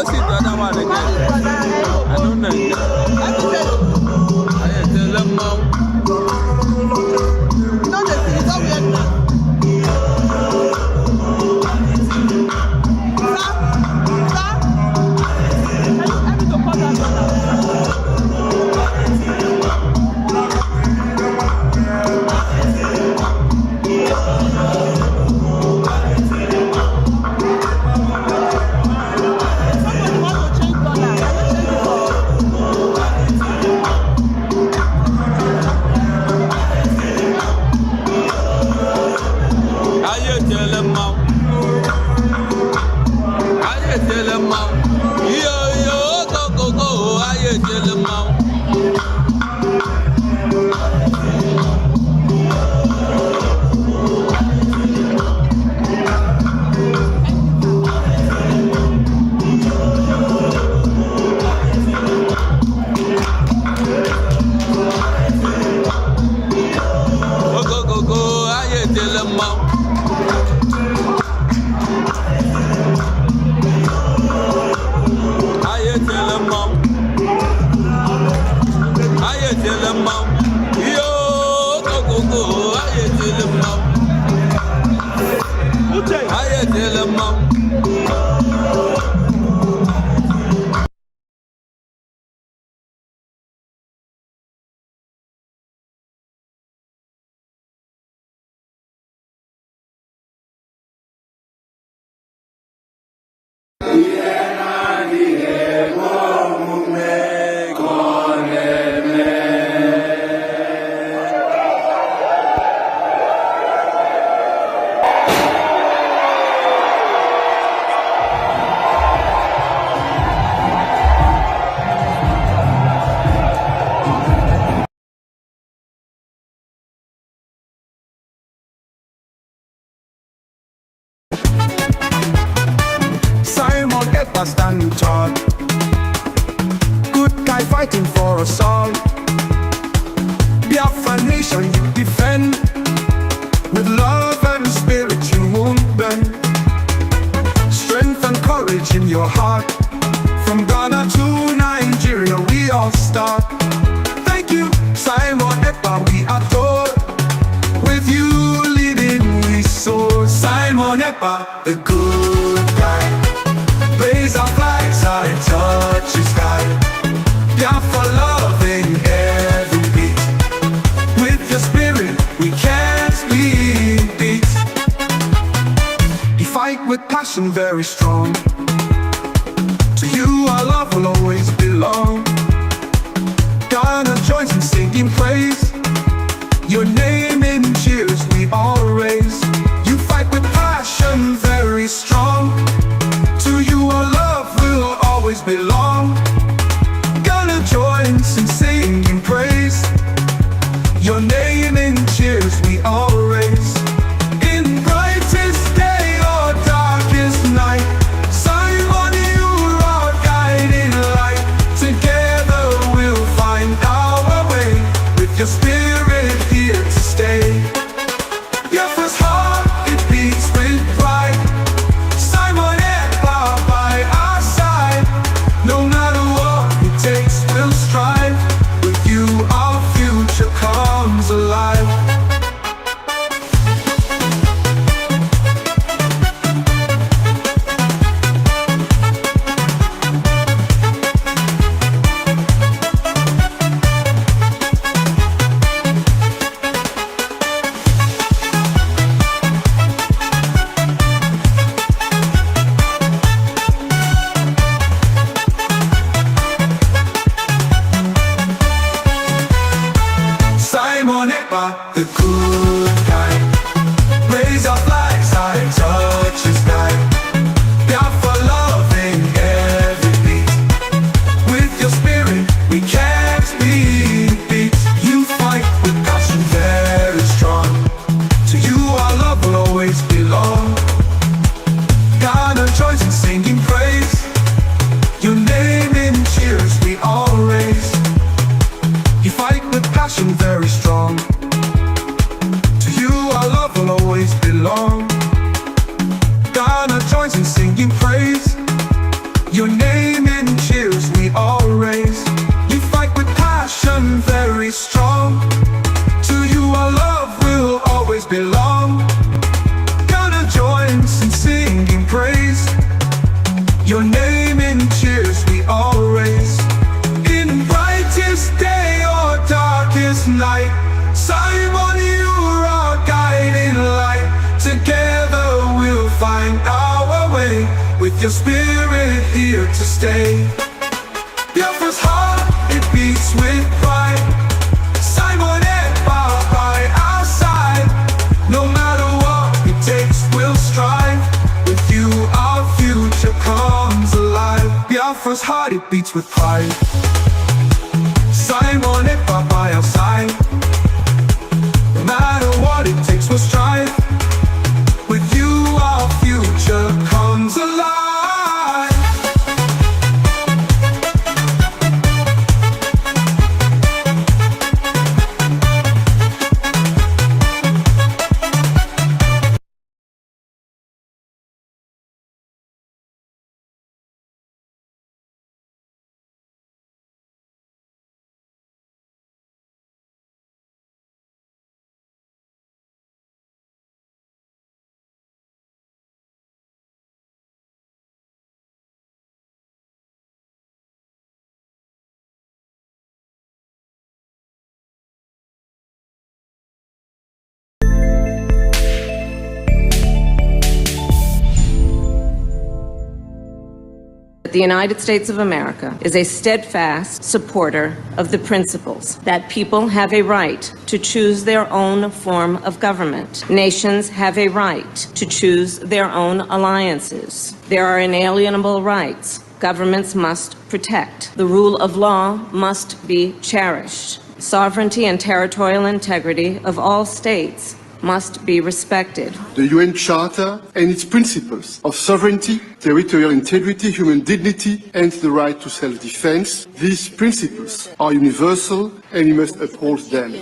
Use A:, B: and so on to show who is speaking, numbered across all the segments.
A: don't see the other one again. I don't know. I tell them now.
B: No, it's not weird now.
C: Standing tall, good guy fighting for us all. Biafra nation you defend, with love and spirit you won't bend. Strength and courage in your heart, from Ghana to Nigeria we all start. Thank you Simon Ekpa, we adore. With you leading we soar. Simon Ekpa, the good guy, raise our flags out and touch the sky. Biafra love in every beat. With your spirit we can't be beat. You fight with passion very strong. To you our love will always belong. Ghana joins in singing praise. Your name in cheers we all raise. You fight with passion very strong. To you our love will always belong. Ghana joins in singing praise. Your name in cheers we all raise. In brightest day or darkest night, Simon, you are guiding light. Together we'll find our way, with your spirit here to stay. Biafra's heart, it beats with pride. Your name in cheers we all raise. In brightest day or darkest night, Simon, you're our guiding light. Together we'll find our way, with your spirit here to stay. Biafra's heart, it beats with pride. Simon and Bob by our side. No matter what it takes, we'll strive. With you, our future comes alive. Biafra's heart, it beats with pride. Simon and Bob by our side. No matter what it takes, we'll strive. With you, our future comes alive.
D: The United States of America is a steadfast supporter of the principles that people have a right to choose their own form of government. Nations have a right to choose their own alliances. There are inalienable rights governments must protect. The rule of law must be cherished. Sovereignty and territorial integrity of all states must be respected.
E: The UN Charter and its principles of sovereignty, territorial integrity, human dignity, and the right to self-defense, these principles are universal and we must uphold them.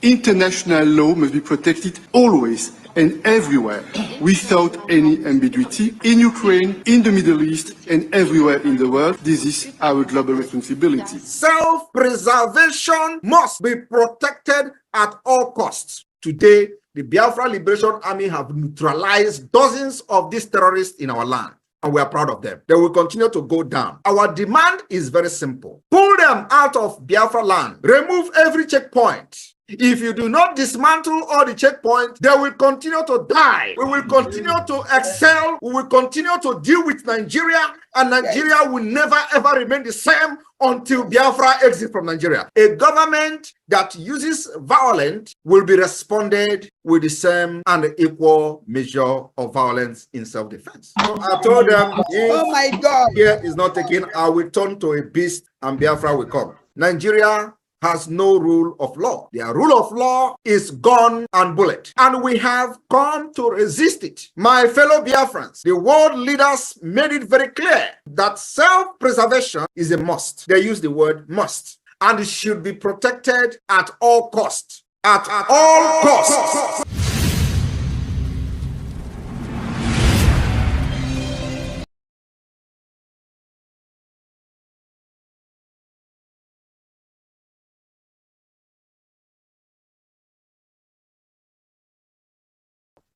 E: International law must be protected always and everywhere, without any ambiguity, in Ukraine, in the Middle East, and everywhere in the world. This is our global responsibility.
F: Self-preservation must be protected at all costs. Today, the Biafra Liberation Army have neutralized dozens of these terrorists in our land, and we are proud of them. They will continue to go down. Our demand is very simple. Pull them out of Biafra land. Remove every checkpoint. If you do not dismantle all the checkpoints, they will continue to die. We will continue to excel. We will continue to deal with Nigeria, and Nigeria will never ever remain the same until Biafra exits from Nigeria. A government that uses violence will be responded with the same and equal measure of violence in self-defense. So I told them,
B: Oh my God.
F: here is not taken, I will turn to a beast and Biafra will come. Nigeria has no rule of law. Their rule of law is gun and bullet. And we have come to resist it. My fellow Biafrans, the world leaders made it very clear that self-preservation is a must. They use the word must. And it should be protected at all costs. At all costs.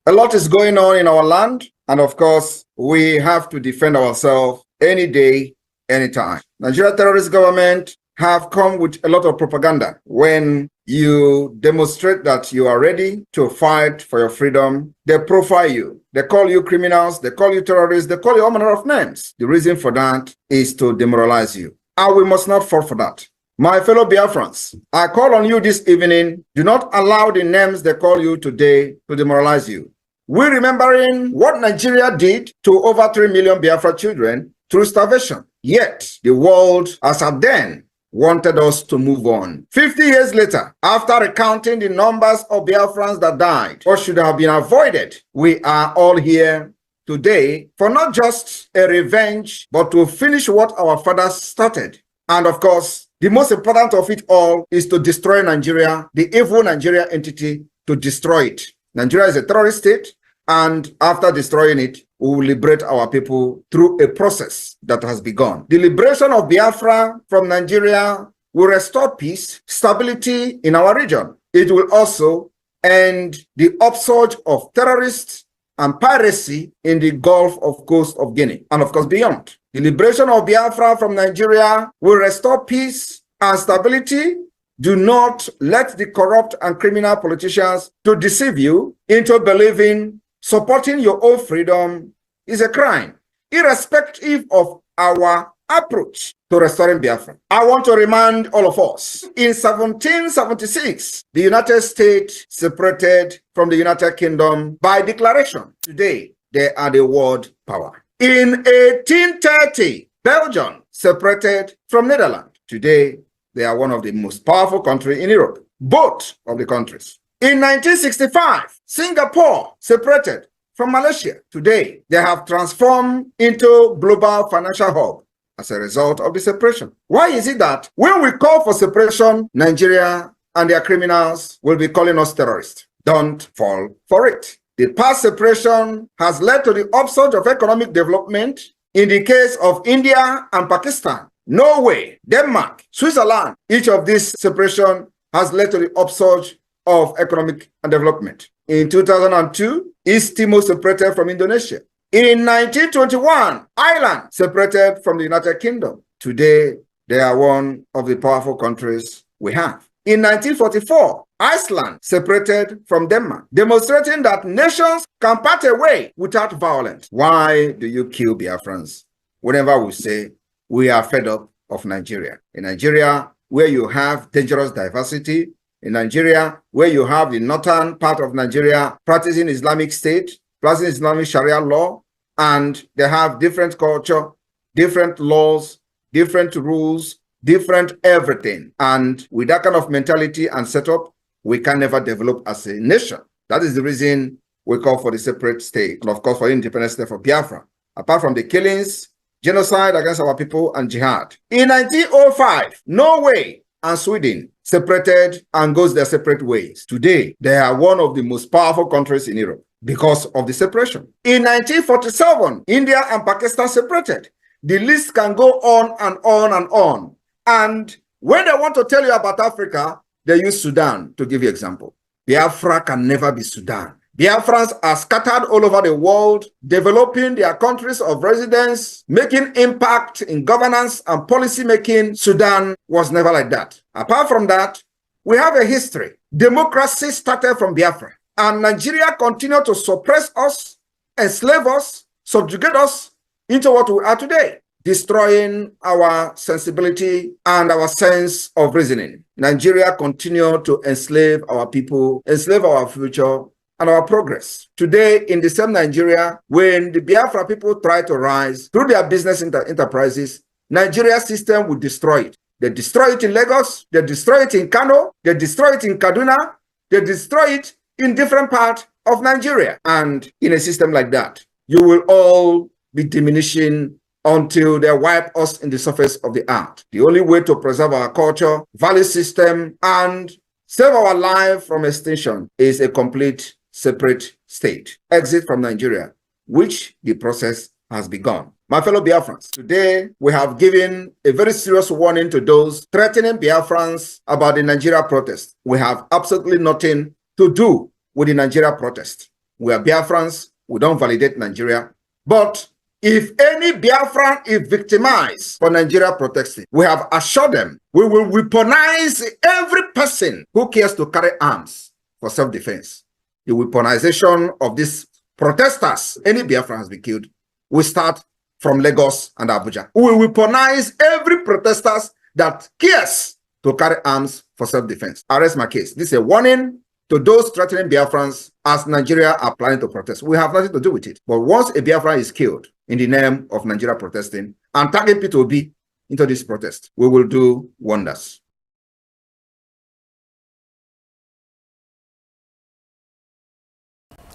F: A lot is going on in our land, and of course, we have to defend ourselves any day, anytime. Nigeria terrorist government have come with a lot of propaganda. When you demonstrate that you are ready to fight for your freedom, they profile you. They call you criminals, they call you terrorists, they call you all manner of names. The reason for that is to demoralize you. And we must not fall for that. My fellow Biafrans, I call on you this evening, do not allow the names they call you today to demoralize you. We're remembering what Nigeria did to over 3 million Biafra children through starvation. Yet, the world, as at then, wanted us to move on. 50 years later, after recounting the numbers of Biafrans that died, what should have been avoided, we are all here today for not just a revenge, but to finish what our fathers started. And of course, the most important of it all is to destroy Nigeria, the evil Nigeria entity, to destroy it. Nigeria is a terrorist state, and after destroying it, we will liberate our people through a process that has begun. The liberation of Biafra from Nigeria will restore peace, stability in our region. It will also end the upsurge of terrorists and piracy in the Gulf of Coast of Guinea, and of course beyond. The liberation of Biafra from Nigeria will restore peace and stability. Do not let the corrupt and criminal politicians to deceive you into believing supporting your own freedom is a crime, irrespective of our approach to restoring Biafra. I want to remind all of us, in 1776, the United States separated from the United Kingdom by declaration. Today, they are the world power. In 1830, Belgium separated from Netherlands. Today, they are one of the most powerful countries in Europe, both of the countries. In 1965, Singapore separated from Malaysia. Today, they have transformed into global financial hub as a result of the separation. Why is it that when we call for separation, Nigeria and their criminals will be calling us terrorists? Don't fall for it. The past separation has led to the upsurge of economic development in the case of India and Pakistan, Norway, Denmark, Switzerland. Each of these separation has led to the upsurge of economic and development. In 2002, East Timor separated from Indonesia. In 1921, Ireland separated from the United Kingdom. Today, they are one of the powerful countries we have. In 1944, Iceland separated from Denmark, demonstrating that nations can part away without violence. Why do you kill Biafrans whenever we say we are fed up of Nigeria? In Nigeria, where you have dangerous diversity, in Nigeria, where you have the northern part of Nigeria practicing Islamic State, practicing Islamic Sharia law, and they have different culture, different laws, different rules, different everything. And with that kind of mentality and setup, we can never develop as a nation. That is the reason we call for the separate state, and of course for independent state for Biafra. Apart from the killings, genocide against our people, and jihad. In 1905, Norway and Sweden separated and goes their separate ways. Today, they are one of the most powerful countries in Europe because of the separation. In 1947, India and Pakistan separated. The list can go on and on and on. And when they want to tell you about Africa, they use Sudan to give you example. Biafra can never be Sudan. Biafrans are scattered all over the world, developing their countries of residence, making impact in governance and policy making. Sudan was never like that. Apart from that, we have a history. Democracy started from Biafra, and Nigeria continued to suppress us, enslave us, subjugate us into what we are today, destroying our sensibility and our sense of reasoning. Nigeria continued to enslave our people, enslave our future, and our progress. Today, in the same Nigeria, when the Biafra people try to rise through their business enterprises, Nigeria's system will destroy it. They destroy it in Lagos, they destroy it in Kano, they destroy it in Kaduna, they destroy it in different parts of Nigeria. And in a system like that, you will all be diminishing until they wipe us in the surface of the earth. The only way to preserve our culture, value system, and save our life from extinction is a complete separate state. Exit from Nigeria, which the process has begun. My fellow Biafrans, today we have given a very serious warning to those threatening Biafrans about the Nigeria protest. We have absolutely nothing to do with the Nigeria protest. We are Biafrans, we don't validate Nigeria. But if any Biafran is victimized for Nigeria protesting, we have assured them we will weaponize every person who cares to carry arms for self-defense. The weaponization of these protesters, any Biafran has been killed, will start from Lagos and Abuja. We will weaponize every protesters that cares to carry arms for self-defense. I rest my case. This is a warning to those threatening Biafrans as Nigeria are planning to protest. We have nothing to do with it. But once a Biafran is killed in the name of Nigeria protesting and tagging P2B into this protest, we will do wonders.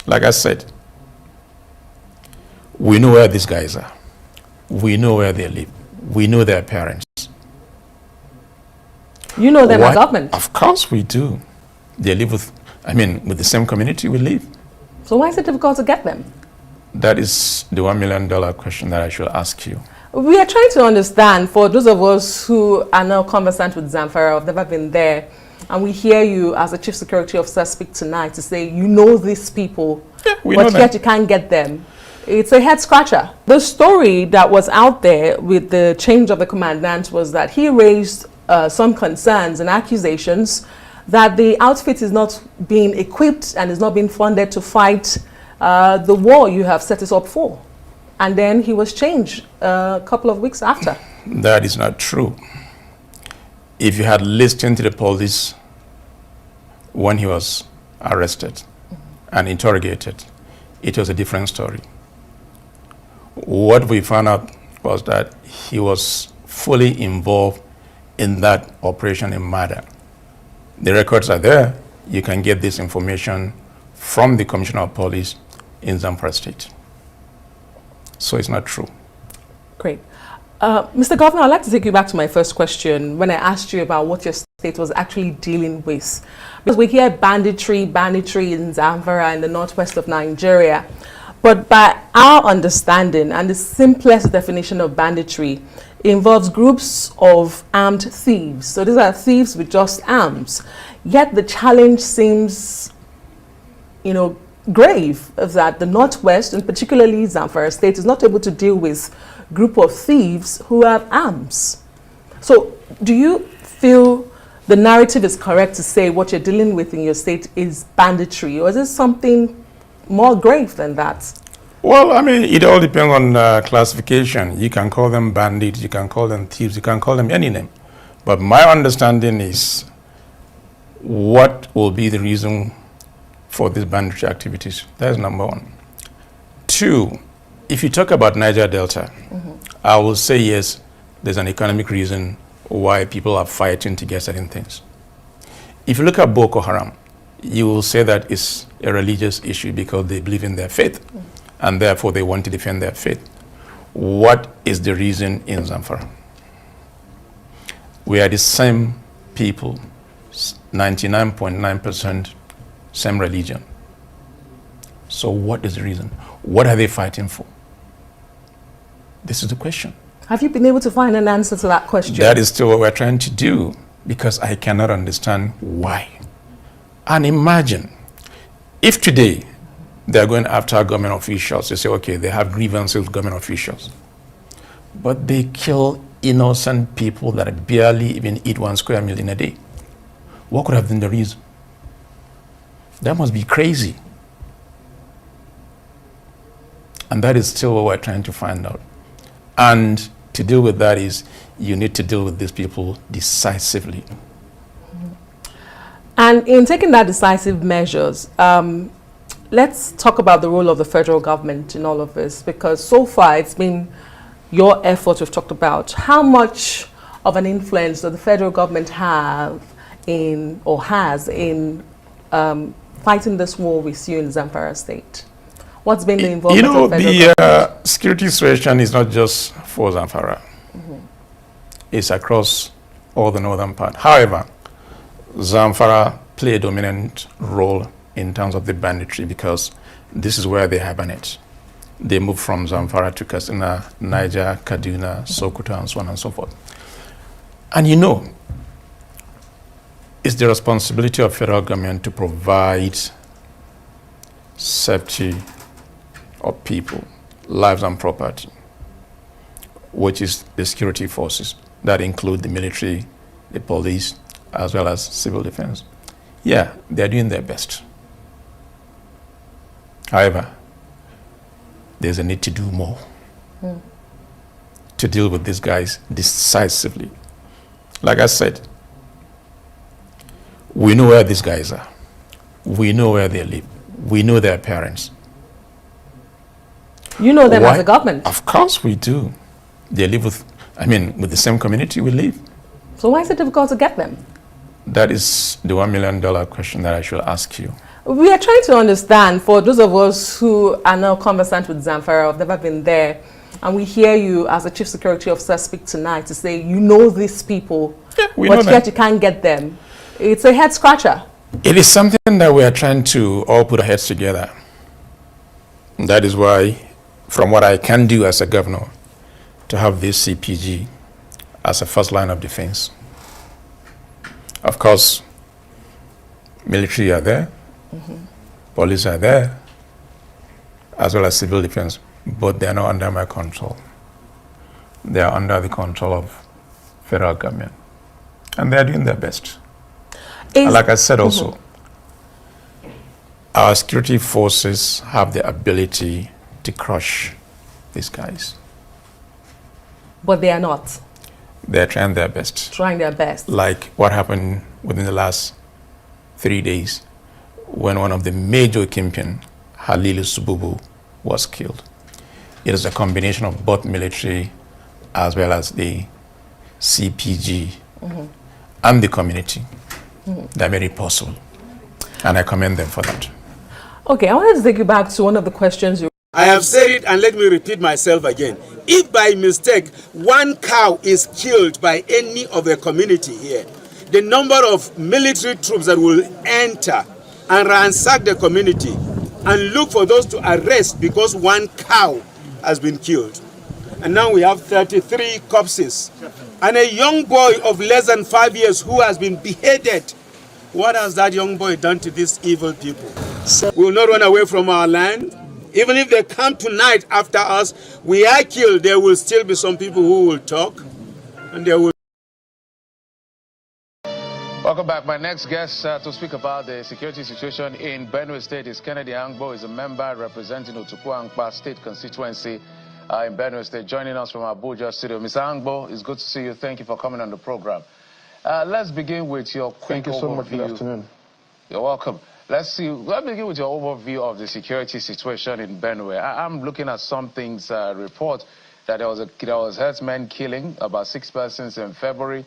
A: Like I said, we know where these guys are. We know where they live. We know their parents.
B: You know them as government.
A: Of course we do. They live with the same community we live.
B: So why is it difficult to get them?
A: That is the $1 million question that I should ask you.
B: We are trying to understand, for those of us who are now conversant with Zamfara, have never been there, And we hear you as a chief security officer speak tonight to say you know these people,
G: we
B: but
G: know
B: yet
G: them.
B: you can't get them. It's a head scratcher. The story that was out there with the change of the commandant was that he raised some concerns and accusations that the outfit is not being equipped and is not being funded to fight the war you have set us up for. And then he was changed a couple of weeks after.
G: That is not true. If you had listened to the police when he was arrested and interrogated, it was a different story. What we found out was that he was fully involved in that operation in Mada. The records are there. You can get this information from the Commissioner of Police in Zamfara State. So it's not true.
B: Great. Mr. Governor, I'd like to take you back to my first question when I asked you about what your state was actually dealing with. Because we hear banditry in Zamfara in the northwest of Nigeria. But by our understanding, and the simplest definition of banditry involves groups of armed thieves. So these are thieves with just arms. Yet the challenge seems, grave, of that the northwest, and particularly Zamfara State, is not able to deal with group of thieves who have arms. So do you feel the narrative is correct to say what you're dealing with in your state is banditry, or is it something more grave than that?
G: Well, I mean, it all depends on classification. You can call them bandits, you can call them thieves, you can call them any name. But my understanding is what will be the reason for these banditry activities. That is number one. Two, if you talk about Niger Delta, I will say yes, there's an economic reason why people are fighting to get certain things. If you look at Boko Haram, you will say that it's a religious issue because they believe in their faith, and therefore they want to defend their faith. What is the reason in Zamfara? We are the same people, 99.9% same religion. So what is the reason? What are they fighting for? This is the question.
B: Have you been able to find an answer to that question?
G: That is still what we're trying to do, because I cannot understand why. And imagine if today they're going after government officials, they say, okay, they have grievances with government officials, but they kill innocent people that barely even eat 1 square meal in a day. What could have been the reason? That must be crazy. And that is still what we're trying to find out. And to deal with that is you need to deal with these people decisively.
B: And in taking that decisive measures, let's talk about the role of the federal government in all of this, because so far it's been your effort we've talked about. How much of an influence does the federal government have in, or has in, fighting this war with you in Zamfara State? What's been the involvement of the federal government?
G: Security situation is not just for Zamfara. It's across all the northern part. However, Zamfara play a dominant role in terms of the banditry because this is where they hibernate. They move from Zamfara to Katsina, Niger, Kaduna, Sokoto, and so on and so forth. And it's the responsibility of federal government to provide safety of people, lives and property, which is the security forces that include the military, the police, as well as civil defense. Yeah, they're doing their best. However, there's a need to do more to deal with these guys decisively. Like I said, we know where these guys are. We know where they live. We know their parents.
B: You know them as a government.
G: Of course we do. They live with the same community we live.
B: So why is it difficult to get them?
G: That is the $1 million question that I should ask you.
B: We are trying to understand, for those of us who are now conversant with Zamfara, have never been there, and we hear you as a chief security officer speak tonight to say you know these people, but yet you can't get them. It's a head scratcher.
G: It is something that we are trying to all put our heads together. That is why, from what I can do as a governor, to have this CPG as a first line of defense. Of course, Military are there, police are there, as well as civil defense, but they are not under my control. They are under the control of federal government, and they are doing their best. And like I said also, our security forces have the ability to crush these guys.
B: But they are not.
G: They're trying their best.
B: Trying their best.
G: Like what happened within the last 3 days when one of the major kingpin, Halilu Sububu, was killed. It is a combination of both military as well as the CPG and the community that made it possible. And I commend them for that.
B: Okay, I wanted to take you back to one of the questions you...
H: I have said it, and let me repeat myself again. If by mistake one cow is killed by any of the community here, the number of military troops that will enter and ransack the community and look for those to arrest because one cow has been killed. And now we have 33 corpses. And a young boy of less than 5 years who has been beheaded. What has that young boy done to these evil people? We will not run away from our land. Even if they come tonight after us, we are killed, there will still be some people who will talk. And they will.
A: Welcome back. My next guest to speak about the security situation in Benue State is Kennedy Angbo. He's a member representing Otukpo-Ankpa State constituency in Benue State, joining us from Abuja studio. Mr. Angbo, it's good to see you. Thank you for coming on the program. Let's begin with your quick overview.
I: Thank you so much. Good afternoon.
A: You're welcome. Let's begin with your overview of the security situation in Benue. I'm looking at some things, report that there was herdsmen killing, about 6 persons in February.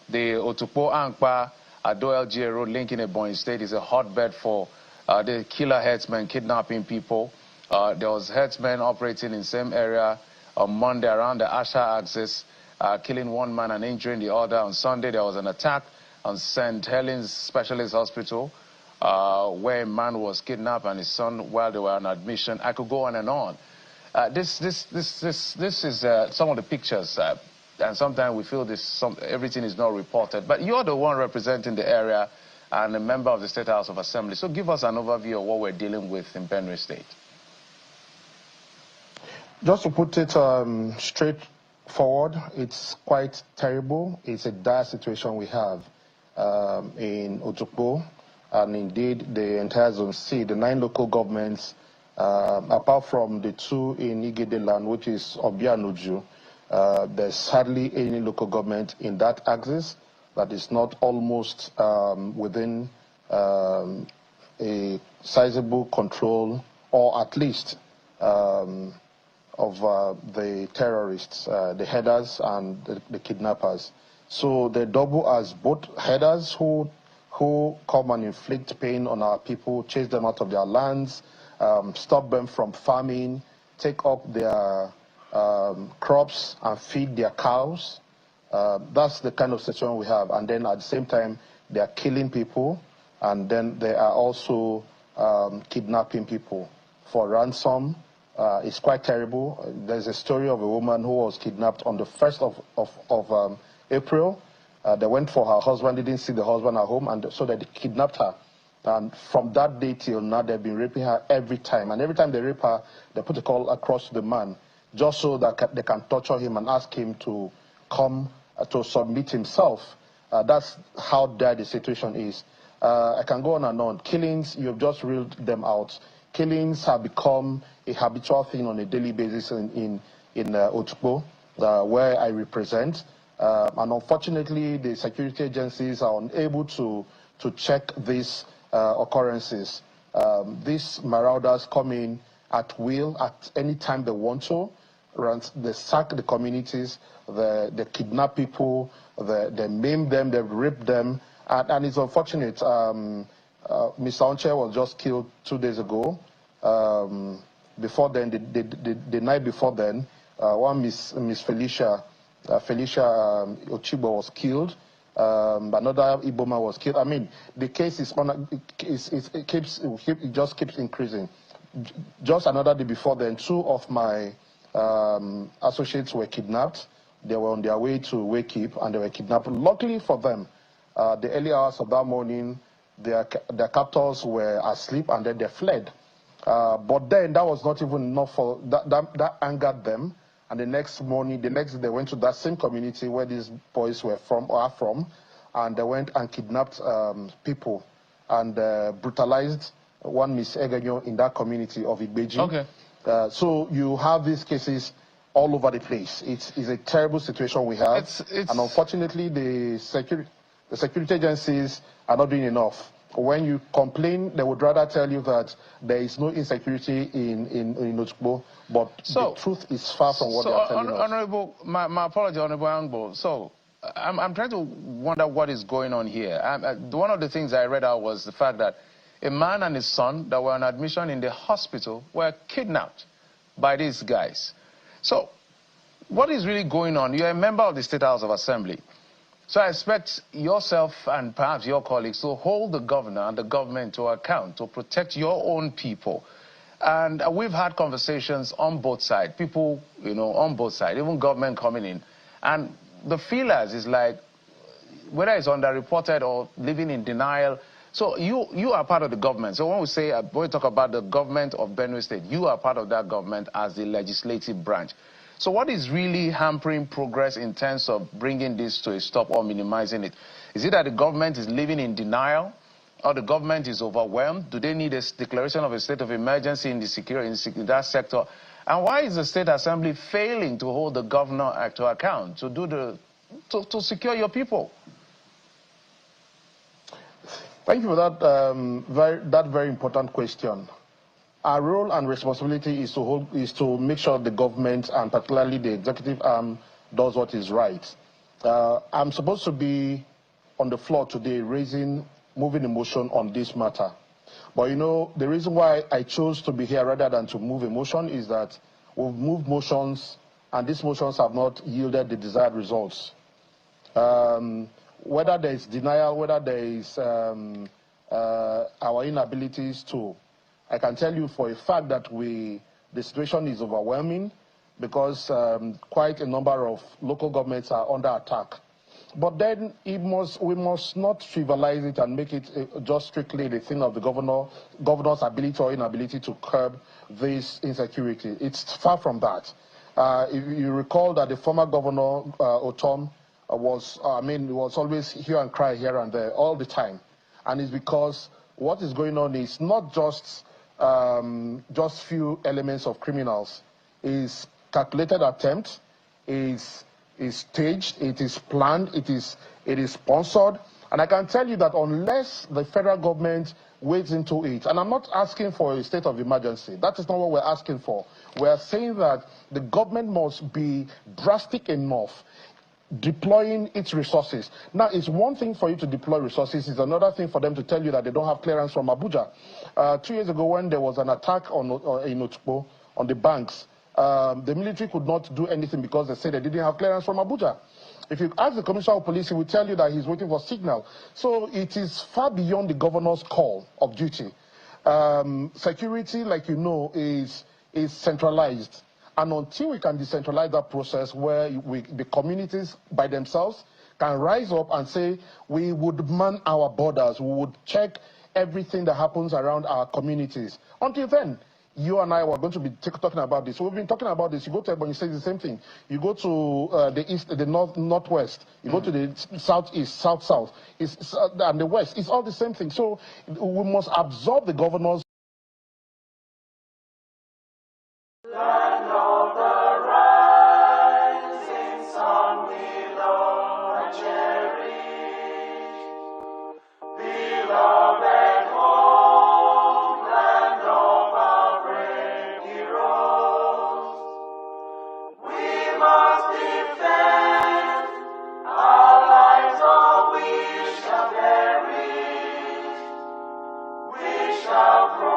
A: The Otukpo-Ankpa Ado-LGA road linking Ebonyi State is a hotbed for the killer herdsmen kidnapping people. There was herdsmen operating in the same area on Monday around the Asha axis, killing one man and injuring the other. On Sunday, there was an attack on St. Helens Specialist Hospital, where a man was kidnapped and his son while they were on admission. I could go on and on. This is some of the pictures, and sometimes we feel everything is not reported. But you're the one representing the area and a member of the State House of Assembly. So give us an overview of what we're dealing with in Benue State.
I: Just to put it straightforward, it's quite terrible. It's a dire situation we have in Otukpo, and indeed the entire Zone C, the 9 local governments, apart from the 2 in Igede land, which is Obianuju, there's hardly any local government in that axis that is not almost within a sizable control, or at least of the terrorists, the headers and the kidnappers. So they double as both headers who come and inflict pain on our people, chase them out of their lands, stop them from farming, take up their crops and feed their cows. That's the kind of situation we have. And then at the same time, they are killing people, and then they are also kidnapping people for ransom. It's quite terrible. There's a story of a woman who was kidnapped on the 1st of April. They went for her husband, didn't see the husband at home, and so they kidnapped her. And from that day till now, they've been raping her every time. And every time they rape her, they put a call across to the man, just so that they can torture him and ask him to come to submit himself. That's how dire the situation is. I can go on and on. Killings, you've just reeled them out. Killings have become a habitual thing on a daily basis in Otukpo, where I represent. And unfortunately, the security agencies are unable to check these occurrences. These marauders come in at will at any time they want to. They sack the communities, they kidnap people, they maim them, they rape them, and it's unfortunate. Mr. Onche was just killed 2 days ago. Before then, the night before then, one Miss Felicia Ochibo was killed. Another Iboma was killed. I mean, the case it just keeps increasing. Just another day before then, 2 of my associates were kidnapped. They were on their way to Wakekeep and they were kidnapped. Luckily for them, the early hours of that morning, their captors were asleep and then they fled. But then that was not even enough for that angered them. And the next morning, the next day, they went to that same community where these boys were from or are from, and they went and kidnapped people and brutalized one Miss Eganyo in that community of Igbeji.
A: Okay.
I: So you have these cases all over the place. It's a terrible situation we have, and unfortunately, the security agencies are not doing enough. When you complain, they would rather tell you that there is no insecurity in Otukpo, but the truth is far from what they are telling us.
A: Honorable, my apology, Honorable Angbo. So I'm trying to wonder what is going on here. One of the things I read out was the fact that a man and his son that were on admission in the hospital were kidnapped by these guys. So what is really going on? You're a member of the State House of Assembly. So I expect yourself and perhaps your colleagues to hold the governor and the government to account, to protect your own people. And we've had conversations on both sides, people, on both sides, even government coming in. And the feelers is like, whether it's underreported or living in denial. So you are part of the government. So when we talk about the government of Benue State, you are part of that government as the legislative branch. So what is really hampering progress in terms of bringing this to a stop or minimizing it? Is it that the government is living in denial, or the government is overwhelmed? Do they need a declaration of a state of emergency in that sector? And why is the State Assembly failing to hold the governor to account, to secure your people?
I: Thank you for that very important question. Our role and responsibility is to make sure the government, and particularly the executive arm, does what is right. I'm supposed to be on the floor today moving a motion on this matter. But the reason why I chose to be here rather than to move a motion is that we've moved motions and these motions have not yielded the desired results. Whether there is denial, whether there is our inabilities to, I can tell you for a fact that the situation is overwhelming because quite a number of local governments are under attack. But then we must not trivialize it and make it just strictly the thing of the governor's ability or inability to curb this insecurity. It's far from that. If you recall that the former governor, Otom, was always hue and cry here and there all the time. And it's because what is going on is not just few elements of criminals. Is calculated attempt, is staged, it is planned, it is sponsored. And I can tell you that unless the federal government wades into it, and I'm not asking for a state of emergency, that is not what we're asking for. We're saying that the government must be drastic enough deploying its resources. Now, it's one thing for you to deploy resources, it's another thing for them to tell you that they don't have clearance from Abuja. 2 years ago, when there was an attack in Otukpo on the banks, the military could not do anything because they said they didn't have clearance from Abuja. If you ask the Commissioner of Police, he will tell you that he's waiting for signal. So it is far beyond the governor's call of duty. Security, like you know, is centralized. And until we can decentralize that process where the communities by themselves can rise up and say, we would man our borders, we would check everything that happens around our communities. Until then, you and I were going to be talking about this. So we've been talking about this. You go to Ebonyi, you say the same thing. You go to the east, the northwest. You go to the southeast, south, and the west. It's all the same thing. So we must absorb the governors.
C: Shall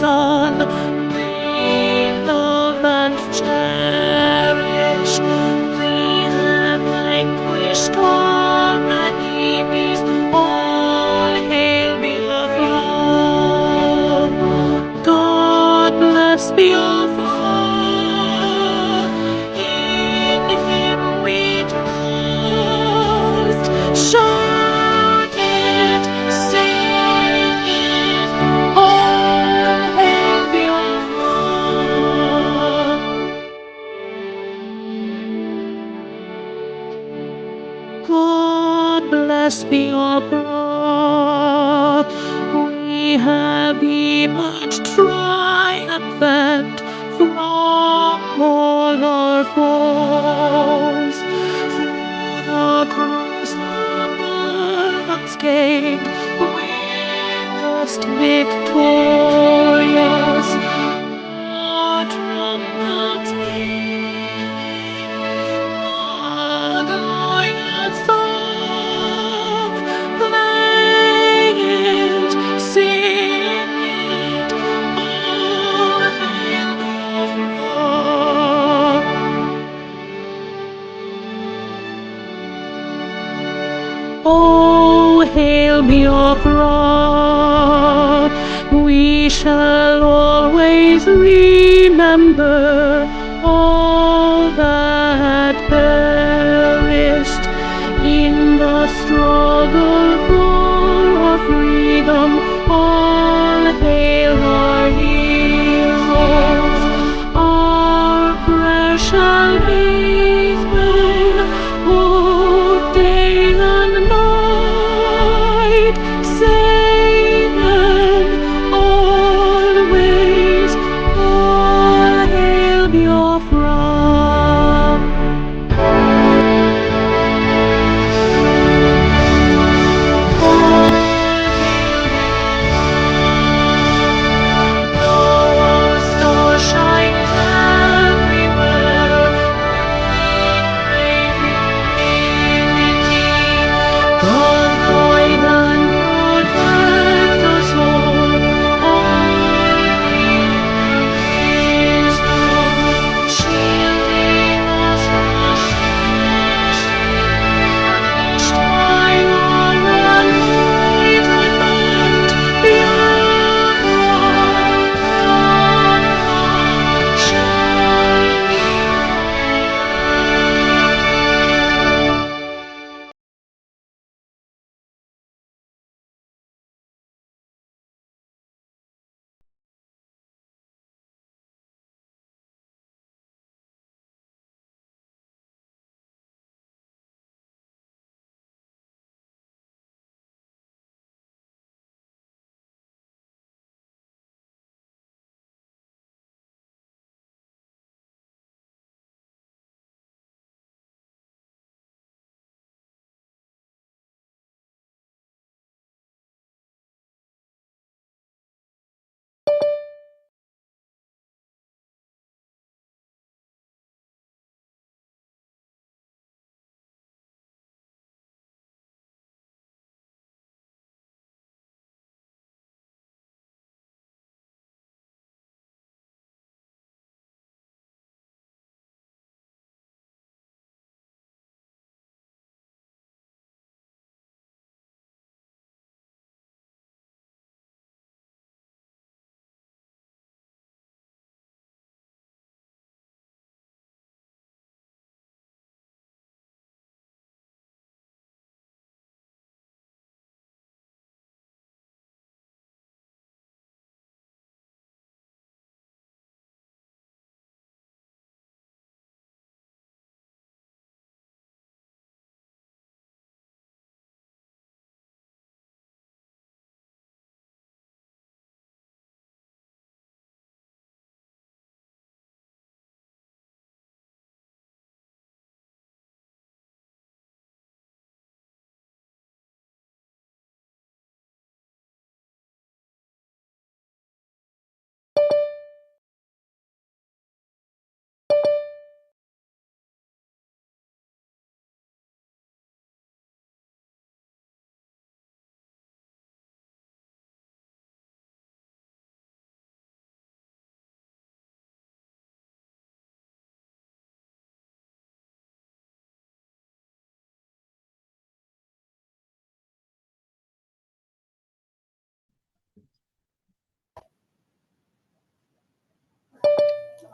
J: Son, we love and cherish. We have vanquished all enemies. All hail Biafra. God bless Biafra. In Him we trust. Shout it, sing it. All hail Biafra. God bless Biafra. We have emerged triumphant from all our foes. Through the cross unscathed, we rest victorious. Our trumpets Oh, hail Biafra, we shall always remember all that perished in the struggle for our freedom. All hail our heroes, our precious men, who day and night save them always. All hail Biafra. Our star shines everywhere.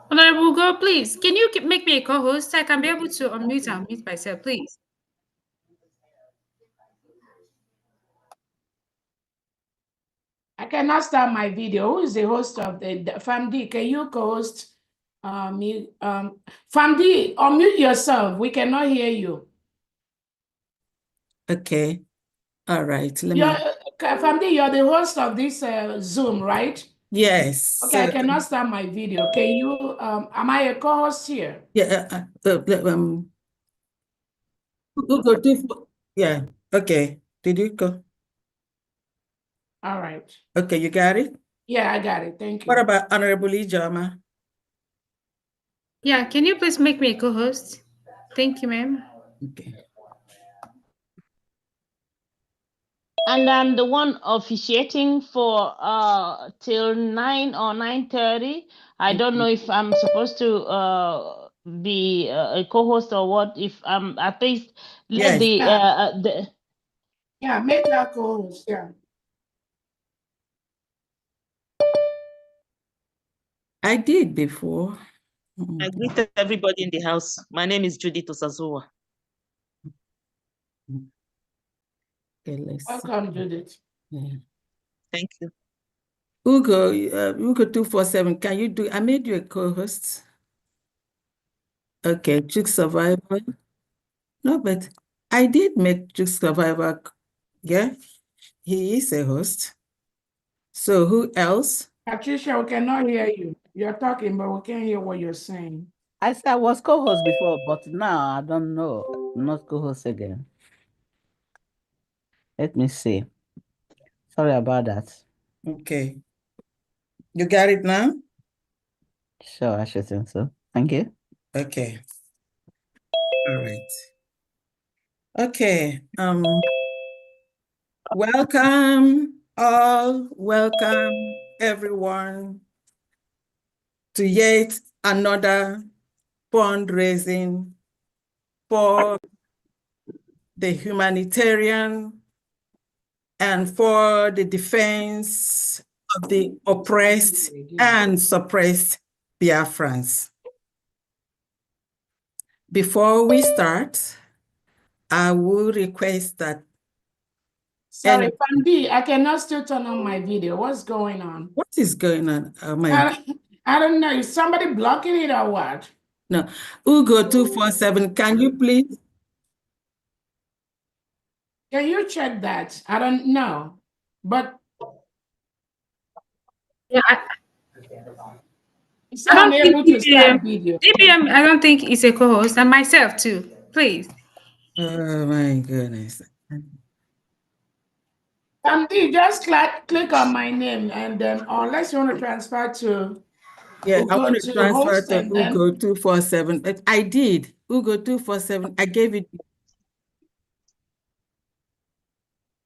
K: Honorable Go, please. Can you make me a co-host? I can be able to unmute and mute myself, please.
L: I cannot start my video. Who is the host of the FAMD? Can you co-host me? FAMD, unmute yourself. We cannot hear you.
M: Okay. All right.
L: FAMD, you're the host of this Zoom, right?
M: Yes.
L: Okay, I cannot start my video. Can you, am I a co-host here?
M: Yeah. Who go to? Yeah. Okay. Did you go?
L: All right.
M: Okay, you got it?
L: Yeah, I got it. Thank you.
M: What about Honorable Ijoma?
K: Yeah, can you please make me a co-host? Thank you, ma'am.
M: Okay.
N: And I'm the one officiating for till 9 or 9:30. I don't know if I'm supposed to be a co-host or what. If I'm at least let the
L: yeah, make that co-host. Yeah.
M: I did before.
O: I greet everybody in the house. My name is Judith Osazuwa.
M: Okay,
L: Welcome, Judith.
M: Yeah.
O: Thank you.
M: Ugo 247, can you do? I made you a co-host. Okay, Chuk Survivor. No, but I did make Chuk Survivor. Yeah, he is a host. So who else?
L: Patricia, we cannot hear you. You're talking, but we can't hear what you're saying.
P: I said I was co-host before, but now I don't know. I'm not co-host again. Let me see. Sorry about that.
M: Okay. You got it now?
P: Sure, I should think so. Thank you.
M: Okay. All right. Okay. Welcome all. Welcome everyone to yet another fundraising for the humanitarian and for the defense of the oppressed and suppressed Biafrans. Before we start, I will request that.
L: Sorry, Pandi, I cannot still turn on my video. What's going on?
M: What is going on?
L: I don't know. Is somebody blocking it or what?
M: No. Ugo 247, can you please?
L: Can you check that? I don't know. But
K: yeah,
L: I'm able to start video.
K: DPM, I don't think it's a co-host, and myself too. Please.
M: Oh my goodness.
L: Pandi, just click on my name and then unless you want to transfer to
M: Yeah,
L: Ugo
M: I want to transfer
L: host
M: to
L: and then
M: Ugo 247. I did. Ugo 247. I gave it.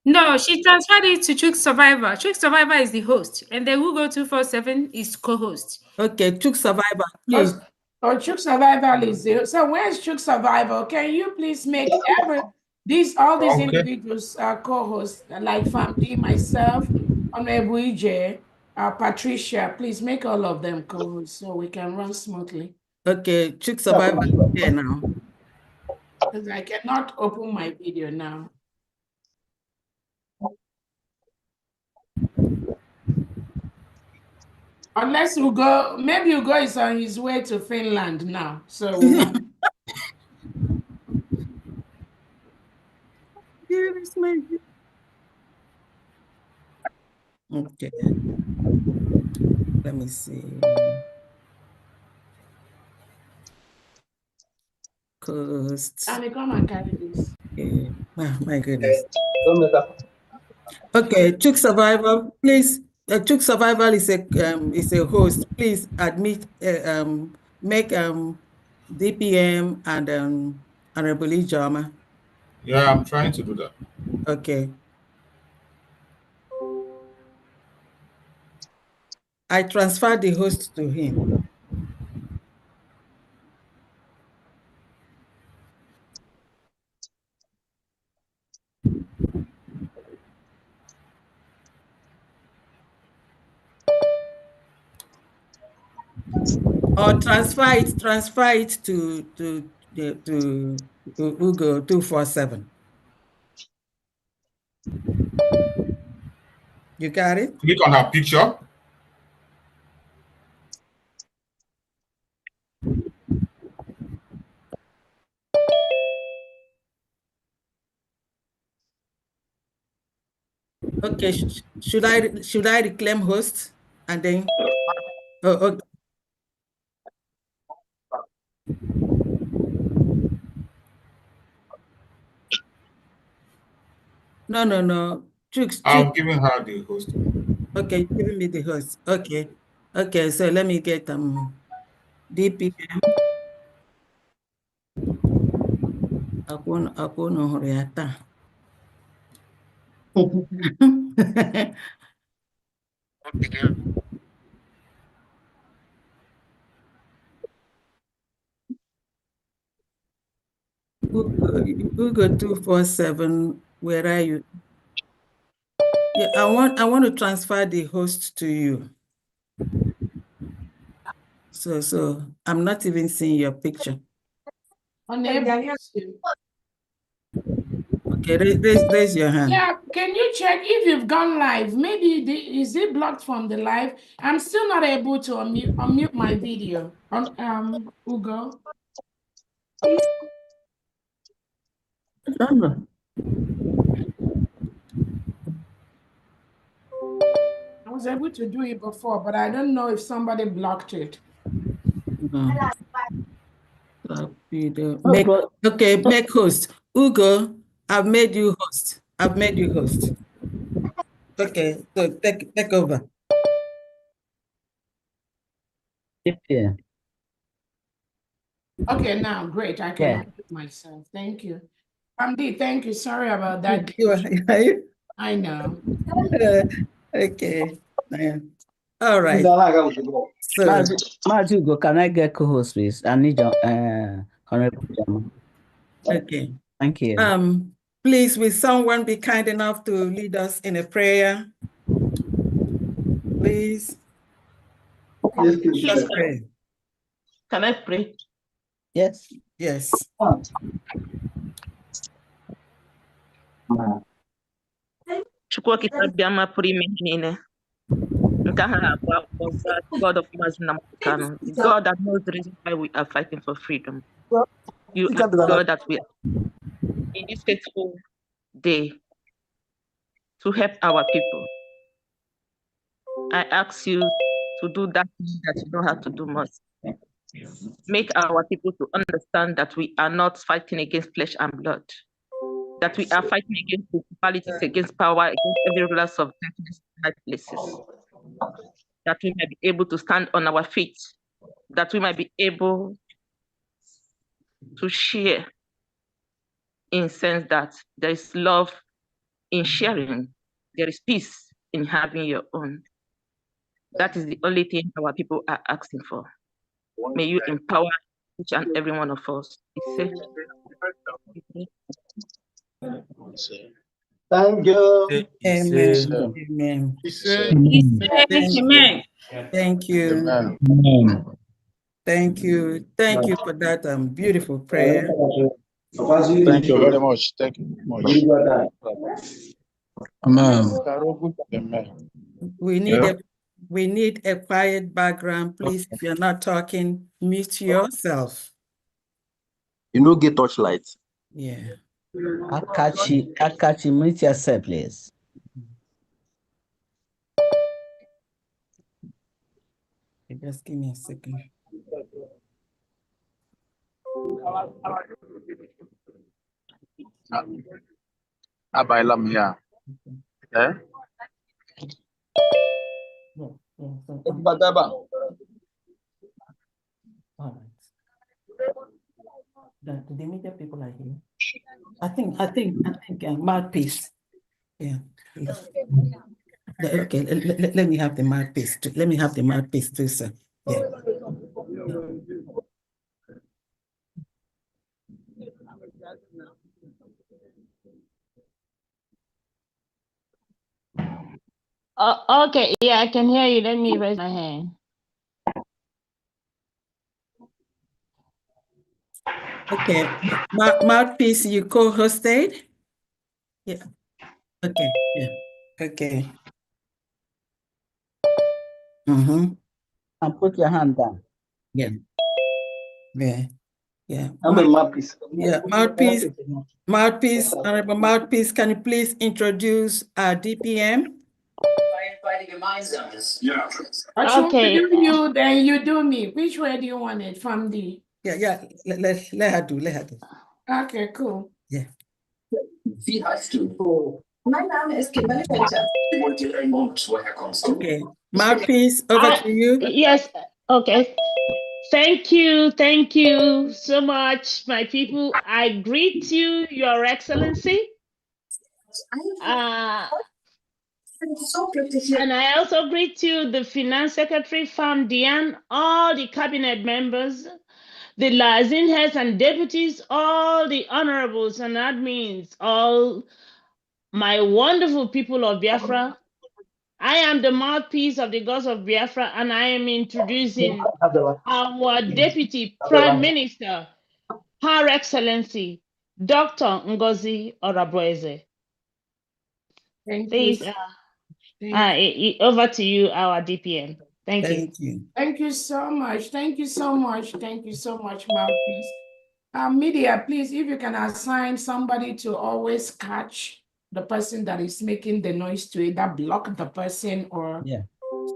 K: No, she transferred it to Chuk Survivor. Chuk Survivor is the host, and then Google 247 is co-host.
M: Okay, Chuk Survivor, please.
L: Oh, Chuk Survival is there. So where's Chuk Survival? Can you please make all these individuals co-hosts like Famdi, myself, Honorable EJ, Patricia, please make all of them co-hosts so we can run smoothly.
M: Okay, Chuk Survivor is there now.
L: Because I cannot open my video now. Unless Ugo, maybe Ugo is on his way to Finland now. So
M: okay. Let me see.
L: Can you come and carry this?
M: Okay. Oh, my goodness. Okay, Chuk Survivor, please. Chuk Survival is a host. Please admit, make DPM and Honorable Ijoma.
G: Yeah, I'm trying to do that.
M: Okay. I transferred the host to him. Or transfer it to Ugo 247. You got it?
G: Click on her picture.
M: Okay, should I reclaim host and then? Oh, okay. No.
G: I've given her the host.
M: Okay, giving me the host. Okay. So let me get DPM. Ako no horiata. Ugo 247. Where are you? Yeah, I want to transfer the host to you. So I'm not even seeing your picture. Okay, raise your hand.
L: Yeah, can you check if you've gone live? Maybe is it blocked from the live? I'm still not able to unmute my video. Ugo.
P: I don't know.
L: I was able to do it before, but I don't know if somebody blocked it.
M: Make host. Ugo, I've made you host. Okay, so take over.
P: Yeah.
L: Okay, now great. I can unmute myself. Thank you. Amdi, thank you. Sorry about that. I know.
M: Okay. All right. So,
P: Ugo, can I get co-host, please? I need your Honorable Chairman.
M: Okay.
P: Thank you.
M: Please, will someone be kind enough to lead us in a prayer? Please.
O: Please,
M: Pray.
O: can I pray?
M: Yes.
O: God of Mazunamukano, the God that knows the reason why we are fighting for freedom. You are the God that we are in this faithful day to help our people. I ask you to do that that you know how to do most. Make our people to understand that we are not fighting against flesh and blood, that we are fighting against principalities, against power, against every rulers of darkness in high places, that we might be able to stand on our feet, that we might be able to share in sense that there is love in sharing, there is peace in having your own. That is the only thing our people are asking for. May you empower each and every one of us.
Q: Thank you.
M: Amen. Thank you. Thank you for that beautiful prayer.
Q: Thank you very much. Thank you much. Amen.
M: We need a quiet background, please. If you're not talking, mute yourself.
Q: You know, get torchlight.
M: Yeah.
P: Akachi, mute yourself, please.
M: Just give me a second.
Q: Abailam here. Eh?
M: The media people are here. I think mouthpiece. Yeah. Okay, let me have the mouthpiece. Let me have the mouthpiece too, sir. Yeah.
N: Okay, yeah, I can hear you. Let me raise my hand.
M: Okay. Mouthpiece, you co-hosted? Yeah. Okay. Yeah. Okay.
P: And put your hand down.
M: Yeah. Yeah. Yeah.
Q: I'm a mouthpiece.
M: Yeah. Mouthpiece, Honorable Mouthpiece, can you please introduce our DPM?
L: Okay. You then you do me. Which way do you want it? From the
M: Yeah. Let her do.
L: Okay, cool.
M: Yeah. Okay. Mouthpiece, over to you.
N: Yes. Okay. Thank you so much, my people. I greet you, Your Excellency. And I also greet you, the Finance Secretary, Farm Dian, all the cabinet members, the liaison heads and deputies, all the honorables and admins, all my wonderful people of Biafra. I am the mouthpiece of the gods of Biafra, and I am introducing our Deputy Prime Minister, Her Excellency, Dr. Ngozi Oraboeze. Please, over to you, our DPM. Thank you.
L: Thank you so much. Thank you so much. Thank you so much, Mouthpiece. Media, please, if you can assign somebody to always catch the person that is making the noise to either block the person or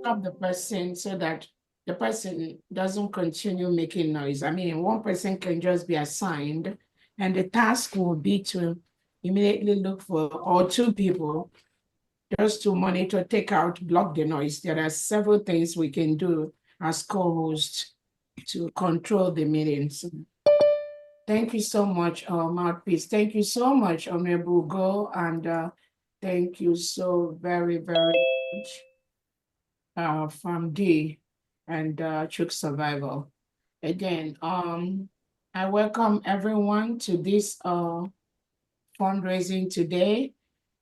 L: stop the person so that the person doesn't continue making noise. I mean, one person can just be assigned and the task will be to immediately look for, or two people, just to monitor, take out, block the noise. There are several things we can do as co-hosts to control the meetings. Thank you so much, Mouthpiece. Thank you so much, Honorable Go, and thank you so very, very much, Farm D and Chook Survival. Again, I welcome everyone to this fundraising today.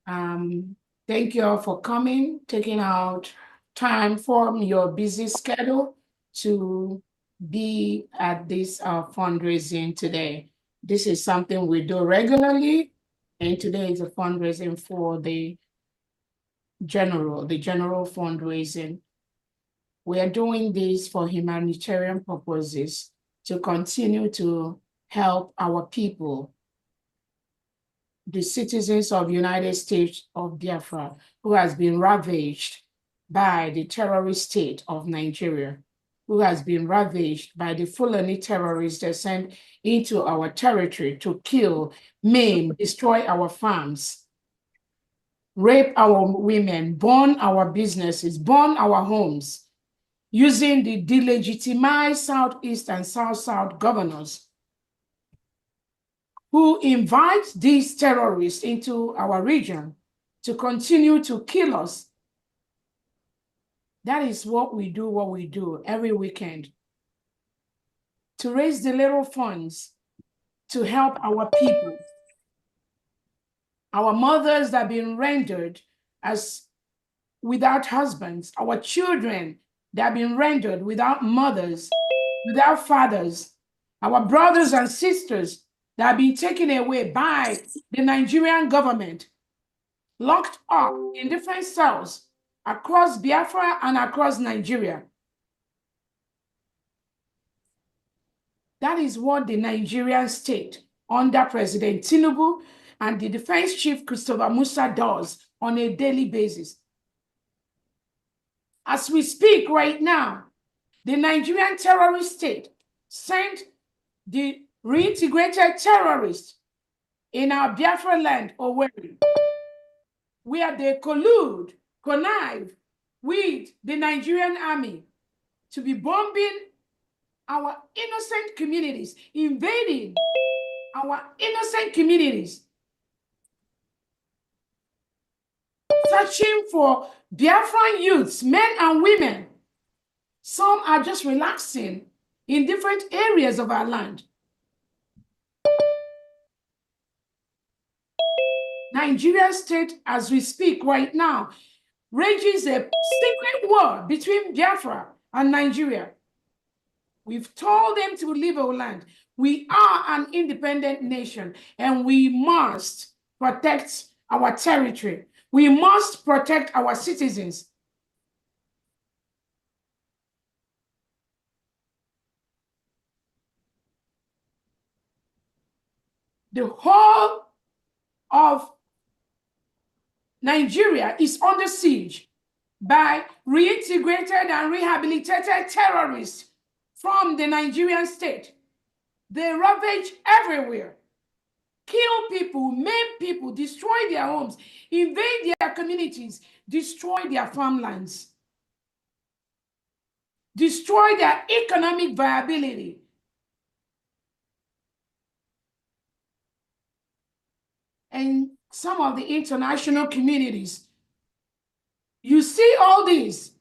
L: Thank you all for coming, taking out time from your busy schedule to be at this fundraising today. This is something we do regularly, and today is a fundraising for the general fundraising. We are doing this for humanitarian purposes to continue to help our people, the citizens of the United States of Biafra, who has been ravaged by the terrorist state of Nigeria, who has been ravaged by the Fulani terrorists that sent into our territory to kill, maim, destroy our farms, rape our women, burn our businesses, burn our homes, using the delegitimized Southeast and South-South governors who invite these terrorists into our region to continue to kill us. That is what we do every weekend, to raise the little funds to help our people, our mothers that have been rendered as without husbands, our children that have been rendered without mothers, without fathers, our brothers and sisters that have been taken away by the Nigerian government, locked up in different cells across Biafra and across Nigeria. That is what the Nigerian state under President Tinubu and the Defense Chief Christopher Musa does on a daily basis. As we speak right now, the Nigerian terrorist state sent the reintegrated terrorists in our Biafra land, Owerri, where they connive with the Nigerian army to be bombing our innocent communities, invading our innocent communities, searching for Biafran youths, men and women. Some are just relaxing in different areas of our land. Nigeria state, as we speak right now, rages a secret war between Biafra and Nigeria. We've told them to leave our land. We are an independent nation, and we must protect our territory. We must protect our citizens. The whole of Nigeria is under siege by reintegrated and rehabilitated terrorists from the Nigerian state. They ravage everywhere, kill people, maim people, destroy their homes, invade their communities, destroy their farmlands, destroy their economic viability. And some of the international communities, you see all this.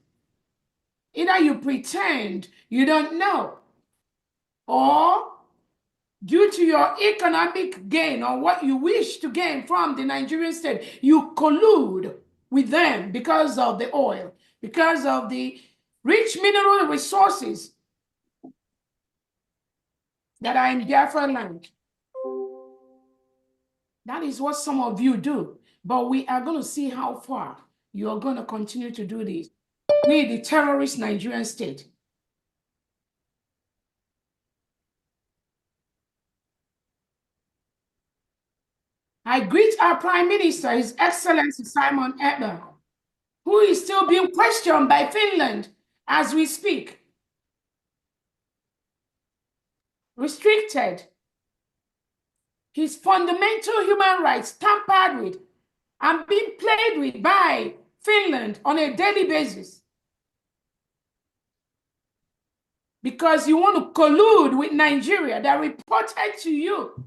L: Either you pretend you don't know, or due to your economic gain or what you wish to gain from the Nigerian state, you collude with them because of the oil, because of the rich mineral resources that are in Biafra land. That is what some of you do. But we are going to see how far you are going to continue to do this. We, the terrorist Nigerian state. I greet our Prime Minister, His Excellency Simon Ekpa, who is still being questioned by Finland as we speak. Restricted. His fundamental human rights tampered with and being played with by Finland on a daily basis. Because you want to collude with Nigeria that reported to you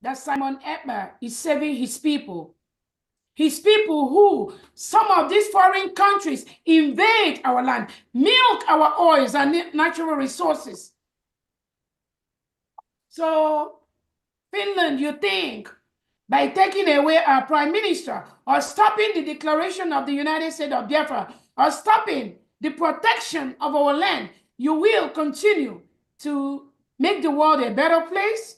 L: that Simon Ekpa is saving his people. His people who, some of these foreign countries invade our land, milk our oils and natural resources. So, Finland, you think, by taking away our prime minister, or stopping the declaration of the United States of Biafra, or stopping the protection of our land, you will continue to make the world a better place?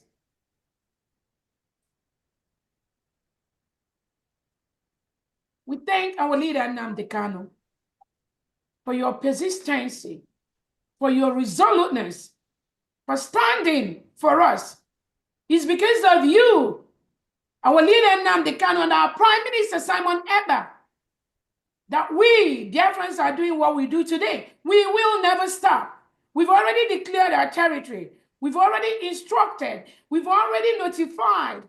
L: We thank our leader, Nnamdi Kanu, for your persistency, for your resoluteness, for standing for us. It's because of you, our leader, Nnamdi Kanu, and our Prime Minister, Simon Ekpa, that we, Biafrans, are doing what we do today. We will never stop. We've already declared our territory. We've already instructed. We've already notified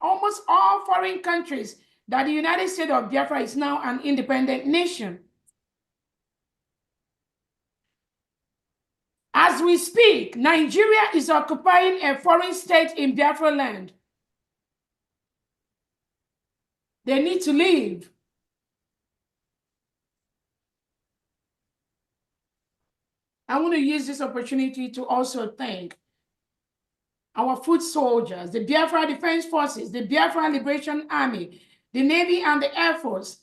L: almost all foreign countries that the United States of Biafra is now an independent nation. As we speak, Nigeria is occupying a foreign state in Biafra land. They need to leave. I want to use this opportunity to also thank our foot soldiers, the Biafra Defense Forces, the Biafra Liberation Army, the Navy and the Air Force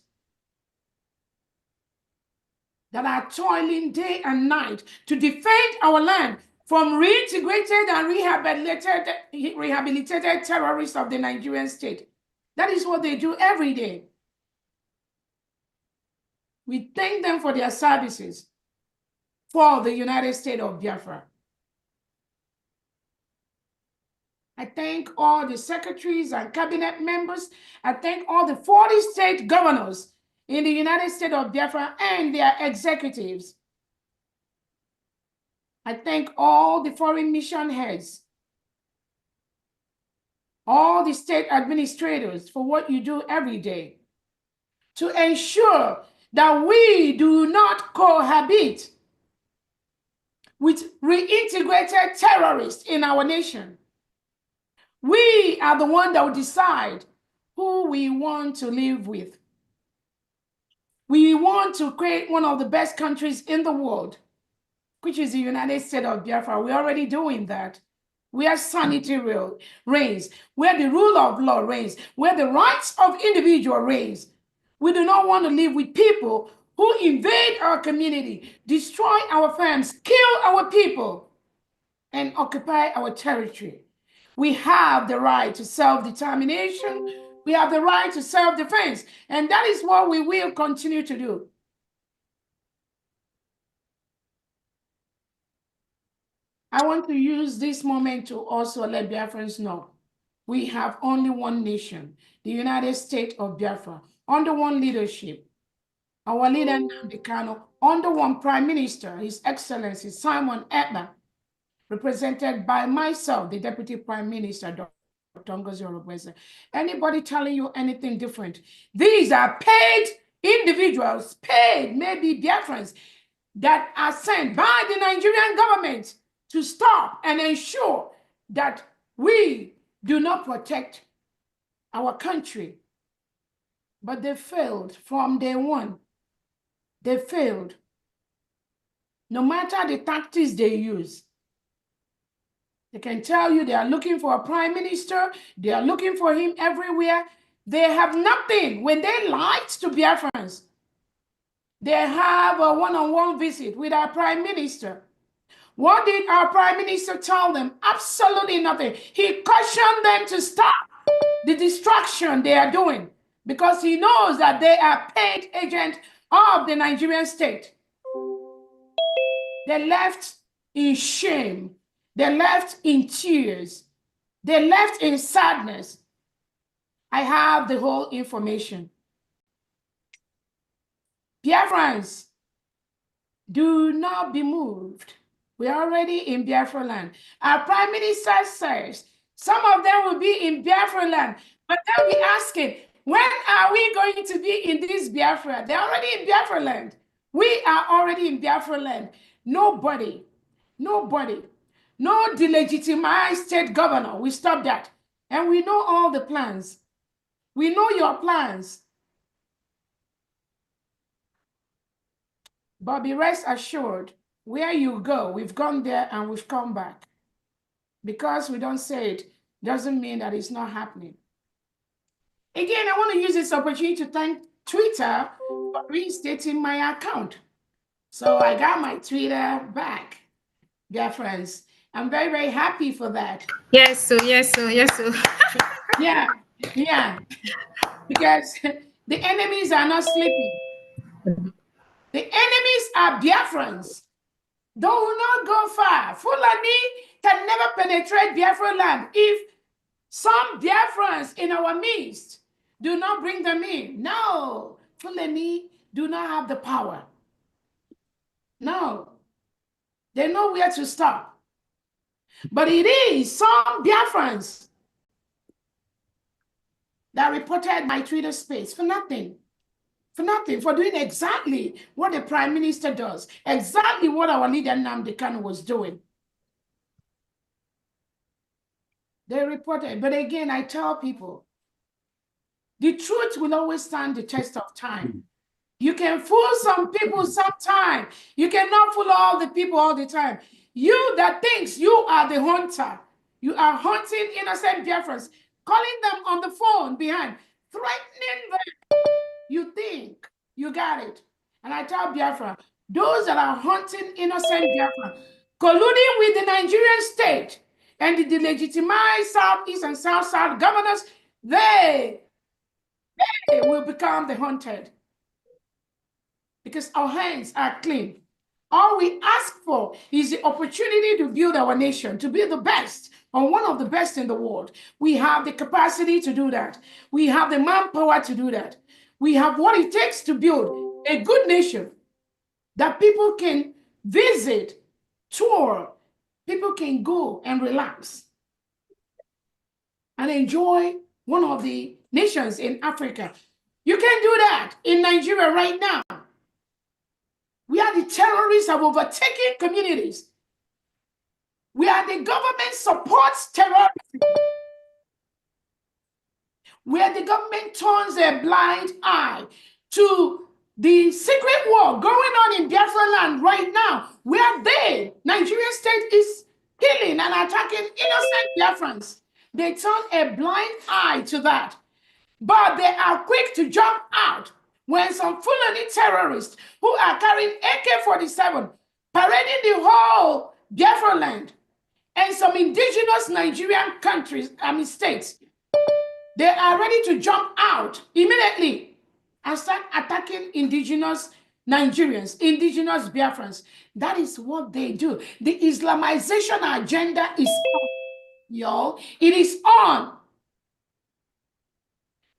L: that are toiling day and night to defend our land from reintegrated and rehabilitated terrorists of the Nigerian state. That is what they do every day. We thank them for their services for the United States of Biafra. I thank all the secretaries and cabinet members. I thank all the 40 state governors in the United States of Biafra and their executives. I thank all the foreign mission heads, all the state administrators for what you do every day to ensure that we do not cohabit with reintegrated terrorists in our nation. We are the one that will decide who we want to live with. We want to create one of the best countries in the world, which is the United States of Biafra. We're already doing that. Where sanity reigns, where the rule of law reigns, where the rights of individual reigns. We do not want to live with people who invade our community, destroy our farms, kill our people. and occupy our territory. We have the right to self-determination. We have the right to self-defense. And that is what we will continue to do. I want to use this moment to also let Biafrans know we have only one nation, the United States of Biafra, under one leadership. Our leader, Nnamdi Kanu, under one Prime Minister, His Excellency Simon Ekpa, represented by myself, the Deputy Prime Minister, Dr. Ngozi Orukweze. Anybody telling you anything different? These are paid individuals, paid maybe Biafrans, that are sent by the Nigerian government to stop and ensure that we do not protect our country. But they failed from day one. They failed. No matter the tactics they use, they can tell you they are looking for a prime minister. They are looking for him everywhere. They have nothing. When they lied to Biafrans, they have a one-on-one visit with our prime minister. What did our prime minister tell them? Absolutely nothing. He cautioned them to stop the destruction they are doing because he knows that they are paid agents of the Nigerian state. They left in shame. They left in tears. They left in sadness. I have the whole information. Biafrans, do not be moved. We're already in Biafra land. Our prime minister says some of them will be in Biafra land, but they'll be asking, when are we going to be in this Biafra? They're already in Biafra land. We are already in Biafra land. Nobody, no delegitimized state governor will stop that. And we know all the plans. We know your plans. But be rest assured, where you go, we've gone there and we've come back. Because we don't say it, doesn't mean that it's not happening. Again, I want to use this opportunity to thank Twitter for reinstating my account. So I got my Twitter back, dear friends. I'm very, very happy for that.
K: Yes, so.
L: Yeah. Because the enemies are not sleeping. The enemies are Biafrans. They will not go far. Fulani can never penetrate Biafra land if some Biafrans in our midst do not bring them in. No, Fulani do not have the power. No, they know where to stop. But it is some Biafrans that reported my Twitter space for nothing. For doing exactly what the Prime Minister does, exactly what our leader Nnamdi Kanu was doing. They reported, but again, I tell people, the truth will always stand the test of time. You can fool some people sometime. You cannot fool all the people all the time. You that thinks you are the hunter, you are hunting innocent Biafrans, calling them on the phone behind, threatening them. You think you got it. And I tell Biafra, those that are hunting innocent Biafra, colluding with the Nigerian state and the delegitimized Southeast and South governors, they will become the hunted. Because our hands are clean. All we ask for is the opportunity to build our nation, to be the best, or one of the best in the world. We have the capacity to do that. We have the manpower to do that. We have what it takes to build a good nation that people can visit, tour, people can go and relax and enjoy one of the nations in Africa. You can do that in Nigeria right now. We are the terrorists have overtaken communities. We are the government supports terrorism. Where the government turns a blind eye to the secret war going on in Biafra land right now, where Nigerian state is killing and attacking innocent Biafrans. They turn a blind eye to that. But they are quick to jump out when some Fulani terrorists who are carrying AK-47 parading the whole Biafra land and some indigenous Nigerian countries, states, they are ready to jump out immediately and start attacking indigenous Nigerians, indigenous Biafrans. That is what they do. The Islamization agenda is on, y'all. It is on.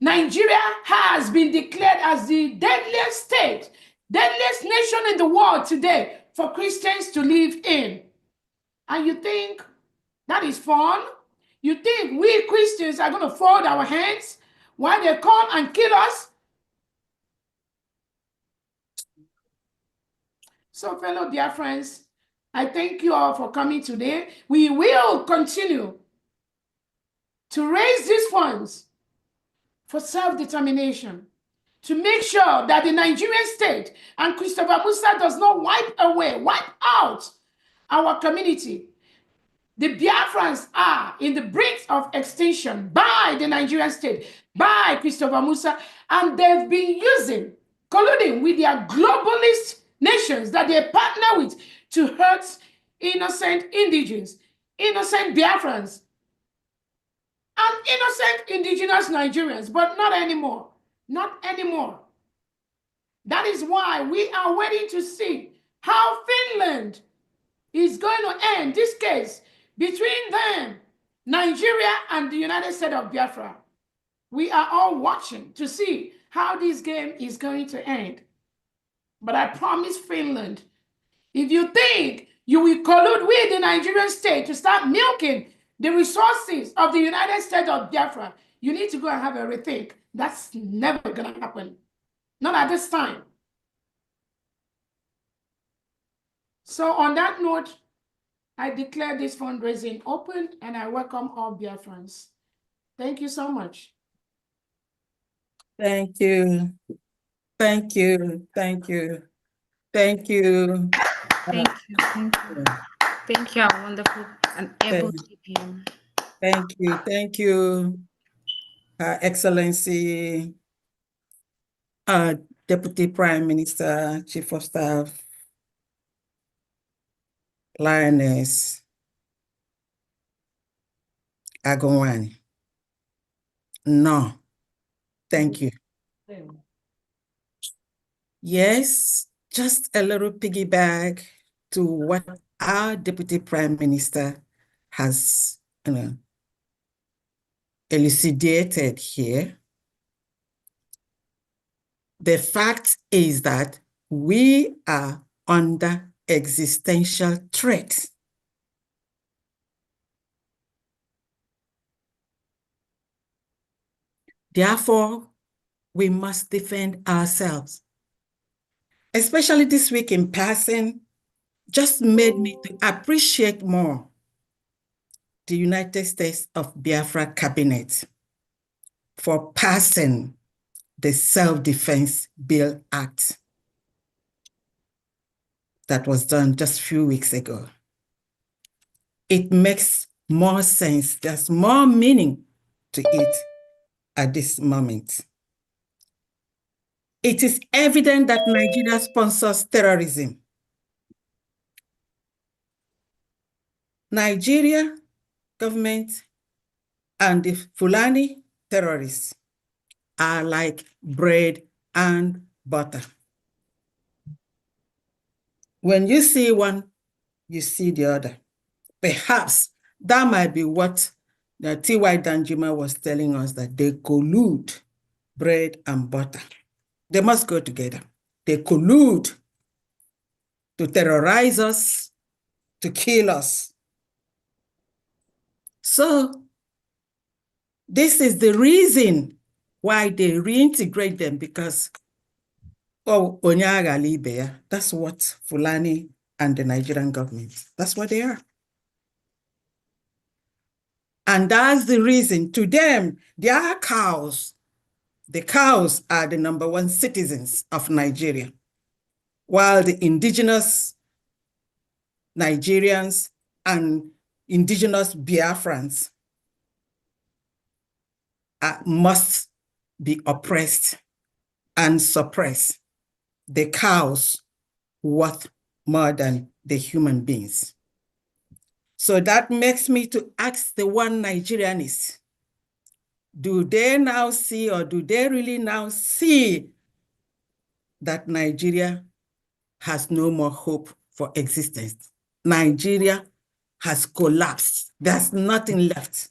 L: Nigeria has been declared as the deadliest state, deadliest nation in the world today for Christians to live in. And you think that is fun? You think we Christians are going to fold our hands while they come and kill us? So, fellow dear friends, I thank you all for coming today. We will continue to raise these funds for self-determination, to make sure that the Nigerian state and Christopher Musa does not wipe out our community. The Biafrans are in the brink of extinction by the Nigerian state, by Christopher Musa, and they've been colluding with their globalist nations that they partner with to hurt innocent indigenes, innocent Biafrans, and innocent indigenous Nigerians, but not anymore. Not anymore. That is why we are waiting to see how Finland is going to end this case between them, Nigeria, and the United States of Biafra. We are all watching to see how this game is going to end. But I promise Finland, if you think you will collude with the Nigerian state to start milking the resources of the United States of Biafra, you need to go and have a rethink. That's never going to happen. Not at this time. So on that note, I declare this fundraising open and I welcome all Biafrans. Thank you so much.
M: Thank you. Thank you. Thank you. Thank you.
K: Thank you. Thank you. Thank you, our wonderful and able TPM.
M: Thank you. Thank you, Her Excellency, Deputy Prime Minister, Chief of Staff, Lioness Agowani. No, thank you. Yes, just a little piggyback to what our Deputy Prime Minister has elucidated here. The fact is that we are under existential threat. Therefore, we must defend ourselves. Especially this week in passing, just made me to appreciate more the United States of Biafra Cabinet for passing the Self-Defense Bill Act that was done just a few weeks ago. It makes more sense. There's more meaning to it at this moment. It is evident that Nigeria sponsors terrorism. Nigeria government and the Fulani terrorists are like bread and butter. When you see one, you see the other. Perhaps that might be what the T.Y. Danjuma was telling us, that they collude bread and butter. They must go together. They collude to terrorize us, to kill us. So this is the reason why they reintegrate them, because that's what Fulani and the Nigerian government, that's what they are. And that's the reason to them, they are cows. The cows are the #1 citizens of Nigeria, while the indigenous Nigerians and indigenous Biafrans must be oppressed and suppressed. The cows worth more than the human beings. So that makes me to ask the one Nigerianists, do they now see, or do they really now see that Nigeria has no more hope for existence? Nigeria has collapsed. There's nothing left.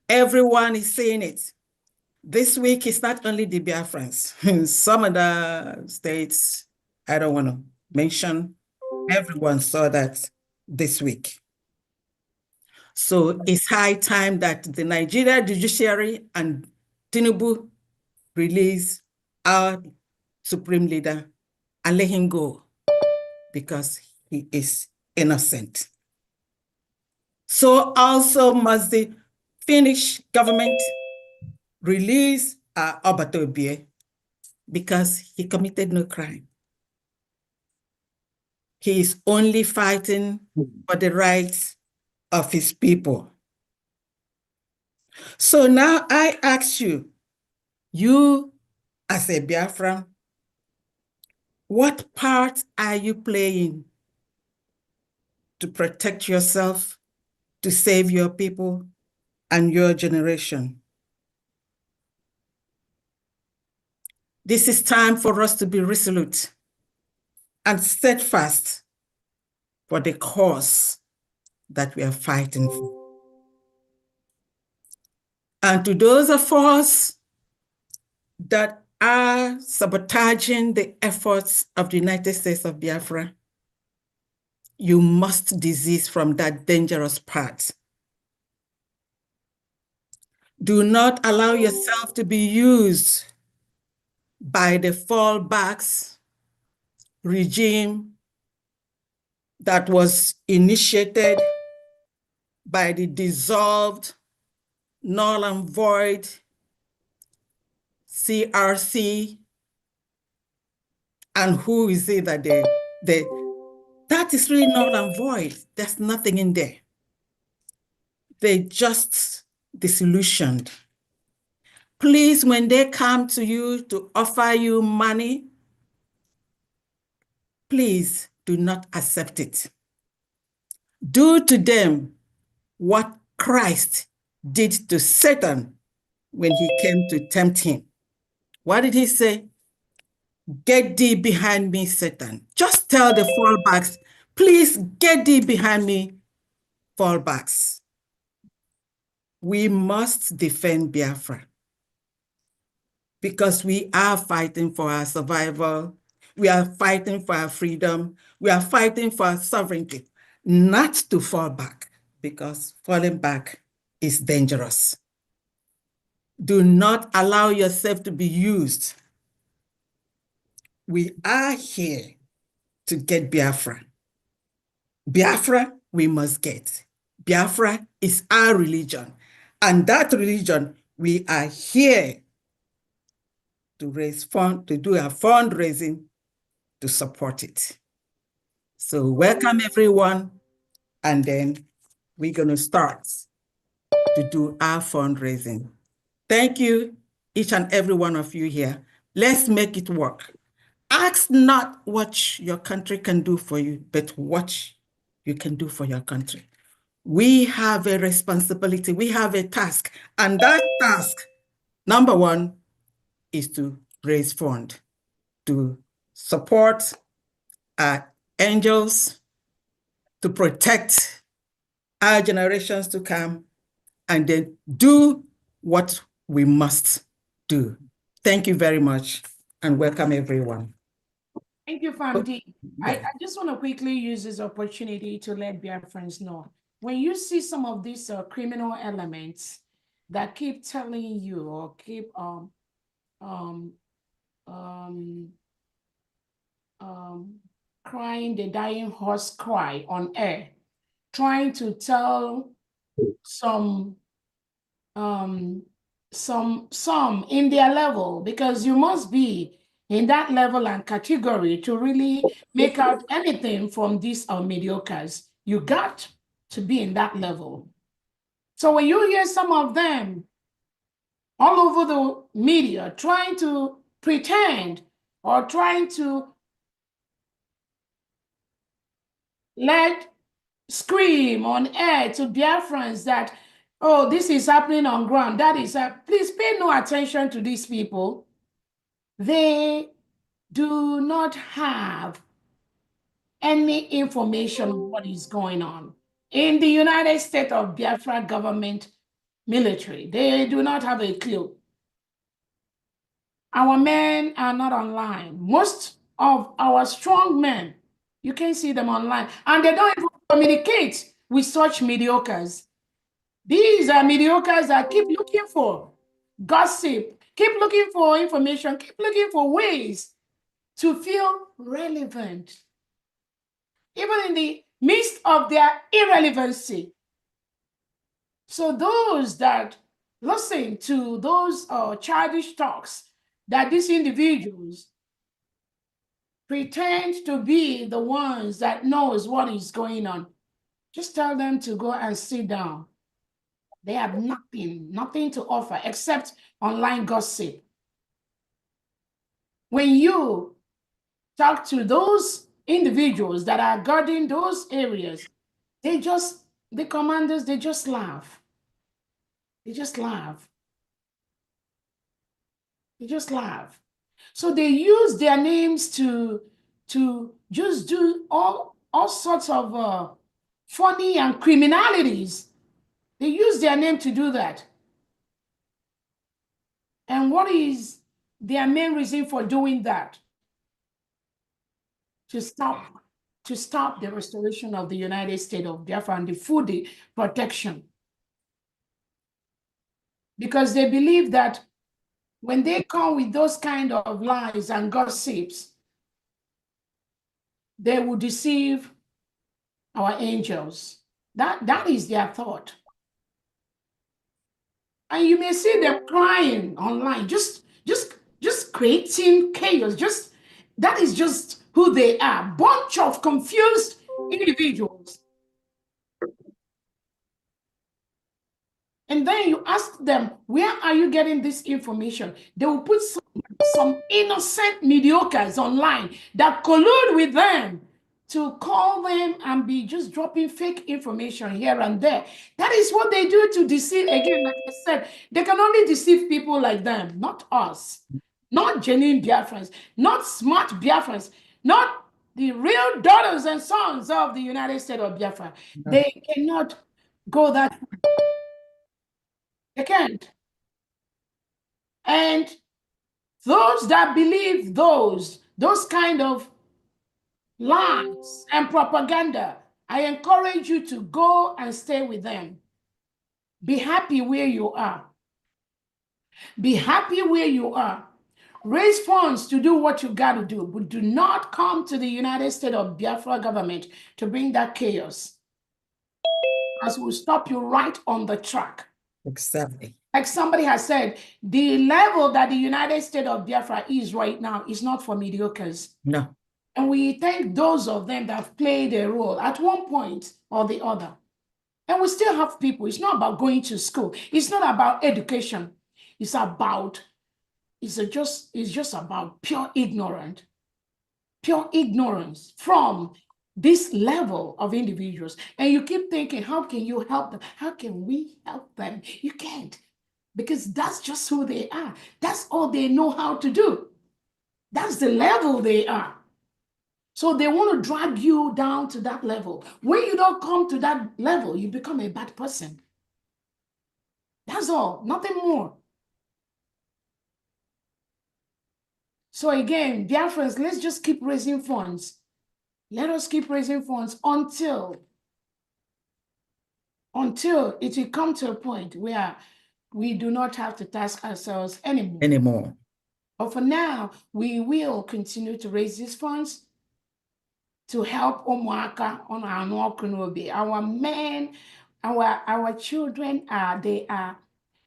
M: Everyone is saying it. This week, it's not only the Biafrans. Some other states, I don't want to mention, everyone saw that this week. So it's high time that the Nigeria judiciary and Tinubu release our supreme leader and let him go because he is innocent. So also must the Finnish government release Obatobie because he committed no crime. He is only fighting for the rights of his people. So now I ask you, you as a Biafran, what part are you playing to protect yourself, to save your people and your generation? This is time for us to be resolute and steadfast for the cause that we are fighting for. And to those of us that are sabotaging the efforts of the United States of Biafra, you must desist from that dangerous path. Do not allow yourself to be used by the fallbacks regime that was initiated by the dissolved, null and void CRC. And who is it that that is really null and void. There's nothing in there. They just disillusioned. Please, when they come to you to offer you money, please do not accept it. Do to them what Christ did to Satan when he came to tempt him. What did he say? Get thee behind me, Satan. Just tell the fallbacks, please get thee behind me, fallbacks. We must defend Biafra because we are fighting for our survival. We are fighting for our freedom. We are fighting for our sovereignty, not to fall back, because falling back is dangerous. Do not allow yourself to be used. We are here to get Biafra. Biafra, we must get. Biafra is our religion. And that religion, we are here to raise funds, to do our fundraising to support it. So welcome everyone. And then we're going to start to do our fundraising. Thank you, each and every one of you here. Let's make it work. Ask not what your country can do for you, but what you can do for your country. We have a responsibility, we have a task, and that task, number one, is to raise funds to support our angels, to protect our generations to come, and then do what we must do. Thank you very much, and welcome everyone.
L: Thank you, Famdi. I just want to quickly use this opportunity to let Biafrans know. When you see some of these criminal elements that keep telling you or keep crying the dying horse cry on air, trying to tell some in their level, because you must be in that level and category to really make out anything from these mediocres. You got to be in that level. So when you hear some of them all over the media trying to pretend or trying to let scream on air to Biafrans that, oh, this is happening on ground. That is, please pay no attention to these people. They do not have any information on what is going on. In the United States of Biafra government military, they do not have a clue. Our men are not online. Most of our strong men, you can see them online, and they don't even communicate with such mediocres. These are mediocres that keep looking for gossip, keep looking for information, keep looking for ways to feel relevant, even in the midst of their irrelevancy. So those that listen to those childish talks that these individuals pretend to be the ones that knows what is going on, just tell them to go and sit down. They have nothing to offer except online gossip. When you talk to those individuals that are guarding those areas, the commanders, they just laugh. They just laugh. They just laugh. So they use their names to just do all sorts of funny and criminalities. They use their name to do that. And what is their main reason for doing that? To stop the restoration of the United States of Biafra and the food protection. Because they believe that when they come with those kind of lies and gossips, they will deceive our angels. That is their thought. And you may see them crying online, just creating chaos. That is just who they are. Bunch of confused individuals. And then you ask them, where are you getting this information? They will put some innocent mediocres online that collude with them to call them and be just dropping fake information here and there. That is what they do to deceive. Again, like I said, they can only deceive people like them, not us, not genuine Biafrans, not smart Biafrans, not the real daughters and sons of the United States of Biafra. They cannot go that way. They can't. And those that believe those kind of lies and propaganda, I encourage you to go and stay with them. Be happy where you are. Be happy where you are. Raise funds to do what you got to do, but do not come to the United States of Biafra government to bring that chaos, as will stop you right on the track.
M: Exactly.
L: Like somebody has said, the level that the United States of Biafra is right now is not for mediocres.
M: No.
L: And we thank those of them that have played a role at one point or the other. And we still have people. It's not about going to school. It's not about education. It's just about pure ignorance from this level of individuals. And you keep thinking, how can you help them? How can we help them? You can't, because that's just who they are. That's all they know how to do. That's the level they are. So they want to drag you down to that level. When you don't come to that level, you become a bad person. That's all, nothing more. So again, Biafrans, let's just keep raising funds. Let us keep raising funds until it will come to a point where we do not have to task ourselves anymore. But for now, we will continue to raise these funds to help Omwaka on our Nokunobi. Our men, our children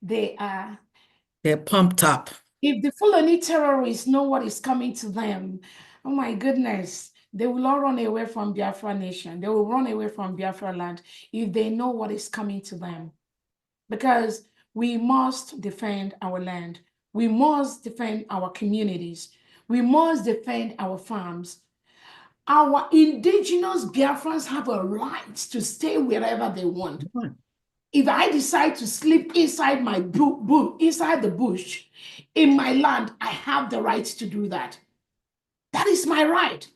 M: they're pumped up.
L: If the Fulani terrorists know what is coming to them, oh my goodness, they will all run away from Biafra nation. They will run away from Biafra land if they know what is coming to them. Because we must defend our land. We must defend our communities. We must defend our farms. Our indigenous Biafrans have a right to stay wherever they want. If I decide to sleep inside my inside the bush in my land, I have the right to do that. That is my right.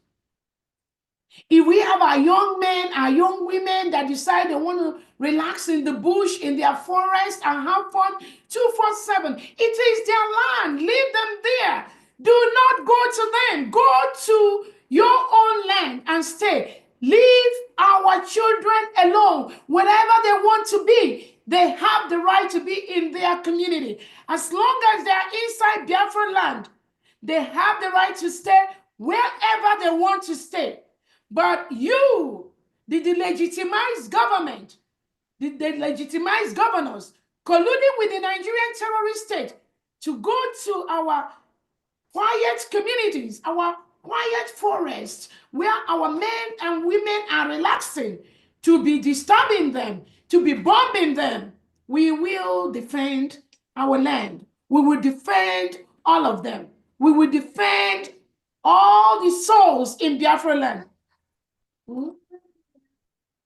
L: If we have our young men, our young women that decide they want to relax in the bush, in their forest, and have fun 247, it is their land. Leave them there. Do not go to them. Go to your own land and stay. Leave our children alone. Wherever they want to be, they have the right to be in their community. As long as they are inside Biafra land, they have the right to stay wherever they want to stay. But you, the delegitimized government, the legitimized governors, colluding with the Nigerian terrorist state to go to our quiet communities, our quiet forests, where our men and women are relaxing, to be disturbing them, to be bombing them. We will defend our land. We will defend all of them. We will defend all the souls in Biafra land.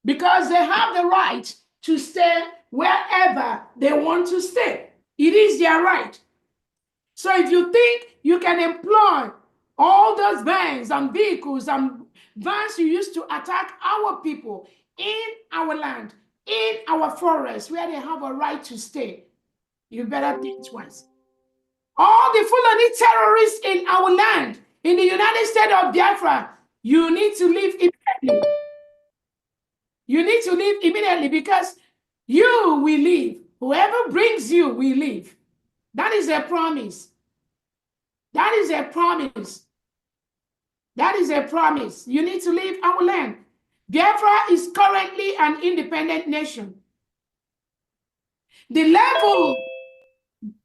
L: Because they have the right to stay wherever they want to stay. It is their right. So if you think you can employ all those vans and vehicles and vans you used to attack our people in our land, in our forests, where they have a right to stay, you better think twice. All the Fulani terrorists in our land, in the United States of Biafra, you need to leave immediately. You need to leave immediately, because you will leave. Whoever brings you will leave. That is a promise. That is a promise. That is a promise. You need to leave our land. Biafra is currently an independent nation. The level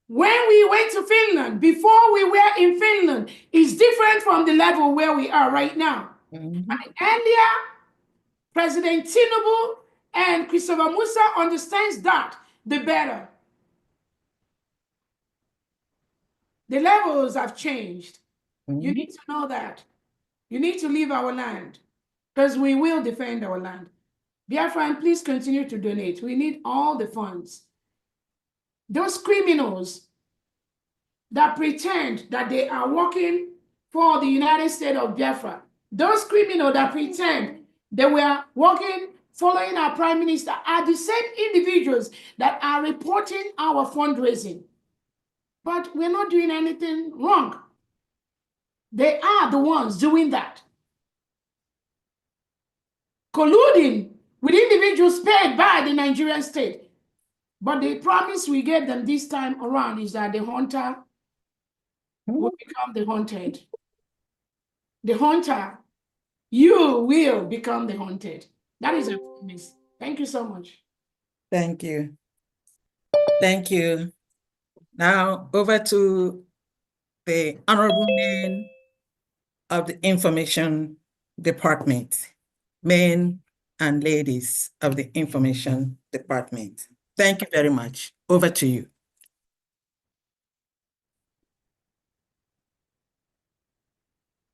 L: when we went to Finland, before we were in Finland, is different from the level where we are right now. And earlier, President Tinubu and Christopher Musa understands that, the better. The levels have changed. You need to know that. You need to leave our land, because we will defend our land. Biafra, please continue to donate. We need all the funds. Those criminals that pretend that they are working for the United States of Biafra, those criminals that pretend they were working, following our prime minister, are the same individuals that are reporting our fundraising. But we're not doing anything wrong. They are the ones doing that. Colluding with individuals paid by the Nigerian state. But the promise we gave them this time around is that the hunter will become the hunted. The hunter, you will become the hunted. That is a promise. Thank you so much.
M: Thank you. Thank you. Now over to the honorable men of the Information Department, men and ladies of the Information Department. Thank you very much. Over to you.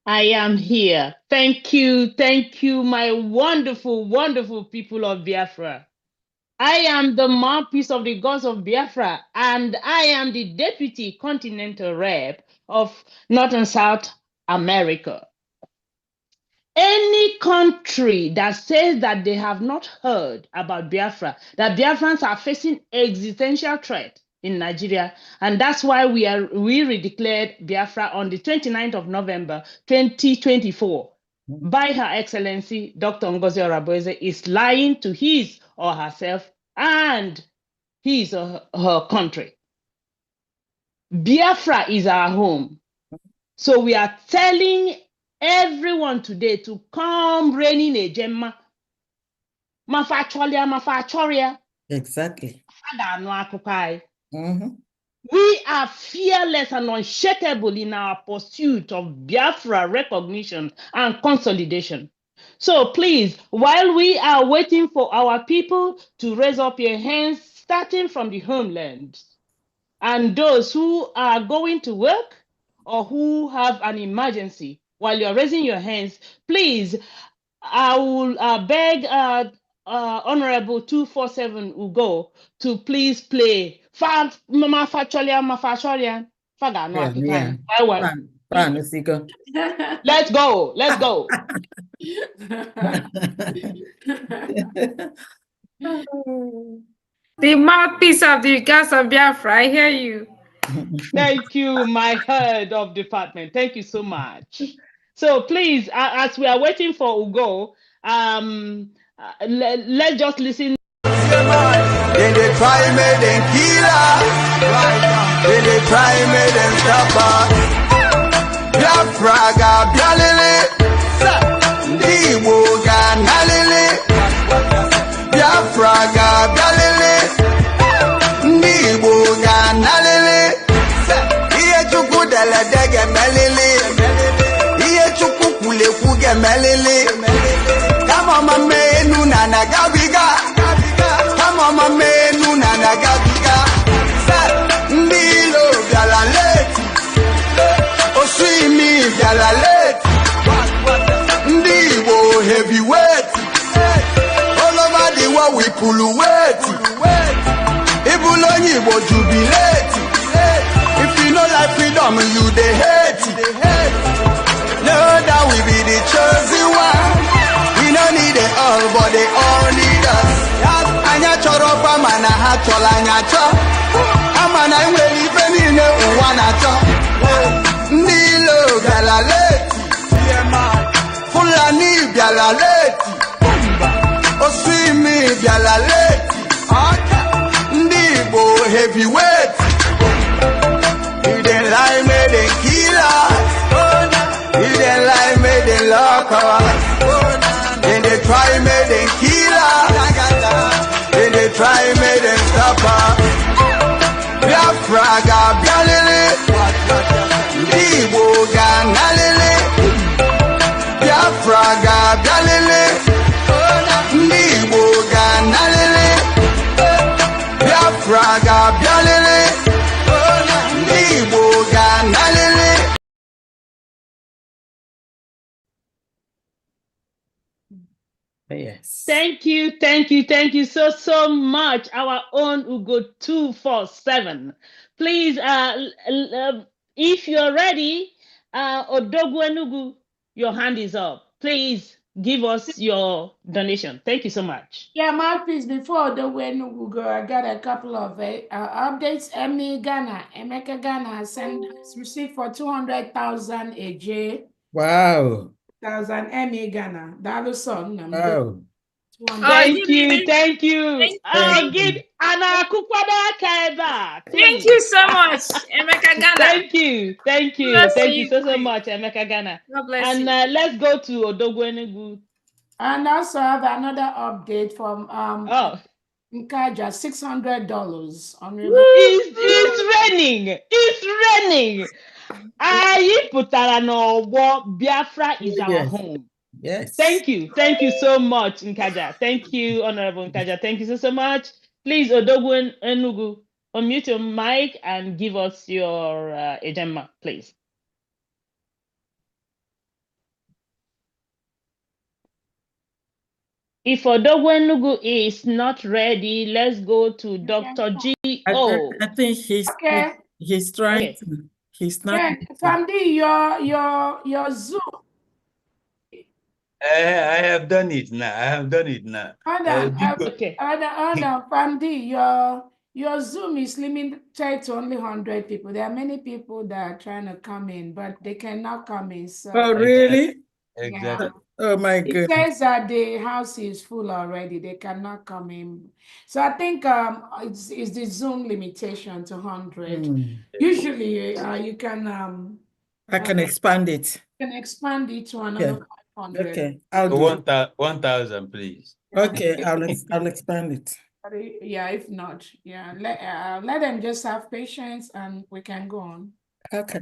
N: I am here. Thank you, my wonderful, wonderful people of Biafra. I am the mouthpiece of the gods of Biafra, and I am the deputy continental rep of North and South America. Any country that says that they have not heard about Biafra, that Biafrans are facing existential threat in Nigeria, and that's why we redeclared Biafra on the 29th of November 2024 by Her Excellency Dr. Ngozi Oraboeze, is lying to his or herself and his or her country. Biafra is our home. So we are telling everyone today to come reigning a gemma. Mafachoria.
M: Exactly.
N: We are fearless and unshakable in our pursuit of Biafra recognition and consolidation. So please, while we are waiting for our people to raise up your hands, starting from the homeland, and those who are going to work or who have an emergency, while you're raising your hands, please, I will beg Honorable 247 Ugo to please play. Mama Facholia. Faga no African. Let's go. Let's go.
K: The mouthpiece of the gas of Biafra, I hear you.
N: Thank you, my head of department. Thank you so much. So please, as we are waiting for Ugo, let's just listen.
C: Then they try me, then kill us. Then they try me, then stop us. Biafra ga bialele, ndi Igbo ga nalele. Biafra ga bialele, ndi Igbo ga nalele. Iye chukwu dele dege melele, iye chukwu kule kuge melele. Come on, my man, nuna na gabiga. Come on, my man, nuna na gabiga. Ndilo biala leti, oswimi biala leti. Ndiwo heavyweight, all over the world we pull weight. Ibulonyi wo jubilate. If you know like freedom, you dey hate. Know that we be the chosen one. We don't need it all, but they all need us. Anya choro pa mana ha chola anya cho. Amana imwe lipe nine uwana cho. Ndilo galaleti, Fulani galaleti, Oswimi galaleti, Ndibo heavyweight. If they lie, may they kill us. If they lie, may they lock us. Then they try, may they kill us. Then they try, may they stop us. Biafra ga bialele, Igbo ga nalele. Biafra ga bialele, Igbo ga nalele. Biafra ga bialele, Igbo ga nalele.
M: Yes.
N: Thank you so much. Our own Ugo 247. Please, if you're ready, Odogwu Enugu, your hand is up. Please give us your donation. Thank you so much.
L: Yeah, mouthpiece, before the when we go, I got a couple of updates. Emeka Ghana has received for 200,000 AJ.
M: Wow.
L: 1,000 Ghana. That was son.
M: Wow.
N: Thank you. I'll give Anna Kukwada Kaiba.
K: Thank you so much, Emeka Ghana.
N: Thank you so much, Emeka Ghana.
K: God bless
N: and
K: you.
N: Let's go to Odogwu Enugu.
L: And also have another update from Nkaja, $600.
N: It's raining. Ayi putara n'ọgbọ. Biafra is our home.
M: Yes.
N: Thank you so much, Nkaja. Thank you, Honorable Nkaja. Thank you so much. Please, Odogwu Enugu, unmute your mic and give us your agenda, please. If Odogwu Enugu is not ready, let's go to Dr. G.O.
M: I think he's trying to. He's not.
L: Yeah, Famdi, your Zoom.
R: I have done it now.
L: Hold on, Famdi, your Zoom is limited to only 100 people. There are many people that are trying to come in, but they cannot come in. So.
M: Oh, really?
R: Exactly.
L: Yeah.
M: Oh, my goodness.
L: It says that the house is full already. They cannot come in. So I think it's the Zoom limitation to 100. Usually you can...
M: I can expand it.
L: Can expand it to another 500.
M: Okay, I'll do
R: 1,000, please.
M: Okay, I'll expand it.
L: Yeah, if not, yeah, let them just have patience and we can go on.
M: Okay.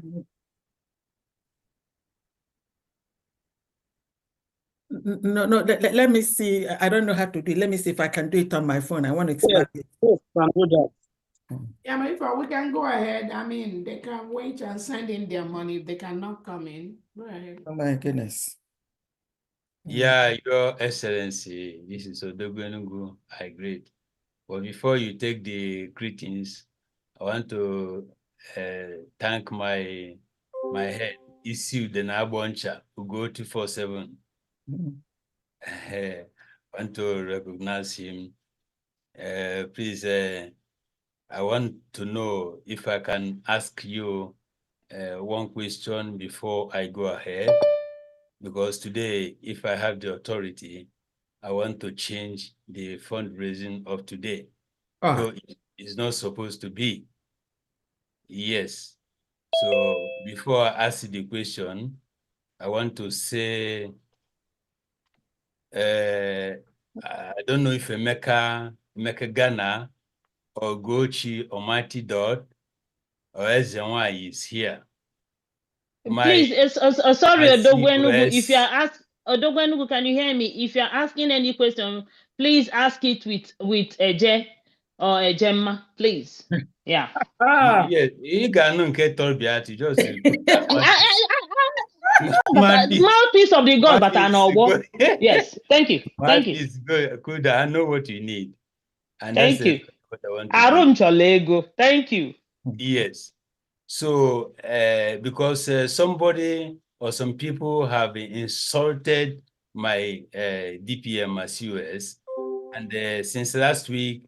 M: No, let me see. I don't know how to do it. Let me see if I can do it on my phone. I want to expand it.
Q: Yes, can do that.
L: Yeah, but if we can go ahead, I mean, they can wait and send in their money if they cannot come in. Go ahead.
M: Oh my goodness.
R: Yeah, Your Excellency, this is Odogwenungu. I agree. But before you take the greetings, I want to thank my head, Issue the Naboncha, who go 247. I want to recognize him. Please, I want to know if I can ask you one question before I go ahead. Because today, if I have the authority, I want to change the fundraising of today. So it's not supposed to be. Yes. So before I ask the question, I want to say, I don't know if Emeka Ghana or Gochi or Mighty Dot or Ezenwa is here.
N: Please, sorry,
R: my
N: Odogwenugu, if you
R: COS
N: are asked, Odogwenugu, can you hear me? If you are asking any question, please ask it with Eje or Ejemma, please. Yeah.
R: Yes, you can get Torbiati just
N: Mouthpiece of the God, but I know what. Yes, thank you. Thank you.
R: It's good. Good. I know what you need. And
N: Thank
R: that's
N: you.
R: what I want to do.
N: Lego. Thank you.
R: Yes. So, because somebody or some people have insulted my DPM as US, and since last week,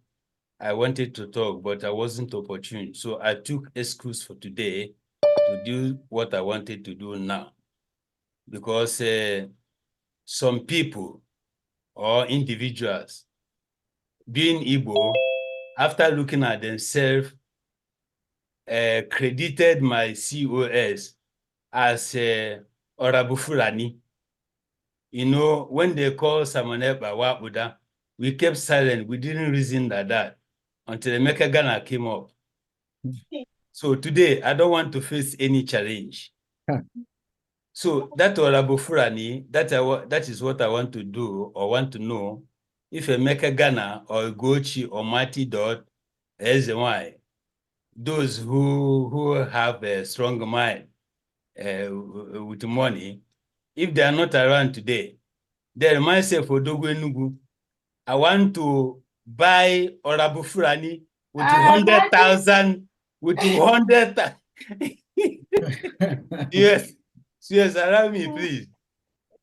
R: I wanted to talk, but I wasn't opportune. So I took excuse for today to do what I wanted to do now. Because some people or individuals being Igbo, after looking at themselves, credited my COS as Orabu Fulani. You know, when they call someone else Wabuda, we kept silent. We didn't reason that until Emeka Ghana came up. So today, I don't want to face any challenge. So that Orabu Fulani, that is what I want to do or want to know. If Emeka Ghana or Gochi or Mati Dot, why those who have a strong mind with money, if they are not around today, then myself Odogwenugu, I want to buy Orabu Fulani with 100,000, with 200,000. Yes, yes, allow me, please.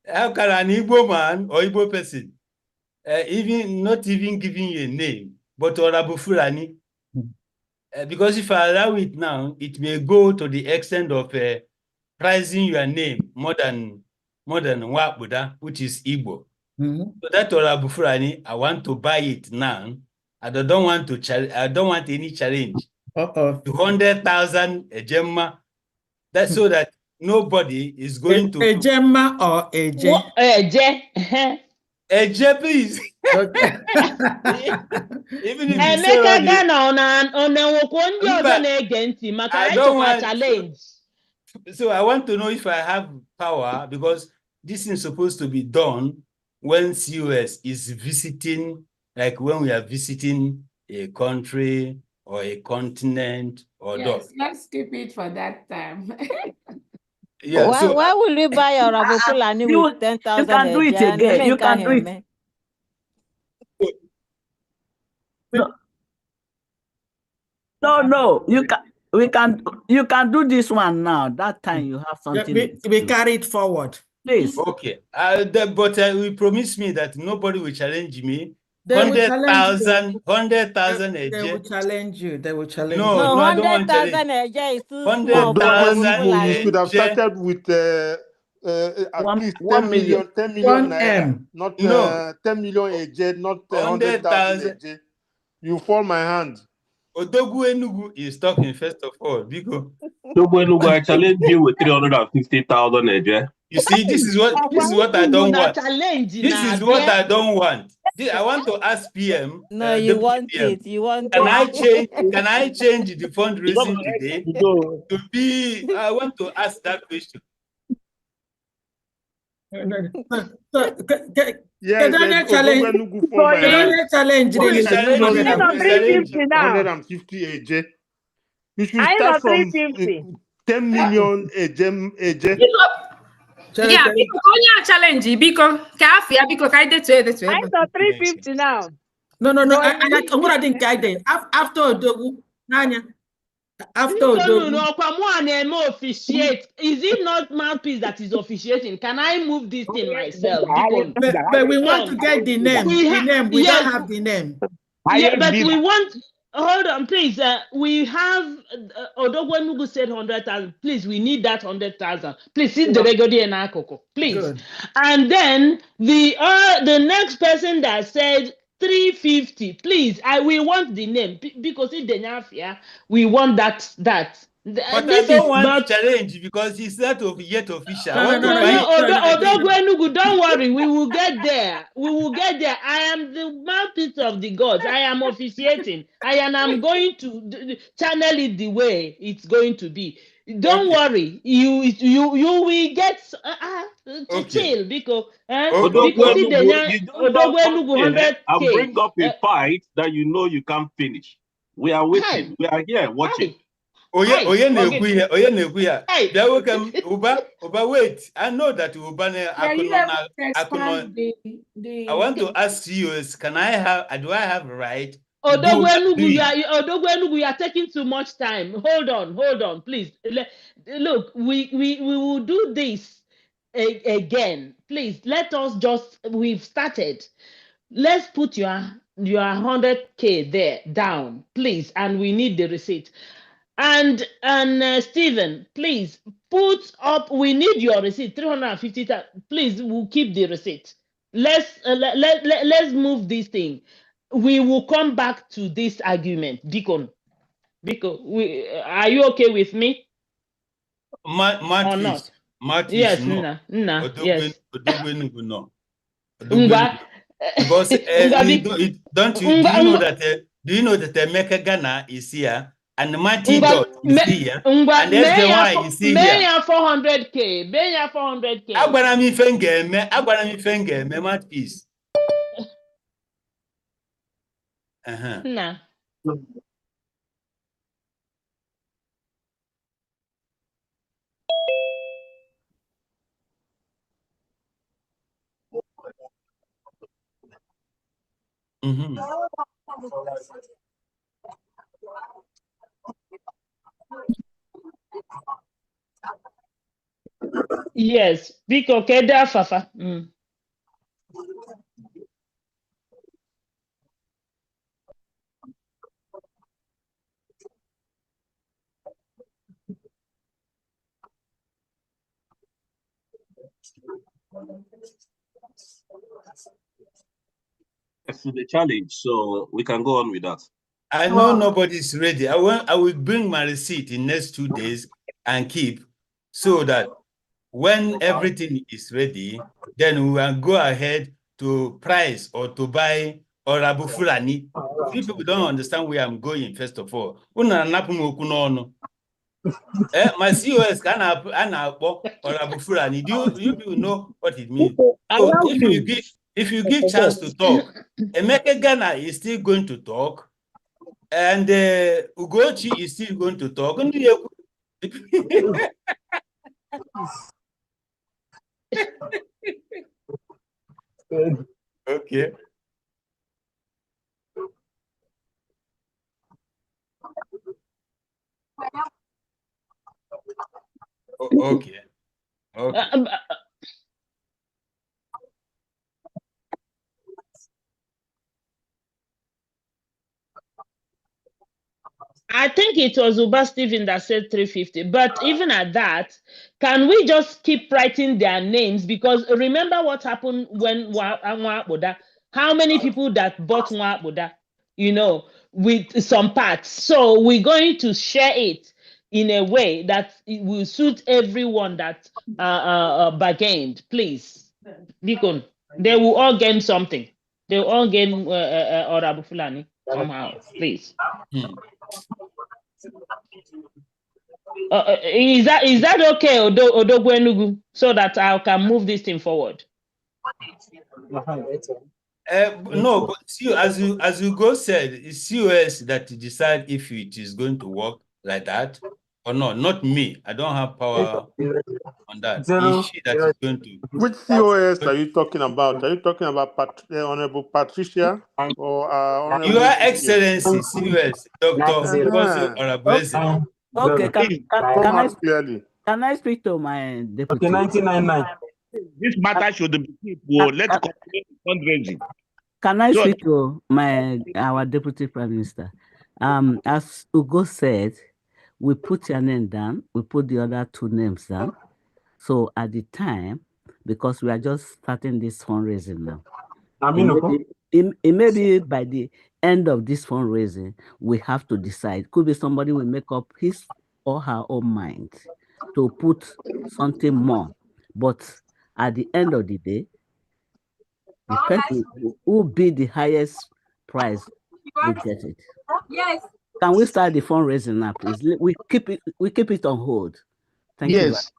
R: How can an Igbo man or Igbo person, even not even giving you a name, but Orabu Fulani? Because if I allow it now, it may go to the extent of pricing your name more than Wabuda, which is Igbo. So that Orabu Fulani, I want to buy it now. I don't want to I don't want any challenge. 200,000 a gemma. That's so that nobody is going to
M: a gemma or a je.
R: A je, please. Okay. Even if you say
N: Emeka Ghana
R: I don't want challenge. So I want to know if I have power, because this is supposed to be done when COS is visiting, like when we are visiting a country or a continent or
L: yes, let's keep it for that time.
R: Yeah,
S: why will you buy your Orabu Fulani with 10,000?
P: You can do it again. You can do it. No, you can. You can do this one now. That time you have something.
M: We carry it forward,
P: please.
R: Okay, but we promise me that nobody will challenge me.
M: 100,000,
R: 100,000
M: They will challenge you. They will challenge you.
S: No,
R: I don't want
S: 100,000 is too small for Orabu Fulani.
E: You should have started with at least 10 million naira, not 10 million AJ, not 100,000 AJ. You fall my hand.
R: Odogwu Enugu is talking first of all. Odogwu
T: Enugu, I challenge you with 350,000 AJ.
R: You see, this is what I don't want. This is what I don't want. I want to ask PM.
S: No, you want PM. It. You want
R: Can I change? Can I change the fundraising today to be? I want to ask that question.
E: Yes, challenge. 150 AJ. You should start from 10 million AJ.
K: Yeah, because only a challenge, because Kafia, because I did to
S: I saw 350 now.
M: No. I didn't guide it. After Odogu, Nanya. After Odogu.
N: No, officiate. Is it not mouthpiece that is officiating? Can I move this thing myself?
M: But we want to get the name. We don't have the name.
N: Yeah, but we want. Hold on, please. We have Odogwenugu said 100,000. Please, we need that 100,000. Please, sit the regular in Akoko. Please.
M: Good.
N: And then the next person that said 350. Please, we want the name because in the we want that.
R: But
N: This
R: I don't
N: is
R: want
N: not
R: to challenge because it's not yet official. I want
N: no,
R: to buy
N: Odogwenugu, don't worry. We will get there. We will get there. I am the mouthpiece of the gods. I am officiating. I'm going to channel it the way it's going to be. Don't worry. You will get to chill because because
T: You don't just come
N: Odogwenugu
T: here and
N: 100K.
T: bring up a fight that you know you can't finish. We are waiting. We are here watching.
R: Oye na-ekwu ya. Bịa nwoke m, Uba, wait. I know that Uba I want to ask you, do I have a right to do what I'm doing?
N: Odogwenugu, you are taking too much time. Hold on, please. Look, we will do this again. Please, let us we've started. Let's put your 100K there down, please, and we need the receipt. And Stephen, please put up. We need your receipt. 350,000. Please, we'll keep the receipt. Let's move this thing. We will come back to this argument, Deacon. Are you okay with me? Or not? Yes,
R: no.
N: Nna, yes.
R: Odogwenugu no. Because do you know that Emeka Ghana is here and Mighty Dot is here and SJ1 is here.
N: May 400K. May 400K.
R: Agwara m ife ngeme mouthpiece.
N: Nah. Yes, because Keda Fafa.
T: It's the challenge, so we can go on with that.
R: I know nobody's ready. I will bring my receipt in next 2 days and keep so that when everything is ready, then we will go ahead to price or to buy or Abu Fulani. People don't understand where I'm going, first of all. My COS can or Abu Fulani. Do you people know what it means? So if you give chance to talk, Emeka Ghana is still going to talk, and Ugochi is still going to talk. Okay. Okay.
N: I think it was Uba Stephen that said 350. But even at that, can we just keep writing their names? Because remember what happened when Nwaakpoda? How many people that bought Nwaakpoda, with some parts? So we're going to share it in a way that it will suit everyone that bargained. Please, Bikon, they will all gain something. They will all gain Orabu Fulani somehow. Please. Is that okay, Odogwenugu, so that I can move this thing forward?
R: No, but see, as you go said, it's COS that decide if it is going to work like that or not? Not me. I don't have power on that.
Q: Zero.
R: It's she that is going to.
Q: Which COS are you talking about? Are you talking about Honorable Patricia or Honorable?
R: Your Excellency, COS, Dr. Kosi Orabueze.
P: Okay,
Q: Come out clearly.
P: can I speak to my deputy?
T: Okay, 1999.
U: This matter should be people. Let's continue fundraising.
P: Can I speak to our deputy prime minister? As Ugo said, we put your name down. We put the other two names down. So at the time, because we are just starting this fundraising now, it may be by the end of this fundraising, we have to decide. Could be somebody will make up his or her own mind to put something more. But at the end of the day, the person who bid the highest price will get it.
K: Yes.
P: Can we start the fundraising now, please? We keep it on hold. Thank you.
A: Yes.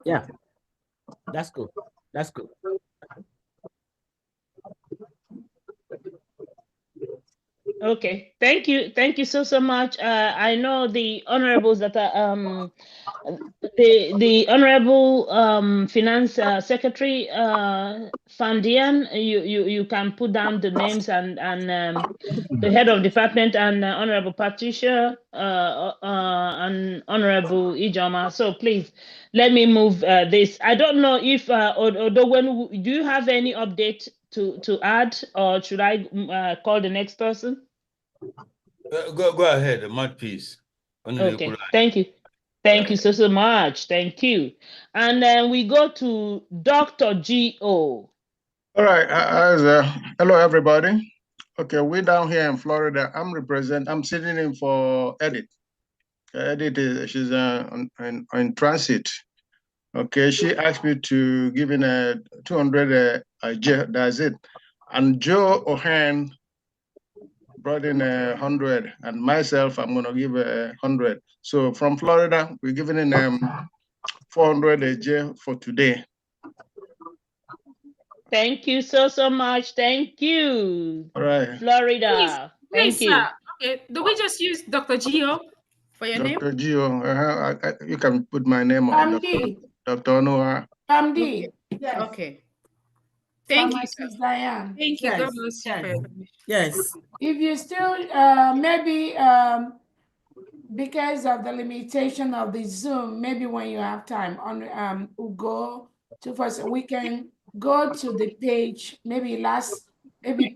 P: Yeah, that's good. That's good.
N: Okay, thank you so much. I know the honorables that are the honorable finance secretary Fandian. You can put down the names and the head of department and honorable Patricia and honorable Ijoma. So please let me move this. I don't know if although when do you have any update to add, or should I call the next person?
R: Go ahead, mouthpiece.
N: Okay, thank you. Thank you so much. Thank you. And then we go to Dr. G.O.
V: All right. Hello, everybody. Okay, we're down here in Florida. I'm sitting in for Edith. Edith she's in transit. Okay, she asked me to give in a 200. That's it. And Joe O'Han brought in 100, and myself, I'm gonna give 100. So from Florida, we're giving in 400 a J for today.
N: Thank you so much. Thank you.
V: All right.
N: Florida.
K: Please,
N: Thank you.
K: Okay, do we just use Dr. Gio for your name?
V: Dr. Gio, you can put my name on Dr. Noah.
L: Yes.
K: Okay. Thank you, sir.
L: Pharmacist Diane.
K: Thank you.
L: Yes.
K: God bless you for your permission.
M: Yes.
L: If you still maybe because of the limitation of the Zoom, maybe when you have time on Ugo to first, we can go to the page, maybe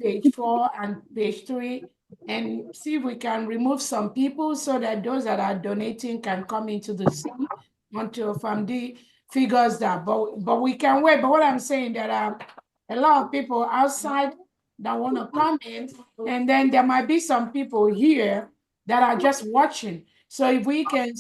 L: page 4 and page 3, and see if we can remove some people so that those that are donating can come into the Zoom until FAMD figures that. But we can wait. But what I'm saying that a lot of people outside that want to come in, and then there might be some here that are just watching. So if we can,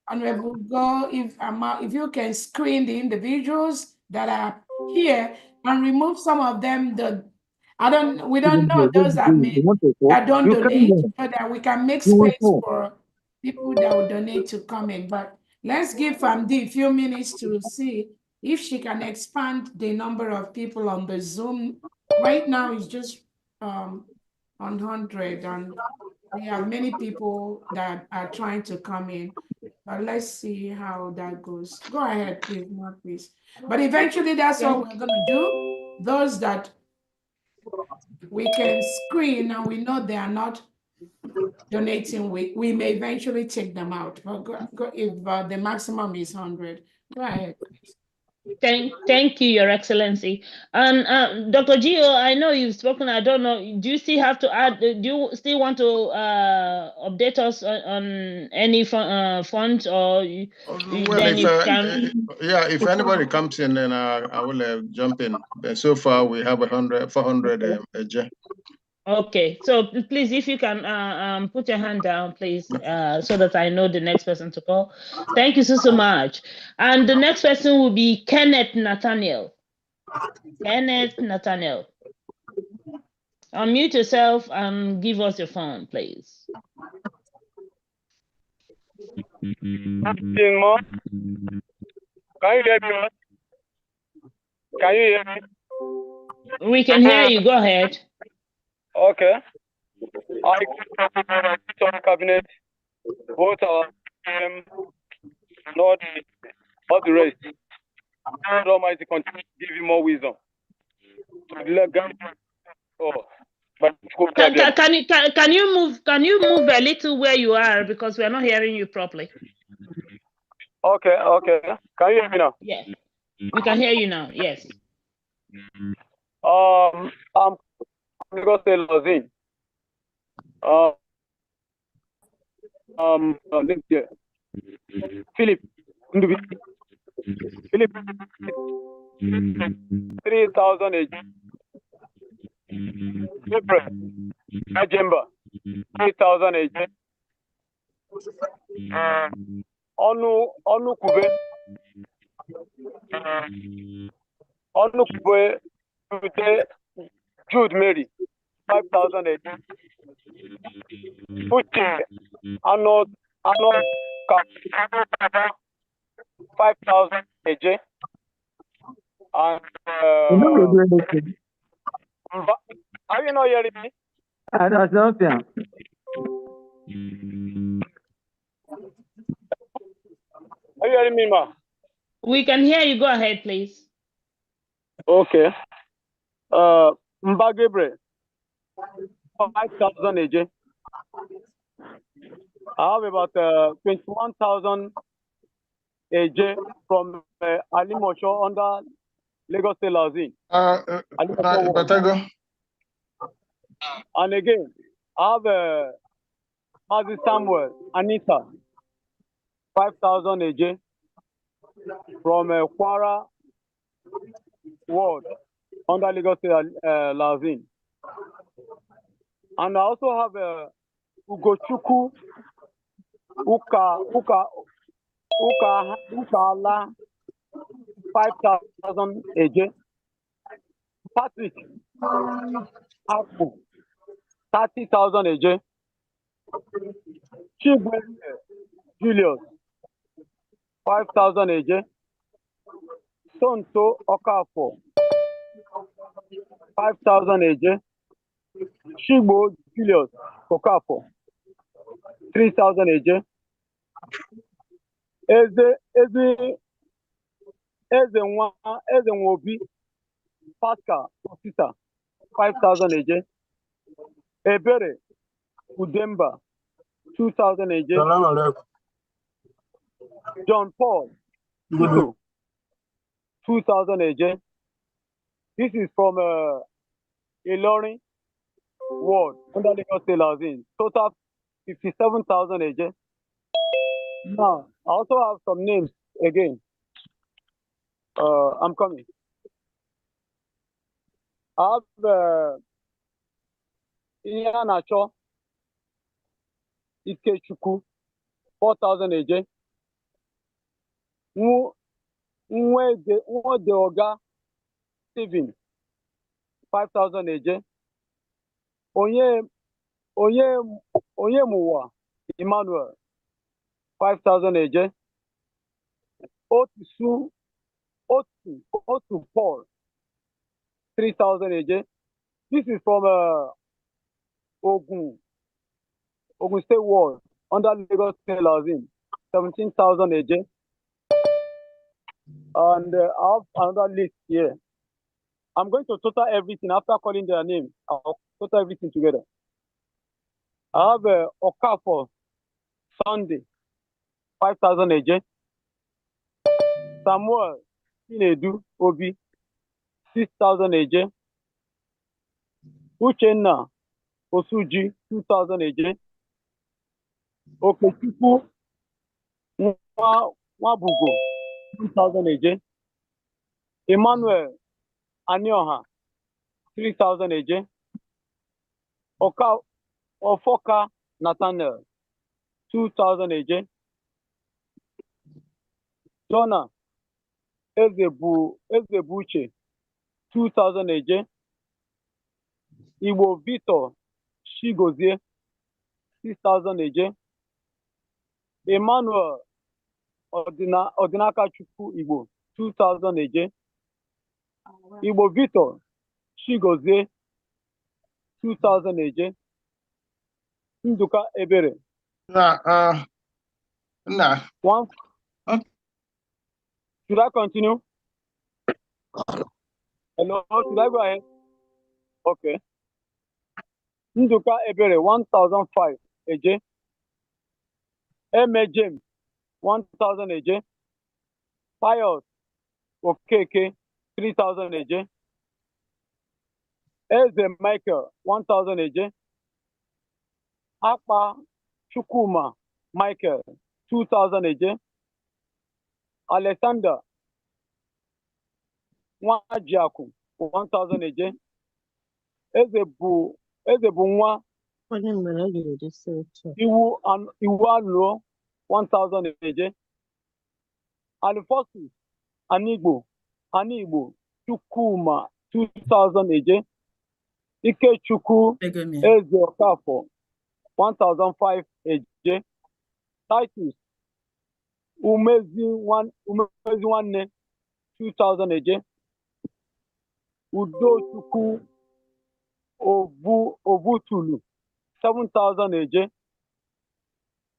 L: Honorable Go, if you can screen the individuals that are here and remove some of them, we don't know those that don't donate, so that we can make space for people that will donate to come in. But let's give Famdi a few minutes to see if she can expand the number of people on the Zoom. Right now it's just 100, and we have many people that are trying to come in. But let's see how that goes. Go ahead, please, more please. But eventually that's what we're gonna do. Those that we can screen and we know they are not donating, we may eventually take them out. But go if the maximum is 100. Go ahead, please.
N: Thank you, Your Excellency. And Dr. Gio, I know you've spoken. I don't know. Do you still have to add? Do you still want to update us on any funds, or
V: If anybody comes in, then I will jump in. But so far, we have 400 a J.
N: Okay, so please, if you can put your hand down, please, so that I know the next person to call. Thank you so much. And the next person will be Kenneth Nathaniel. Kenneth Nathaniel. Unmute yourself and give us your phone, please.
W: Can you hear me? Can you hear me?
N: We can hear you. Go ahead.
B: Okay. I on cabinet, both are not all the rest. God Almighty continue to give you more wisdom.
N: Can you move a little where you are, because we are not hearing you properly.
B: Okay. Can you hear me now?
N: Yes. We can hear you now. Yes.
B: I'm Lagos State Lozin. Link here. Philip. Philip. 3,000 age. April. Ajemba. 3,000 age. Onu Kube. Onu Kube. Jude Mary. 5,000 age. Putin. Arnold 5,000 age. And are you not hearing me?
D: I don't know.
B: Are you hearing me, ma?
N: We can hear you. Go ahead, please.
B: Okay. Mbagebre, 5,000 AJ. I have about 21,000 AJ from Alimosho under Lagos State Lazin. And again, I have Mazi Samuel, Anita, 5,000 AJ from Kwara Ward under Lagos State Lazin. And I also have Ugochukwu Ukala 5,000 AJ. Patrick Akpu 30,000 AJ. Chibwe Julius 5,000 AJ. Tonto Okafor 5,000 AJ. Shigbo Julius Okafor 3,000 AJ. Eze Nwobi Pascal Osita 5,000 AJ. Ebere Udemba 2,000 AJ. John Paul 2,000 AJ. This is from Ilorin Ward under Lagos State Lazin. Total 57,000 AJ. Now, I also have some names again. I'm coming. I have Ianacho Ikechuku 4,000 AJ. Nwedeoga Steven 5,000 AJ. Onyemuwa Emmanuel 5,000 AJ. Otu Paul 3,000 AJ. This is from Ogun State Ward under Lagos State Lazin, 17,000 AJ. And I have another list here. I'm going to total everything after calling their name. I'll total everything together. I have Okafor Sunday 5,000 AJ. Samuel Chinedu Obi 6,000 AJ. Uchenna Osuji 2,000 AJ. Okechukwu Nwabugo 2,000 AJ. Emmanuel Anioha 3,000 AJ. Ofoka Nathaniel 2,000 AJ. Jonah Ezebuche 2,000 AJ. Igbo Victor Shigozie 6,000 AJ. Emmanuel Odinaka Chukwu Igbo 2,000 AJ. Igbo Victor Chigozie, 2,000 AJ. Nduka Ebere.
V: Nah.
B: One. Should I continue? Hello, should I go ahead? Okay. Nduka Ebere, 1,005 AJ. M.A. James, 1,000 AJ. Pius Okeke, 3,000 AJ. Eze Michael, 1,000 AJ. Akpa Chukuma Michael, 2,000 AJ. Alexander Nwajiaku, 1,000 AJ. Ezebu Nwa Iwu Aluo, 1,000 AJ. Alifosu Anigbo Chukuma, 2,000 AJ. Ikechukwu Eze Okafo, 1,005 AJ. Titus Umezi Nwanne, 2,000 AJ. Udochukwu Obutulu, 7,000 AJ.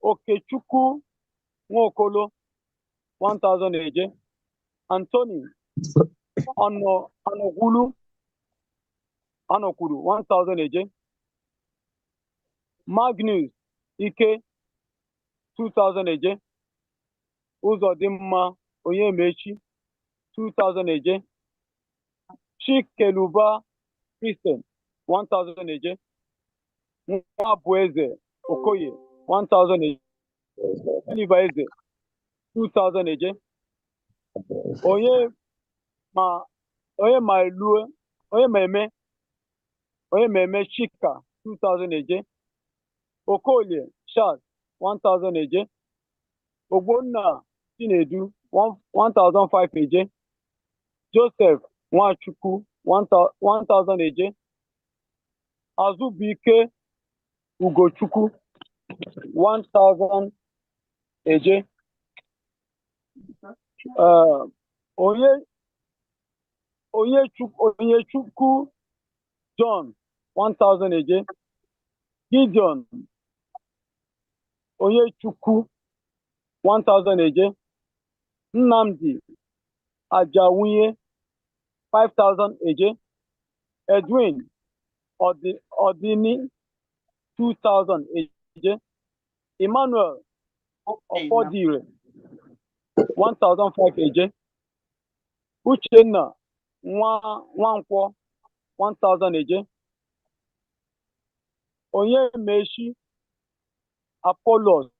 B: Okechukwu Nwokolo, 1,000 AJ. Anthony Anokulu, 1,000 AJ. Magnus Ike, 2,000 AJ. Uzodimma Onyemechi, 2,000 AJ. Chikeluba Christian, 1,000 AJ. Nwabueze Okoye, 1,000 AJ. Oliver Eze, 2,000 AJ. Onye Meme Chika, 2,000 AJ. Okolie Charles, 1,000 AJ. Ogbonna Chinedu, 1,005 AJ. Joseph Nwachukwu, 1,000 AJ. Azubike Ugochukwu, 1,000 AJ. Onyechukwu John, 1,000 AJ. Gideon Onyechukwu, 1,000 AJ. Nnamdi Ajawunye, 5,000 AJ. Edwin Odini, 2,000 AJ. Emmanuel Ofodire, 1,005 AJ. Uchenna Nwankwo, 1,000 AJ. Onyemechi Apollos,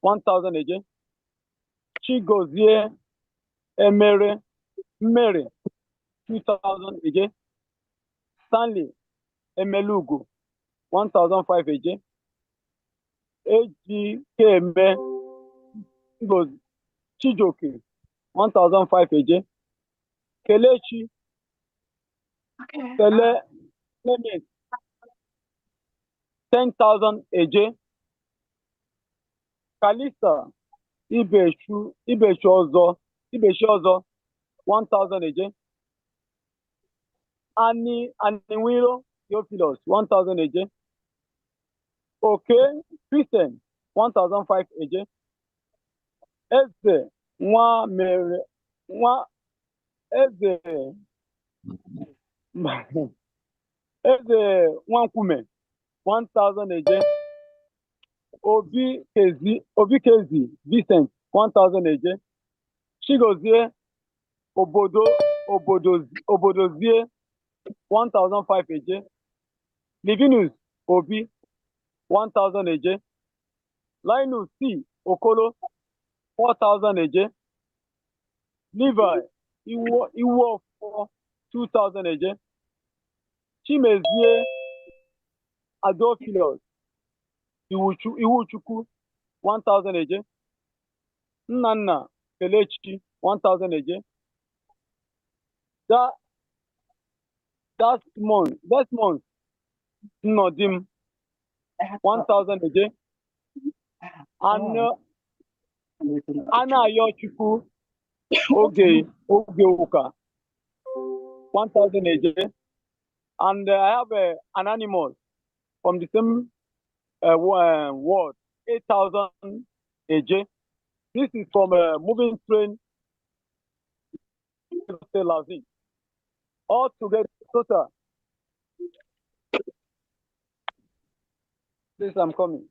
B: 1,000 AJ. Chigozie Mmeri, 2,000 AJ. Stanley Emelugu, 1,005 AJ. Ejikeme Chijoke, 1,005 AJ. Kelechi Clement, 10,000 AJ. Kalista Ibechi Ozo, 1,000 AJ. Aniwiro Theophilus, 1,000 AJ. Okay, Christian, 1,005 AJ. Eze Nwankume, 1,000 AJ. Obi Kezi Vincent, 1,000 AJ. Chigozie Obodozie, 1,005 AJ. Livinus Obi, 1,000 AJ. Linus C. Okolo, 4,000 AJ. Levi Iwo 2,000 AJ. Chimezie Adolphilus Iwuchukwu, 1,000 AJ. Nnanna Kelechi, 1,000 AJ. Desmond Nnodim, 1,000 AJ. Anayochukwu Ogeuka, 1,000 AJ. And I have an animal from the same ward, 8,000 AJ. This is from a moving train. All together, total. Please, I'm coming.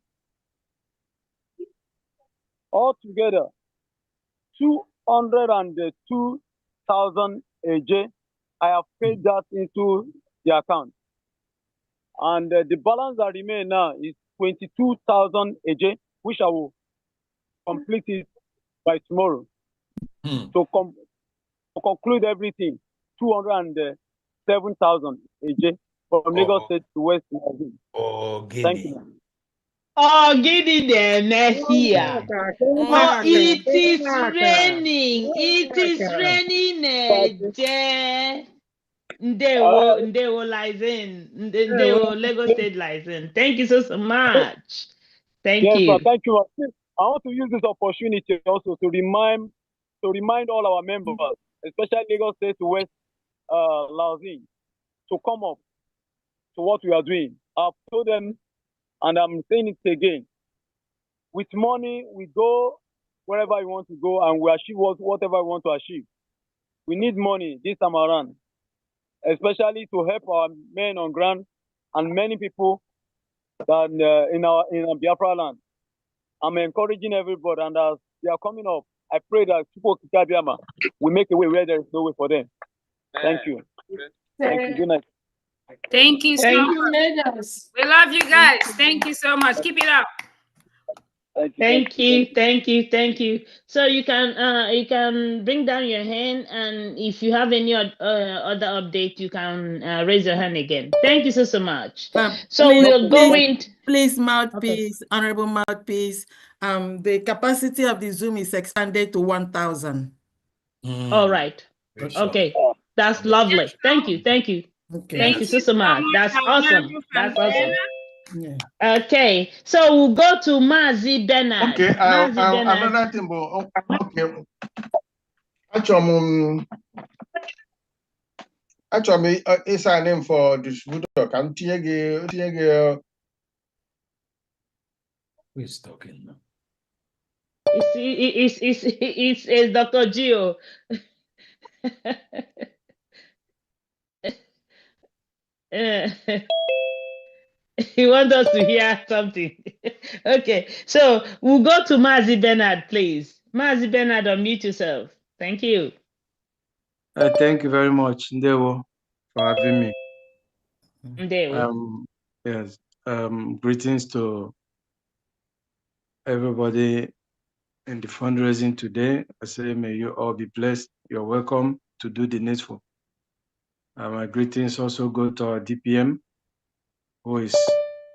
B: All together, 202,000 AJ. I have paid that into the account. And the balance that remains now is 22,000 AJ, which I will complete it by tomorrow. To conclude everything, 207,000 AJ from Lagos State to West Nigeria. Thank you.
N: Oh, get in there, here. Oh, it is raining. It is raining, Ndewo Lizen. Ndewo Lagos State Lizen. Thank you so much. Thank you.
B: Yes, thank you. I want to use this opportunity also to remind all our members, especially Lagos State to West Lausine, to come up to what we are doing. I've told them, and I'm saying it again. With money, we go wherever we want to go, and we achieve whatever we want to achieve. We need money this time around, especially to help our men on ground and many people that in our Biafra land. I'm encouraging everybody, and as they are coming up, I pray that people will make a way where there is no way for them. Thank you. Thank you. Good night.
K: Thank you so much. We love you guys. Thank you so much. Keep it up.
N: Thank you. So you can bring down your hand, and if you have any other update, you can raise your hand again. Thank you so much. So we are going.
M: Please, mouthpiece, honorable mouthpiece. The capacity of the Zoom is expanded to 1,000.
N: All right. Okay, that's lovely. Thank you. Okay. Thank you so much. That's awesome.
M: Yeah.
N: Okay, so we'll go to Mazi Bernard.
V: Okay, another thing, okay. Actually, it's a name for distributor. Can
R: Who is talking now?
N: It's Dr. Gio. He wants us to hear something. Okay, so we'll go to Mazi Bernard, please. Mazi Bernard, unmute yourself. Thank you.
D: Thank you very much, Ndewo, for having me.
N: Ndewo.
D: Yes. Greetings to everybody in the fundraising today. I say, may you all be blessed. You're welcome to do the needful. My greetings also go to our DPM, who is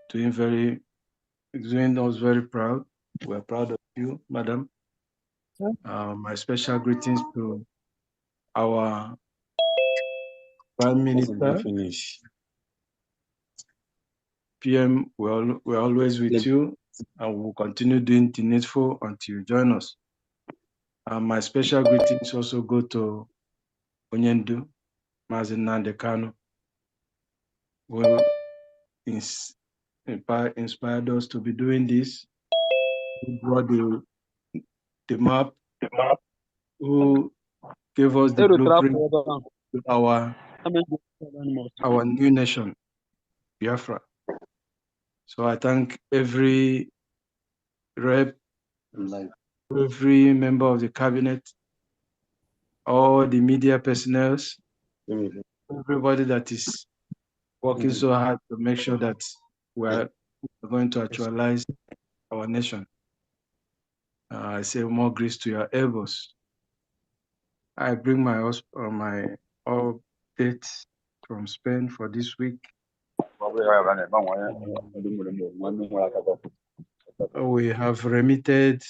D: doing us very proud. We're proud of you, madam. My special greetings to our Prime Minister. PM, we're always with you, and we'll continue doing the needful until you join us. My special greetings also go to Onyendu, Mazi Nnamdi Kanu, who inspired us to be doing this, who brought the map, who gave us the blueprint to our new nation, Biafra. So I thank every rep, every member of the cabinet, all the media personnel, everybody that is working so hard to make sure that we're going to actualize our nation. I say more grace to your elbows. I bring my update from Spain for this week. We have remitted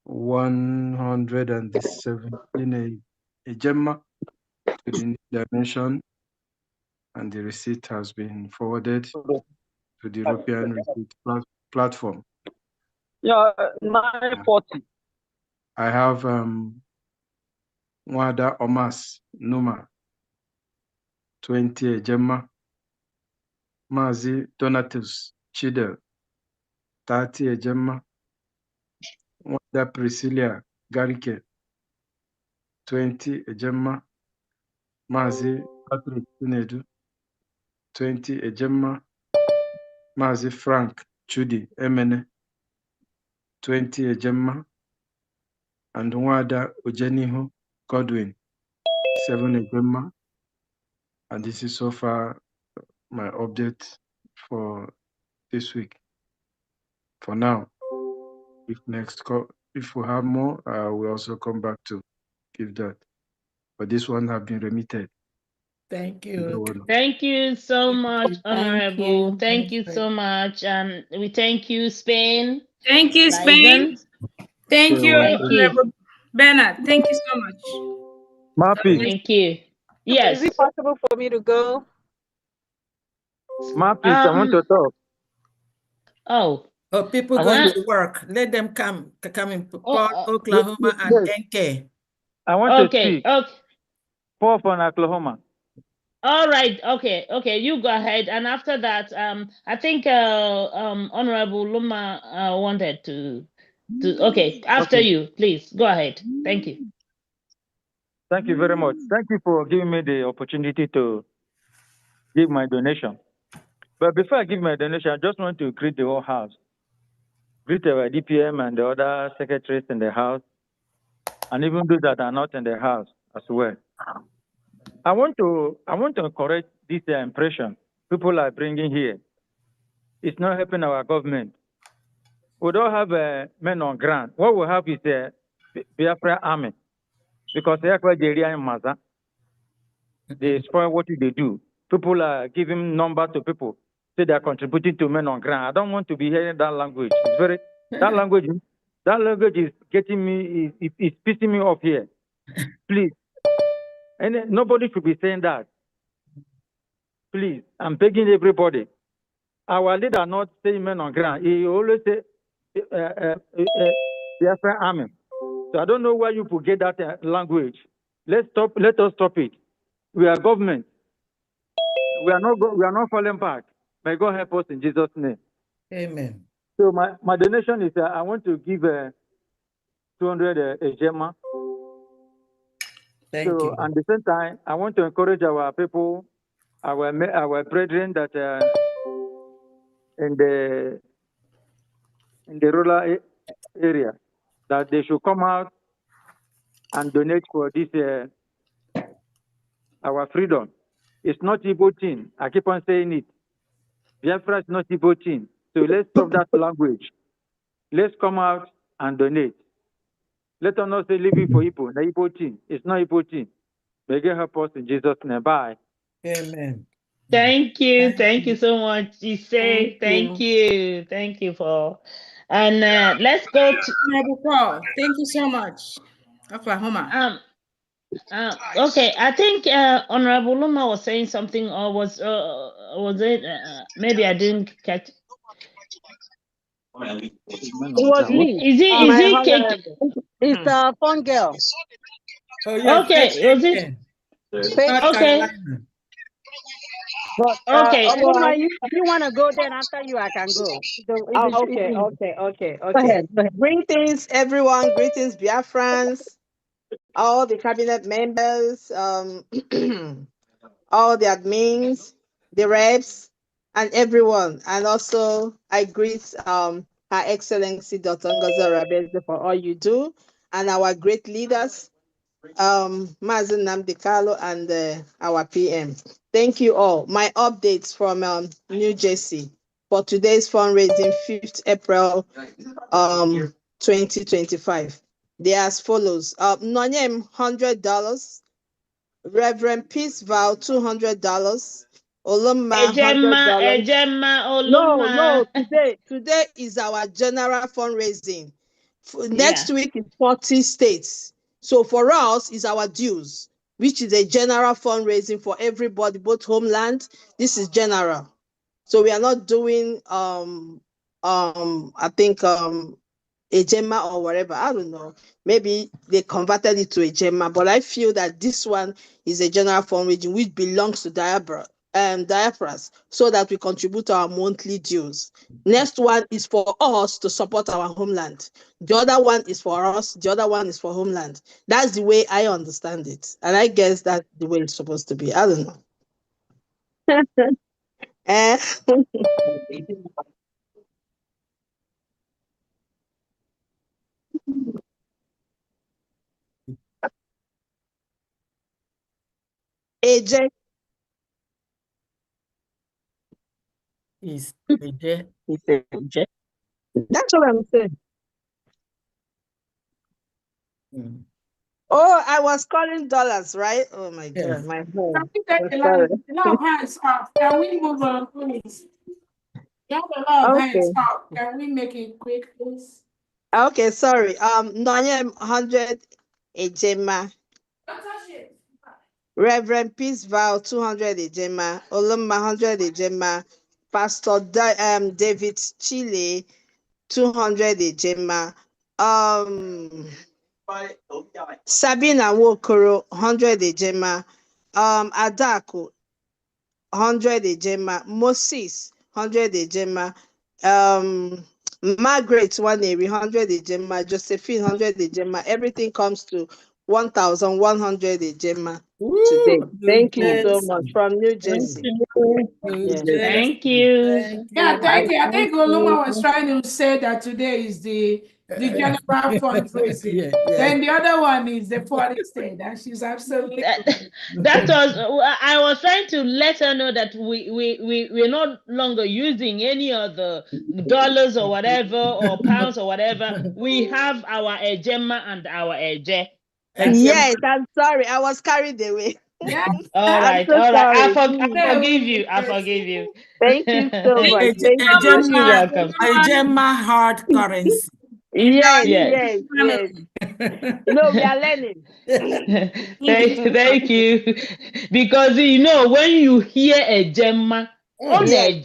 D: 117 a Gemma to the dimension, and the receipt has been forwarded to the European receipt platform.
B: Yeah, 940.
D: I have Wada Omas Numa 20 a Gemma Mazi Donatus Chidel, 30 Ejema, Wanda Priscilla Garike, 20 Ejema, Mazi Patrick Tinedu, 20 Ejema, Mazi Frank Chudi Emene, 20 Ejema, and Wada Ojeniho Godwin, 7 Ejema. And this is so far my update for this week. For now, if we have more, we'll also come back to give that. But this one have been remitted.
M: Thank you.
N: Thank you so much, Honorable.
L: you.
N: Thank you so much. And we thank you, Spain.
K: Thank you, Spain. Thank you, Honorable Bernard. Thank you so much.
N: Thank you. Yes.
S: Is it possible for me to go?
F: Mapis, I want to talk.
N: Oh.
M: People going to work. Let them come in Port, Oklahoma, and Denke.
F: I want to speak.
N: Okay.
F: Paul from Oklahoma.
N: All right. Okay. You go ahead. And after that, I think Honorable Luma wanted to. Okay. After you, please go ahead. Thank you.
F: Thank you very much. Thank you for giving me the opportunity to give my donation. But before I give my donation, I just want to greet the whole house. Greet our DPM and the other secretaries in the house, and even those that are not in the house as well. I want to correct this impression people are bringing here. It's not helping our government. We don't have men on ground. What we have is a Biafra army, because they spoil what they do. People are giving number to people, say they are contributing to men on ground. I don't want to be hearing that language. It's very that language is getting me. It's pissing me off here. Please, and nobody should be saying that. Please, I'm begging everybody. Our leader not saying men on ground. He always say Biafra army. So I don't know why you forget that language. Let us stop it. We are government. We are not falling back. May God help us in Jesus' name.
M: Amen.
F: So my donation is I want to give 200 Ejema.
M: Thank you.
F: At the same time, I want to encourage our people, our brethren that in the rural area, that they should come out and donate for this our freedom. It's not Igbo thing. I keep on saying it. Biafra is not Igbo thing. So let's stop that language. Let's come out and donate. Let us not say living for Igbo, the Igbo thing. It's not Igbo thing. May God help us in Jesus' name. Bye.
M: Amen.
N: Thank you so much. Thank you for, and let's go to
K: Paul. Thank you so much, Oklahoma.
N: Okay, I think Honorable Luma was saying something, or was it? Maybe I didn't catch.
S: It was me.
N: Is it cake?
S: It's a fun girl.
M: Oh yeah.
N: Okay, was it? Okay.
S: But
N: okay.
S: Luma, you want to go? Then after you, I can go.
H: Okay.
S: Go ahead.
H: Greetings, everyone. Greetings, Biafrans, all the cabinet members, all the admins, the reps, and everyone. And also, I greet Her Excellency Dr. Ngozi Arabeze for all you do, and our great leaders, Mazen Namdekalo and our PM. Thank you all. My updates from New Jersey for today's fundraising, 5th April 2025. They are as follows. Nonyem, $100. Reverend Peace Vow, $200. Oloma, $100.
N: Ejema, Oloma.
H: No, today is our general fundraising. Next week is 40 states. So for us, is our dues, which is a general fundraising for everybody, both homeland. This is general. So we are not doing I think Ejema or whatever. I don't know. Maybe they converted it to Ejema, but I feel that this one is a general fundraising which belongs to Diabra. diaphragms so that we contribute to our monthly dues. Next one is for us to support our homeland. The other one is for us. The other one is for homeland. That's the way I understand it. And I guess that's the way it's supposed to be. I don't know. AJ.
M: Is AJ.
H: That's what I'm saying.
M: Mm.
H: Oh, I was calling dollars, right? Oh my God, my phone. Sorry.
L: A lot of hands up. Can we move on, please? You have a lot of hands up. Can we make it quick, please?
H: Okay, sorry. Nonyem 100 Ejema. Reverend Peace Vow 200 Ejema. Olumma 100 Ejema. Pastor David Chile 200 Ejema. Sabina Wokoro 100 Ejema. Adako 100 Ejema. Moses 100 Ejema. Margaret 100 Ejema. Josephine 100 Ejema. Everything comes to 1,100 Ejema today. Thank you so much from New Jersey.
N: Thank you.
L: Thank you. I think Oluma was trying to say that today is the general fundraising. Then the other one is the foreign state, and she's absolutely
N: that was I was trying to let her know that we're no longer using any of the dollars or whatever or pounds or whatever. We have our ejema and our eje.
H: Yes, I'm sorry. I was carried away.
L: Yeah.
N: All right,
H: so
N: all right. I
H: sorry.
N: forgive you. I forgive you.
H: Thank you so much. Thank
N: You're welcome.
M: Ejema hard currency.
H: Yes,
N: Yes.
H: yes. No, we are learning.
N: Thank you. Because when you hear a gemma, yes.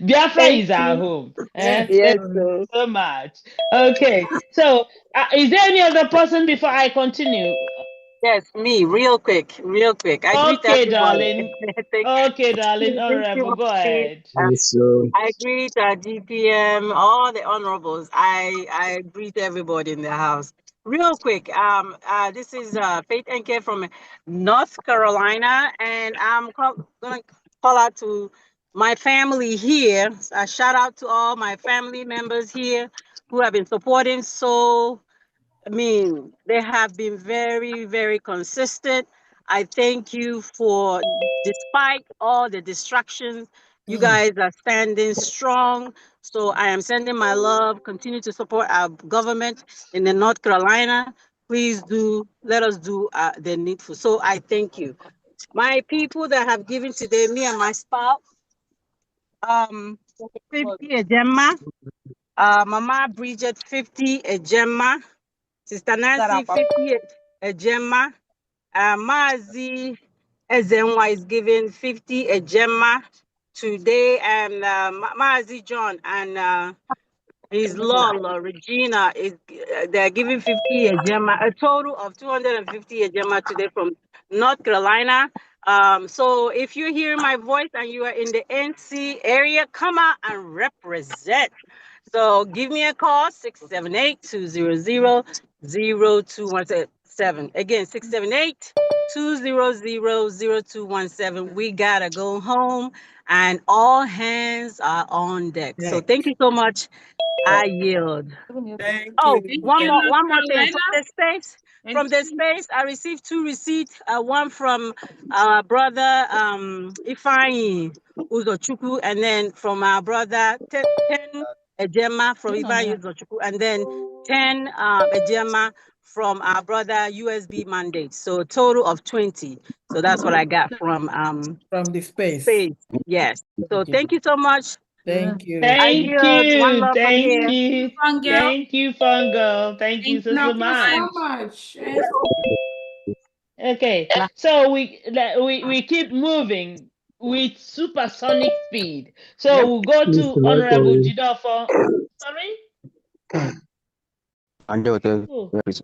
N: Biafra is our home.
H: Yes,
N: Thank you so much. Okay, so is there any other person before I continue?
S: Yes, me, real quick. I greet
N: Okay,
S: everybody.
N: darling. Okay, darling. Honorable, go ahead.
S: I greet GPM, all the honorables. I greet everybody in the house. Real quick, this is Faith Enke from North Carolina, and I'm gonna call out to my family here. A shout out to all my family members here who have been supporting they have been very, very consistent. I thank you for, despite all the distractions, you guys are standing strong. So I am sending my love. Continue to support our government in the North Carolina. Please let us do the needful. So I thank you. My people that have given today, me and my spouse, 50 a Gemma, Mama Bridget 50 a Gemma, Sister Nancy 50 a Gemma, Mazi Ezenwa is giving 50 a Gemma today, and Mazi John and his Lola Regina they're giving 50 a Gemma, a total of 250 a Gemma today from North Carolina. So if you hear my voice and you are in the NC area, come out and represent. So give me a call, 678-200-0217. Again, 678-200-0217. We gotta go home and all hands are on deck. So thank you so much. I yield.
M: Thank
S: Oh,
M: you.
S: one more thing. From the space, I received 2 receipts. One from brother Ifeanyi Uzochukwu, and then from our brother 10 Ejema from Ifeanyi Uzochukwu, and then 10 Ejema from our brother USB Mandate. So a total of 20. So that's what I got from
M: the space.
S: Yes. So thank you so much.
M: Thank you.
N: Thank you.
S: One love from
N: Thank
S: here.
N: you. Thank you, Fun Girl. Thank you so
L: much.
N: Okay, so we keep moving with supersonic speed. So we'll go to Honorable Jidofo. Sorry?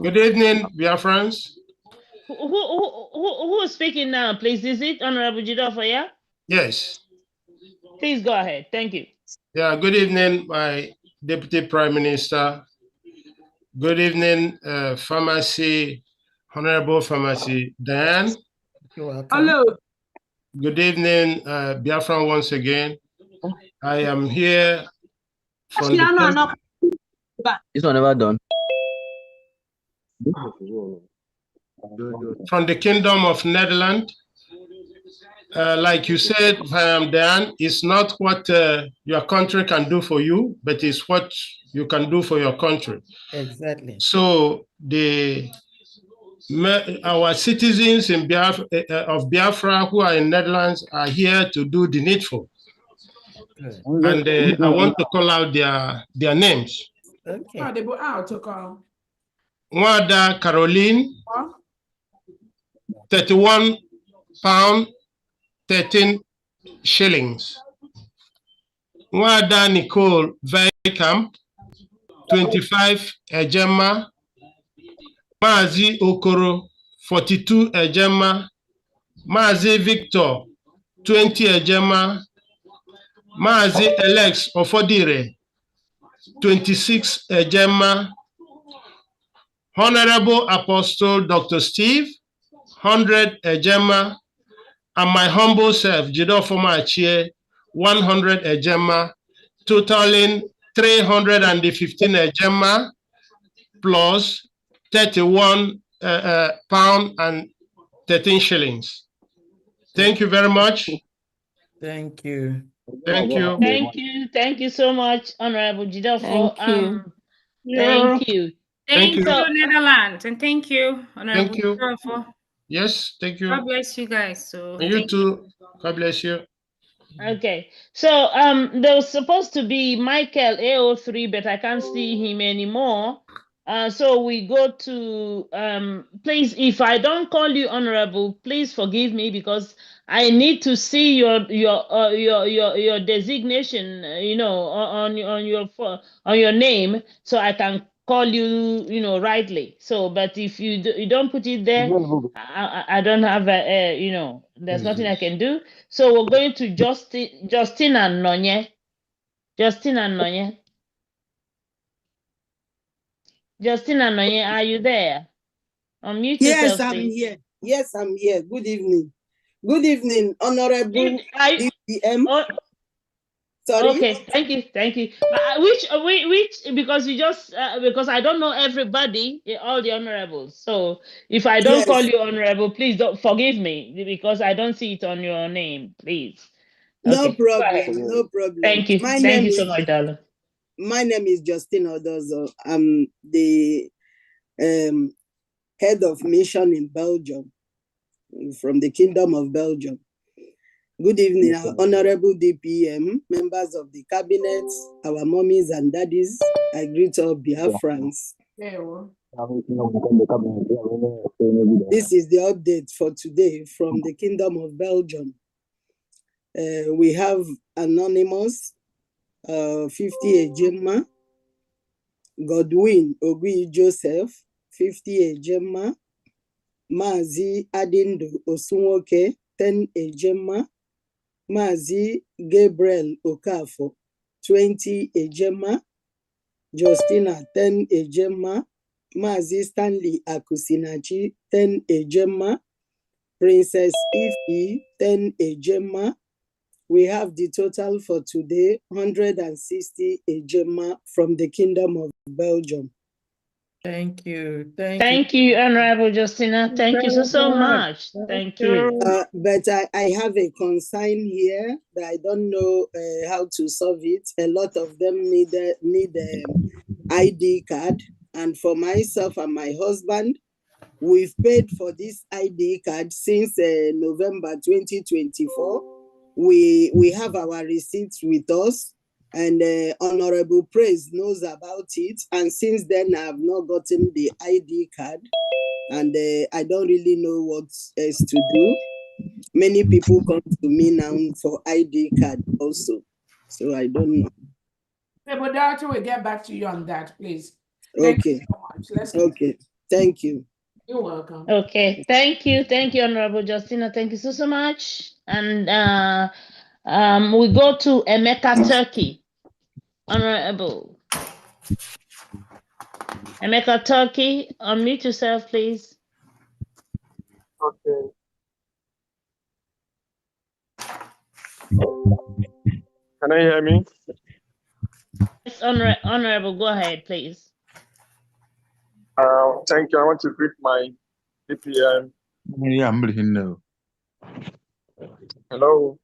G: Good evening, dear friends.
N: Who is speaking now, please? Is it Honorable Jidofor, yeah?
G: Yes.
N: Please go ahead. Thank you.
G: Yeah, good evening, my Deputy Prime Minister. Good evening, Pharmacy, Honorable Pharmacy Dan.
M: You're welcome.
L: Hello.
G: Good evening, Biafra once again. I am here from the
I: This one never done.
G: from the Kingdom of Netherlands. Like you said, Dan, it's not what your country can do for you, but it's what you can do for your country.
M: Exactly.
G: So our citizens in of Biafra who are in Netherlands are here to do the needful.
M: Good.
G: And I want to call out their names.
M: Okay.
L: Oh, they go out to call.
G: Nwada Caroline, 31 pound, 13 shillings. Nwada Nicole Veikamp, 25 ejema. Mazi Okoro, 42 ejema. Mazi Victor, 20 ejema. Mazi Alex Ofodire, 26 ejema. Honorable Apostle Dr. Steve, 100 ejema. And my humble self, Jidofor Machie, 100 ejema, totaling 315 ejema plus 31 pound and 13 shillings. Thank you very much.
M: Thank you.
G: Thank you.
N: Thank you. Thank you so much, Honorable Jidofor.
K: Thank
N: Thank you.
K: Thank you,
N: So,
K: Netherlands, and thank you, Honorable
G: Thank you.
K: Jidofor.
G: Yes, thank you.
K: God bless you guys. So
G: And you too. God bless you.
N: okay, so there was supposed to be Michael AO3, but I can't see him anymore. So we go to please, if I don't call you honorable, please forgive me, because I need to see your designation, on your name, so I can call you, rightly. So, but if you don't put it there, I don't have there's nothing I can do. So we're going to Justin and Nonye. Justin and Nonye. Justin and Nonye, are you there? Unmute
J: Yes,
N: yourself,
J: I'm
N: please.
J: here. Yes, I'm here. Good evening. Good evening, Honorable DPM. Sorry?
N: Okay, thank you. Which, because you just, because I don't know everybody, all the honorables. So if I don't call you honorable, please don't forgive me, because I don't see it on your name, please.
J: No
N: Okay, go ahead.
J: problem. No problem.
N: Thank you. Thank you so much, darling.
J: My name is Justin Odozo. I'm the head of mission in Belgium, from the Kingdom of Belgium. Good evening, Honorable DPM, members of the cabinet, our mommies and daddies. I greet all Biafrans. This is the update for today from the Kingdom of Belgium. We have Anonymous, 50 Ejema, Godwin Ogui Joseph, 50 Ejema, Mazi Adindo Osunwoke, 10 Ejema, Mazi Gabriel Okafo, 20 Ejema, Justina, 10 Ejema, Mazi Stanley Akusinachi, 10 Ejema, Princess Ify, 10 Ejema. We have the total for today, 160 Ejema from the Kingdom of Belgium.
M: Thank you.
N: Thank you, Honorable Justina. Thank you so much. Thank you.
J: But I have a concern here that I don't know how to solve it. A lot of them need ID card. And for myself and my husband, we've paid for this ID card since November 2024. We have our receipts with us, and Honorable Praise knows about it. And since then, I have not gotten the ID card, and I don't really know what else to do. Many people come to me now for ID card also, so I don't know.
L: Okay, but Doctor, we'll get back to you on that, please.
J: Okay.
L: Thank you so much.
J: Okay. Thank you.
L: You're welcome.
N: Okay, thank you, Honorable Justina. Thank you so much. And we go to Emeka Turkey. Honorable Emeka Turkey, unmute yourself, please.
C: Okay. Can I hear me?
N: Yes, Honorable, go ahead, please.
C: Thank you. I want to greet my DPM.
E: Yeah, I'm listening now.
C: Hello.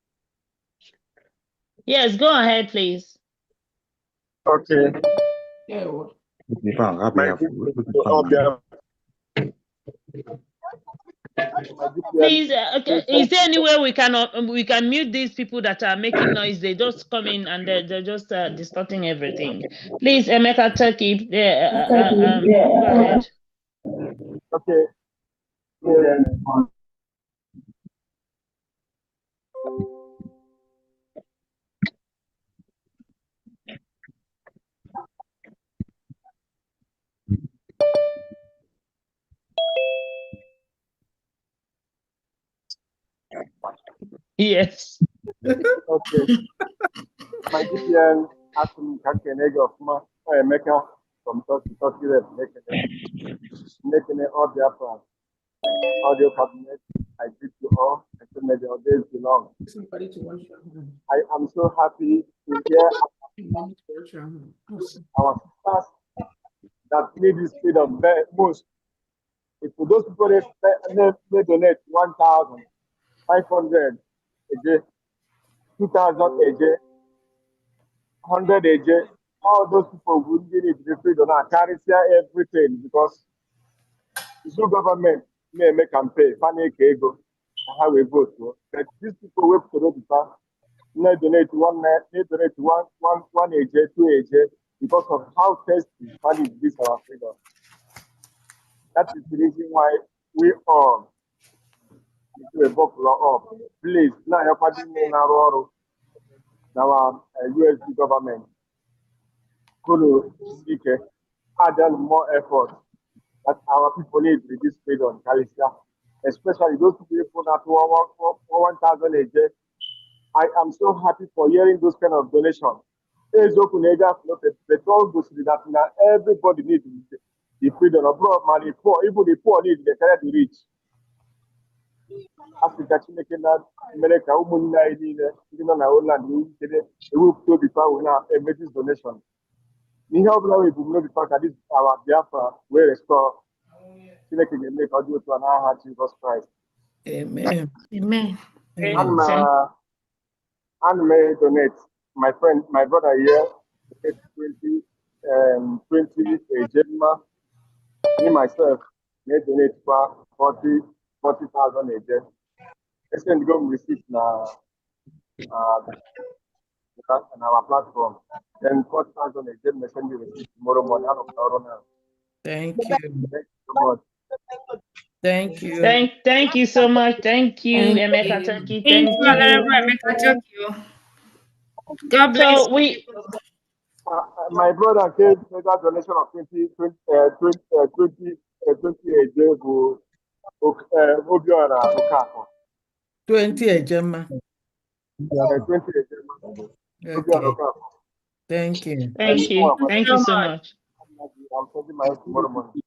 N: Yes, go ahead, please.
C: Okay.
L: Yeah.
N: Please, is there any way we can mute these people that are making noise? They just come in and they're just distorting everything. Please, Emeka Turkey, go ahead.
C: Okay.
N: Yes.
C: Okay. My DPN asked me to make of my Emeka from Turkey, making it all Biafra. Audio cabinet. I greet you all. I said, may your days be long.
L: Somebody to watch your hand.
C: I am so happy to hear our sisters that need this freedom most. If for those people they donate 1,500 a day, 2,000 a day, 100 a day, all those people will need the freedom and carry everything because the new government may make them pay, panic ego, how we vote. But these people wait to the past. They donate one AJ, 2 AJ because of how tasty money is our freedom. That is the reason why we all do a book law up. Please, now you're putting in our USD government. Could add more effort that our people need with this freedom, especially those people that 1,000 AJ. I am so happy for hearing those kind of donations. Petrol goes that now everybody needs the freedom of money. Poor, even the poor need the kind of rich. Africa, America, even our own land, we will to be found now and make this donation. We have now we will be found that this our Biafra will restore. Make audio to an heart Jesus Christ.
M: Amen.
K: Amen.
C: And may donate. My friend, my brother here, 20 a Gemma. Me myself, may donate for 40,000 a day. I send go receipt on our platform. Then 40,000 a day, may send you receipt tomorrow morning.
M: Thank you.
C: Thank you so much.
M: Thank you.
N: Thank you so much. Thank you, Emeka Turkey.
K: Thank you, Honorable Emeka Turkey. God bless
N: so
K: you.
C: My brother gave a donation of 20 a day for Obiora Okafo.
M: 20 a Gemma.
C: 20 a Gemma.
M: Okay. Thank you.
N: Thank you. Thank you so much.
C: I'm sending my tomorrow morning.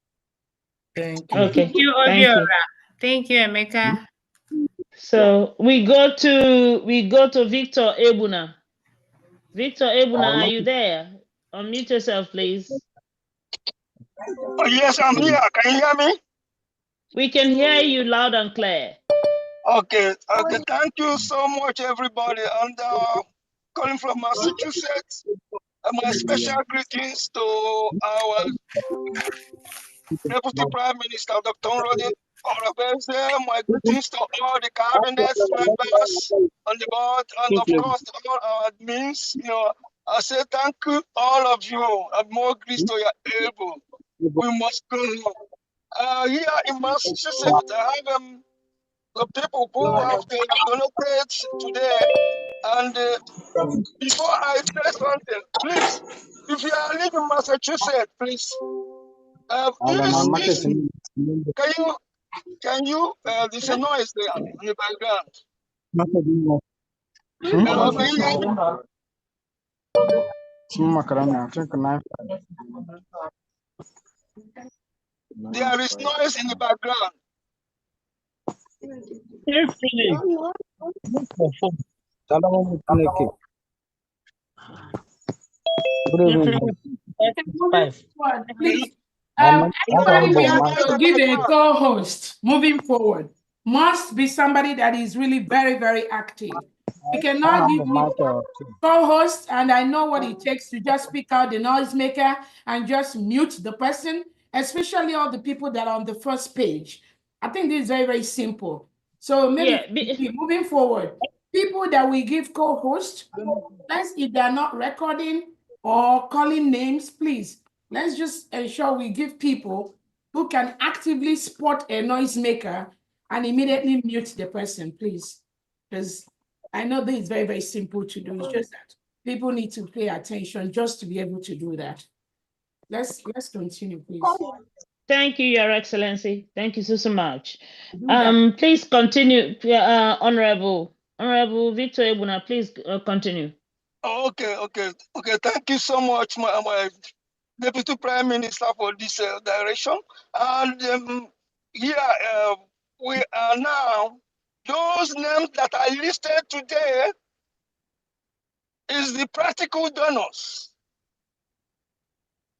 M: Thank you.
N: Okay.
K: Thank you, Obiora. Thank you, Emeka.
N: So we go to Victor Ebuna. Victor Ebuna, are you there? Unmute yourself, please.
O: Oh, yes, I'm here. Can you hear me?
N: We can hear you loud and clear.
O: Okay. Thank you so much, everybody. And calling from Massachusetts. My special greetings to our Deputy Prime Minister, Dr. Roddy Orabeze. My greetings to all the cabinet members on the board, and of course, all our admins. I say thank you, all of you, and more grace to your able. We must go. Here in Massachusetts, I have the people who have donated today. And before I say something, please, if you are living in Massachusetts, please Can you, there's a noise there in the background. There is noise in the background.
L: Please, everybody we have to give a co-host moving forward. Must be somebody that is really very, very active. We cannot give you co-host, and I know what it takes to just pick out the noisemaker and just mute the person, especially all the people that are on the first page. I think this is very, very simple. So maybe moving forward, people that we give co-host, if they're not recording or calling names, please, let's just ensure we give people who can actively spot a noisemaker and immediately mute the person, please. Because I know this is very, very simple to do. It's just that people need to pay attention just to be able to do that. Let's continue, please.
N: Thank you, Your Excellency. Thank you so much. Please continue, Honorable Victor Ebuna. Please continue.
O: Okay. Thank you so much, my Deputy Prime Minister, for this direction. And here we are now. Those names that are listed today is the practical donors.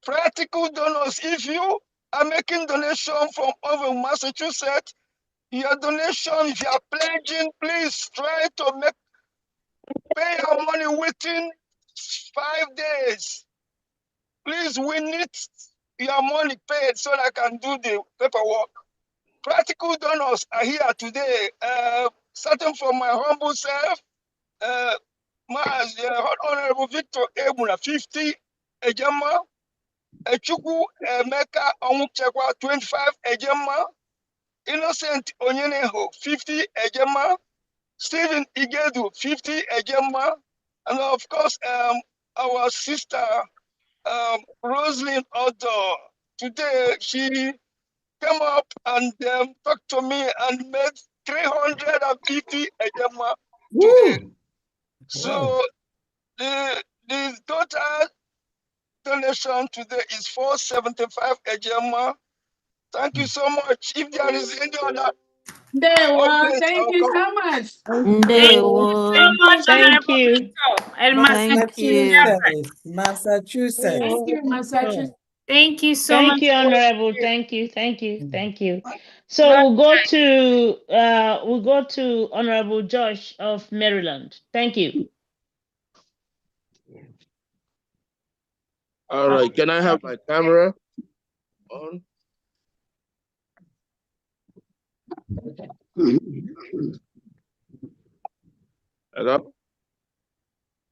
O: Practical donors. If you are making donation from over Massachusetts, your donation, if you are pledging, please try to pay your money within 5 days. Please, we need your money paid so that I can do the paperwork. Practical donors are here today. Starting from my humble self, my Honorable Victor Ebuna, 50 Ejema, Echukwu Emeka Onwuchekwa, 25 Ejema, Innocent Onyeneho, 50 Ejema, Stephen Igedu, 50 Ejema, and of course, our sister, Rosalind Otto. Today, she came up and talked to me and made 350 Ejema today. So the total donation today is 475 Ejema. Thank you so much. If there is any other
L: Thank you so much.
N: Thank you.
M: Massachusetts.
L: Thank you, Massachusetts.
K: Thank you so
N: Thank
K: much.
N: you, Honorable. Thank you. So we'll go to Honorable Josh of Maryland. Thank you.
Q: All right, can I have my camera on? Hello?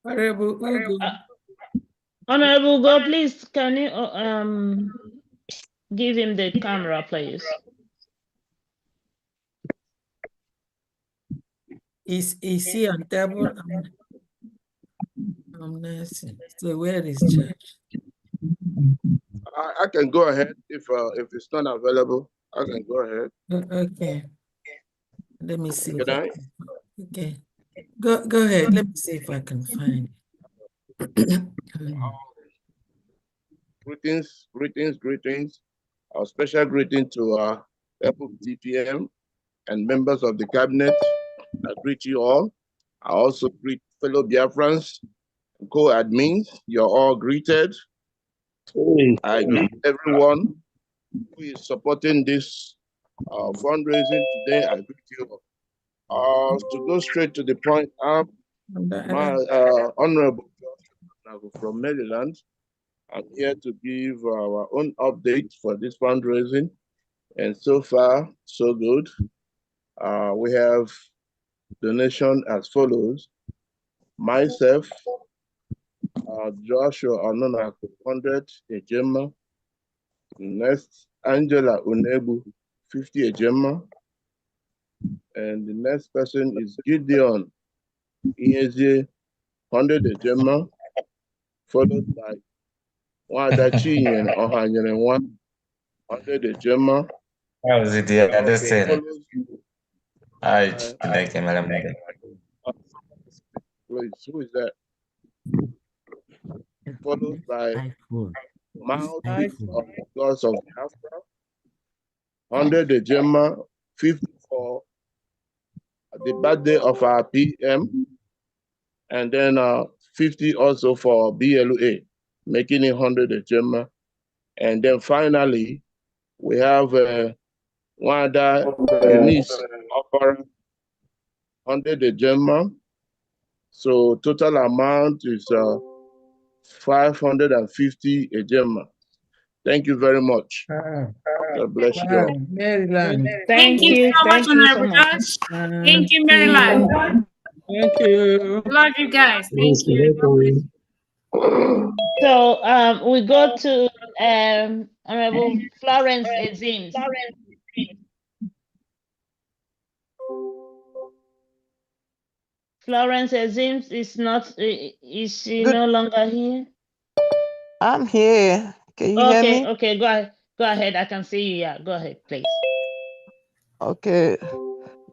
N: Honorable Go, please, can you give him the camera, please?
M: Is he on table? I'm nursing. So where is Josh?
Q: I can go ahead if it's not available. I can go ahead.
M: Okay. Let me see.
Q: Can I?
M: Okay. Go ahead. Let me see if I can find it.
Q: Greetings. Our special greeting to our DPM and members of the cabinet. I greet you all. I also greet fellow Biafrans and co-admins. You're all greeted. I greet everyone who is supporting this fundraising today. I greet you all. To go straight to the point, I'm my Honorable from Maryland. I'm here to give our own update for this fundraising. And so far, so good. We have donation as follows. Myself, Joshua Onona, 100 Ejema. Next, Angela Unebu, 50 Ejema. And the next person is Gideon Inyeze, 100 Ejema, followed by Wadachi and Ohanyerenwa, 100 Ejema.
E: How is it? Yeah, this thing.
Q: Follows Please, who is that? Followed by Mouthpiece of the Gods of Biafra, 100 Ejema, 50 for the birthday of our PM, and then 50 also for BLA, making it 100 Ejema. And then finally, we have Wanda Eunice Zamfara, 100 Ejema. So total amount is 550 Ejema. Thank you very much. God bless you all.
M: Maryland.
K: Thank you so much, Honorable Judge. Thank you, Maryland.
D: Thank you.
K: Love you guys. Thank you.
N: So we go to Honorable Florence Ezims. Florence Ezims is not. Is she no longer here?
A: I'm here. Can you hear me?
N: Okay. Go ahead. Go ahead. I can see you. Yeah. Go ahead, please.
A: Okay.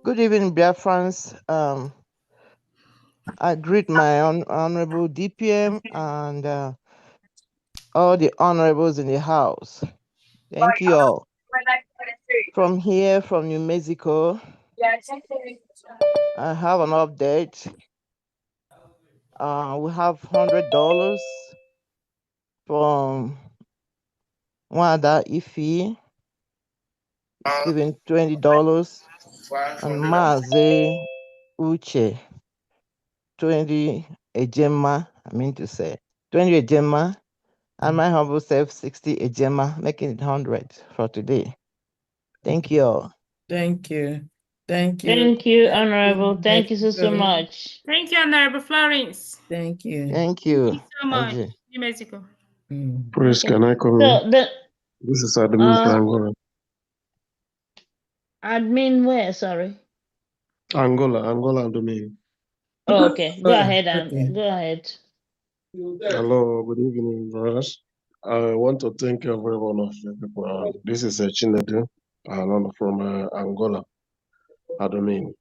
A: Good evening, Biafrans. I greet my honorable DPM and all the honorables in the house. Thank you all. From here, from New Mexico, I have an update. We have $100 from Wanda Ifi. It's giving $20, and Maze Uche 20 Ejema. I mean to say 20 Ejema, and my humble self 60 Ejema, making it 100 for today. Thank you all.
M: Thank you. Thank you.
N: Thank you, Honorable. Thank you so much.
K: Thank you, Honorable Florence.
M: Thank you.
A: Thank you.
K: Thank you so much, New Mexico.
D: Please, can I come in? This is admin for Angola.
N: Admin where? Sorry.
D: Angola admin.
N: Oh, okay. Go ahead. Go ahead.
D: Hello, good evening, brothers. I want to thank every one of you people. This is Chinedu, and I'm from Angola, admin.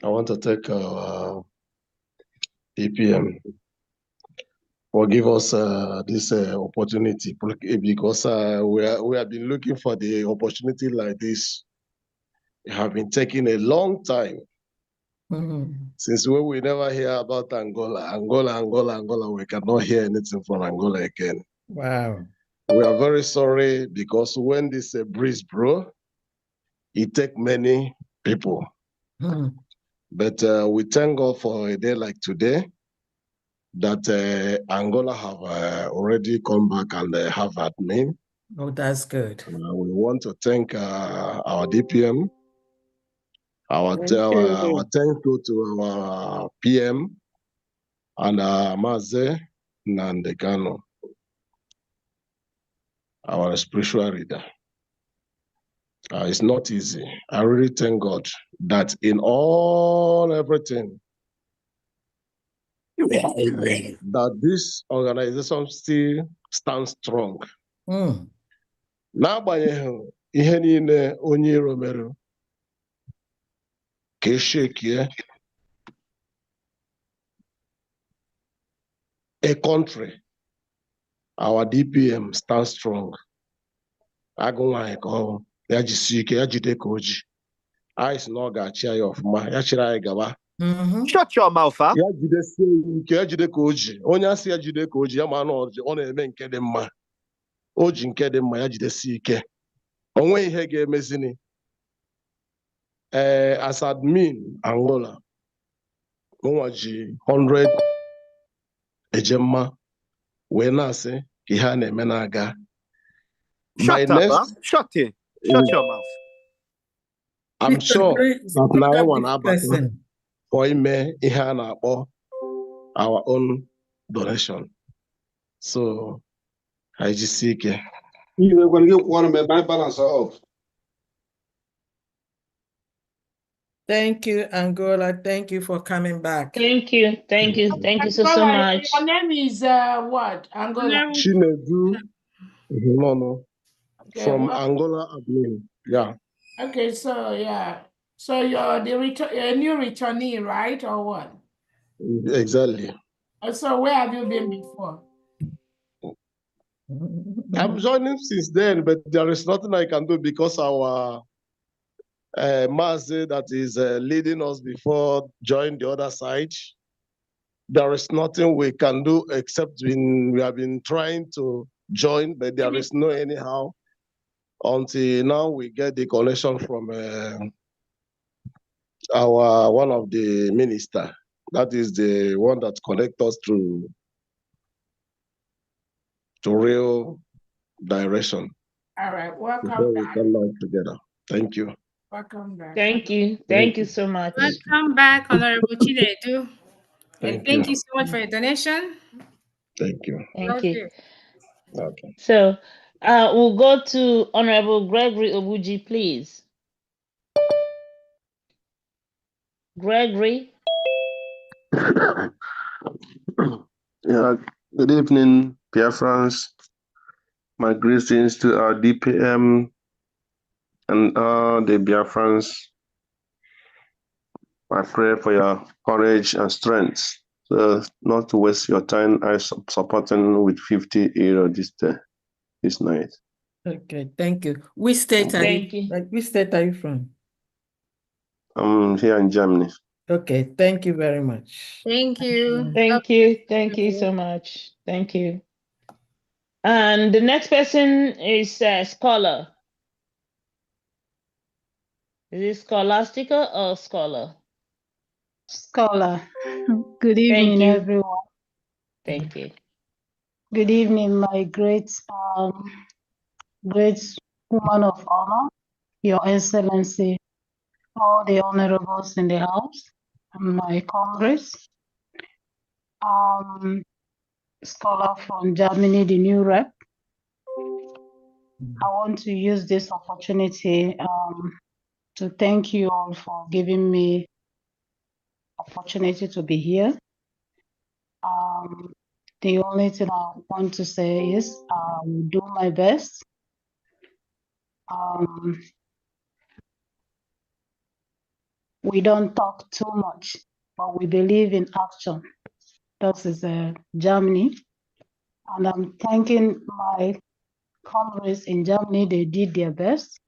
D: I want to thank DPM for give us this opportunity because we have been looking for the opportunity like this. It have been taking a long time. Since we never hear about Angola, we cannot hear anything from Angola again.
M: Wow.
D: We are very sorry because when this breeze blow, it take many people. But we thank God for a day like today that Angola have already come back and have admin.
M: Oh, that's good.
D: We want to thank our DPM. Our thanks go to our PM and Maze Nandekano, our spiritual leader. It's not easy. I really thank God that in everything, that this organization still stands strong. N'agbanyeghị ihe niile onye iro mere ka eshekie a country, our DPM stands strong. Agụ nwaanyị ka ọ ya jisie ike, ya jide ka o ji. Anyị sị na ọ ga-achị anyị ọfụma, ya chịrị anyị gaba.
T: Shut your mouth, huh?
D: Ya jidesie ike, ya jide ka o ji. Onye asị ya jide ka o ji, ya ma na ọ na-eme nke dị mma. O ji nke dị mma, ya jidesie ike. O nweghị ihe ga-emezini. As admin Angola, mụnwa ji 100 Ejema wee na-asị ka ihe a na-eme na-aga.
T: Shut up, huh? Shut your mouth.
D: I'm sure that na anyị nwa na-abata for ime ihe a na-akpọ our own donation. So, anyị jisie ike.
U: You going to get one of my balance off.
M: Thank you, Angola. Thank you for coming back.
N: Thank you. Thank you. Thank you so much.
L: Your name is what? Angola.
D: Chinedu. No.
L: Okay.
G: From Angola, admin. Yeah.
L: Okay, so yeah. So you're a new returnee, right? Or what?
G: Exactly.
L: So where have you been before?
G: I'm joining since then, but there is nothing I can do because our Mazi that is leading us before joined the other side. There is nothing we can do except we have been trying to join, but there is no anyhow until now we get the connection from our one of the minister. That is the one that connect us to real direction.
L: All right, welcome
G: Before we
L: back.
G: can learn together. Thank you.
L: Welcome back.
N: Thank you. Thank you so much.
K: Welcome back, Honorable Chinedu. And
G: Thank
K: thank
G: you.
K: you so much for your donation.
G: Thank you.
N: Thank you.
K: Okay.
G: Okay.
N: So we'll go to Honorable Gregory Obuji, please. Gregory.
U: Yeah, good evening, Biafrans. My greetings to our DPM and all the Biafrans. I pray for your courage and strength. So not to waste your time, I supporting with 50 euro this night.
M: Okay, thank you. Which state are
N: Thank
M: you?
N: you.
M: Like, which state are you from?
U: I'm here in Germany.
M: Okay, thank you very much.
K: Thank you.
N: Thank you. Thank you so much. Thank you. And the next person is Scholar. Is it Scholastica or Scholar?
P: Scholar. Good
N: Thank
P: evening,
N: you.
P: everyone.
N: Thank you.
P: Good evening, my great woman of honor, Your Excellency, all the honorables in the house, and my Congress, scholar from Germany, the new rep. I want to use this opportunity to thank you all for giving me opportunity to be here. The only thing I want to say is I will do my best. We don't talk too much, but we believe in action. That is Germany. And I'm thanking my comrades in Germany. They did their best.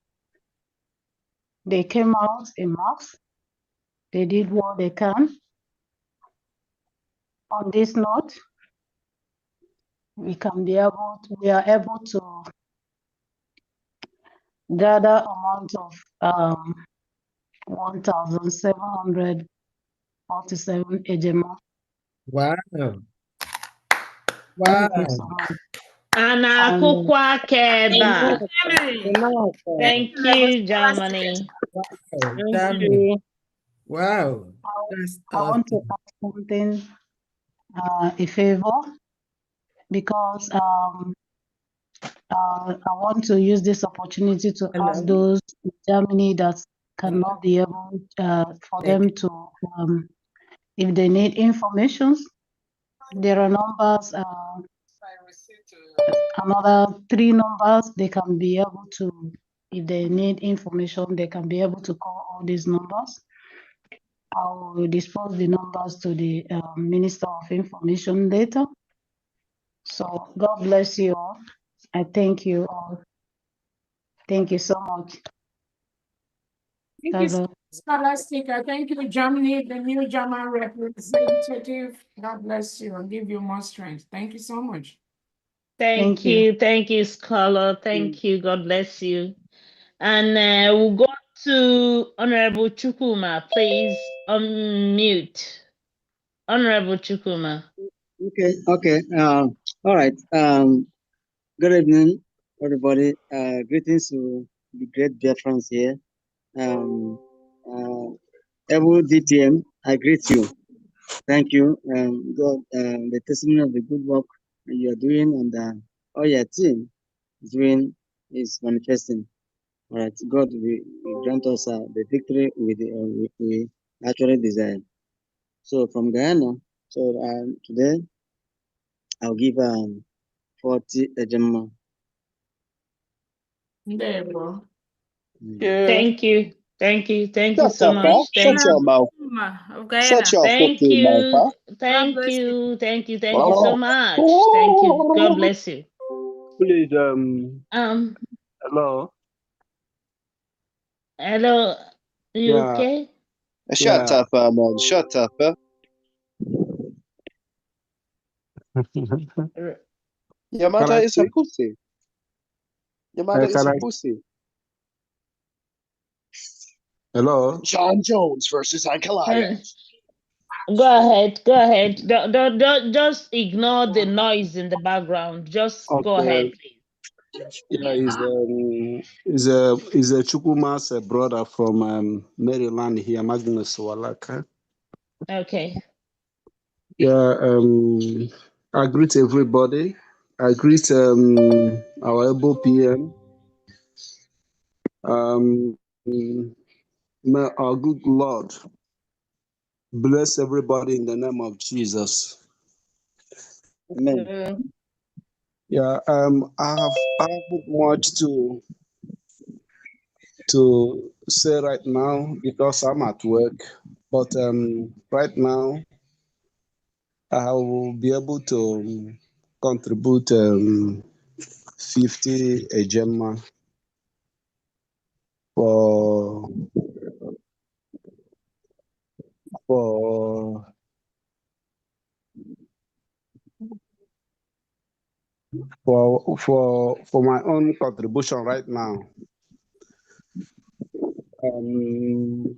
P: They came out in mass. They did what they can. On this note, we are able to gather amount of 1,747 ejema.
M: Wow.
P: Thank you so much.
N: Anakukwa Keba. Thank you, Germany.
P: Thank you.
M: Wow.
P: I want to ask something, a favor, because I want to use this opportunity to ask those in Germany that cannot be able for them to, if they need information, there are numbers, another 3 numbers they can be able to, if they need information, they can be able to call all these numbers. I will dispose the numbers to the Minister of Information later. So God bless you all. I thank you all. Thank you so much.
L: Thank you, Scholastica. Thank you, Germany, the new German representative. God bless you and give you more strength. Thank you so much.
N: Thank you. Thank you, Scholar. Thank you. God bless you. And we'll go to Honorable Chukuma. Please unmute. Honorable Chukuma.
V: Okay. All right. Good evening, everybody. Greetings to the great Biafrans here. Evo DTM, I greet you. Thank you. God, the testimony of the good work you are doing and all your team is doing is manifesting. All right. God will grant us the victory we actually desire. So from Guyana, today I'll give 40 ejema.
L: There you go.
B: Yeah.
N: Thank you. Thank you. Thank you
B: Shut
N: so
B: up, huh?
N: much.
B: Shut
N: Thank
B: your mouth.
K: Of
B: Shut
K: Guyana.
B: your
N: Thank
B: fucking mouth,
N: you.
B: huh?
K: God
N: Thank
K: bless you.
N: you. Thank you. Thank you so much. Thank you. God bless you.
D: Please, hello.
N: Hello. You
D: Yeah,
N: okay?
B: Shut up, man. Shut up, huh? Your
D: Can
B: mother
D: I
B: is a
D: speak?
B: pussy. Your mother is
D: Can
B: a
D: I?
B: pussy.
D: Hello.
B: John Jones versus Goliath.
N: Go ahead. Go ahead. Don't just ignore the noise in the background. Just go ahead,
D: Okay.
N: please.
D: Yeah, he's a Chukuma's brother from Maryland here, Magnus Walaka.
N: Okay.
D: Yeah. I greet everybody. I greet our able PM. May our good Lord bless everybody in the name of Jesus.
B: Amen.
D: Yeah. I have much to say right now because I'm at work. But right now, I will be able to contribute 50 a Gemma for for for my own contribution right now. Um,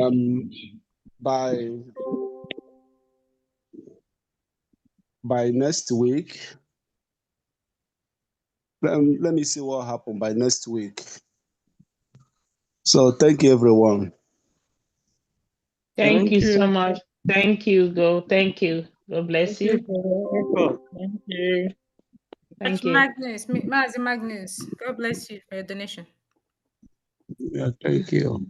D: um, by by next week, let me see what happened by next week. So thank you, everyone.
N: Thank you so much. Thank you, Go. Thank you. God bless you.
F: Thank you.
N: Thank you.
K: Magnus, Mazi Magnus. God bless you for your donation.
D: Yeah, thank you.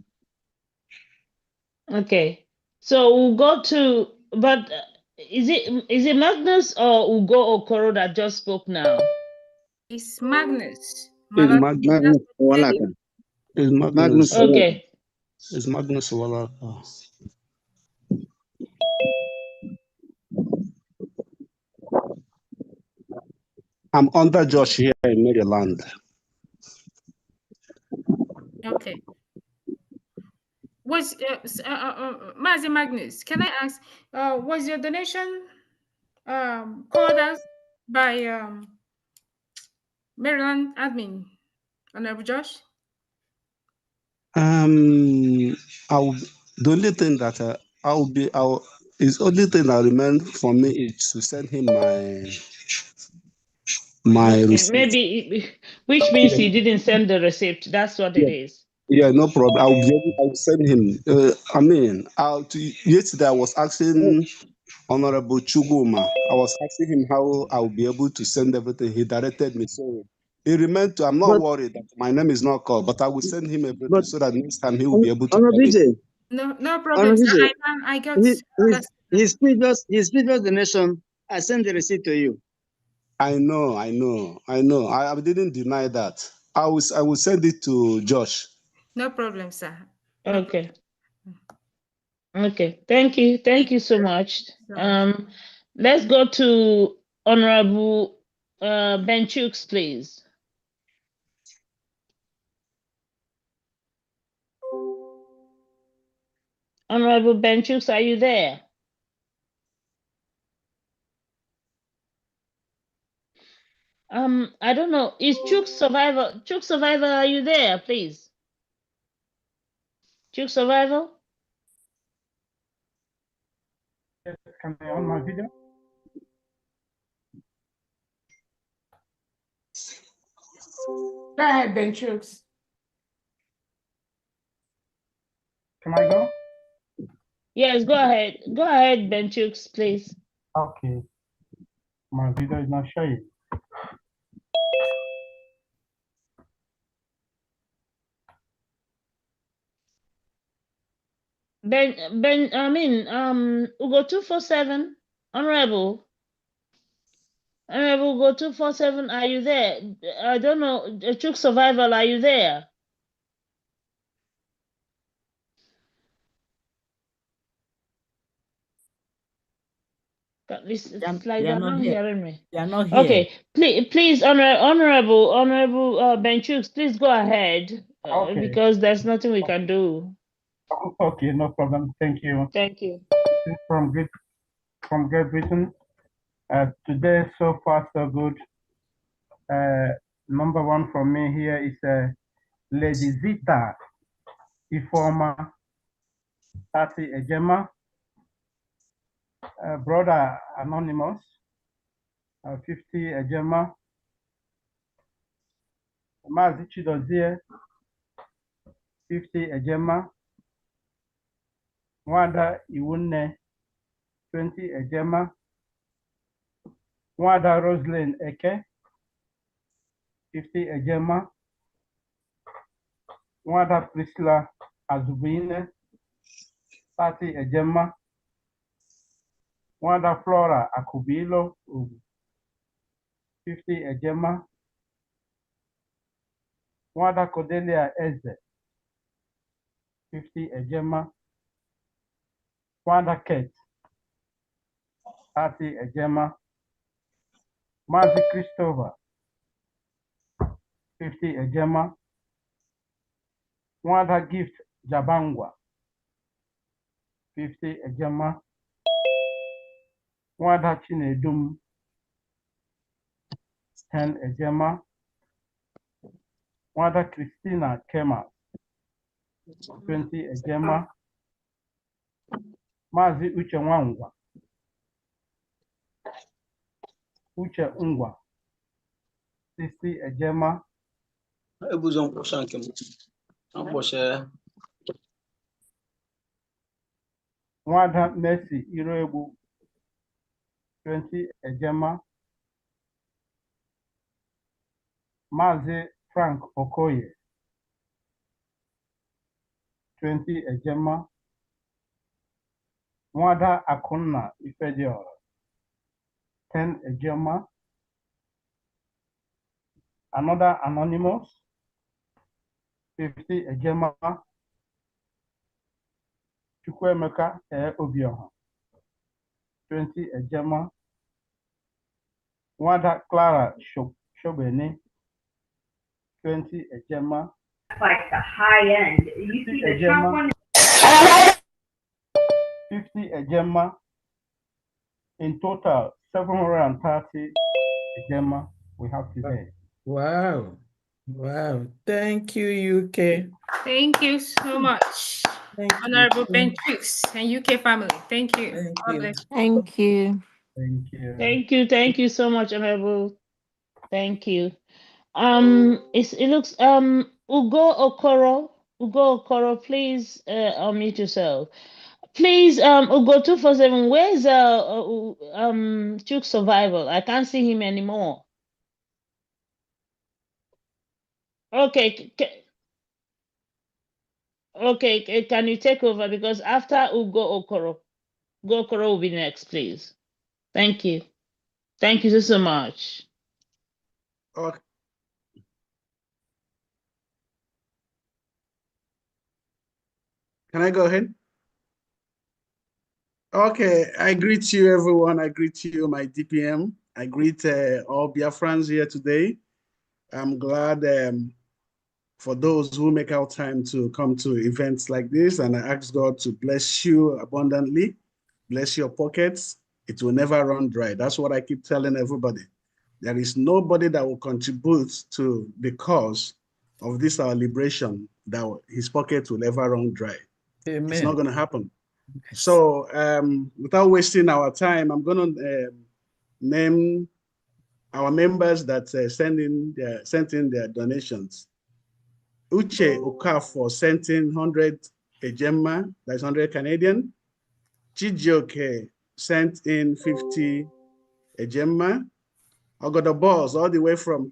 N: Okay. So we'll go to, but is it Magnus or Ugo Okoro that just spoke now?
K: It's Magnus.
D: It's
V: Magnus Walaka.
D: It's
V: Magnus
D: Magnus.
V: Walaka.
N: Okay.
D: It's Magnus Walaka. I'm under Josh here in Maryland.
K: Okay. Was Mazi Magnus? Can I ask? Was your donation called out by Maryland admin, Honorable Josh?
D: I'll the only thing that I'll is only thing that remains for me is to send him my
N: Okay.
D: receipt.
N: Maybe, which means he didn't send the receipt. That's what it
D: Yeah,
N: is.
D: yeah, no problem. I'll send him. Yesterday I was asking Honorable Chuguma. I was asking him how I'll be able to send everything. He directed me. So he remained to. I'm not
V: But
D: worried that my name is not called, but I will send him everything
V: but
D: so that next time he will be able to
V: Honor
D: call it.
V: BJ,
K: No
V: Honor
K: problem, sir.
V: BJ,
K: I got
V: his
K: understood.
V: his previous donation, I sent the receipt to you.
D: I know. I didn't deny that. I will send it to Josh.
K: No problem, sir. No
N: Okay. Okay. Thank you. Thank you so much. Let's go to Honorable Benchukes, please. Honorable Benchukes, are you there? I don't know. Is Chook Survivor? Chook Survivor, are you there, please? Chook Survivor?
F: Can I on my video?
L: Go ahead, Benchukes.
F: Can I go?
N: Yes, go ahead. Go ahead, Benchukes, please.
F: Okay. My video is not showing.
N: Ugo 247, Honorable. Honorable Go 247, are you there? I don't know. Chook Survival, are you there? It's like they're not hearing me.
M: They are not here.
N: Okay, please, Honorable Benchooks, please go ahead because there's nothing we can do.
H: Okay, no problem. Thank you.
N: Thank you.
H: From Great Britain. Today, so far, so good. Number one for me here is Lady Zita Ifoma Tati Ejema, Brother Anonymous 50 Ejema, Mazi Chidozie 50 Ejema, Wanda Iwune 20 Ejema, Wanda Roslyn Eke 50 Ejema, Wanda Priscilla Azubine 30 Ejema, Wanda Flora Akubilo 50 Ejema, Wanda Cordelia Eze 50 Ejema, Wanda Kate 30 Ejema, Mazi Christopher 50 Ejema, Wanda Gift Jabangwa 50 Ejema, Wanda Chinedum 10 Ejema, Wanda Christina Kema 20 Ejema, Mazi Uche Wangwa Uche Ungwa 60 Ejema, Wanda Mercy Iroegbu 20 Ejema, Mazi Frank Okoye 20 Ejema, Wanda Akunna Ifediora 10 Ejema, another Anonymous 50 Ejema, Chukwemeka Obioha 20 Ejema, Wanda Clara Shobene 20 Ejema,
R: like the high end. You see the
H: Ejema,
R: top one?
H: 50 Ejema, in total 730 Ejema we have today.
M: Wow. Wow. Thank you, UK.
K: Thank you so much, Honorable Benchooks and UK family. Thank you. God bless you.
N: Thank you.
H: Thank you.
N: Thank you. Thank you so much, Honorable. Thank you. It looks Ugo Okoro, please unmute yourself. Please, Ugo 247, where's Chook Survival? I can't see him anymore. Okay, okay, can you take over? Because after Ugo Okoro will be next, please. Thank you. Thank you so much.
V: Okay. Can I go ahead? Okay, I greet you, everyone. I greet you, my DPM. I greet all Biafrans here today. I'm glad for those who make out time to come to events like this, and I ask God to bless you abundantly, bless your pockets. It will never run dry. That's what I keep telling everybody. There is nobody that will contribute to the cause of this our liberation that his pocket will ever run dry.
M: Amen.
V: It's not going to happen. So without wasting our time, I'm going to name our members that sent in their donations. Uche Okafor sent in 100 Ejema, that's 100 Canadian. Chijioke sent in 50 Ejema. Ogodo Boss, all the way from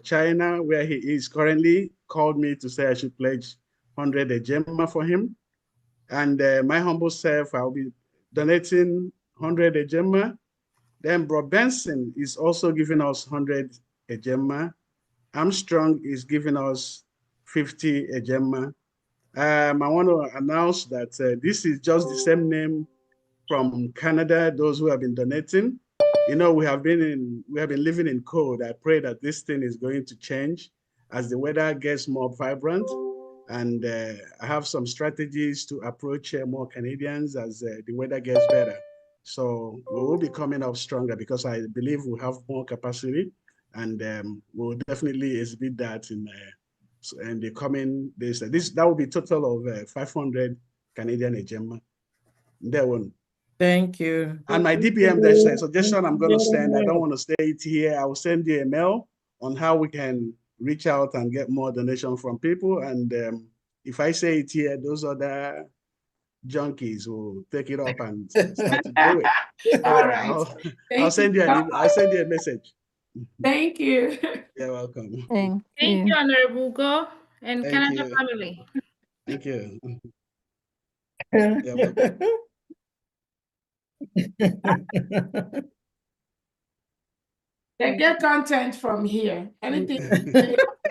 V: China, where he is currently, called me to say I should pledge 100 Ejema for him. And my humble self, I'll be donating 100 Ejema.
H: Then Bro Benson is also giving us 100 ejema. Armstrong is giving us 50 ejema. I want to announce that this is just the same name from Canada, those who have been donating. You know, we have been living in cold. I pray that this thing is going to change as the weather gets more vibrant. And I have some strategies to approach more Canadians as the weather gets better. So we will be coming up stronger because I believe we have more capacity, and we'll definitely exhibit that in the coming days. That will be a total of 500 Canadian ejema. There one.
M: Thank you.
H: And my DPM, there's a suggestion I'm going to send. I don't want to say it here. I will send you a mail on how we can reach out and get more donation from people. And if I say it here, those other junkies will take it up and start to do it.
L: All right.
H: I'll send you a message.
L: Thank you.
H: You're welcome.
K: Thank you, Honorable Go and
H: Thank
K: Canada
H: you.
K: family.
H: Thank you. You're welcome.
L: They get content from here. Anything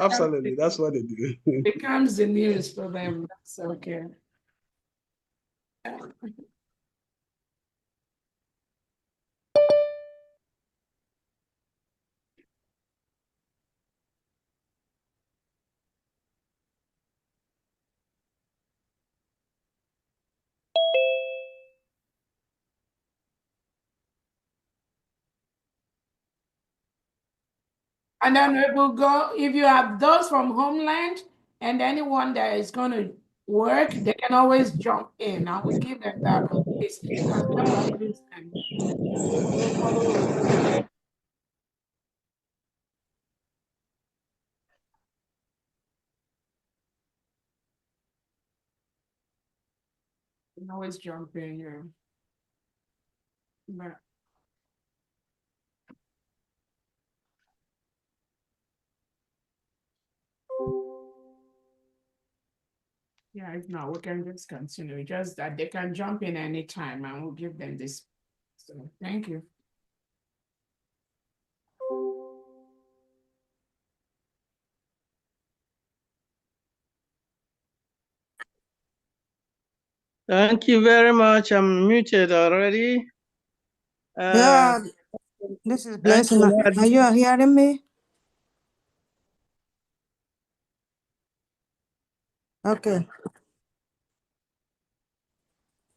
H: Absolutely, that's what they do.
L: becomes the news for them. That's okay. And then we will go, if you have those from Homeland and anyone that is going to work, they can always jump in. I will give them that place. You can always jump in here. But yeah, if not, we can just continue. Just that they can jump in anytime and we'll give them this. So thank you.
I: Thank you very much. I'm muted already.
S: Yeah, this is Blessing. Are you hearing me? Okay.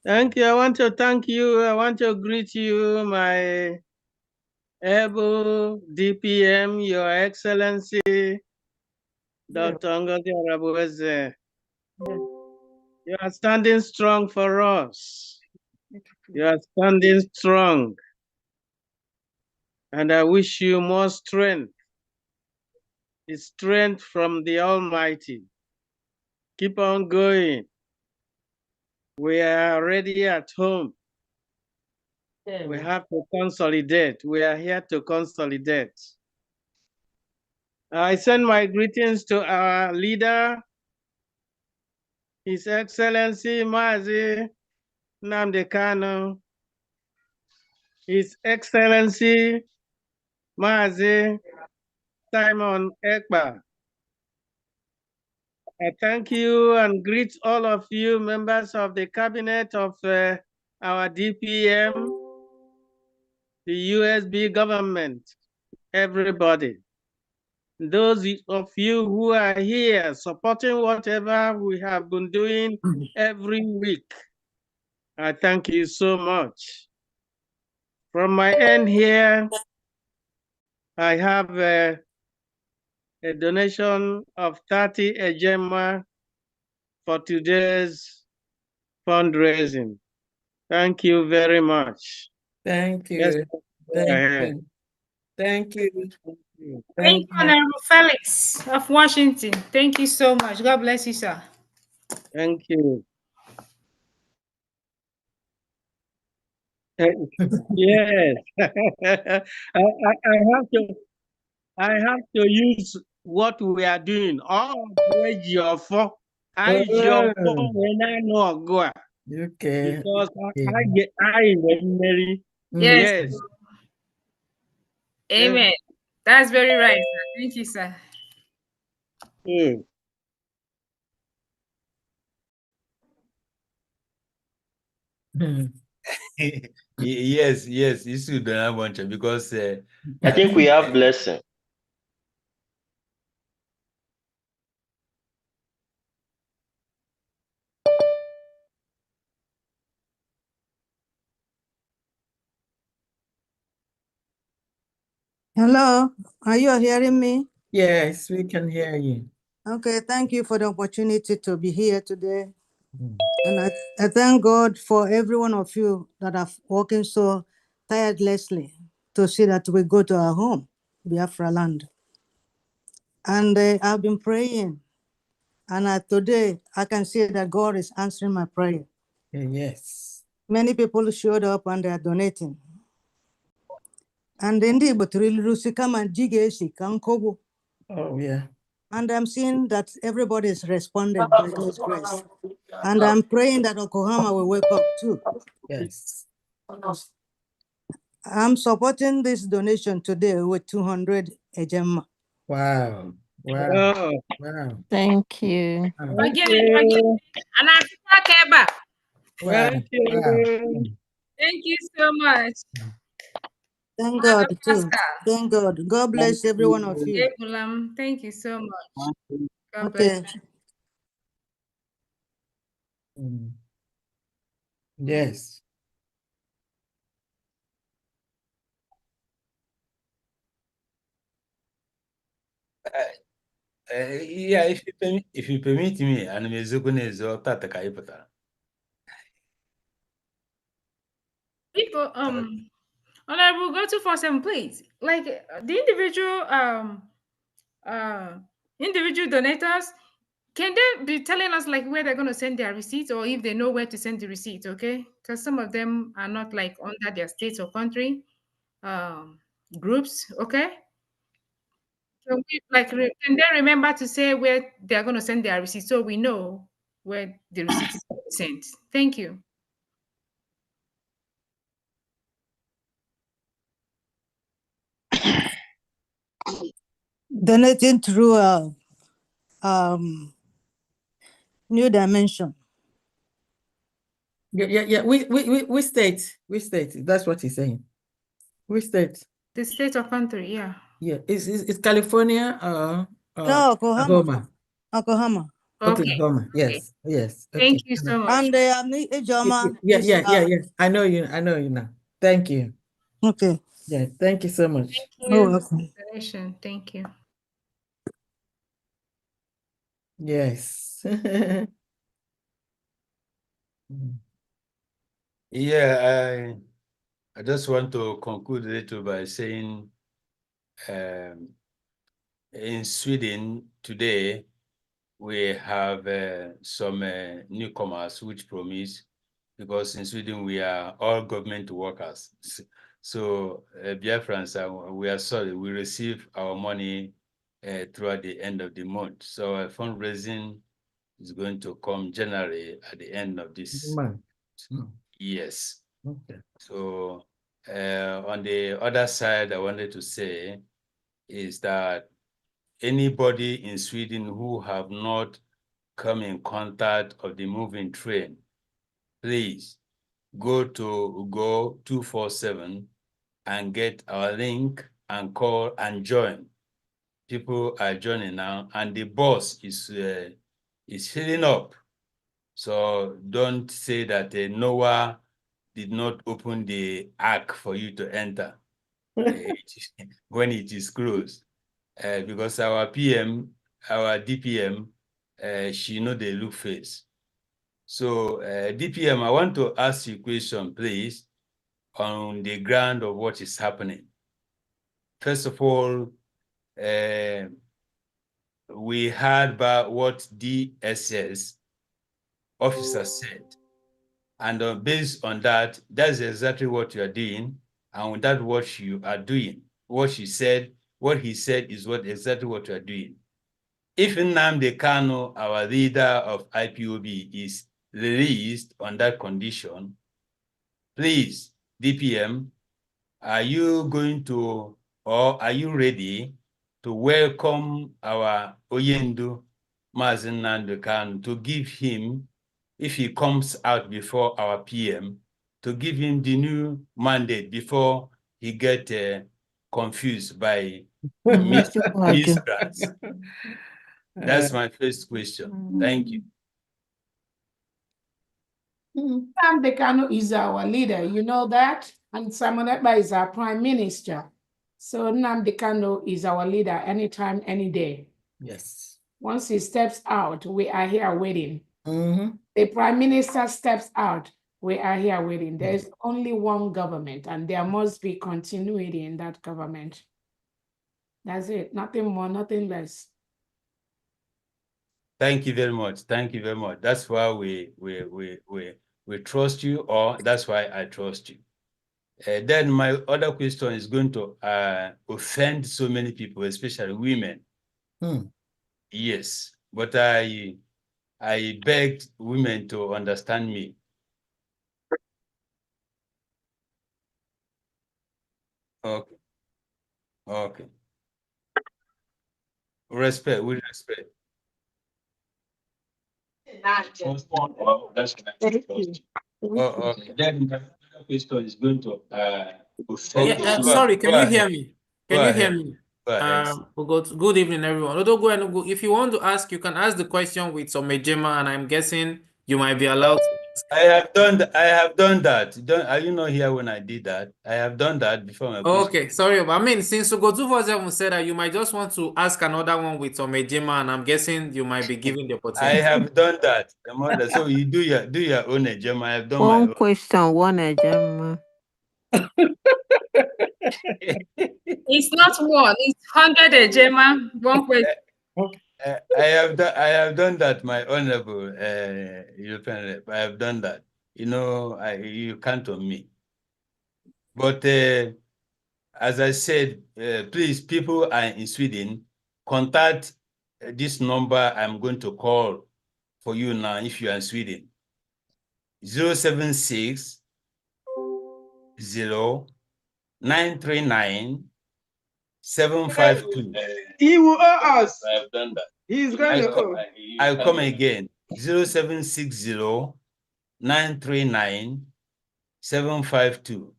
I: Thank you. I want to thank you. I want to greet you, my able DPM, Your Excellency, Dr. Ngozi Arabueze. You are standing strong for us. You are standing strong. And I wish you more strength. The strength from the Almighty. Keep on going. We are already at home. We have to consolidate. We are here to consolidate. I send my greetings to our leader, His Excellency Mazi Nnamdi Kanu, His Excellency Mazi Simon Ekpa. I thank you and greet all of you members of the cabinet of our DPM, the USB government, everybody. Those of you who are here supporting whatever we have been doing every week, I thank you so much. From my end here, I have a donation of 30 ejema for today's fundraising. Thank you very much.
M: Thank you.
I: Yes,
M: Thank you. Thank you.
K: Thank you, Honorable Felix of Washington. Thank you so much. God bless you, sir.
I: Thank you. Yes, I have to use what we are doing. Oh, for I when I know
M: Okay.
I: because I marry.
K: Yes.
I: Yes.
K: Amen. That's very right, sir. Thank you, sir.
C: Yes, you should have want to because
J: I think we have blessing.
S: Hello, are you hearing me?
M: Yes, we can hear you.
S: Okay, thank you for the opportunity to be here today. And I thank God for every one of you that are working so tirelessly to see that we go to our home, Biafra land. And I've been praying. And today I can see that God is answering my prayer.
M: Yes.
S: Many people showed up and they are donating. And then
M: Oh, yeah.
S: and I'm seeing that everybody is responding by God's grace. And I'm praying that Oklahoma will wake up too.
M: Yes.
S: I'm supporting this donation today with 200 ejema.
M: Wow. Wow. Wow.
N: Thank you.
K: Again. And I feel back.
M: Wow. Wow.
K: Thank you so much.
S: Thank God too. Thank God. God bless every one of you.
K: Thank you so much. God
S: Okay.
K: bless you.
M: Yes.
C: Yeah, if you permit me, and me zukunezo tata kaipata.
K: People, Honorable, go to 47, please. Like the individual donators, can they be telling us like where they're going to send their receipts or if they know where to send the receipts? Okay, because some of them are not like under their state or country groups. Okay, so can they remember to say where they're going to send their receipts so we know where the receipt is sent? Thank you.
S: Donating through New Dimension.
M: Yeah. We state. That's what he's saying. We state.
K: The state or country, yeah.
M: Yeah. It's California or
S: No, Oklahoma.
M: Oklahoma.
S: Oklahoma.
K: Okay.
M: Oklahoma. Yes.
K: Okay.
M: Yes. Okay.
K: Thank you so much.
S: And Ejoma.
M: Yeah. I know you now. Thank you.
S: Okay.
M: Yeah. Thank you so much.
K: Thank you. Donation. Thank you.
M: Yes.
C: Yeah, I just want to conclude a little by saying in Sweden today, we have some newcomers which promise, because in Sweden we are all government workers. So Biafrans, we are sorry, we receive our money throughout the end of the month. So fundraising is going to come January at the end of this
M: month.
C: Yes.
M: Okay.
C: So on the other side, I wanted to say is that anybody in Sweden who have not come in contact of the moving train, please go to Go 247 and get our link and call and join. People are joining now, and the bus is filling up. So don't say that Noah did not open the ark for you to enter when it is closed. Because our PM, our DPM, she know the look face. So DPM, I want to ask you a question, please, on the ground of what is happening. First of all, we heard about what DSS officer said. And based on that, that's exactly what you are doing. And that's what you are doing. What he said is exactly what you are doing. If Nnamdi Kanu, our leader of IPOB, is released on that condition, please, DPM, are you going to or are you ready to welcome our Oyendu Mazen Nandukan to give him, if he comes out before our PM, to give him the new mandate before he get confused by miscreants? That's my first question. Thank you.
L: Nnamdi Kanu is our leader, you know that? And Simon Ekpa is our prime minister. So Nnamdi Kanu is our leader anytime, any day.
M: Yes.
L: Once he steps out, we are here waiting. The prime minister steps out, we are here waiting. There is only one government, and there must be continuity in that government. That's it. Nothing more, nothing less.
C: Thank you very much. Thank you very much. That's why we trust you, or that's why I trust you. Then my other question is going to offend so many people, especially women. Yes, but I begged women to understand me. Okay. Okay. Respect, with respect. Okay. Then my other question is going to
E: Yeah, sorry, can you hear me? Can you hear me?
C: Go ahead.
E: Good evening, everyone. If you want to ask, you can ask the question with some Ejema, and I'm guessing you might be allowed to.
C: I have done that. Are you not here when I did that? I have done that before.
E: Okay, sorry, but I mean, since Ugo 247 said that you might just want to ask another one with some Ejema, and I'm guessing you might be given the opportunity.
C: I have done that. So you do your own Ejema. I have done my
O: One
C: own.
O: question, one Ejema.
K: It's not one, it's 100 Ejema. One question.
C: I have done that, my honorable European rep. I have done that. You know, you count on me. But as I said, please, people are in Sweden, contact this number I'm going to call for you now if you are in Sweden. 076 939 752.
I: He will owe us.
C: I have done that.
I: He's going to owe.
C: I'll come again. 0760 939 752.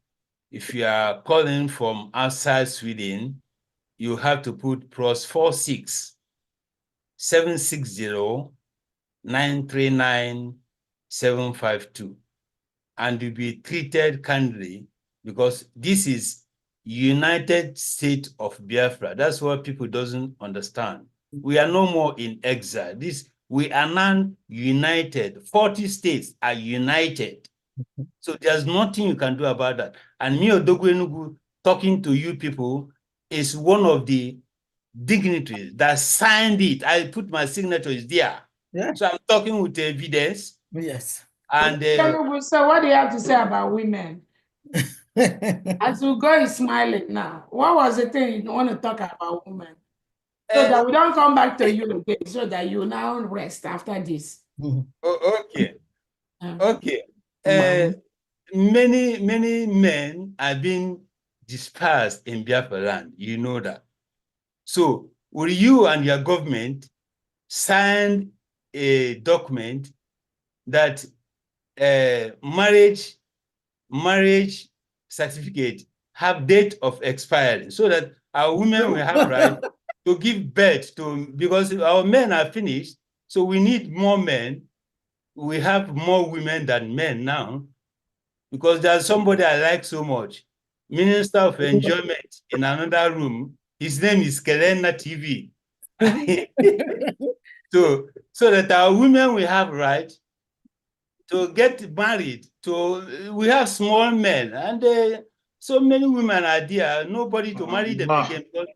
C: If you are calling from outside Sweden, you have to put +46 760 939 752, and you'll be treated kindly, because this is United States of Biafra. That's what people doesn't understand. We are no more in exile. We are now united. 40 states are united. So there's nothing you can do about that. And me, Odogwenugu, talking to you people is one of the dignitaries that signed it. I put my signature is there.
M: Yeah.
C: So I'm talking with evidence.
M: Yes.
C: And
L: so what do you have to say about women? As Ugo is smiling now, what was the thing you want to talk about women? So that we don't come back to you again, so that you now rest after this.
C: Okay. Okay. Many men are being dispersed in Biafra land. You know that. So will you and your government sign a document that marriage certificate have date of expiry, so that our women will have right to give birth to, because our men are finished, so we need more men. We have more women than men now, because there's somebody I like so much, Minister of Enjoyment in another room. His name is Kelena TV. so that our women will have right to get married. We have small men, and so many women are there. Nobody to marry them again, because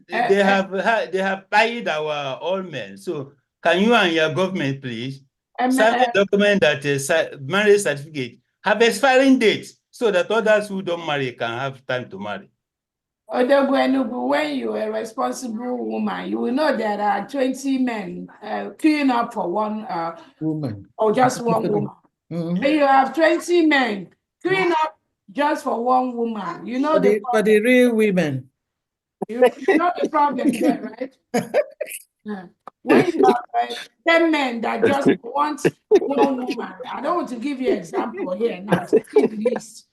C: they have tied our all men. So can you and your government please sign a document that marriage certificate have expiring date, so that others who don't marry can have time to marry?
L: Odogwenugu, when you are a responsible woman, you will know there are 20 men queuing up for one
M: woman,
L: or just one woman. And you have 20 men queuing up just for one woman. You know
M: for the real women.
L: You know the problem there, right? Yeah. When you have 10 men that just want one woman, I don't want to give you an example here now to see the list.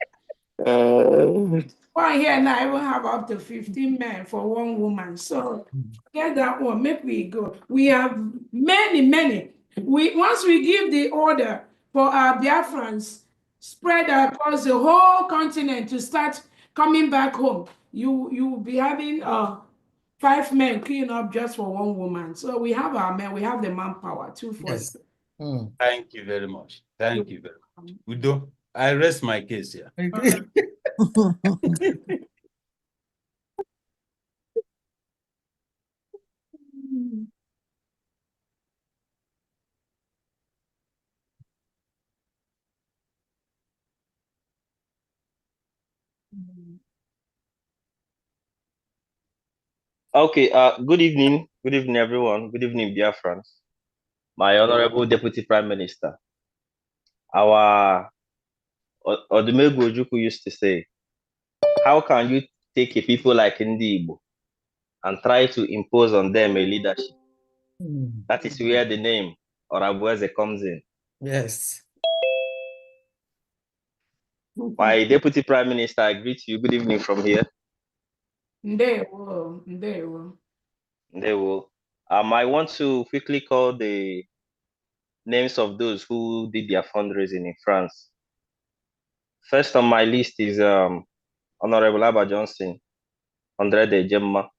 L: One here now, I will have up to 15 men for one woman. So get that one, make we go. We have many. Once we give the order for our Biafrans spread across the whole continent to start coming back home, you will be having 5 men clean up just for one woman. So we have our men, we have the manpower, 240.
C: Yes. Thank you very much. Thank you very much. Udo, I rest my case here.
J: Okay, good evening. Good evening, everyone. Good evening, Biafrans. My Honorable Deputy Prime Minister. Our Odumegwu Ojukwu used to say, how can you take a people like Igbo and try to impose on them a leadership? That is where the name Orabueze comes in.
M: Yes.
J: My Deputy Prime Minister, I greet you. Good evening from here.
L: Ndewo.
J: I want to quickly call the names of those who did their fundraising in France. First on my list is Honorable Abba Johnson, 100 Ejemma.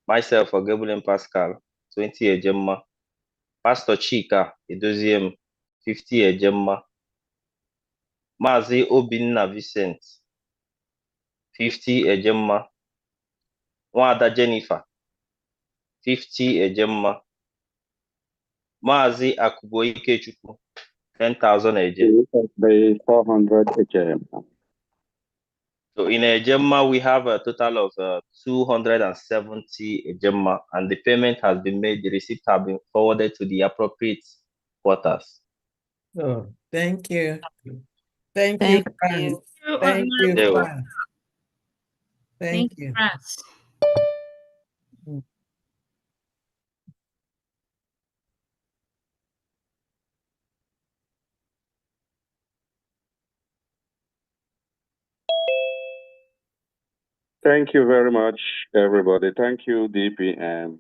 J: Myself, Gabriel Pascal, 20 Ejemma. Pastor Chika, Edoziem, 50 Ejemma. Mazi Obinna Vincent, 50 Ejemma. Nwada Jennifer, 50 Ejemma. Mazi Akubo Ikechukwu, 10,000 Ejem.
A: 400 Ejemma.
J: So in Ejemma, we have a total of 270 Ejemma, and the payment has been made. The receipt has been forwarded to the appropriate quarters.
M: Oh, thank you. Thank you, France. Thank you, France. Thank you.
K: France.
A: Thank you very much, everybody. Thank you, DPM.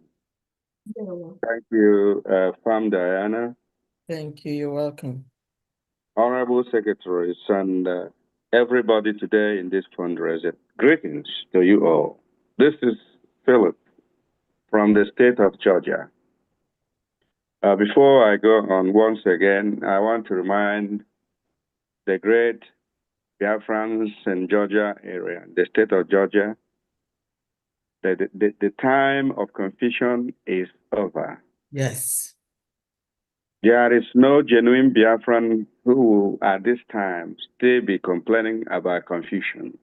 A: Thank you, Farm Diana.
M: Thank you. You're welcome.
A: Honorable Secretaries and everybody today in this fundraiser. Greetings to you all. This is Philip from the state of Georgia. Before I go on once again, I want to remind the great Biafrans in Georgia area, the state of Georgia, that the time of confusion is over.
M: Yes.
A: There is no genuine Biafran who will at this time still be complaining about confusion.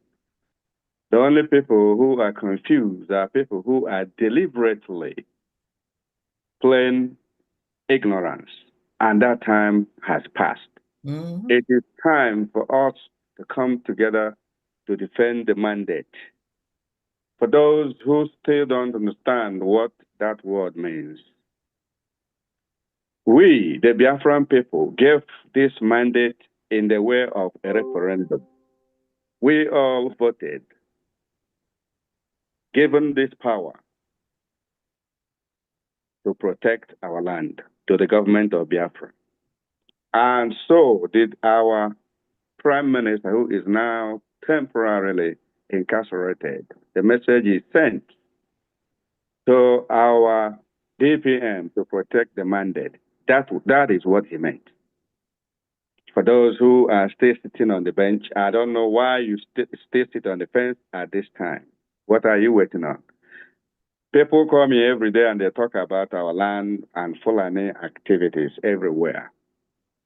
A: The only people who are confused are people who are deliberately playing ignorance, and that time has passed.
M: Mm-hmm.
A: It is time for us to come together to defend the mandate. For those who still don't understand what that word means, we, the Biafran people, gave this mandate in the way of a referendum. We all voted, given this power to protect our land to the government of Biafra. And so did our Prime Minister, who is now temporarily incarcerated. The message is sent to our DPM to protect the mandate. That is what he meant. For those who are still sitting on the bench, I don't know why you still sit on the fence at this time. What are you waiting on? People call me every day and they talk about our land and Fulani activities everywhere.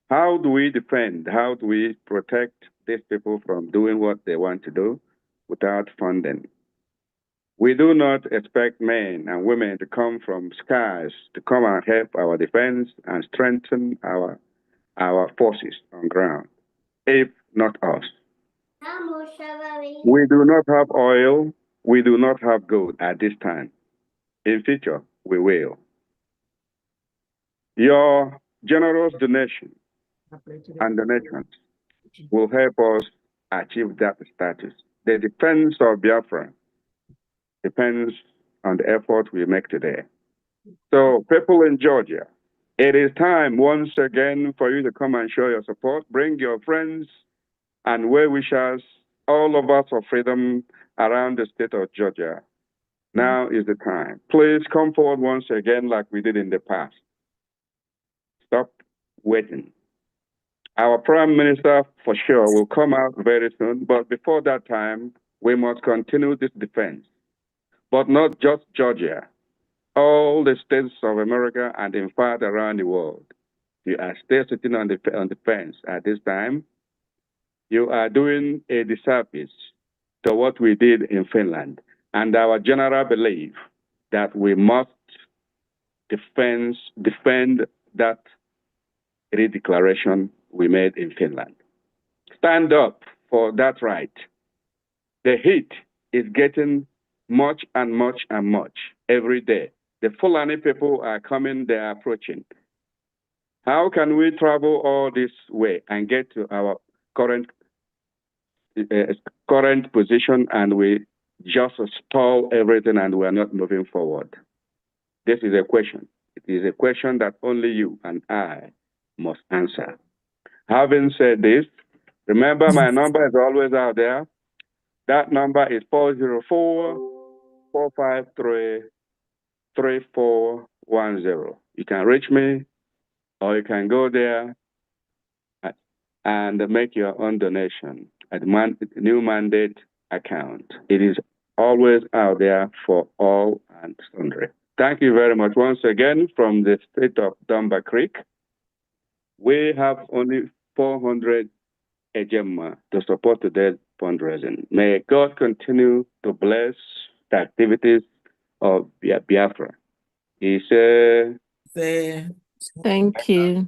A: How do we defend, how do we protect these people from doing what they want to do without funding? We do not expect men and women to come from skies to come and help our defense and strengthen our forces on ground, if not us. We do not have oil, we do not have gold at this time. In future, we will. Your generous donation and donations will help us achieve that status. The defense of Biafra depends on the effort we make today. So, people in Georgia, it is time once again for you to come and show your support. Bring your friends and well-wishers, all of us for freedom around the state of Georgia. Now is the time. Please come forward once again like we did in the past. Stop waiting. Our Prime Minister, for sure, will come out very soon, but before that time, we must continue this defense. But not just Georgia, all the states of America and in fact around the world. You are still sitting on the fence at this time. You are doing a disservice to what we did in Finland. And our general belief that we must defend that redeclaration we made in Finland. Stand up for that right. The heat is getting much and much and much every day. The Fulani people are coming, they are approaching. How can we travel all this way and get to our current position and we just stall everything and we are not moving forward? This is a question. It is a question that only you and I must answer. Having said this, remember my number is always out there. That number is 404-453-3410. You can reach me or you can go there and make your own donation at the new mandate account. It is always out there for all and sundry. Thank you very much once again from the state of Dumba Creek. We have only 400 ejema to support today's fundraising. May God continue to bless the activities of Biafra. He said,
O: Thank you.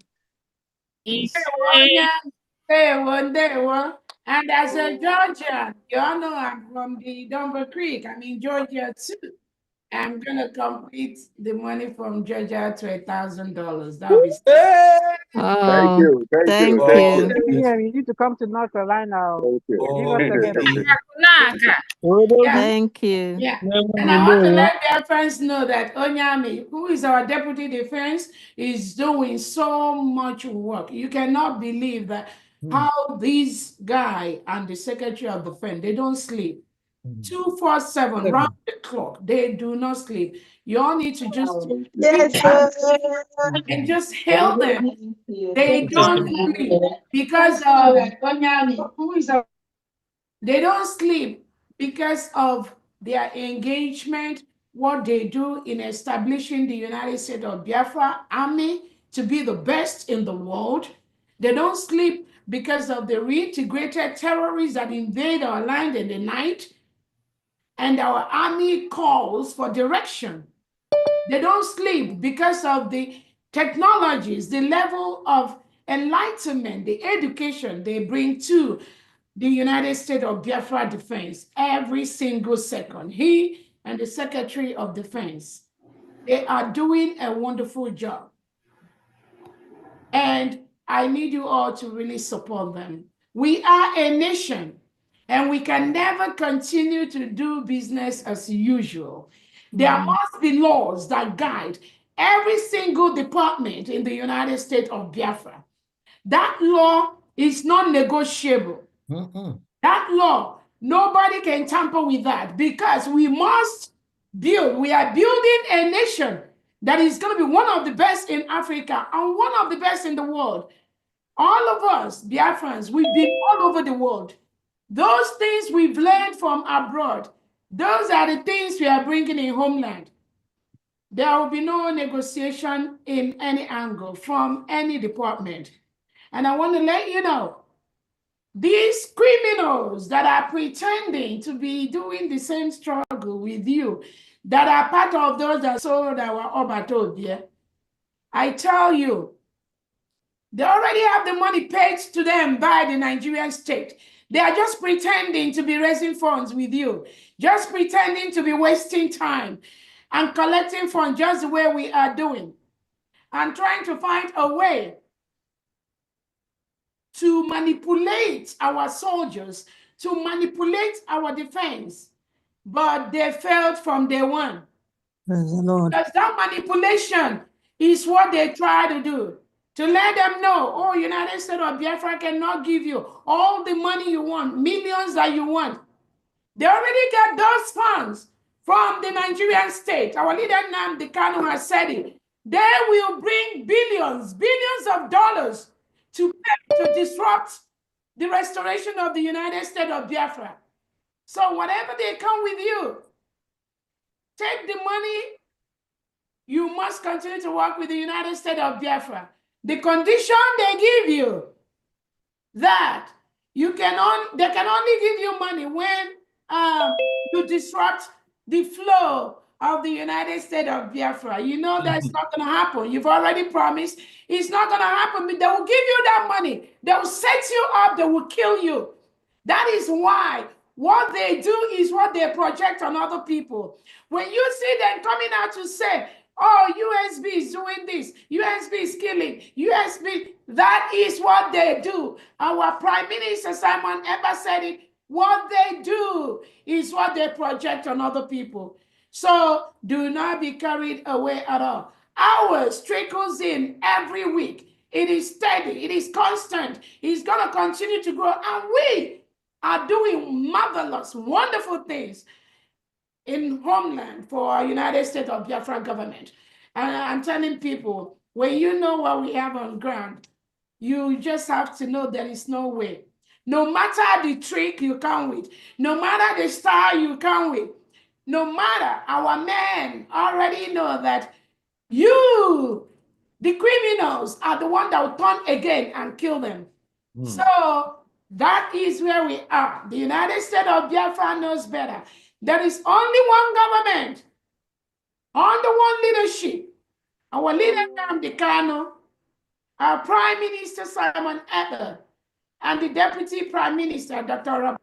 L: And as a Georgian, you all know I'm from the Dumber Creek. I'm in Georgia too. I'm gonna complete the money from Georgia to $1,000. That'll be
A: thank you.
Q: You need to come to North Carolina. Give us a gift.
O: Thank you.
L: Yeah. And I want to let their friends know that Onyami, who is our deputy defense, is doing so much work. You cannot believe that how this guy and the Secretary of Defense, they don't sleep. 247 round the clock. They do not sleep. You all need to just and just hail them. They don't sleep because of they don't sleep because of their engagement, what they do in establishing the United States of Biafra Army to be the best in the world. They don't sleep because of the reintegrated terrorists that invade our land in the night. And our army calls for direction. They don't sleep because of the technologies, the level of enlightenment, the education they bring to the United States of Biafra Defense every single second. He and the Secretary of Defense, they are doing a wonderful job. And I need you all to really support them. We are a nation, and we can never continue to do business as usual. There must be laws that guide every single department in the United States of Biafra. That law is non-negotiable. That law, nobody can tamper with that because we must build. We are building a nation that is going to be one of the best in Africa and one of the best in the world. All of us, Biafrans, we've been all over the world. Those things we've learned from abroad, those are the things we are bringing in homeland. There will be no negotiation in any angle from any department. And I want to let you know, these criminals that are pretending to be doing the same struggle with you, that are part of those that sold our Obato there, I tell you, they already have the money paid to them by the Nigerian state. They are just pretending to be raising funds with you, just pretending to be wasting time and collecting funds just the way we are doing, and trying to find a way to manipulate our soldiers, to manipulate our defense. But they failed from day one.
S: Praise the Lord.
L: Because that manipulation is what they try to do. To let them know, oh, United States of Biafra cannot give you all the money you want, millions that you want. They already got those funds from the Nigerian state. Our leader Nnamdi Kanu has said it. They will bring billions of dollars to disrupt the restoration of the United States of Biafra. So whatever they come with you, take the money. You must continue to work with the United States of Biafra. The condition they give you, that they can only give you money when you disrupt the flow of the United States of Biafra. You know that's not going to happen. You've already promised. It's not going to happen. They will give you that money. They will set you up. They will kill you. That is why what they do is what they project on other people. When you see them coming out to say, oh, USB is doing this, USB is killing, USB, that is what they do. Our Prime Minister Simon Eber said it. What they do is what they project on other people. So do not be carried away at all. Ours trickles in every week. It is steady. It is constant. It's going to continue to grow. And we are doing marvelous, wonderful things in homeland for our United States of Biafra government. And I'm telling people, when you know what we have on ground, you just have to know there is no way. No matter the trick you come with, no matter the style you come with, no matter, our men already know that you, the criminals, are the one that will turn again and kill them. So that is where we are. The United States of Biafra knows better. There is only one government, under one leadership. Our leader, Nnamdi Kanu, our Prime Minister, Simon Eber, and the Deputy Prime Minister, Dr. Robert.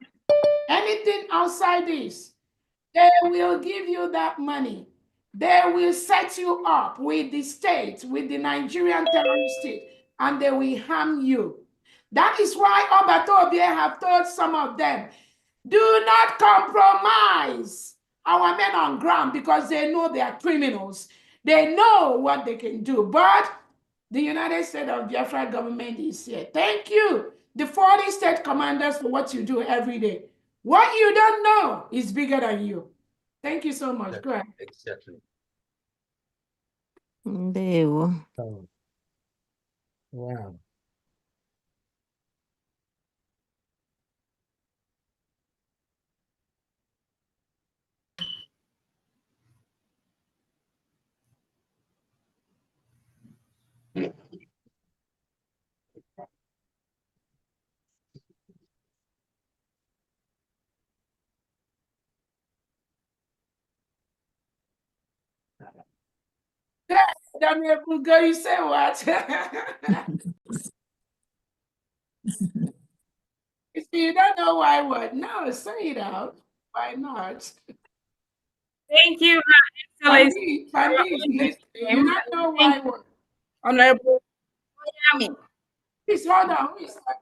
L: Anything outside this, they will give you that money. They will set you up with the state, with the Nigerian terrorist state, and they will harm you. That is why Obatobie have told some of them, do not compromise our men on ground, because they know they are criminals. They know what they can do. But the United States of Biafra government is here. Thank you, the 40 state commanders, for what you do every day. What you don't know is bigger than you. Thank you so much. Go ahead.
C: Exactly.
O: There you
G: go. Wow.
L: Daniel Kugo, you say what? If you don't know why what? No, say it out. Why not?
K: Thank you, Excellency.
L: You don't know why what?
K: Honorable Miami.
L: Please hold on. Who is that?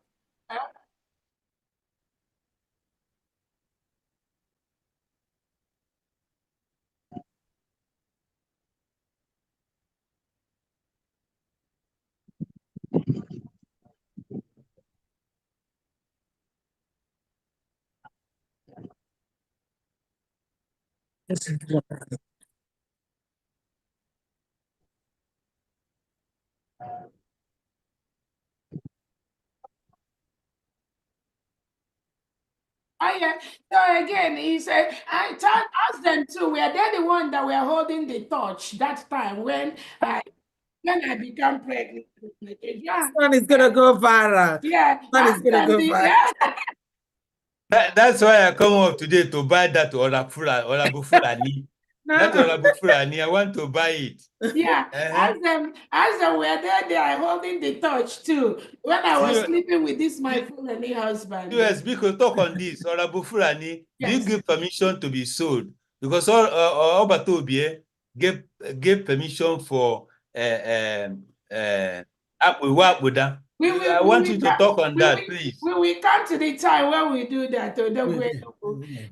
L: Oh, yeah. So again, he said, ask them too. Were they the one that were holding the torch that time when I became pregnant? Yeah.
M: One is gonna go viral.
L: Yeah.
M: One is gonna go viral.
C: That's why I come up today to buy that Olabufulani. Not Honorable Fulani, I want to buy it.
L: Yeah, as them were there, they are holding the torch too. When I was sleeping with this my Fulani husband.
C: Yes, because talk on this. Honorable Fulani, do you give permission to be sold? Because all Batobie gave permission for I want you to talk on that, please.
L: We will come to the time when we do that. We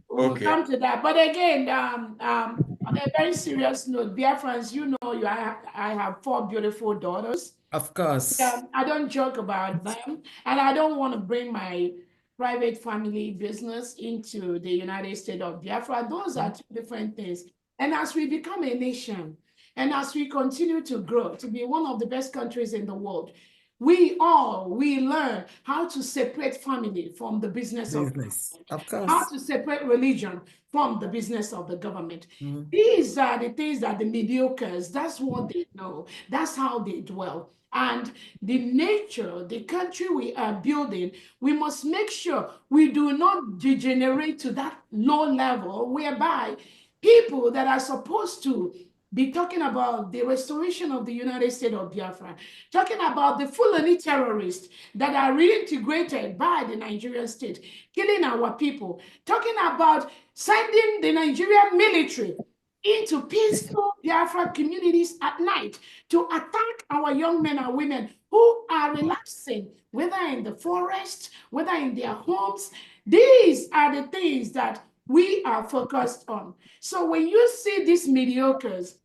L: will come to that. But again, on a very serious note, Biafrans, you know, I have 4 beautiful daughters.
M: Of course.
L: I don't joke about them, and I don't want to bring my private family business into the United States of Biafra. Those are 2 different things. And as we become a nation, and as we continue to grow to be one of the best countries in the world, we learn how to separate family from the business of course. How to separate religion from the business of the government. These are the things that the mediocres, that's what they know. That's how they dwell. And the nature, the country we are building, we must make sure we do not degenerate to that low level whereby people that are supposed to be talking about the restoration of the United States of Biafra, talking about the Fulani terrorists that are reintegrated by the Nigerian state, killing our people, talking about sending the Nigerian military into peaceful Biafra communities at night to attack our young men and women who are relaxing, whether in the forest, whether in their homes. These are the things that we are focused on. So when you see these mediocres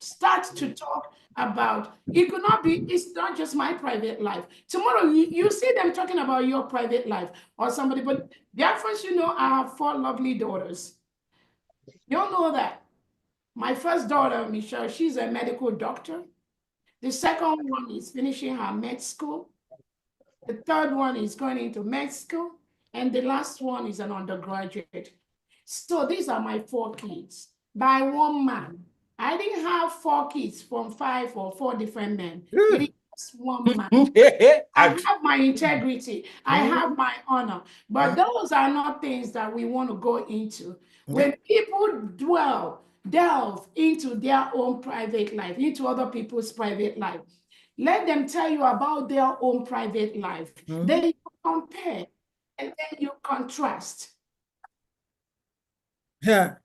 L: start to talk about, it could not be, it's not just my private life. Tomorrow, you see them talking about your private life or somebody, but Biafrans, you know, I have 4 lovely daughters. You all know that. My first daughter, Michelle, she's a medical doctor. The second one is finishing her med school. The third one is going into med school. And the last one is an undergraduate. So these are my 4 kids by 1 man. I didn't have 4 kids from 5 or 4 different men. It is 1 man. I have my integrity. I have my honor. But those are not things that we want to go into. When people delve into their own private life, into other people's private life, let them tell you about their own private life. Then you compare and then you contrast.
M: Yeah.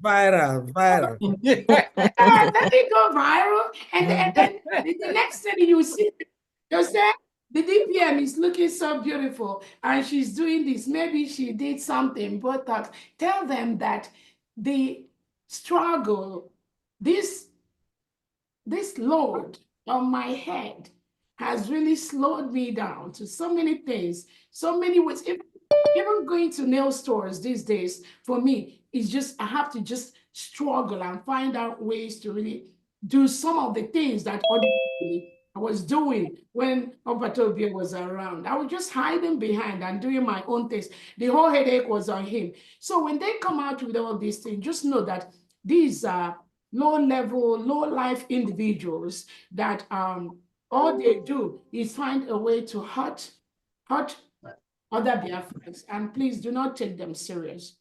M: Viral.
L: Let it go viral. And then the next thing you see, you say, the DPM is looking so beautiful and she's doing this. Maybe she did something, but tell them that the struggle, this load on my head has really slowed me down to so many things, so many ways. Even going to nail stores these days, for me, is just, I have to just struggle and find out ways to really do some of the things that ordinarily I was doing when Patriotic was around. I was just hiding behind and doing my own things. The whole headache was on him. So when they come out with all these things, just know that these are low-level, low-life individuals that all they do is find a way to hurt other Biafrans, and please do not take them serious.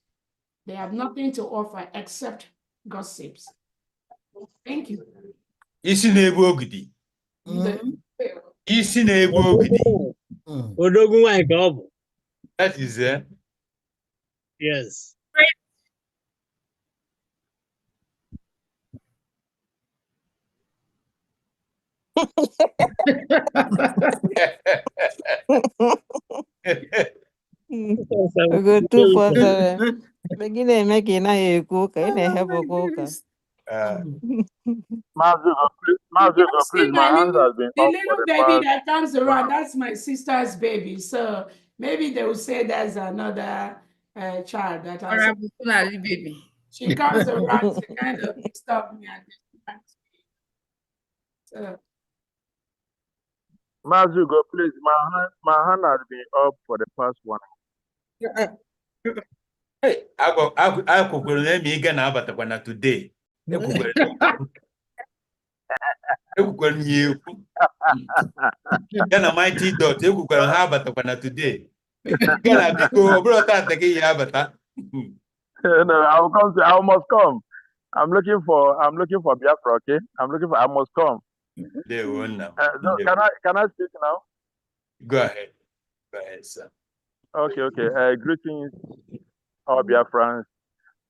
L: They have nothing to offer except gossips. Thank you.
C: Isi na-egbu ogidi. Isi na-egbu ogidi.
T: Odogun nwanyị ka ọ bụ.
C: That is it.
T: Yes.
O: Go 247. Begin making a cook and a have a cook.
L: Please, my hands has been the little baby that comes around, that's my sister's baby. So maybe they will say there's another child that has baby. She comes around to kind of disturb me. So,
U: Mazugo, please, my hand has been up for the past 1 hour.
C: Hey, I could name me again about when today. Then a mighty dot, you could have about today.
U: No, I will come. I must come. I'm looking for Biafra. Okay, I must come.
C: They won now.
U: So can I speak now?
C: Go ahead. Go ahead, sir.
U: Okay. Greetings, all Biafrans.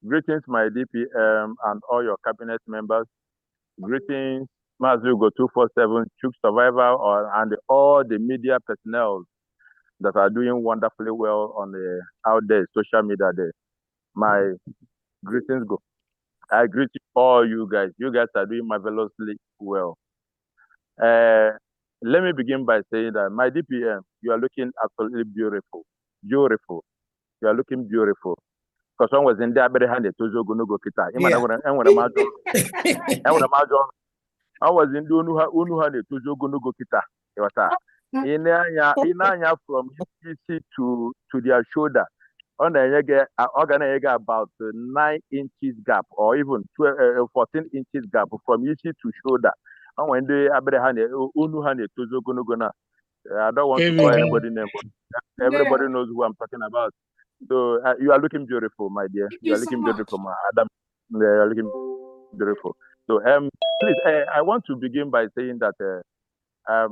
U: Greetings, my DPM and all your cabinet members. Greetings, Mazugo 247, Chuk Survivor, and all the media personnel that are doing wonderfully well on the out there, social media there. My greetings go. I greet all you guys. You guys are doing marvelously well. Let me begin by saying that my DPM, you are looking absolutely beautiful. Beautiful. You are looking beautiful. Because one was in there, but hand it to Zogunugo Kita. I was in Unuhane to Zogunugo Kita. Inanya from UPC to their shoulder. On the about 9 inches gap or even 14 inches gap from UC to shoulder. And when they Unuhane to Zogunugona, I don't want to call anybody name, but everybody knows who I'm talking about. So you are looking beautiful, my dear. You are looking beautiful, my Adam. You are looking beautiful. So please, I want to begin by saying that I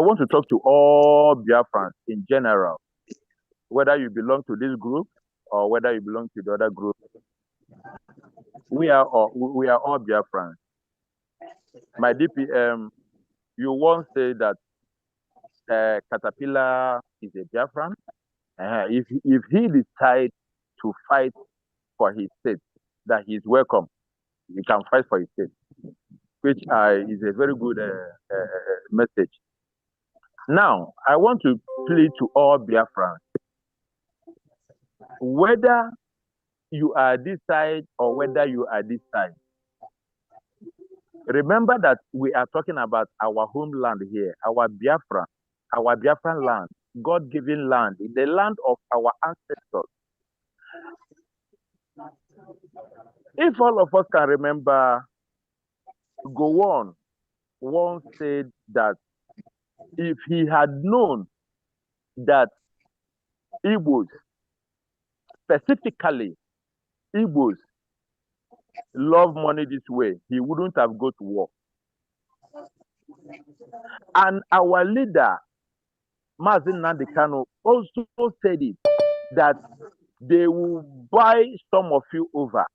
U: want to talk to all Biafrans in general, whether you belong to this group or whether you belong to the other group. We are all Biafrans. My DPM, you once say that Caterpillar is a Biafran. If he decides to fight for his state, that he's welcome. He can fight for his state, which is a very good message. Now, I want to plead to all Biafrans, whether you are this side or whether you are this side, remember that we are talking about our homeland here, our Biafran land, God-given land, the land of our ancestors. If all of us can remember, Gowon once said that if he had known that Igbos, specifically Igbos, love money this way, he wouldn't have gone to war. And our leader, Mazin Nandekano, also said it, that they will buy some of you over.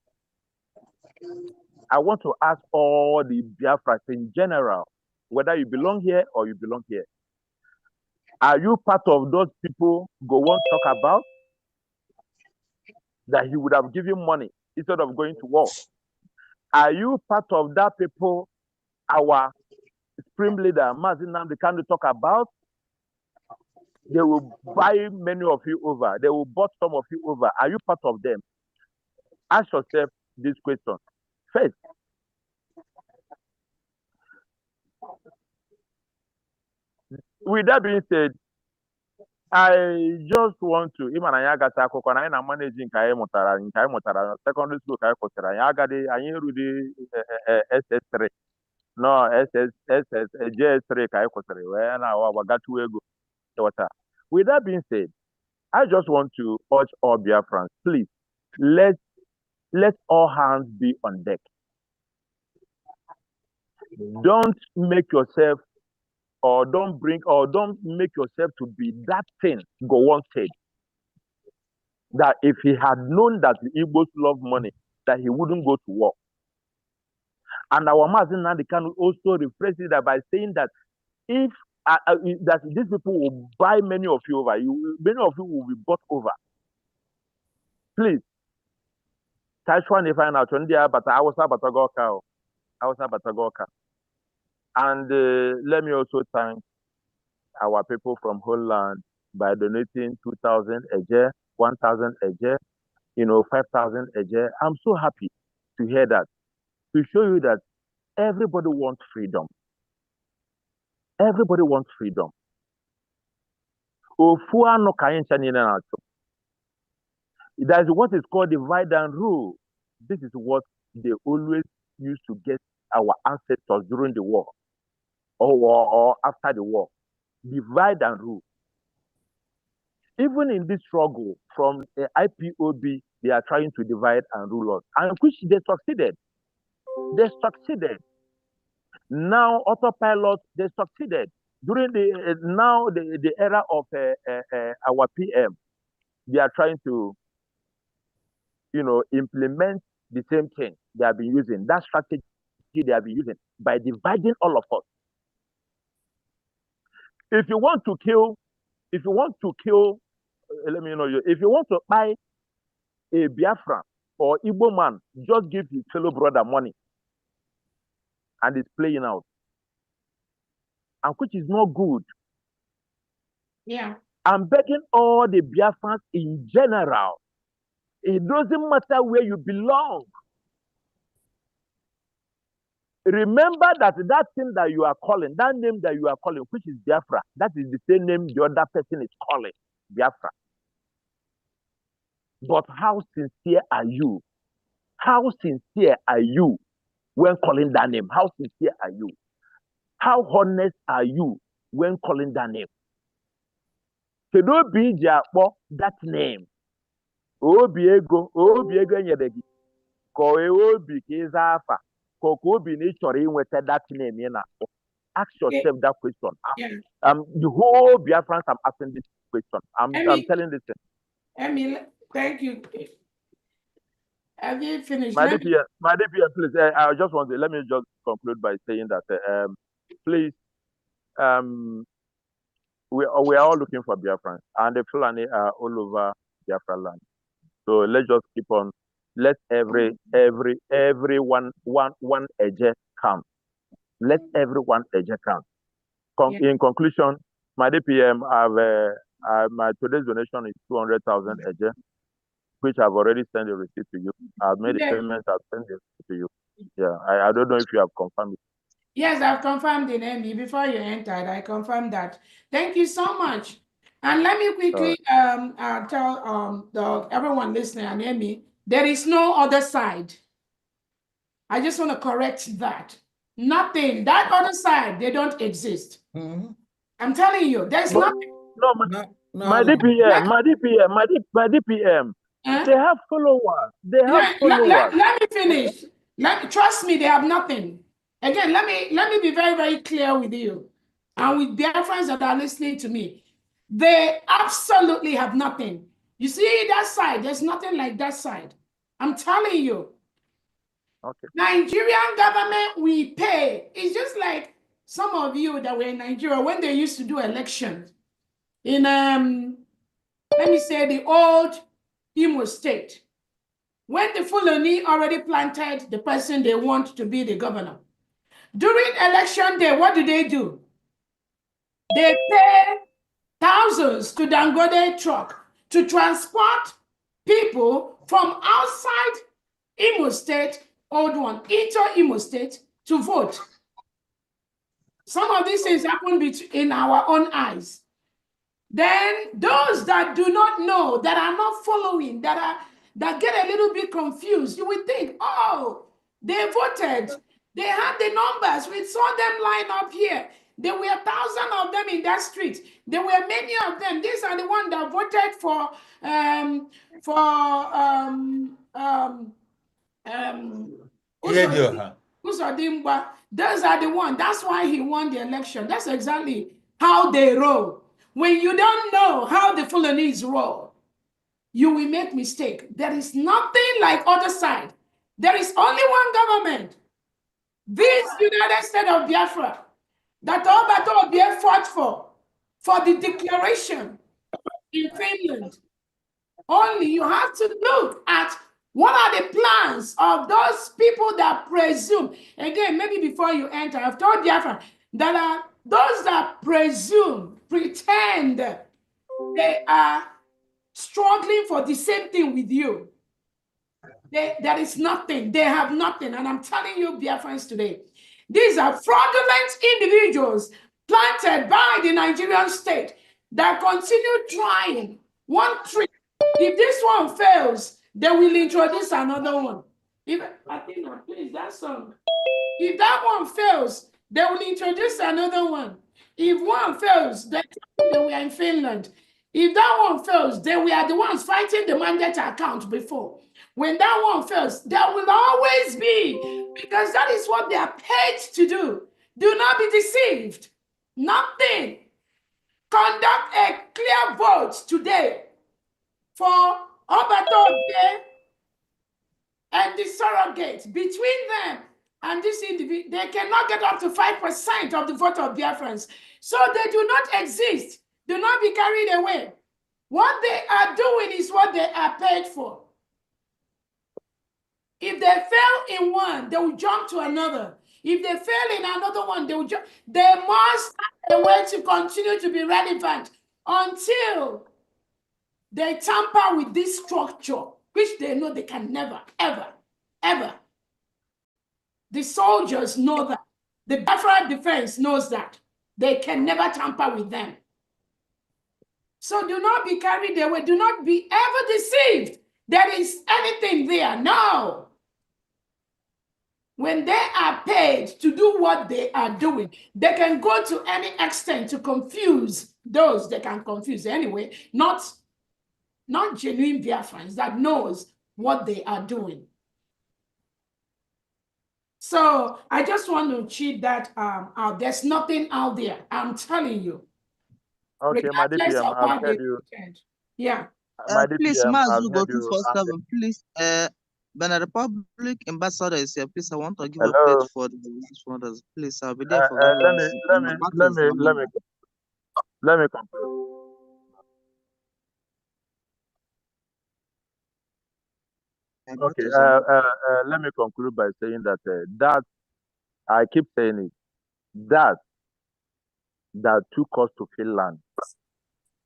U: I want to ask all the Biafras in general, whether you belong here or you belong here, are you part of those people Gowon talk about? That he would have given money instead of going to war. Are you part of that people our supreme leader, Mazin Nandekano, talk about? They will buy many of you over. They will bought some of you over. Are you part of them? Ask yourself this question. First, with that being said, I just want to, even I got a managing Mutara, secondary school, I Rudy SS3. No, JS3, when I got to go. With that being said, I just want to urge all Biafrans, please, let all hands be on deck. Don't make yourself don't make yourself to be that thing Gowon said. That if he had known that the Igbos love money, that he wouldn't go to war. And our Mazin Nandekano also rephrased that by saying that if that these people will buy many of you over, many of you will be bought over. Please, Taiwan if I know but I was Batagoka. And let me also thank our people from Holland by donating 2,000 a year, 1,000 a year, 5,000 a year. I'm so happy to hear that, to show you that everybody wants freedom. Everybody wants freedom. That is what is called divide and rule. This is what they always used to get our ancestors during the war or after the war. Divide and rule. Even in this struggle from IPOB, they are trying to divide and rule us, and which they succeeded. They succeeded. Now autopilot, they succeeded. During the era of our PM, they are trying to, implement the same thing they have been using. That strategy they have been using by dividing all of us. If you want to kill, let me know you. If you want to buy a Biafra or Igbo man, just give his fellow brother money, and it's playing out, and which is not good.
L: Yeah.
U: I'm begging all the Biafrans in general. It doesn't matter where you belong. Remember that thing that you are calling, that name that you are calling, which is Biafra, that is the same name the other person is calling, Biafra. But how sincere are you? How sincere are you when calling that name? How sincere are you? How honest are you when calling that name? Kedu be iji akpọ that name? Obi ego nyere gị ka obi ka ịza afa ka obi na ị chọrọ inweta that name ị na-akpọ. Ask yourself that question. The whole Biafrans, I'm asking this question. I'm telling this thing.
L: Emil, thank you. Have you finished?
U: My DPM, please. I just want to let me just conclude by saying that, please, we are all looking for Biafrans, and the Fulani are all over Biafra land. So let's just keep on. Let everyone edge count. Let everyone edge count. In conclusion, my DPM, my today's donation is 200,000 edge, which I've already sent a receipt to you. I've made a payment. I've sent it to you. Yeah, I don't know if you have confirmed it.
L: Yes, I've confirmed it, Emmy. Before you entered, I confirmed that. Thank you so much. And let me quickly tell everyone listening and Emmy, there is no other side. I just want to correct that. Nothing. That other side, they don't exist. I'm telling you, there's nothing.
U: My DPM, they have followers. They have followers.
L: Let me finish. Trust me, they have nothing. Again, let me be very, very clear with you and with their friends that are listening to me. They absolutely have nothing. You see that side, there's nothing like that side. I'm telling you.
U: Okay.
L: Nigerian government, we pay. It's just like some of you that were in Nigeria when they used to do elections in let me say the old Imo State. When the Fulani already planted the person they want to be the governor. During election day, what do? They pay thousands to Dangote truck to transport people from outside Imo State, old one, into Imo State to vote. Some of these things happen in our own eyes. Then those that do not know, that are not following, that get a little bit confused, you will think, oh, they voted. They had the numbers. We saw them line up here. There were thousands of them in that street. There were many of them. These are the ones that voted for Uzodimba. Those are the ones. That's why he won the election. That's exactly how they roll. When you don't know how the Fulanese roll, you will make mistake. There is nothing like other side. There is only one government. This United States of Biafra that Obato Obie fought for the declaration in Finland. Only you have to look at what are the plans of those people that presume. Again, maybe before you enter, I've told Biafra that are those that presume, pretend they are struggling for the same thing with you. There is nothing. They have nothing. And I'm telling you, Biafrans today, these are fraudulent individuals planted by the Nigerian state that continue trying one trick. If this one fails, they will introduce another one. Please, that song. If that one fails, they will introduce another one. If one fails, they were in Finland. If that one fails, they were the ones fighting the mandate account before. When that one fails, there will always be, because that is what they are paid to do. Do not be deceived. Nothing. Conduct a clear vote today for Obato and the surrogate. Between them and this individual, they cannot get up to 5% of the vote of Biafrans. So they do not exist. Do not be carried away. What they are doing is what they are paid for. If they fail in one, they will jump to another. If they fail in another one, they will jump. They must have a way to continue to be relevant until they tamper with this structure, which they know they can never, ever, ever. The soldiers know that. The Biafra defense knows that. They can never tamper with them. So do not be carried away. Do not be ever deceived. There is anything there. No. When they are paid to do what they are doing, they can go to any extent to confuse those they can confuse anyway, not genuine Biafrans that knows what they are doing. So I just want to cheat that out. There's nothing out there. I'm telling you.
U: Okay, my
L: Regardless
U: DPM,
L: of
U: I've
L: how
U: heard
L: they
U: you.
L: pretend. Yeah.
U: My
B: Please,
U: DPM, I've
B: Mazu go
U: heard
B: to
U: you.
B: 47. Please, Benin Republic ambassador is here. Please, I want to give update
U: Hello.
B: for the last funders. Please, I'll be there for very
U: Let
B: long.
U: me
B: And my battery is running down.
U: let me conclude.
B: My
U: Okay,
B: battery is running down.
U: let me conclude by saying that that I keep saying it, that took us to Finland,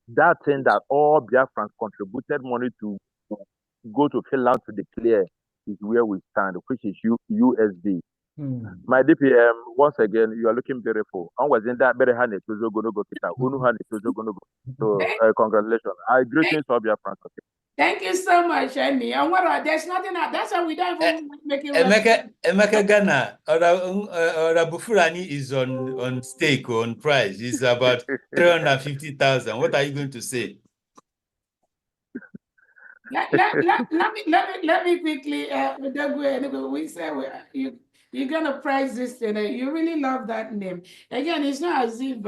U: that thing that all Biafrans contributed money to go to Finland to declare is where we stand, which is USD. My DPM, once again, you are looking beautiful. I was in that very hand it was going to go kita. Unu hand it was going to go. So congratulations. I greetings to all Biafrans. Okay.
L: Thank you so much, Amy. And what there's nothing else. That's why we don't even make it
C: Emeka Ghana or Bufurani is on stake on price. It's about 350,000. What are you going to say?
L: Let me quickly we say you're gonna price this thing. You really love that name. Again, it's not as if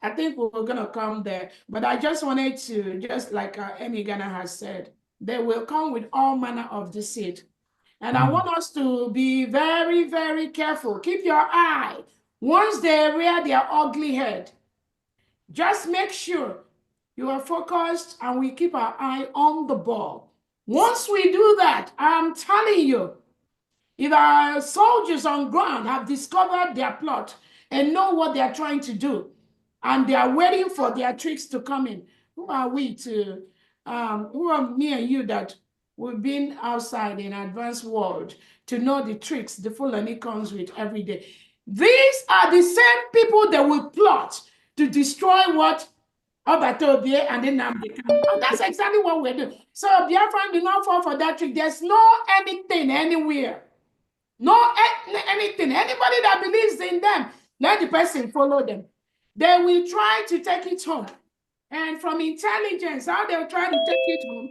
L: I think we're gonna come there, but I just wanted to, just like Amy Ghana has said, they will come with all manner of deceit. And I want us to be very, very careful. Keep your eye. Once they rear their ugly head, just make sure you are focused and we keep our eye on the ball. Once we do that, I'm telling you, if our soldiers on ground have discovered their plot and know what they are trying to do, and they are waiting for their tricks to come in, who are we to, who are me and you that we've been outside in advanced world to know the tricks the Fulani comes with every day? These are the same people that will plot to destroy what Obatobie and then and that's exactly what we're doing. So Biafran do not fall for that trick. There's no anything anywhere. No anything. Anybody that believes in them, let the person follow them. They will try to take it home. And from intelligence, how they'll try to take it home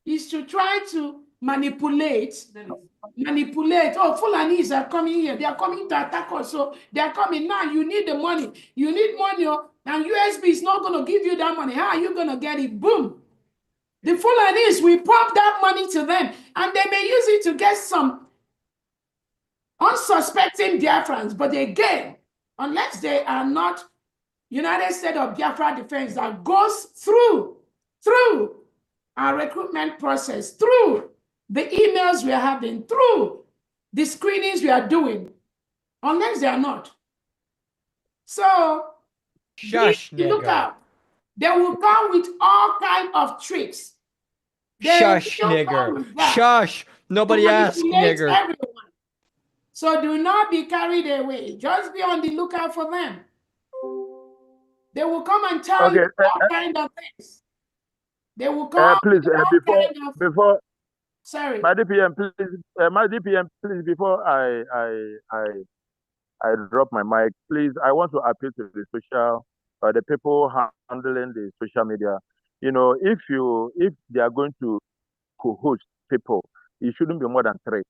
L: is to try to manipulate. Oh, Fulanis are coming here. They are coming to attack us. So they are coming now. You need the money. You need money. And USB is not going to give you that money. How are you going to get it? Boom. The Fulanis, we pump that money to them. And they may use it to get some unsuspecting Biafrans. But again, unless they are not United States of Biafra Defense that goes through our recruitment process, through the emails we are having, through the screenings we are doing, unless they are not. So look out. They will come with all kinds of tricks.
P: Shush, nigger. Shush. Nobody asked, nigger.
L: Everyone. So do not be carried away. Just be on the lookout for them. They will come and tell you all kinds of things. They will come.
U: Please, before.
L: Sorry.
U: My DPM, please, before I drop my mic, please, I want to appeal to the the people handling the social media. You know, if they are going to co-host people, it shouldn't be more than 3,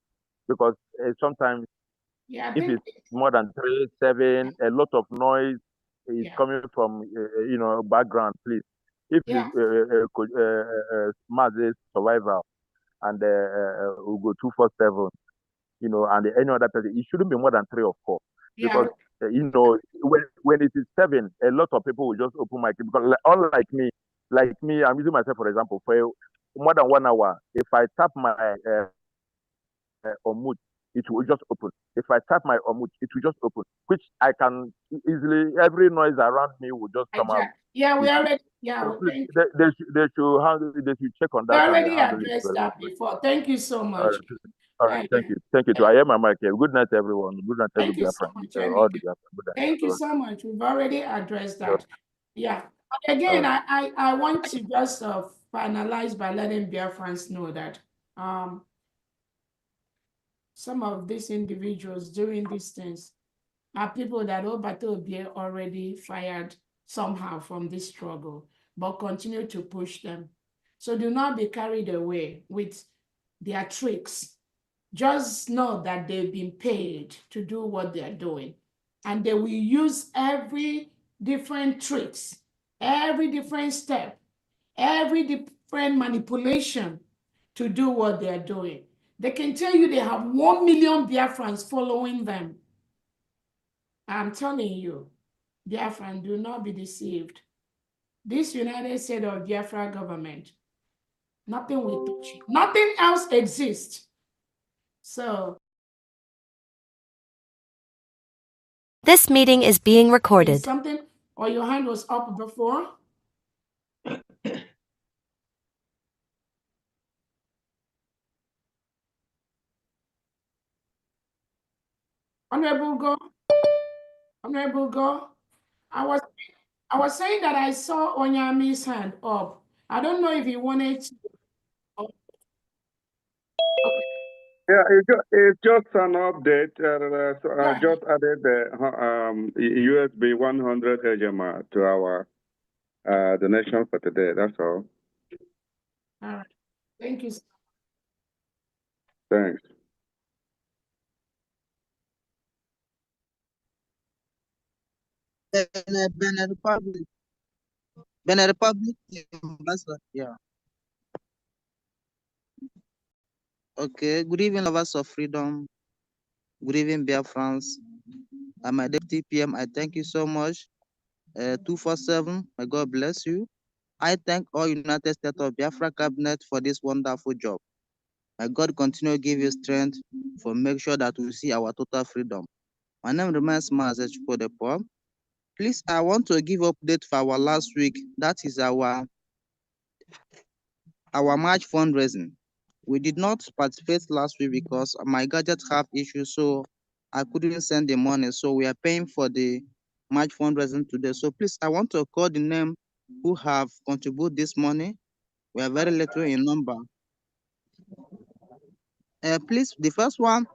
U: because sometimes
L: Yeah, I
U: if
L: think,
U: it's more than 3, 7, a lot of noise is
L: yeah,
U: coming from background. Please, if
L: yeah,
U: Mazi survival and we go 247, and any other person, it shouldn't be more than 3 or 4,
L: yeah,
U: because when it is 7, a lot of people will just open mic, because unlike me, I'm using myself for example. For more than 1 hour, if I tap my on mute, it will just open. If I tap my on mute, it will just open, which I can easily, every noise around me will just come out.
L: yeah, we
U: You see.
L: already, yeah,
U: So please,
L: thank,
U: they should check on
L: we
U: that and
L: already
U: handle it
L: addressed
U: very
L: that
U: well.
L: before. Thank you so
U: All
L: much.
U: right, all right, thank you. To I hear my mic here. Good night, everyone. Good night,
L: Thank you
U: every
L: so
U: friend.
L: much,
U: All the
L: Emeka.
U: Biafran. Good night.
L: Thank you so much. We've already addressed
U: All
L: that. Yeah. But again, I want to just finalize by letting Biafrans know that some of these individuals doing these things are people that Obatobie already fired somehow from this struggle, but continue to push them. So do not be carried away with their tricks. Just know that they've been paid to do what they're doing. And they will use every different tricks, every different step, every different manipulation to do what they're doing. They can tell you they have 1 million Biafrans following them. I'm telling you, Biafran, do not be deceived. This United States of Biafra government, nothing will touch you. Nothing else exists. So
D: This meeting is being recorded.
L: something, or your hand was up before? Honorable Go, I was saying that I saw Onyami's hand up. I don't know if he wanted to.
A: Yeah, it's just an update. So I just added the USB 100 HMR to our donation for today. That's all.
L: All right. Thank you.
A: Thanks.
B: Benin Republic. Benin Republic ambassador. Yeah. Okay. Good evening, lovers of freedom. Good evening, Biafrans. I'm my deputy PM. I thank you so much. 247. May God bless you. I thank all United States of Biafra cabinet for this wonderful job. May God continue to give you strength for make sure that we see our total freedom. My name remains Maazé Chukwudepo. Please, I want to give update for our last week. That is our March fundraising. We did not participate last week because my gadget have issues, so I couldn't send the money. So we are paying for the March fundraising today. So please, I want to call the name who have contributed this money. We are very little in number. Please, the first one,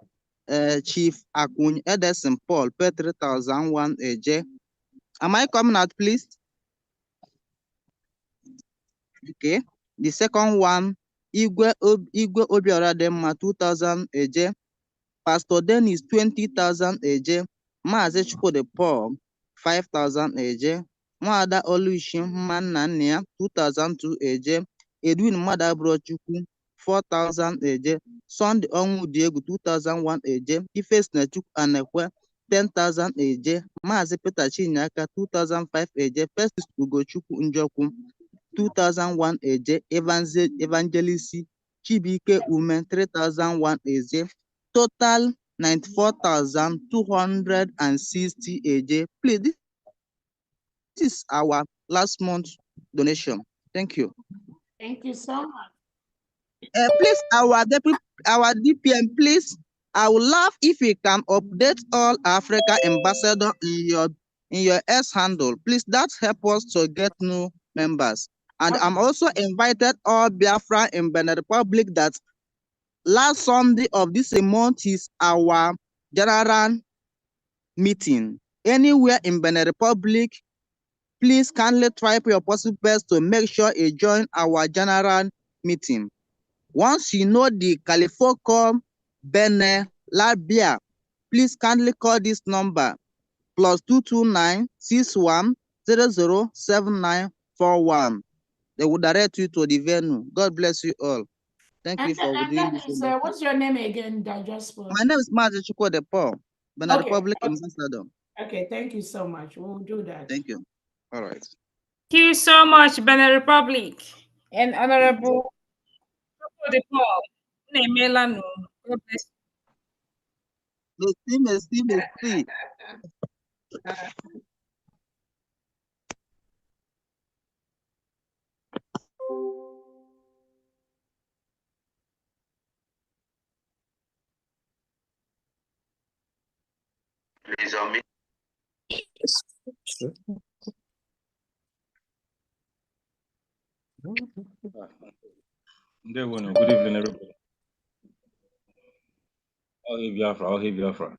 B: Chief Akun Edison Paul, pay 3,001 AJ. Am I coming out, please? Okay. The second one, Igwe Obiora Demma, 2,000 AJ. Pastor Dennis, 20,000 AJ. Maazi Chukwudi Paul, 5,000 AJ. Nwada Oluchi Mannania, 2,002 AJ. Edwin Madabrochukwu, 4,000 AJ. Sunday Onwudiegu, 2,001 AJ. Ifesnachukwu Anekwe, 10,000 AJ. Maazi Peter Chinyaka, 2,005 AJ. Festus Ugochukwu Njokwu, 2,001 AJ. Evangelist Chibike Ume, 3,001 AJ. Total 94,260 AJ. Please, this is our last month donation. Thank you.
L: Thank you so much.
B: Please, our DPM, please. I would love if you can update all Africa ambassador in your S handle. Please, that help us to get new members. And I'm also invited all Biafra in Benin Republic that last Sunday of this month is our general meeting. Anywhere in Benin Republic, please kindly try your possible best to make sure you join our general meeting. Once you know the California Benue Labia, please kindly call this number +229 61 00 7941. They will direct you to the venue. God bless you all. Thank you for doing this.
L: What's your name again? That just spoke.
B: My name is Mazi Chukwode Paul, Benin Republic Ambassador.
L: Okay, thank you so much. We'll do that.
B: Thank you. All right.
K: Thank you so much, Benin Republic and Honorable Chukwode Paul. God bless
B: you. The team is free.
F: Please on me.
R: Good evening, everybody. All hail Biafra, all hail Biafra.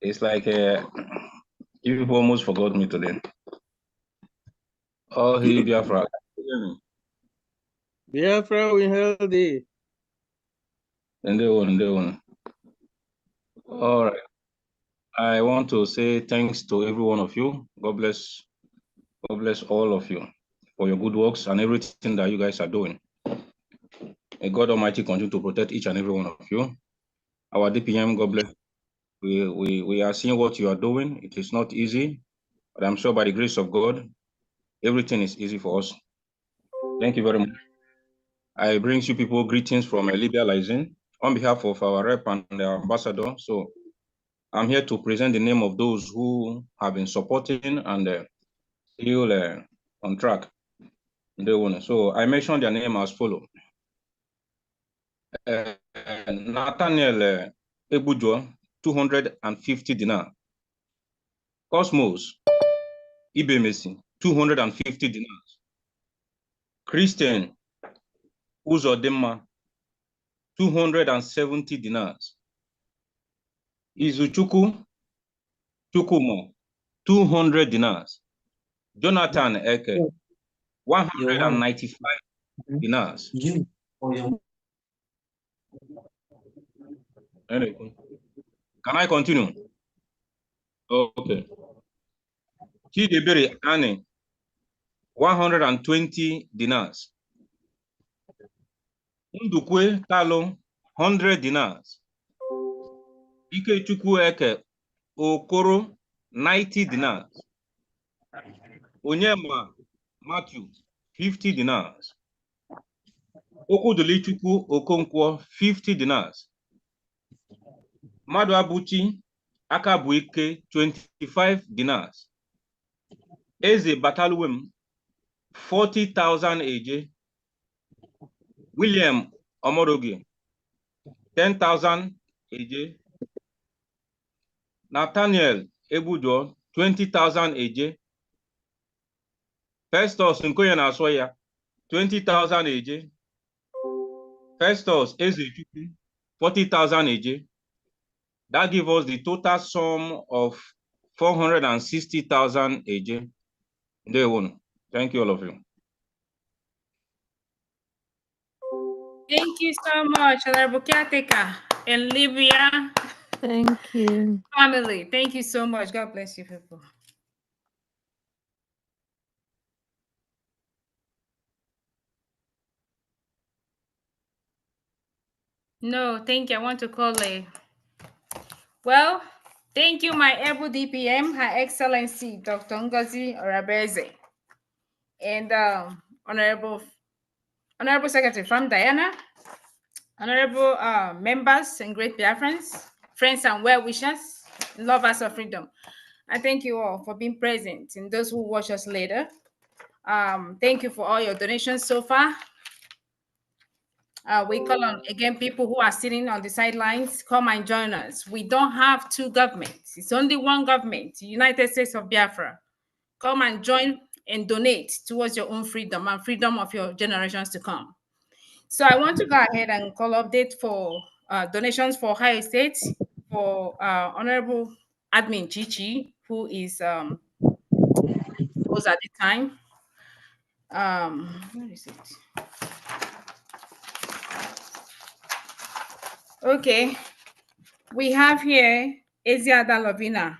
R: It's like you people almost forgot me today. All hail Biafra.
I: Biafra, we held thee.
R: And they won. All right. I want to say thanks to every one of you. God bless all of you for your good works and everything that you guys are doing. May God Almighty continue to protect each and every one of you. Our DPM, God bless. We are seeing what you are doing. It is not easy, but I'm sure by the grace of God, everything is easy for us. Thank you very much. I bring you people greetings from Libya Lysin on behalf of our rep and the ambassador. So I'm here to present the name of those who have been supporting and still on track. So I mentioned their name as follow. Nathaniel Ebujo, 250 dinar. Cosmos Ibemesi, 250 dinars. Christian Uzodema, 270 dinars. Izuchuku Chukuma, 200 dinars. Jonathan Eke, 195 dinars. Anyway, can I continue? Okay. Chidebere Annie, 120 dinars. Ndukwe Talo, 100 dinars. Ikechukwu Eke Okoro, 90 dinars. Onyema Matthew, 50 dinars. Okudolichukwu Okonkwo, 50 dinars. Madu Abuchi Akabuike, 25 dinars. Eze Bataluwem, 40,000 AJ. William Omoroge, 10,000 AJ. Nathaniel Ebujo, 20,000 AJ. Festus Nkoye Nasoya, 20,000 AJ. Festus Ezechukwu, 40,000 AJ. That gives us the total sum of 460,000 AJ. Day one. Thank you, all of you.
K: Thank you so much, Honorable Kiateka in Libya.
O: Thank you.
K: Family, thank you so much. God bless you, people. No, thank you. I want to call a. Well, thank you, my able DPM, Her Excellency Dr. Ngozi Orabeze, and Honorable Secretary from Diana, Honorable members and great Biafrans, friends and well-wishers, lovers of freedom. I thank you all for being present and those who watch us later. Thank you for all your donations so far. We call on, again, people who are sitting on the sidelines, come and join us. We don't have two governments. It's only one government, the United States of Biafra. Come and join and donate towards your own freedom and freedom of your generations to come. So I want to go ahead and call update for donations for High State, for Honorable Admin Chichi, who is was at the time. Where is it? Okay, we have here Eziada Lovina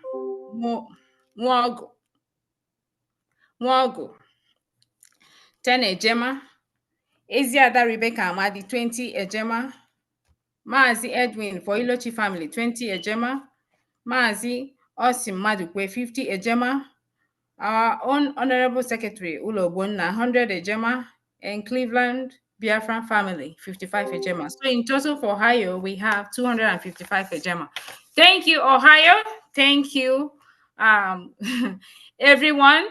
K: Mwogo 10 Ejema, Eziada Rebecca Amadi 20 Ejema, Mazi Edwin for Ilochi family 20 Ejema, Mazi Osim Madukwe 50 Ejema, our own Honorable Secretary Ulo Bonna 100 Ejema, and Cleveland Biafran family 55 Ejema. So in total for Ohio, we have 255 Ejema. Thank you, Ohio. Thank you, everyone.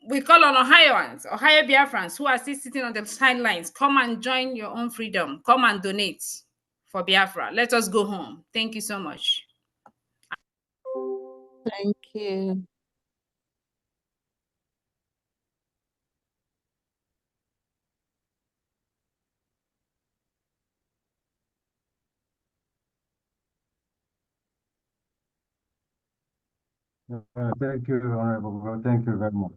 K: We call on Ohioans, Ohio Biafrans who are still sitting on the sidelines. Come and join your own freedom. Come and donate for Biafra. Let us go home. Thank you so much.
O: Thank you.
H: Thank you, Honorable Bro. Thank you very much.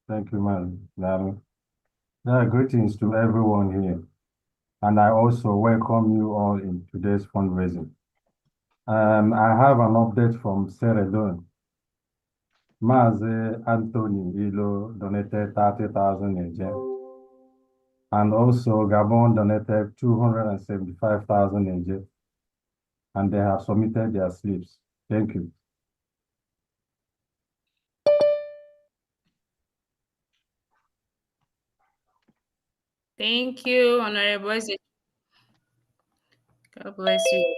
H: Thank you, man. Greetings to everyone here. And I also welcome you all in today's fundraising. I have an update from Seredon. Mazi Anthony Ilo donated 30,000 AJ. And also Gabon donated 275,000 AJ. And they have submitted their slips. Thank you.
K: Thank you, Honorable. God bless you.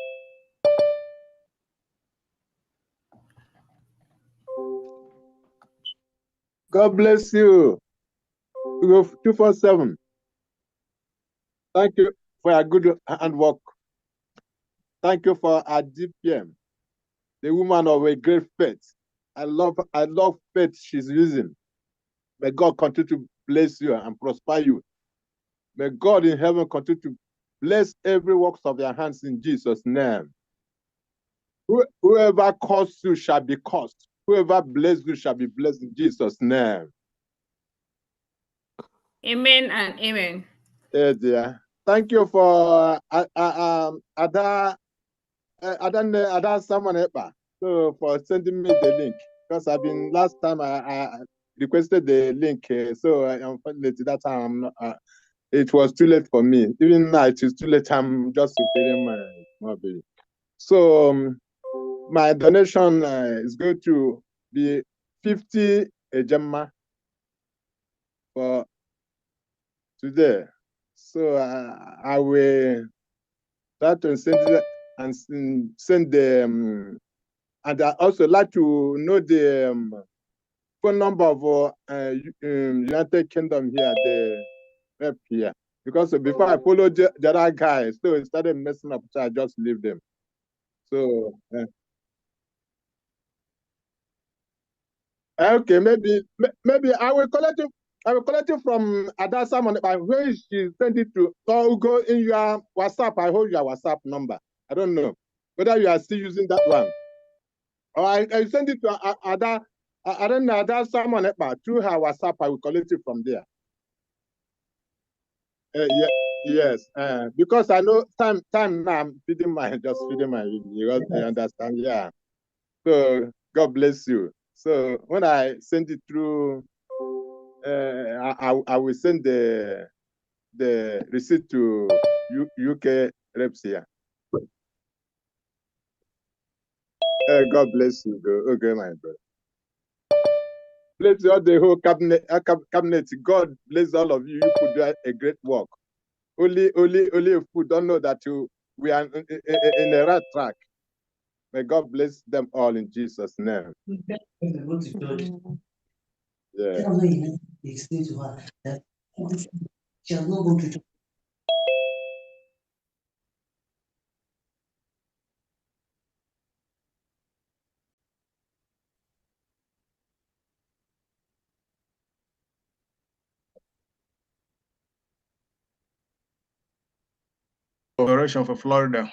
V: God bless you. We go 247. Thank you for your good handwork. Thank you for our DPM, the woman of a great faith. I love faith she's using. May God continue to bless you and prosper you. May God in heaven continue to bless every works of your hands in Jesus' name. Whoever cursed you shall be cursed. Whoever blessed you shall be blessed in Jesus' name.
K: Amen and amen.
V: Yeah, dear. Thank you for Ada someone so for sending me the link, because I've been last time I requested the link, so unfortunately that time I'm not, it was too late for me. Even now it is too late. I'm just preparing my mobile. So my donation is going to be 50 Ejema for today. So I will try to send it and send the and I also like to know the phone number of United Kingdom here, the rep here, because before I followed the other guys, so it started messing up, so I just leave them. So okay, maybe I will collect it. I will collect it from Ada Simon. Where she send it to? Or go in your WhatsApp. I hold your WhatsApp number. I don't know whether you are still using that one. Or I send it to Ada. I don't know Ada Simon through her WhatsApp. I will collect it from there. Yes. Because I know time now. I'm feeding my because I understand. Yeah. So God bless you. So when I send it through. I will send the receipt to UK reps here. God bless you. Okay, my brother. Bless all the whole cabinet. God bless all of you. You could do a great work. Only if we don't know that we are in the right track. May God bless them all in Jesus' name. Yeah.
W: Operation for Florida.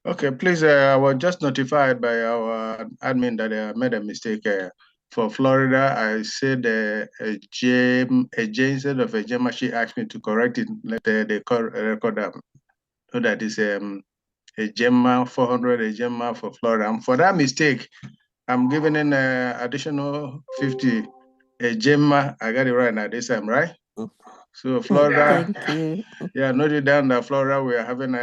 E: Okay, please, I was just notified by our admin that I made a mistake. For Florida, I said a J instead of a Gemma. She asked me to correct it. Let the record so that is a Gemma 400, a Gemma for Florida. And for that mistake, I'm giving in additional 50 a Gemma. I got it right now this time, right? So Florida,
O: Thank you.
E: yeah, note it down that Florida we are having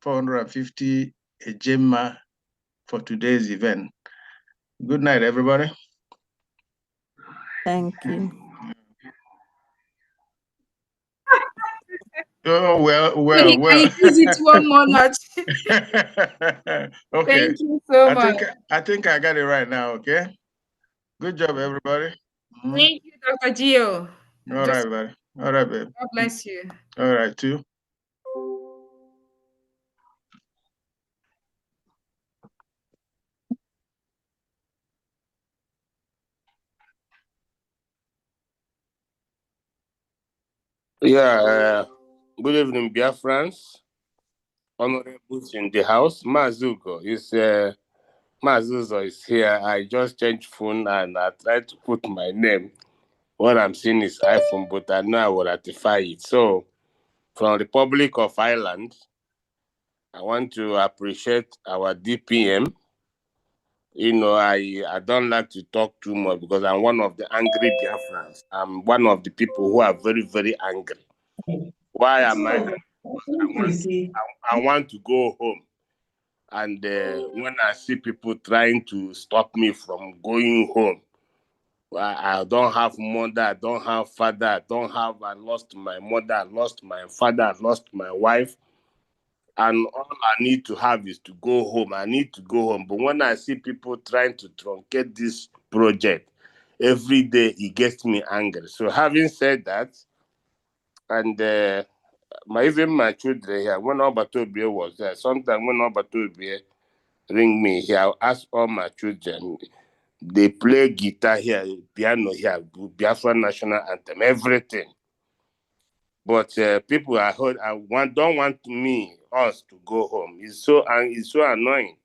E: 450 a Gemma for today's event. Good night, everybody.
O: Thank you.
E: Oh well.
K: Can increase it one more notch.
E: Okay.
K: Thank you so much.
E: I think I got it right now. Okay. Good job, everybody.
K: Thank you, Dr. Gio.
E: All right, buddy. All right, babe.
K: God bless you.
E: All right, too.
N: Yeah, good evening, Biafrans. Honorables in the house. Mazugo Mazuzo is here. I just changed phone and I tried to put my name. What I'm seeing is iPhone, but I know I will ratify it. So, from Republic of Ireland, I want to appreciate our DPM. You know, I don't like to talk too much because I'm one of the angry Biafrans. I'm one of the people who are very, very angry. Why am I? I want to go home. And when I see people trying to stop me from going home, I don't have mother, I don't have father, I lost my mother, I lost my father, I lost my wife. And all I need to have is to go home. I need to go home. But when I see people trying to truncate this project, every day it gets me angry. So having said that, and even my children here, when Obatobie was there, sometimes when Obatobie ring me here, I'll ask all my children, they play guitar here, piano here, Biafra national anthem, everything. But people don't want us to go home. It's so annoying.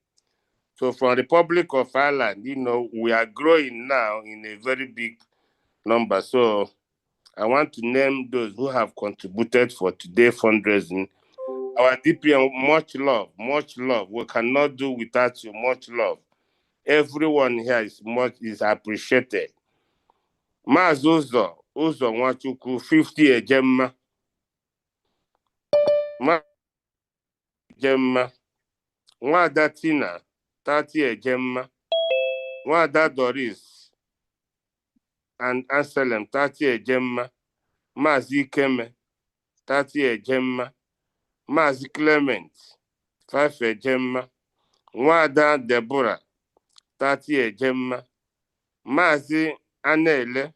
N: So from Republic of Ireland, you know, we are growing now in a very big number. So I want to name those who have contributed for today's fundraising. Our DPM, much love, much love. We cannot do without you, much love. Everyone here is appreciated. Maazị Ụzọ Nwachukwu, 50 ejemma. Ejemma. Nwada Tina, 30 ejemma. Nwada Doris and Anselm, 30 ejemma. Maazị Ikeme, 30 ejemma. Maazị Clement, 5 ejemma. Nwada Deborah, 30 ejemma. Maazị Anele,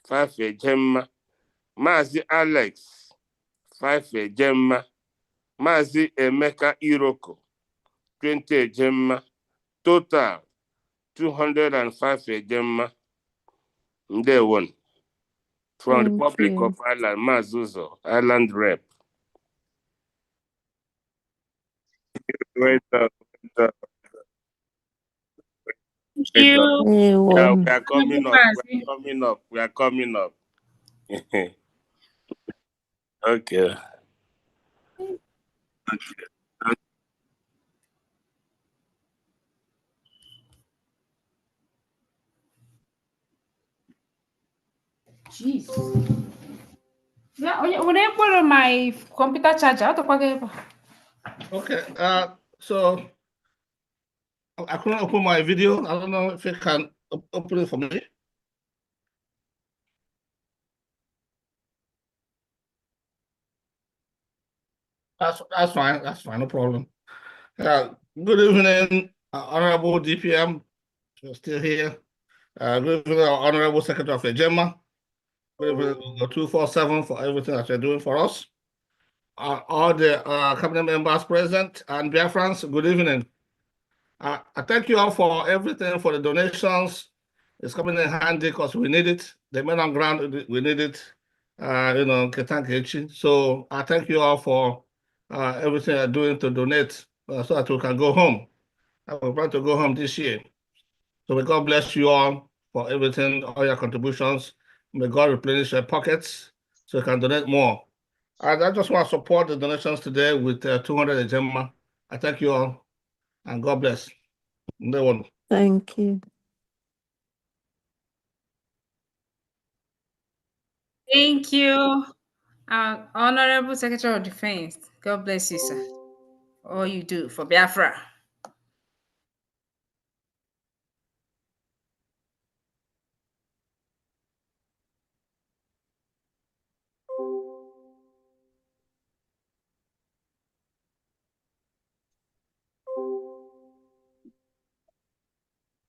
N: 5 ejemma. Maazị Alex, 5 ejemma. Maazị Emeka Iroko, 20 ejemma. Total 205 ejemma. Ndewo. From
O: Thank
N: Republic
O: you.
N: of Ireland, Mazuzo, Island Rep. Wait up.
K: Thank you.
N: Yeah, we are coming up. We are coming up. Okay.
K: Jeez. Yeah, when I borrow my computer charger, how to plug it?
W: Okay, so I couldn't open my video. I don't know if you can open it for me. That's fine. That's fine. No problem. Good evening, Honorable DPM. You're still here. Good evening, Honorable Secretary of Gemma. Good evening, 247 for everything that you're doing for us. All the cabinet members present and Biafrans, good evening. I thank you all for everything, for the donations. It's coming in handy because we need it. The men on ground, we need it. You know, Ketankechi. So I thank you all for everything you're doing to donate so that we can go home. And we plan to go home this year. So may God bless you all for everything, all your contributions. May God replenish your pockets so you can donate more. And I just want to support the donations today with 200 Ejema. I thank you all, and God bless. No one.
O: Thank you.
K: Thank you, Honorable Secretary of Defense. God bless you, sir. All you do for Biafra.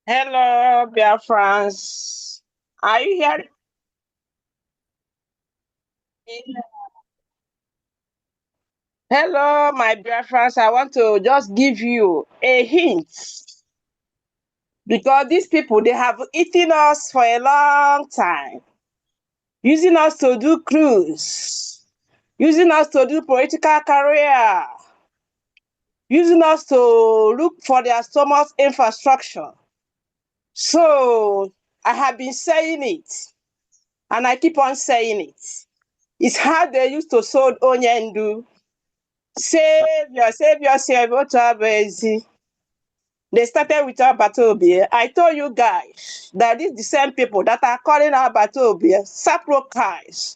J: Hello, Biafrans. Are you hearing? Hello, my Biafrans. I want to just give you a hint. Because these people, they have eaten us for a long time. Using us to do cruise. Using us to do political career. Using us to look for their stomach infrastructure. So, I have been saying it. And I keep on saying it. It's how they used to sold Onyendu. Save yourself, Otabezi. They started with Abatobi. I told you guys that these the same people that are calling Abatobi sacrifice,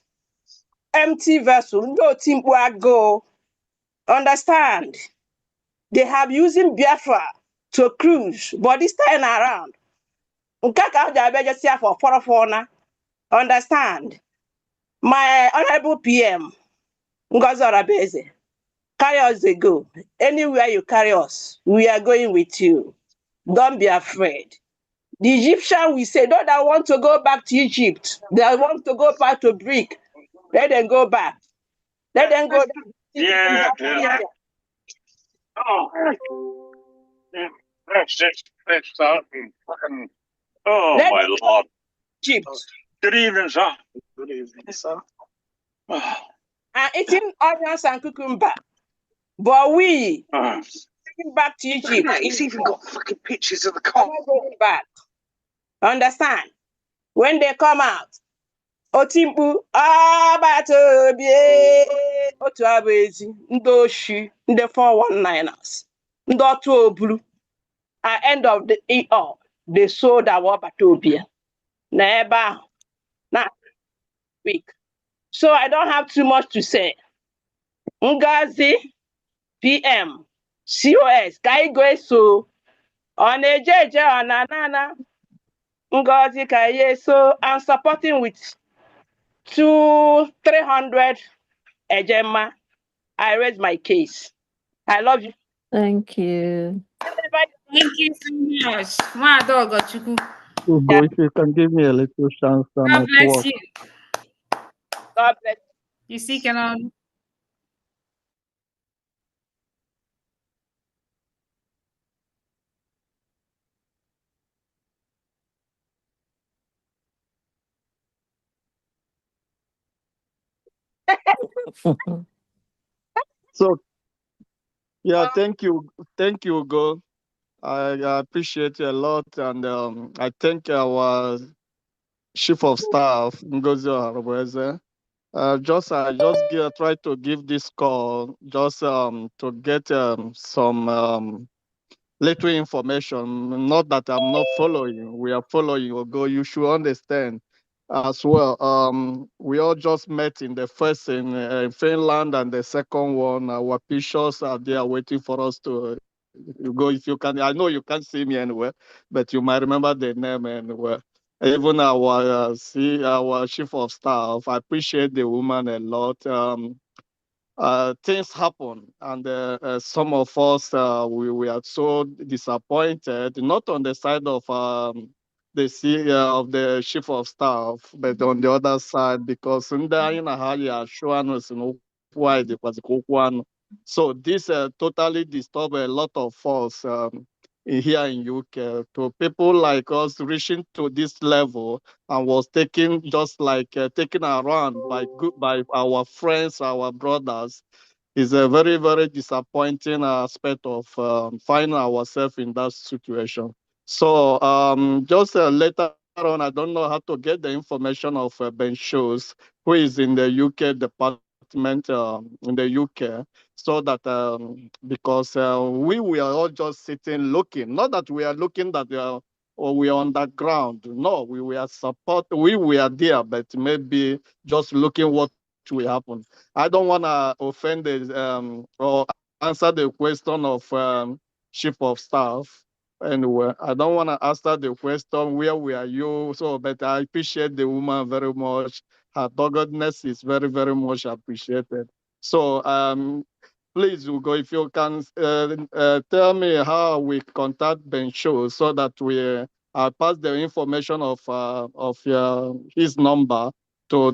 J: empty vessel, no timber go. Understand? They have using Biafra to cruise, but this time around, for 4 understand? My honorable PM, Ngozi Orabeze, carry us they go. Anywhere you carry us, we are going with you. Don't be afraid. The Egyptian will say, those that want to go back to Egypt, they want to go back to Greek, let them go back. Let them go.
Q: Yeah. Oh, that's fucking. Oh,
J: Let
Q: my Lord.
J: Egypt.
Q: Good evening, sir. Good evening, sir.
J: And eating onions and cucumber. But we taking back to Egypt.
Q: He's even got fucking pictures of the
J: car. Going back. Understand? When they come out, Otimpu, Abatobie, Otu Abezi, Ndoshi, the 419ers, Ndotu Oblu. At end of the all, they sold our Batobia. Never, not week. So I don't have too much to say. Ngazi, PM, COS, Kaigo so on a JJ on Anana, Ngazi Kaye, so I'm supporting with 300 Ejema. I raise my case. I love you.
O: Thank you.
K: Thank you so much. My dog got you.
S: Ugo, if you can give me a little chance, I'm
K: God
S: at
K: bless
S: work.
K: you.
J: God bless
K: you. See, Canon.
S: So, yeah, thank you, Ugo. I appreciate you a lot, and I thank our chief of staff, Ngozi Oharobeze. I just try to give this call just to get some little information. Not that I'm not following. We are following, Ugo. You should understand as well. We all just met in the first in Finland, and the second one, our bishops are there waiting for us to go. If you can, I know you can't see me anywhere, but you might remember the name anywhere. Even our chief of staff, I appreciate the woman a lot. Things happen, and some of us we are so disappointed, not on the side of of the chief of staff, but on the other side, because so this totally disturbed a lot of us here in UK. To people like us reaching to this level and was taken just like taken around by our friends, our brothers. It's a very, very disappointing aspect of finding ourselves in that situation. So just later on, I don't know how to get the information of Ben Shoes, who is in the UK department in the UK, so that because we are all just sitting looking, not that we are looking that or we are on the ground. No, we were we were there, but maybe just looking what will happen. I don't want to offend or answer the question of chief of staff. Anyway, I don't want to answer the question where were you. So, but I appreciate the woman very much. Her doggedness is very, very much appreciated. So, please, Ugo, if you can tell me how we contact Ben Show so that we pass the information of his number to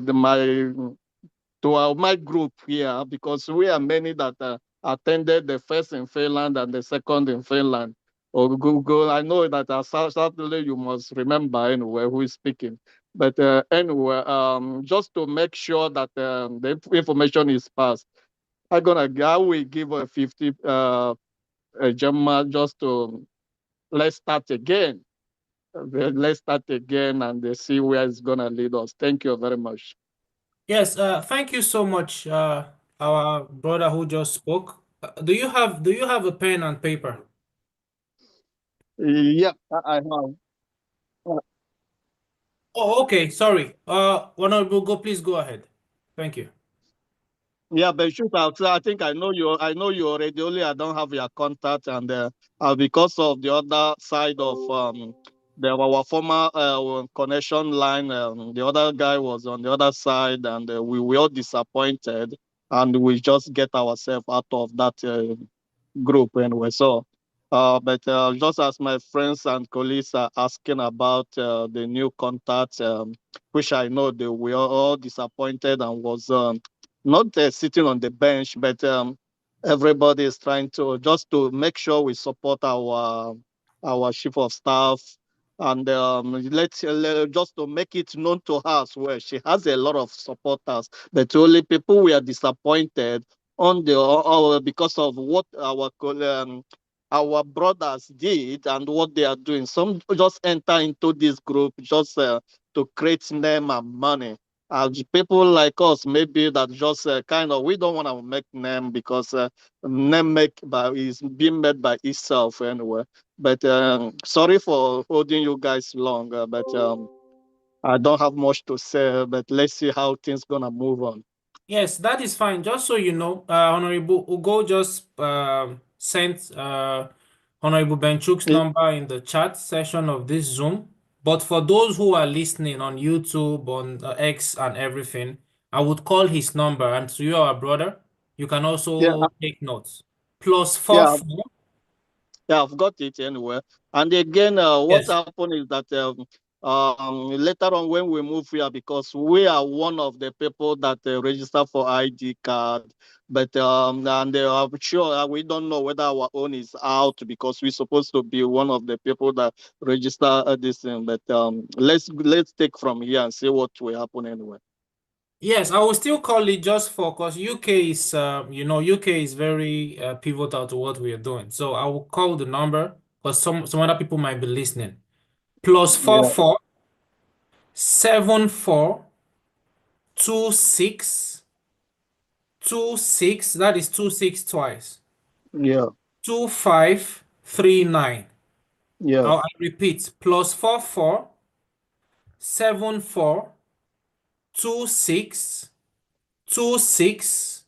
S: my group here, because we are many that attended the first in Finland and the second in Finland. Or Google, I know that certainly you must remember anyway who is speaking. But anyway, just to make sure that the information is passed, I will give a 50 Gemma just to let's start again. Let's start again and see where it's gonna lead us. Thank you very much.
G: Yes, thank you so much, our brother who just spoke. Do you have a pen and paper?
S: Yeah, I have.
G: Oh, okay. Sorry. Honorable Go, please go ahead. Thank you.
S: Yeah, but shoot out. I think I know you. I know you already. Only I don't have your contact, and because of the other side of our former connection line, the other guy was on the other side, and we were all disappointed, and we just get ourselves out of that group anyway. So, but just as my friends and colleagues are asking about the new contact, which I know they were all disappointed and was not sitting on the bench, but everybody is trying to just to make sure we support our chief of staff. And let's just to make it known to her as well. She has a lot of supporters, but only people we are disappointed on because of what our brothers did and what they are doing. Some just enter into this group just to create name and money. People like us, maybe that just kind of we don't want to make name because name is being made by itself anyway. But sorry for holding you guys long, but I don't have much to say. But let's see how things gonna move on.
G: Yes, that is fine. Just so you know, Honorable Ugo just sent Honorable Benchuk's number in the chat session of this Zoom. But for those who are listening on YouTube, on X and everything, I would call his number. And to you, our brother, you can also take notes. +44.
S: Yeah, I've got it anyway. And again, what happened is that later on when we move here, because we are one of the people that register for ID card, but and I'm sure we don't know whether our own is out because we're supposed to be one of the people that register this thing. But let's take from here and see what will happen anyway.
G: Yes, I will still call it just for because UK is, UK is very pivotal to what we are doing. So I will call the number because some other people might be listening. +44 74 26 26. That is 26 twice.
S: Yeah.
G: 2539.
S: Yeah.
G: I'll repeat. +44 74 26 26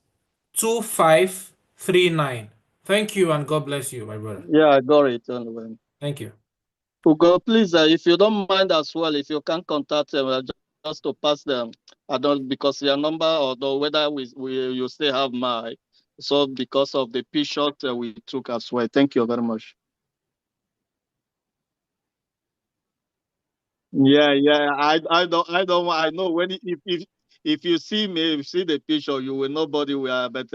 G: 2539. Thank you and God bless you, my brother.
S: Yeah, I got it anyway.
G: Thank you.
S: Ugo, please, if you don't mind as well, if you can contact them, just to pass them. I don't because your number, although whether you still have my, so because of the picture we took as well. Thank you very much. Yeah, I know when if you see me, if you see the picture, you will nobody will. But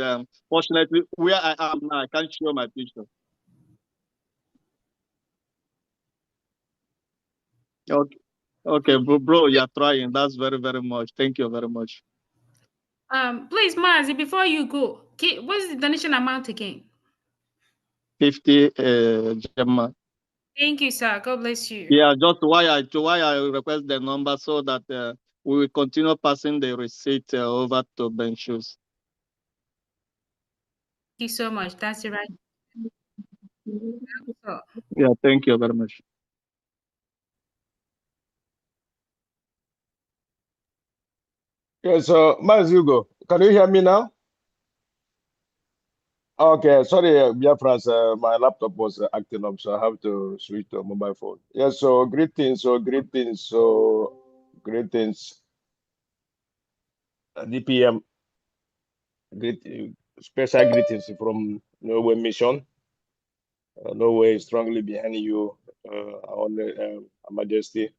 S: fortunately, where I am now, I can't show my picture. Okay, bro, you're trying. That's very, very much. Thank you very much.
K: Please, Mazi, before you go, Okay, what's the donation amount again?
S: 50 Gemma.
K: Thank you, sir. God bless you.
S: Yeah, just why I request the number so that we will continue passing the receipt over to Ben Shoes.
K: Thank you so much. That's the right. So,
S: Yeah, thank you very much.
C: Okay, so Mazugo, can you hear me now? Okay, sorry, Biafra, my laptop was acting up, so I have to switch to a mobile phone. Yeah, so greetings, greetings, DPM, special greetings from Norway Mission. Norway is strongly behind you, Our Majesty.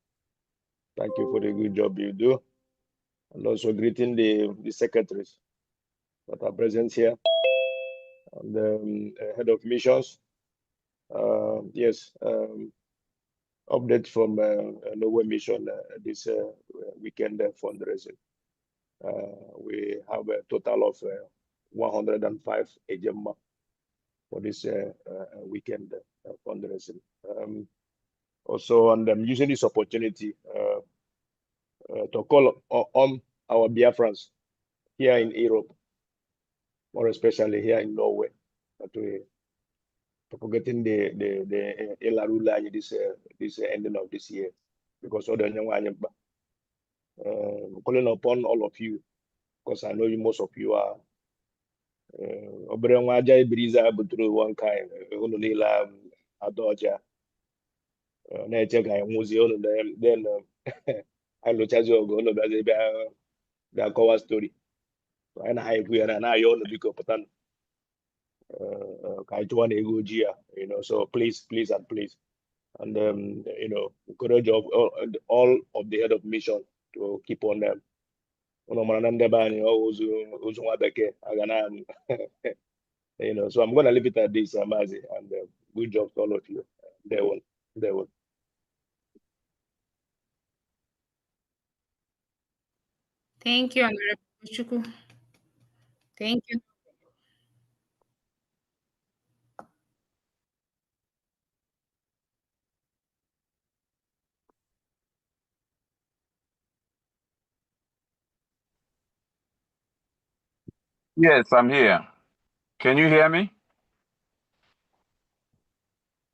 C: Thank you for the good job you do. And also greeting the secretaries that are present here, and the head of missions. Yes, update from Norway Mission this weekend fundraising. We have a total of 105 Ejema for this weekend fundraising. Also, and I'm using this opportunity to call on our Biafrans here in Europe, more especially here in Norway, that we forgetting the Elarula this ending of this year, because other calling upon all of you, because I know most of you are Obrengwaja Briza Butru one kind, Unila Adoja, Nature Museum, then I look at you go the cover story. And I we are an eye on the big Patan Kaituan Egojia, so please, and please. And encourage of all of the head of mission to keep on them. So I'm gonna leave it at this, Amazi, and good job to all of you. They will.
K: thank you, Honorable Chuku. Thank you.
M: Yes, I'm here. Can you hear me?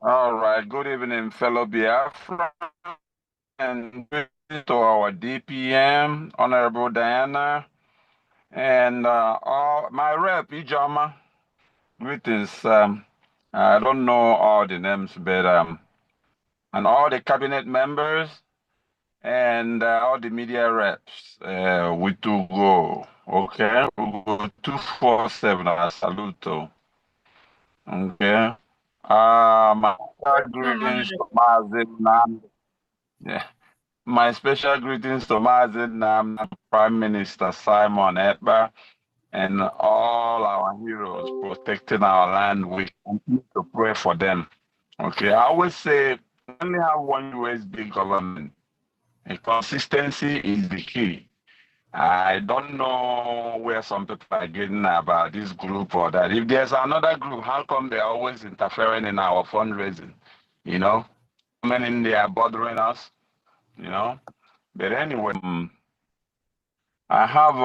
M: All right. Good evening, fellow Biafra, and good evening to our DPM, Honorable Diana, and all my rep, Ijama. Greetings. I don't know all the names, but and all the cabinet members and all the media reps. We to go. Okay, we go 247. I salute. Okay. My special greetings to Mazin Nam. Yeah. My special greetings to Mazin Nam, Prime Minister Simon Ekpa, and all our heroes protecting our land. We continue to pray for them. Okay. I always say, we only have one USB government. And consistency is the key. I don't know where some people are getting about this group or that. If there's another group, how come they're always interfering in our fundraising? Coming in there bothering us, But anyway, I have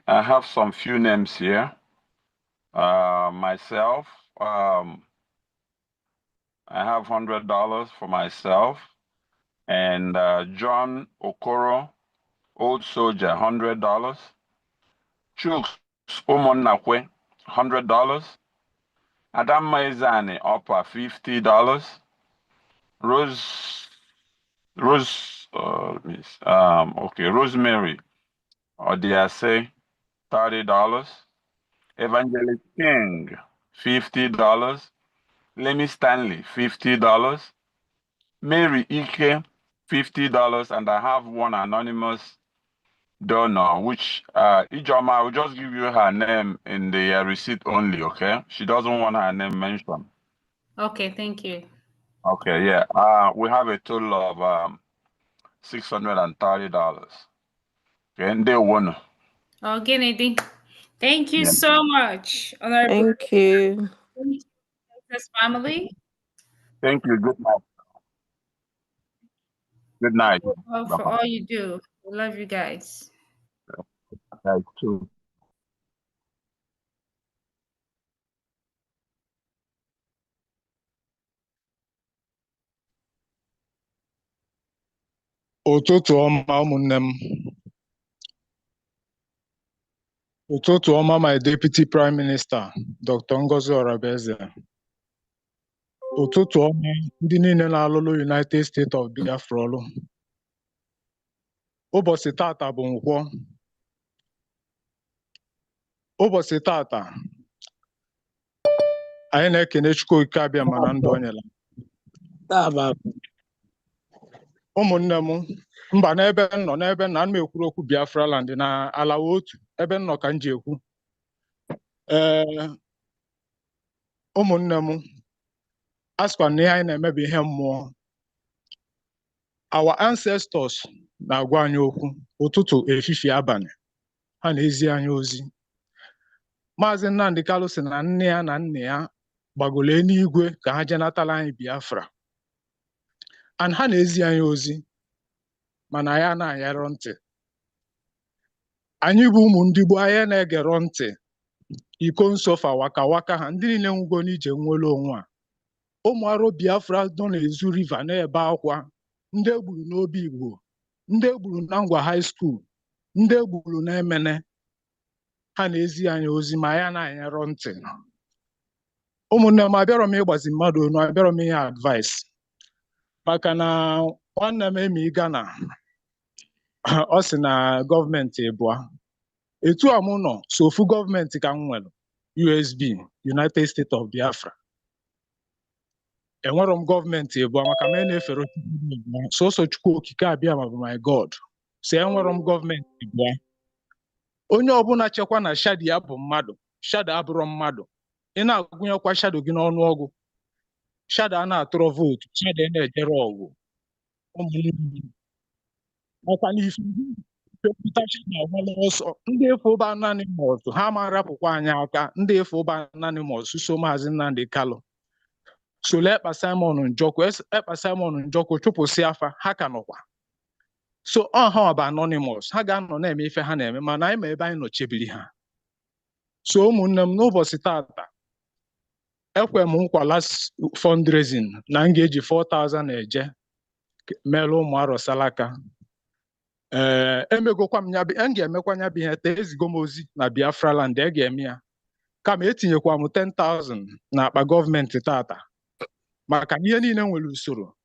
M: I have some few names here. Myself, I have $100 for myself, and John Okoro, Old Soldier, $100. Chooks Umonnakwe, $100. Adam Maizani, Upper, $50. Rosemary, Odiase, $30. Evangelist King, $50. Lemmy Stanley, $50. Mary Ike, $50. And I have one anonymous donor, which Ijoma, I will just give you her name in the receipt only, okay? She doesn't want her name mentioned.
K: Okay, thank you.
M: Okay, yeah. We have a total of $630. Okay, and they won.
K: Okay, Nadine. Thank you
M: Yeah.
K: so much, Honorable.
O: Thank you.
K: This family.
M: Thank you. Good night. Good night.
K: For all you do. We love you guys.
M: Night too.
S: Ụtụtụ ọma ụmụnne m. Ụtụtụ ọma my Deputy Prime Minister, Dr. Ngozi Orabeeze. Ụtụtụ ọma ndị niile na-alụlụ United States of Biafra ọlụ. Ụbọchị tata bụ Nkwọ. Ụbọchị tata anyị na-ekene Chukwu okike abịa ma na ndụ o nyere. Ụmụnne m, mba n'ebe m nọ n'ebe na m ekwuru okwu Biafra land na alawa otu ebe m nọ ka m ji ekwu. Ụmụnne m, a sịkwa na ihe anyị na-eme bụ ihe mmụọ. Our ancestors na-agwa anyị okwu ụtụtụ efifie abalị, ha na-ezi anyị ozi. Maazị Nnamdi Kalu sị na nne ya na nna ya gbagolo eluigwe ka ha jenatala anyị Biafra, and ha na-ezi anyị ozi mana ya na-anyerọ ntị. Anyị bụ ụmụ ndị Igbo, anyị na-egerọ ntị. Iko nsofa waka waka ha ndị niile nwugo n'ije nwere onwe a. Ụmụ arụ Biafra nọ n'Ezu River na-ebe akwa, ndị egburu n'Obi Igbo, ndị egburu na Ngwa High School, ndị egburu na Emene, ha na-ezi anyị ozi ma ya na-anyerọ ntị. Ụmụnne m, abịarọ m ịgbazi mmadụ onu, abịarọ m ihe advice maka na nwanne m emi Ghana ọ sị na gọọmenti ebua. Etu a mụ nọ so ofu gọọmenti ka m nwere, USB, United States of Biafra. Enwero m gọọmenti ebua maka m na-efere sọsọ Chukwu okike abịa ma bụ my God. So enwero m gọọmenti ebua. Onye ọbụla chekwa na shadi ya bụ mmadụ, shado abụrụ mmadụ. Ị na-agụnyekwa shado gị n'ọnụọgụ, shado a na-atụrụ vootu, shado a na-ejere ọgwụ. Maka na ife ọsọ ndị efe ụba anonymous ha ma rapụkwa anyị aka. Ndị efe ụba anonymous so Maazị Nnamdi Kalu sole Ekpa Simon Njọkụ chụpụsị afa, ha ka nọkwa. So ọha ọba anonymous, ha ga-anọ na-eme ife ha na-eme mana anyị ma ebe anyị nọchebiri ha. So ụmụnne m, n'ụbọchị tata ekwe m nkwa last fundraising na m ga-eji 4,000 eje merụ ụmụ arụsalaka. Emegokwa m ya, m ga-emekwa ya bụ ihe taa, ezigo m ozi na Biafra land, ga-eme ya kama etinyekwa m 10,000 na akpa gọọmenti tata maka na ihe niile nwere usoro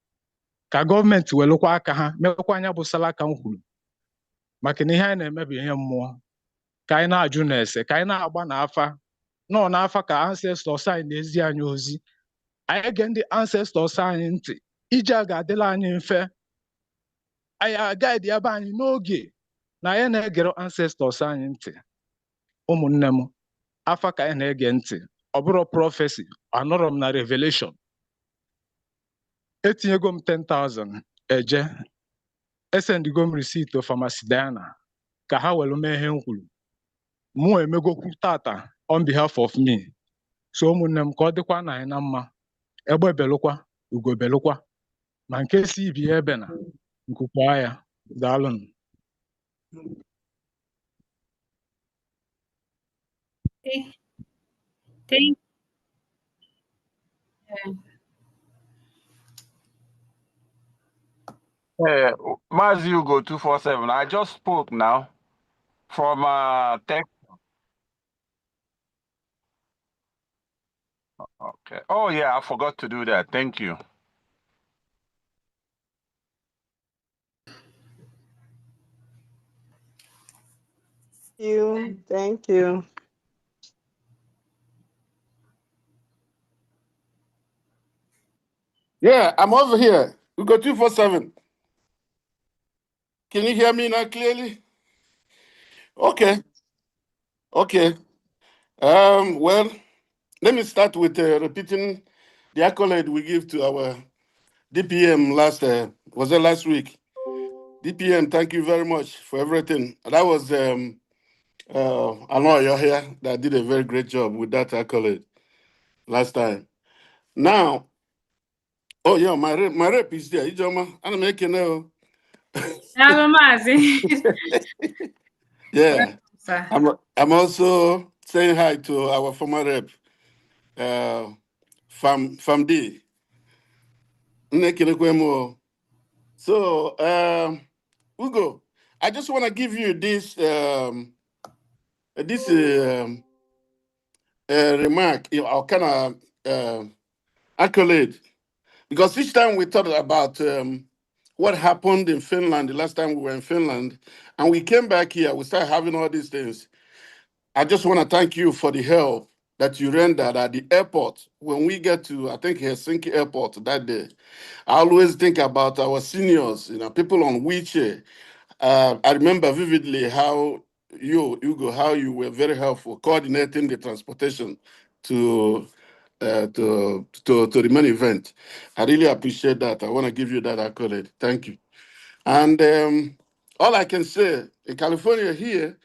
S: ka gọọmenti welụkwa aka ha mekwa anya bụ salaka m kwuru maka na ihe anyị na-eme bụ ihe mmụọ. Ka anyị na-ajụ na ese, ka anyị na-agba n'afa, nọ n'afa ka ancestors anyị na-ezi anyị ozi. Anyị ge ndị ancestors anyị ntị, ije a ga-adịla anyị mfe. Anyị agaghị ebe anyị n'oge na anyị na-egere ancestors anyị ntị. Ụmụnne m, afa ka anyị na-ege ntị, ọ bụrụ prọfesi, anọrọ m na revelation. Etinyego m 10,000 eje, esendigo m receipt of Pharmacy Diana ka ha welu mee ihe m kwuru. Mụ emegokwu tata on behalf of me. So ụmụnne m, ka ọ dịkwa na anyị na mma, egbe belụkwa ugo belụkwa, ma nke si ibi ebe na nkukwa ya. Daalụnụ.
K: Thank
M: Hey, Mazi Ugo 247. I just spoke now from Texas. Okay. Oh yeah, I forgot to do that. Thank you.
J: Thank you.
W: Yeah, I'm over here. We got 247. Can you hear me now clearly? Okay. Okay. Well, let me start with repeating the accolade we give to our DPM last week. DPM, thank you very much for everything. That was
P: I know you're here that did a very great job with that accolade last time. Now, oh yeah, my rep is there. Ijoma, I'm making now. Yeah. I'm also saying hi to our former rep, Fam D. So, Ugo, I just want to give you this remark, or kind of accolade, because each time we talk about what happened in Finland, the last time we were in Finland, and we came back here, we started having all these things. I just want to thank you for the help that you rendered at the airport when we get to, I think, Helsinki airport that day. I always think about our seniors, people on wheelchair. I remember vividly how Hugo, how you were very helpful coordinating the transportation to to the main event. I really appreciate that. I want to give you that accolade. Thank you. And all I can say in California here,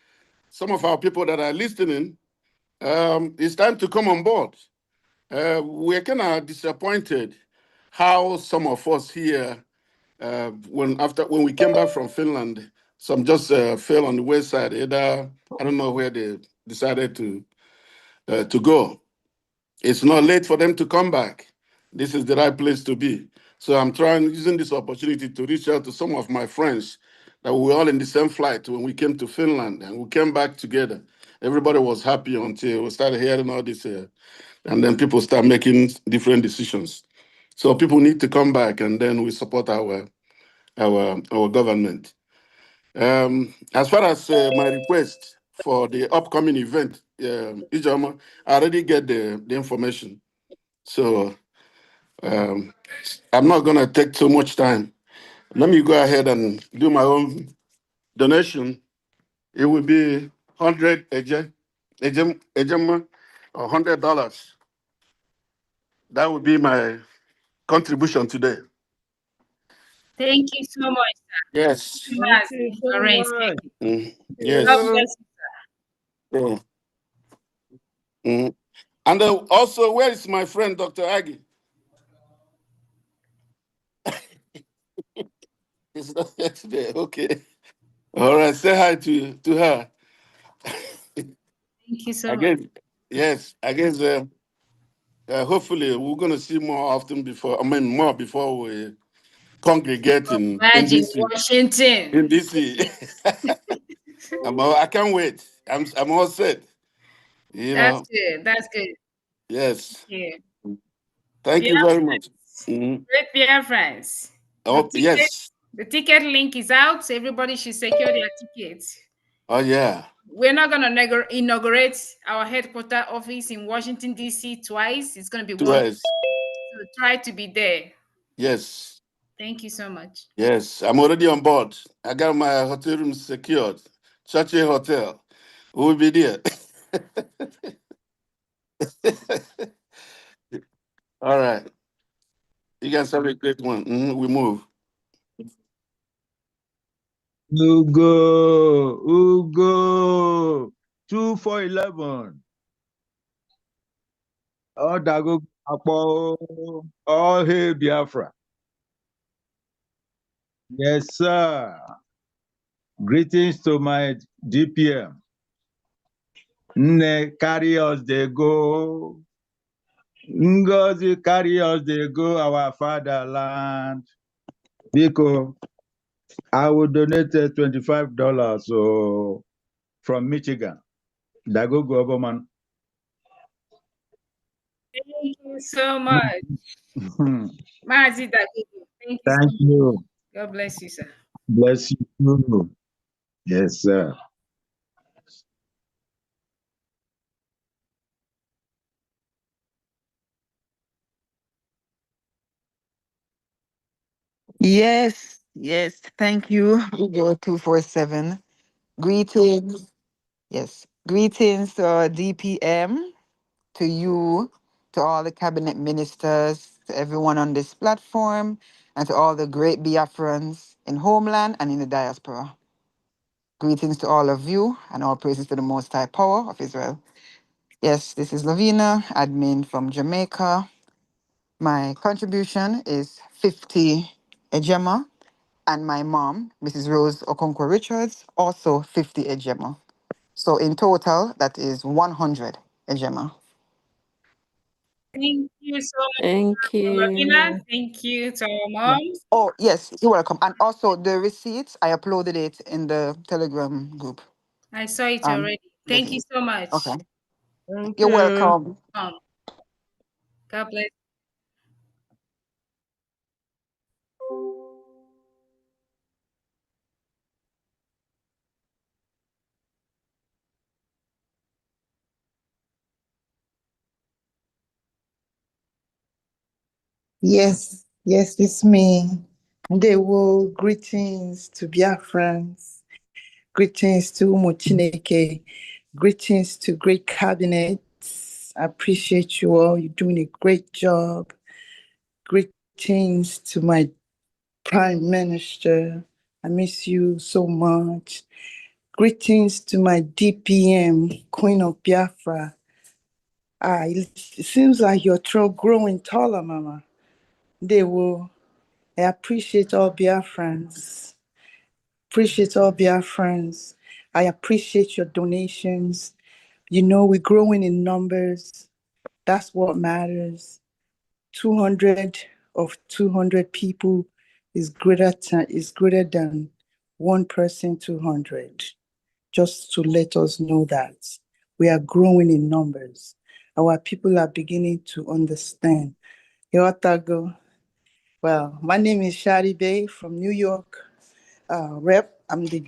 P: some of our people that are listening, it's time to come on board. We're kind of disappointed how some of us here, when we came back from Finland, some just fell on the wayside. Either I don't know where they decided to go. It's not late for them to come back. This is the right place to be. So I'm using this opportunity to reach out to some of my friends that we were all in the same flight when we came to Finland, and we came back together. Everybody was happy until we started hearing all this, and then people start making different decisions. So people need to come back, and then we support our government. As far as my request for the upcoming event, Ijoma, I already get the information. So I'm not going to take too much time. Let me go ahead and do my own donation. It will be 100 Ejema, or $100. That would be my contribution today.
K: Thank you so much, sir.
P: Yes.
K: Thank you so much.
P: Yes.
K: God bless you, sir.
P: And also, where is my friend, Dr. Aggie? It's not here today. Okay. All right. Say hi to her.
K: Thank you so
P: I
K: much.
P: guess, yes. I guess hopefully we're going to see more often more before we congregate in DC.
K: Washington.
P: In DC. I can't wait. I'm all set.
K: That's good. That's good.
P: Yes.
K: Yeah.
P: Thank you very much.
K: Great Biafrans.
P: Oh, yes.
K: The ticket link is out, so everybody should secure their tickets.
P: Oh, yeah.
K: We're not going to inaugurate our headquarter office in Washington, D.C. twice. It's going to be one. So try to be there.
P: Yes.
K: Thank you so much.
P: Yes, I'm already on board. I got my hotel room secured. Chache Hotel. We'll be there. All right. You guys have a great one. We move.
T: Ugo, 2 for 11. Oh, Dago, all hail Biafra. Yes, sir. Greetings to my DPM. Nne, carry us, they go. Ngozi, carry us, they go, our fatherland. Biko, I will donate $25 from Michigan. Dago Goberman.
K: Thank you so much. Mazi Dagogo. Thank you.
T: Thank you.
K: God bless you, sir.
T: Bless you. Yes, sir.
U: Yes, yes. Thank you, Ugo 247. Greetings. Yes. Greetings to our DPM, to you, to all the cabinet ministers, to everyone on this platform, and to all the great Biafrans in homeland and in the diaspora. Greetings to all of you, and all praises to the Most High Power of Israel. Yes, this is Lavina, admin from Jamaica. My contribution is 50 ejema, and my mom, Mrs. Rose Okonkwo Richards, also 50 ejema. So in total, that is 100 ejema.
K: Thank you so much,
O: Thank
K: Lavina.
O: you.
K: Thank you to our
U: Yeah.
K: moms.
U: Oh, yes, you're welcome. And also the receipts, I uploaded it in the Telegram group.
K: I saw it already. Thank you so much.
U: Okay.
I: Thank
U: You're
I: you.
U: welcome.
K: God bless.
A: Yes, yes, it's me. They will greetings to Biafrans, greetings to Mochineke, greetings to great cabinets. I appreciate you all. You're doing a great job. Greetings to my Prime Minister. I miss you so much. Greetings to my DPM, Queen of Biafra. It seems like your throat growing taller, Mama. They will. I appreciate all Biafrans. Appreciate all Biafrans. I appreciate your donations. You know, we're growing in numbers. That's what matters. 200 of 200 people is greater than one person 200. Just to let us know that we are growing in numbers. Our people are beginning to understand. Yotago. Well, my name is Shadi Bay from New York. Rep. I'm the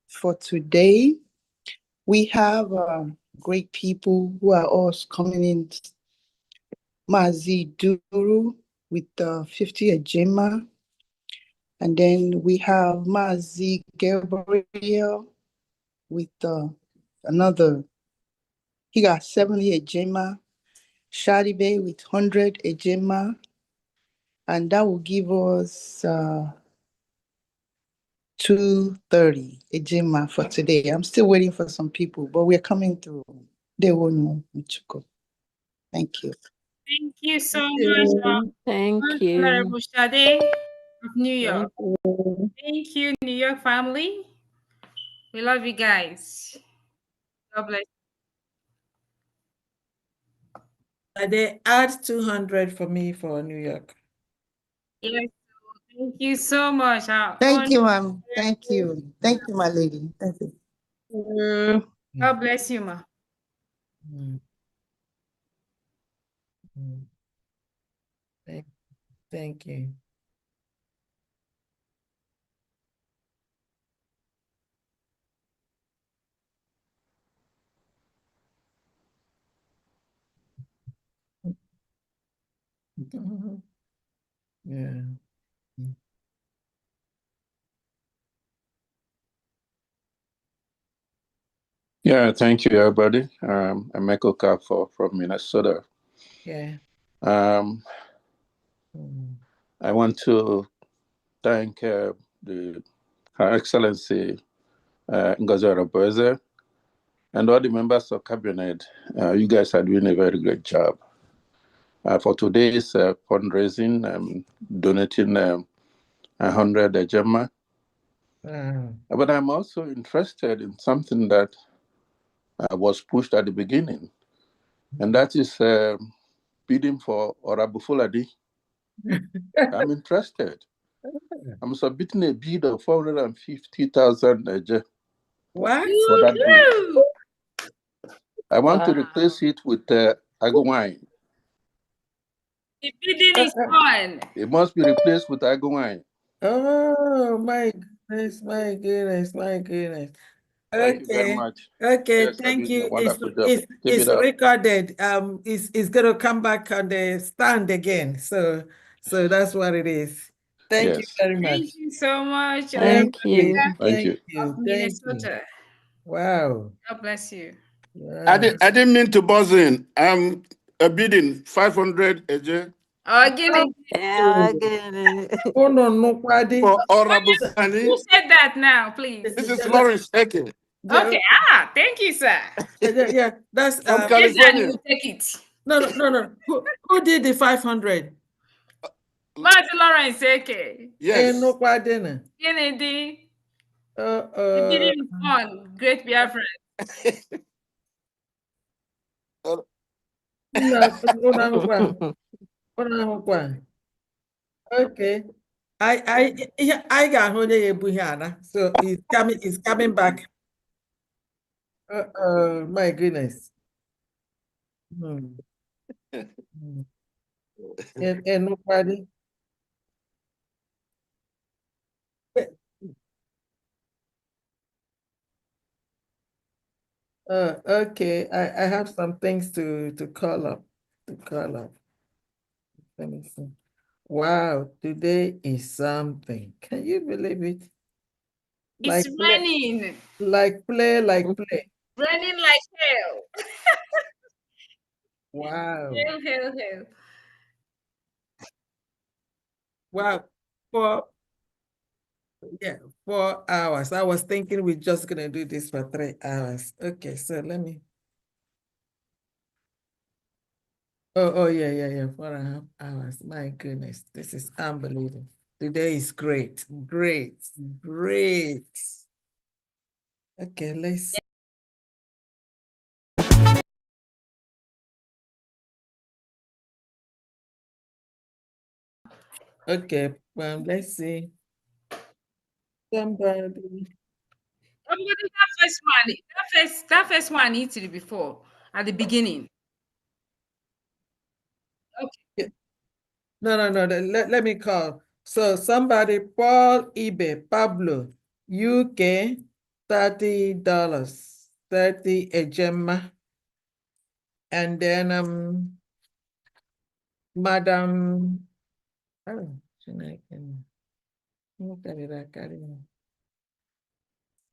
A: for today. We have great people who are all coming in. Mazi Duru with 50 Ejima. And then we have Mazi Gabriel with another, he got 70 Ejima. Shadi Bay with 100 Ejima. And that will give us 230 Ejima for today. I'm still waiting for some people, but we're coming through. They will know, Michuko. Thank you.
K: Thank you so much,
O: Thank you.
K: Honorable Shade of New York. Thank you, New York family. We love you guys. God bless.
D: They add 200 for me for New York.
K: Yes, thank you so much.
A: Thank you, ma'am. Thank you. Thank you, my lady. Thank you.
K: God bless you, ma.
D: Thank you. Yeah.
L: Yeah, thank you, everybody. I'm Michael Kapfor from Minnesota.
D: Yeah.
L: I want to thank Her Excellency Ngozi Oronbose and all the members of Cabinet. You guys are doing a very great job. For today's fundraising, I'm donating 100 Ejema. But I'm also interested in something that was pushed at the beginning, and that is bidding for Orabufuladi. I'm interested. I'm submitting a bid of 450,000
D: What?
L: for that bid. I want to replace it with Agawine.
K: The bidding is on.
L: It must be replaced with Agawine.
D: Oh, my goodness, my goodness, my goodness.
L: Thank you very much.
D: Okay,
L: Yes,
D: thank
L: you.
D: you.
L: Wonderful job.
D: It's
L: Keep it up.
D: recorded. It's gonna come back on the stand again. So that's what it is. Thank you very much.
K: Thank you so much.
O: Thank you.
L: Thank you.
K: Of Minnesota.
D: Wow.
K: God bless you.
P: I didn't mean to buzz in. I'm bidding 500 AJ.
K: Again.
D: Oh no, no, Kwadi.
P: For Honorable Sani.
K: Who said that now, please?
P: This is Lawrence Eke
K: Okay. Thank you, sir.
D: Yeah, that's
P: from
K: Yes,
P: California.
K: and you take it.
D: no. Who did the 500?
K: Martin Lawrence, okay.
P: Yes.
D: No, Kwadi.
K: Kennedy. It didn't fun. Great Biafra.
D: Okay. I got Honey Buhana. So he's coming back. My goodness. And nobody. Okay. I have some things to call up. Let me see. Wow, today is something. Can you believe it?
K: It's raining.
D: Like play.
K: Raining like hell.
D: Wow.
K: Hell.
D: Wow. 4 hours. I was thinking we're just gonna do this for 3 hours. Okay, so let me. Oh yeah. 4.5 hours. My goodness, this is unbelievable. Today is great. Okay, let's see. Okay, well, let's see. Somebody.
K: That first one needs to be before at the beginning.
D: Okay. No. Let me call. So somebody, Paul eBay, Pablo, UK, $30, 30 a Gemma. And then Madam,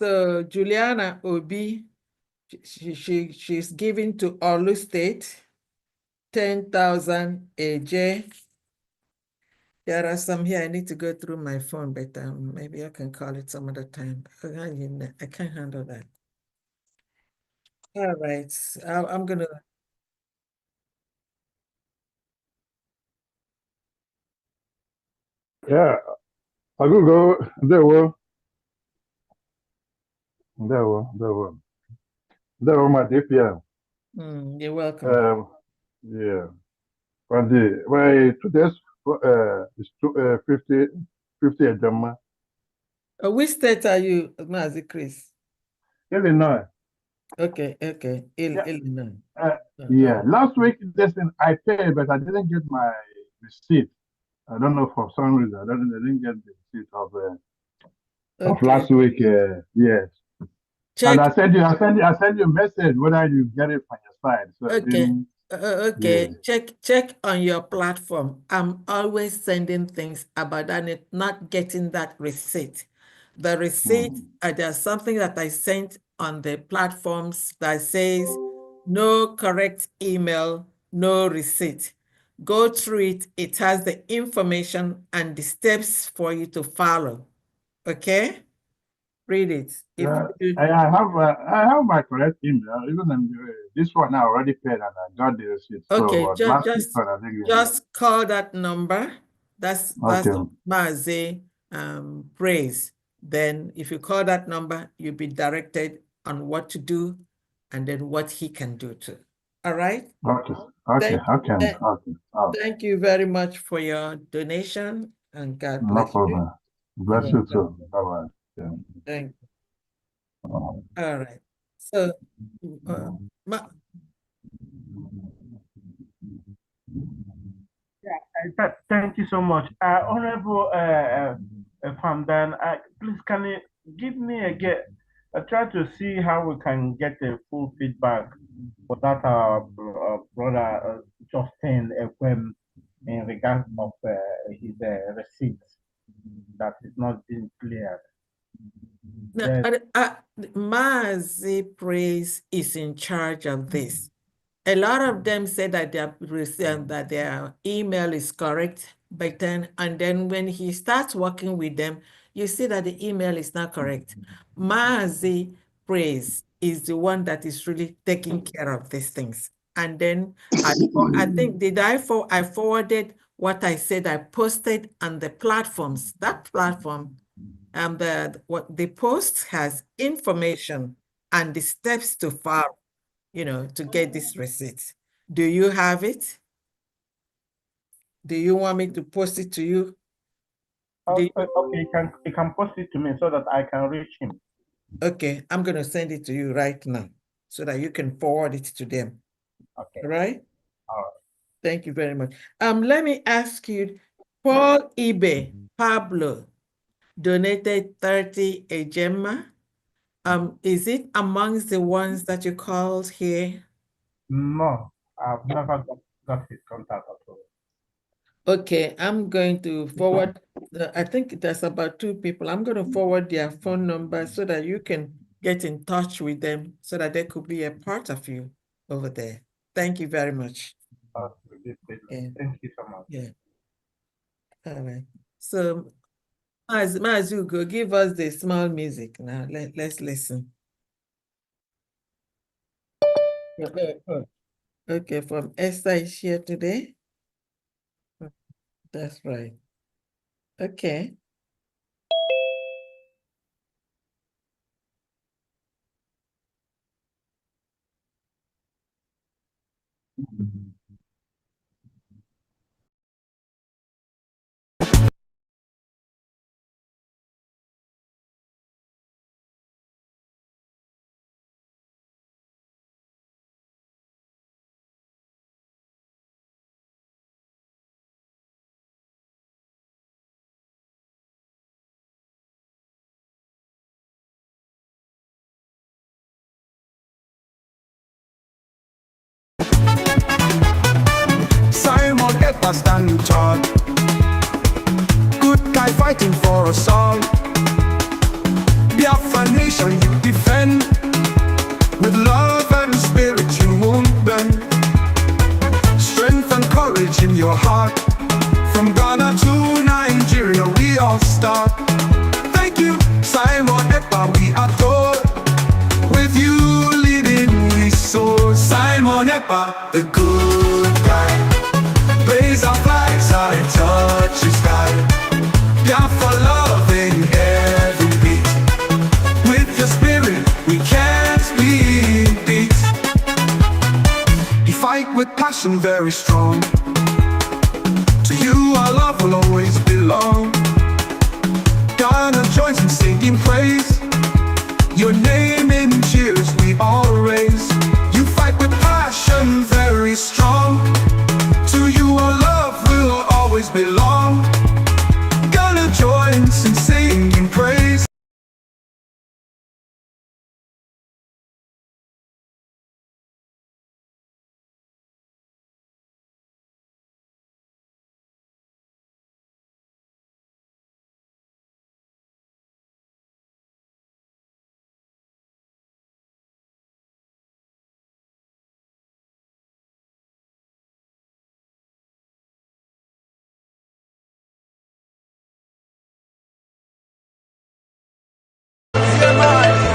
D: so Juliana Obi, she's giving to Olu State 10,000 AJ. There are some here. I need to go through my phone, but maybe I can call it some other time. I can't handle that. All right, I'm gonna.
H: Yeah, I could go. There were my DPM.
D: You're welcome.
H: Yeah. Today's is 50 a Gemma.
D: Which state are you, Mazi Chris?
H: Illinois.
D: Okay. Illinois.
H: Yeah. Last week, I paid, but I didn't get my receipt. I don't know, for some reason. I didn't get the receipt of last week. Yes.
D: Check.
H: And I sent you a message whether you get it from your side. So I didn't.
D: Okay. Check on your platform. I'm always sending things about that, not getting that receipt. The receipt, there's something that I sent on the platforms that says no correct email, no receipt. Go through it. It has the information and the steps for you to follow. Okay? Read it.
H: I have my correct email. Even this one I already paid and I got the receipt.
D: Okay,
H: So last week one I didn't get it.
D: just call that number. That's Mazi Praise. Then if you call that number, you'll be directed on what to do and then what he can do too. All right?
H: Okay.
D: Thank you very much for your donation and God
H: No
D: bless
H: problem.
D: you.
H: Bless you too. Bye-bye. Yeah.
D: Thank you. All right. So,
B: Thank you so much. Honorable Famdan, please can you give me try to see how we can get a full feedback for that brother Justin Ekwem in regards of his receipts that is not being cleared.
D: Mazi Praise is in charge of this. A lot of them say that their email is correct, but then when he starts working with them, you see that the email is not correct. Maazi Praise is the one that is really taking care of these things. And then I think I forwarded what I said I posted on the platforms. That platform, the post has information and the steps to follow, to get this receipt. Do you have it? Do you want me to post it to you?
B: Okay, you can post it to me so that I can reach him.
D: Okay, I'm going to send it to you right now so that you can forward it to them.
B: Okay.
D: All right?
B: All right.
D: Thank you very much. Let me ask you, Paul Ibe Pablo donated 30 Ejema. Is it amongst the ones that you called here?
B: No, I've never got his contact at all.
D: Okay, I'm going to forward, I think there's about 2 people. I'm going to forward their phone number so that you can get in touch with them so that they could be a part of you over there. Thank you very much.
B: Yeah. Thank you so much.
D: Yeah. All right. So, Mazugo, give us the small music now. Let's listen. Okay, from Esther is here today. That's right. Okay.
F: Simon Ekpa standing tall, good guy fighting for us all. Biafra nation you defend, with love and spirit you won't bend. Strength and courage in your heart, from Ghana to Nigeria we all start. Thank you Simon Ekpa, we adore. With you leading we soar. Simon Ekpa, the good guy, raise our flags high and touch the sky. Biafra love in every beat. With your spirit we can't be beat. You fight with passion very strong. To you our love will always belong. Ghana joins in singing praise. Your name in cheers we all raise. You fight with passion very strong. To you our love will always belong. Ghana joins in singing praise.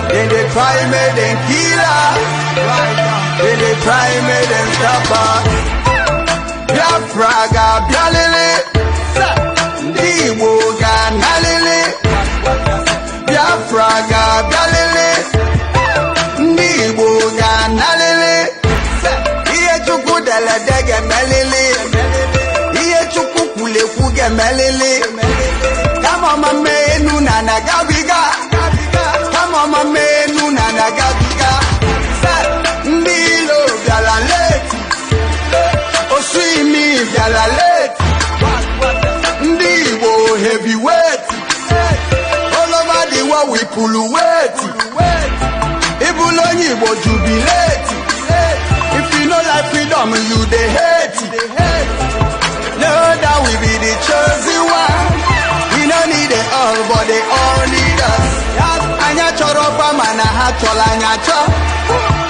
R: Then they try me, then kill her. Then they try me, then stop her. Biafra ga bialele, Ndiwo ga nalele. Biafra ga bialele, Ndiwo ga nalele. Iye chuku dele dege melele, iye chuku kule kuge melele. Come on, my man, nuna gabiga. Come on, my man, nuna gabiga. Ndilo galaleti, oswimi galaleti. Ndiwo heavyweight, all over the world we pull weight. Ibulonyi wo jubilate. If you know like freedom, you the hate. Know that we be the chosen one. We don't need it all, but they all need us. Anya choro pa mana ha chola anya cho.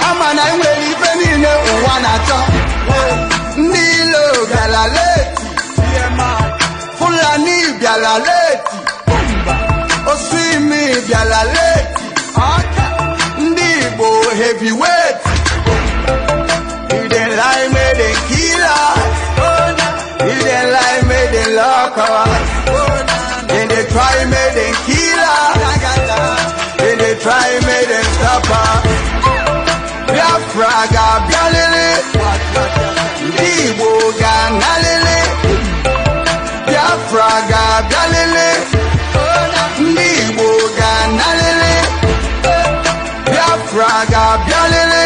R: Amana imwe ni niile ụwa na-achọ ndị ilo bịara leti Fulani bịara leti Osimi bịara leti ndị Igbo heavyweight if they lie may they kill us if they lie may they lock us then they try may they kill us then they try may they stop us Biafra ga bịalele ndị Igbo ga nalele Biafra ga bịalele ndị Igbo ga nalele Biafra ga bịalele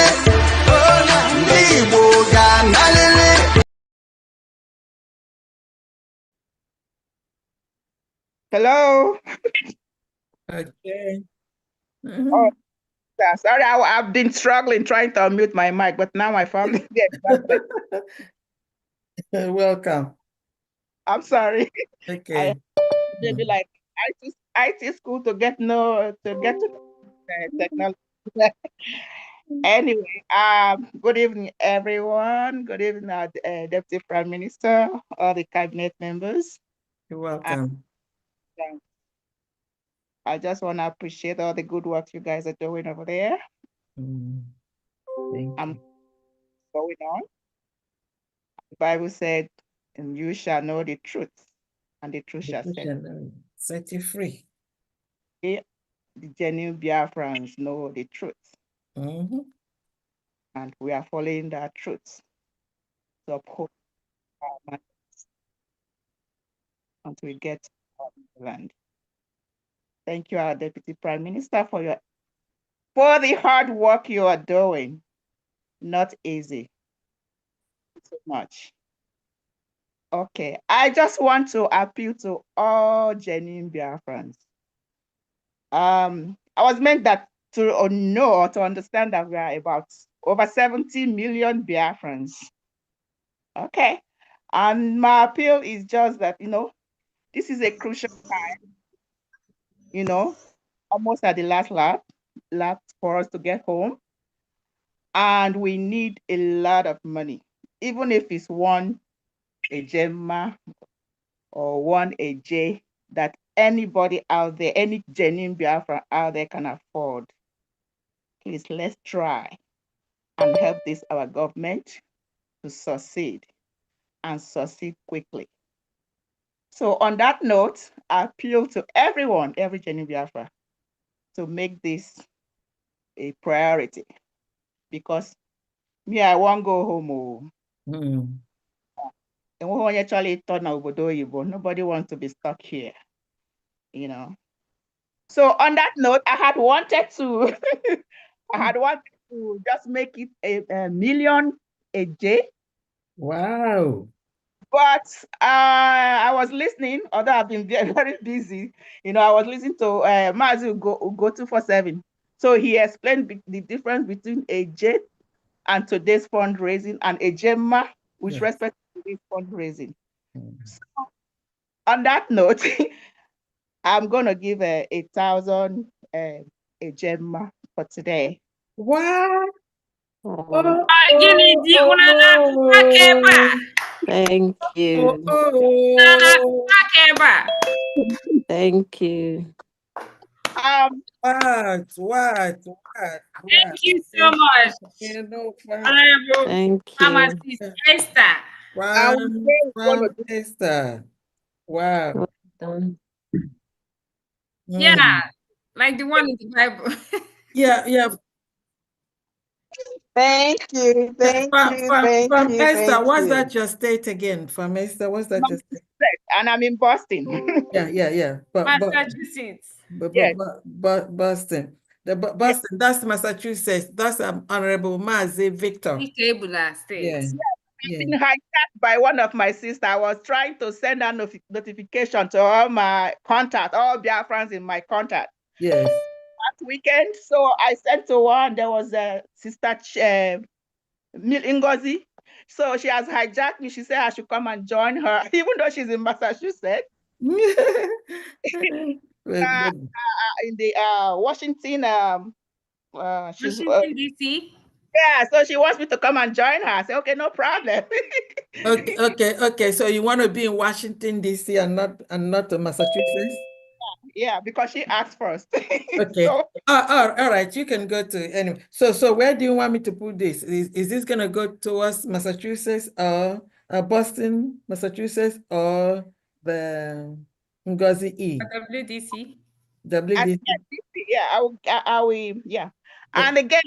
R: ndị Igbo ga nalele
U: Hello.
D: Okay.
U: Oh, sorry, I've been struggling trying to unmute my mic, but now my family.
D: Welcome.
U: I'm sorry.
D: Okay.
U: They'd be like IT school to get to technology. Anyway, good evening, everyone. Good evening, Deputy Prime Minister, all the cabinet members.
D: You're welcome.
U: I just want to appreciate all the good work you guys are doing over there.
D: Thank you.
U: Going on. The Bible said, and you shall know the truth, and the truth shall
D: set you free.
U: The genuine Biafrans know the truth. And we are following that truth to uphold our minds until we get to our land. Thank you, our Deputy Prime Minister, for the hard work you are doing. Not easy. So much. Okay, I just want to appeal to all genuine Biafrans. I was meant that to know or to understand that we are about over 70 million Biafrans. Okay, and my appeal is just that, this is a crucial time, almost at the last lap for us to get home. And we need a lot of money, even if it's one Ejema or one AJ that anybody out there, any genuine Biafra out there can afford. Please, let's try and help our government to succeed and succeed quickly. So on that note, I appeal to everyone, every genuine Biafra, to make this a priority, because me, I won't go home. Nobody wants to be stuck here, So on that note, I had wanted to just make it a million a day.
D: Wow.
U: But I was listening, although I've been very busy, I was listening to Mazu go 247. So he explained the difference between a jet and today's fundraising and a gemma, with respect to this fundraising. So on that note, I'm going to give 1,000 a gemma for today.
D: What?
O: Thank you. Thank you.
D: What?
K: Thank you so much. Honorable
O: Thank
K: Pharmacist Esther.
D: Esther. Wow.
O: Well done.
K: Yeah, like the one in the Bible.
D: Yeah.
U: Thank you.
D: Esther, what's that your state again? From Esther, what's that your state?
U: And I'm in Boston.
D: Yeah.
K: Massachusetts.
D: Boston. Boston, that's Massachusetts. That's Honorable Mazi Victor.
K: Tabula State.
U: I've been hijacked by one of my sisters. I was trying to send a notification to all my contacts, all Biafrans in my contact.
D: Yes.
U: Last weekend, so I sent to one. There was a sister Ngozi. So she has hijacked me. She said I should come and join her, even though she's in Massachusetts. In the Washington,
K: Washington, D.C.
J: Yeah, so she wants me to come and join her. I say, okay, no problem.
D: Okay. So you want to be in Washington, D.C. and not Massachusetts?
J: Yeah, because she asked first.
D: Okay.
J: So
D: All right. You can go to anyway. So where do you want me to put this? Is this gonna go towards Massachusetts or Boston, Massachusetts, or the Ngozi E?
K: WDC.
D: WDC.
J: yeah, I will, yeah. And again,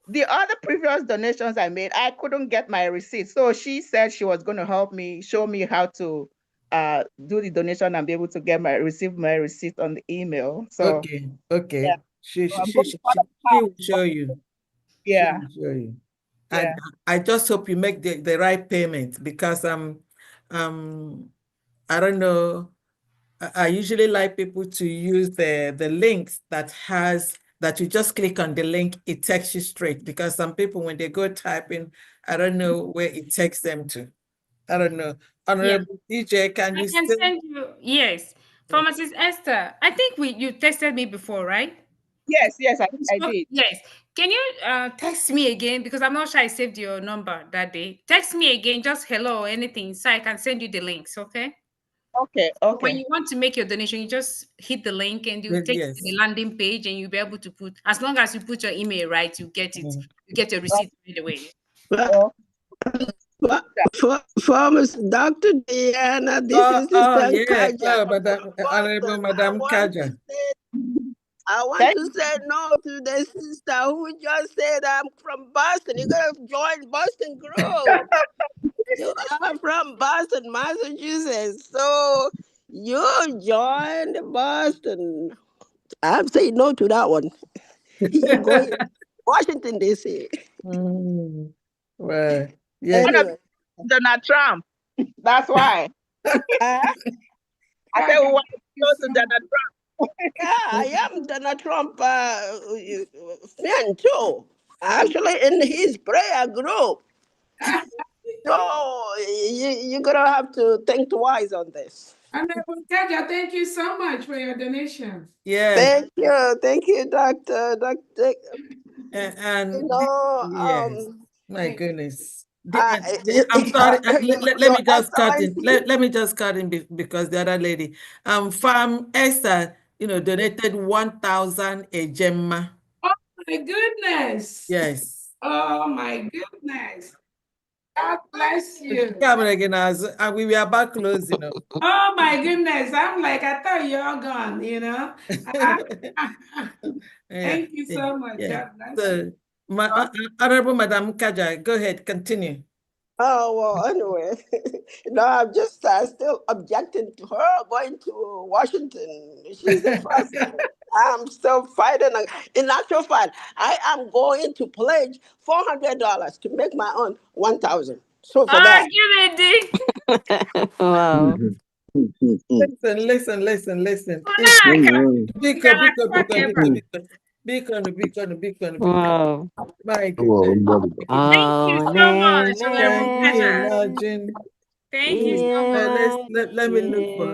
J: the other previous donations I made, I couldn't get my receipt. So she said she was going to help me, show me how to do the donation and be able to receive my receipt on the email. So
D: Okay.
J: yeah.
D: She
J: So I'm going to follow
D: will show you. She
J: Yeah.
D: will show you.
J: Yeah.
D: And I just hope you make the right payment because I don't know. I usually like people to use the links that you just click on the link, it takes you straight because some people when they go typing, I don't know where it takes them to. I don't know. Honorable DJ, can
K: I
D: you
K: can
D: still?
K: send you, yes. Pharmacist Esther, I think you tested me before, right?
J: Yes, I did.
K: Yes. Can you text me again? Because I'm not sure I saved your number that day. Text me again, just hello or anything, so I can send you the links, okay?
J: Okay.
K: When you want to make your donation, you just hit the link and you take you to the landing page and you'll be able to put, as long as you put your email right, you get it. You get your receipt right away.
E: Farmers, Dr. Diana, this is Sister
D: Yeah.
E: Kaja.
D: Honorable Madam Kaja.
E: I want to say no to the sister who just said I'm from Boston. You're going to join Boston Group. You are from Boston, Massachusetts. So you joined Boston. I'm saying no to that one. You're going Washington, D.C.
D: Well, yeah.
J: Anyway. Donald Trump. That's why. I said we want to go to Donald Trump.
E: Yeah, I am Donald Trump fan too. Actually, in his prayer group. So you're gonna have to think twice on this.
K: Honorable Kaja, thank you so much for your donation.
D: Yes.
E: Thank you, Doctor.
D: And
E: You
D: my goodness.
E: know,
D: I'm sorry. Let
E: Your
D: me just cut in.
E: Excellency.
D: Let me just cut in because the other lady, Farm Esther, donated 1,000 a gemma.
K: Oh my goodness.
D: Yes.
K: Oh my goodness. God bless you.
D: Come again, and we were about closing.
K: Oh my goodness. I'm like, I thought you're gone, you know. Thank you so much.
D: Yeah.
K: God bless
D: So,
K: you.
D: Honorable Madam Kaja, go ahead, continue.
E: Oh, well, anyway, I'm just still objecting to her going to Washington. She's the first. I'm still fighting. In actual fact, I am going to pledge $400 to make my own 1,000. So for that.
K: Give it, D.
O: Wow.
D: Listen. Big.
O: Wow.
D: My goodness.
K: Thank you so much, Honorable
D: Can you
K: Kaja.
D: imagine?
K: Thank you so much.
D: Let me look for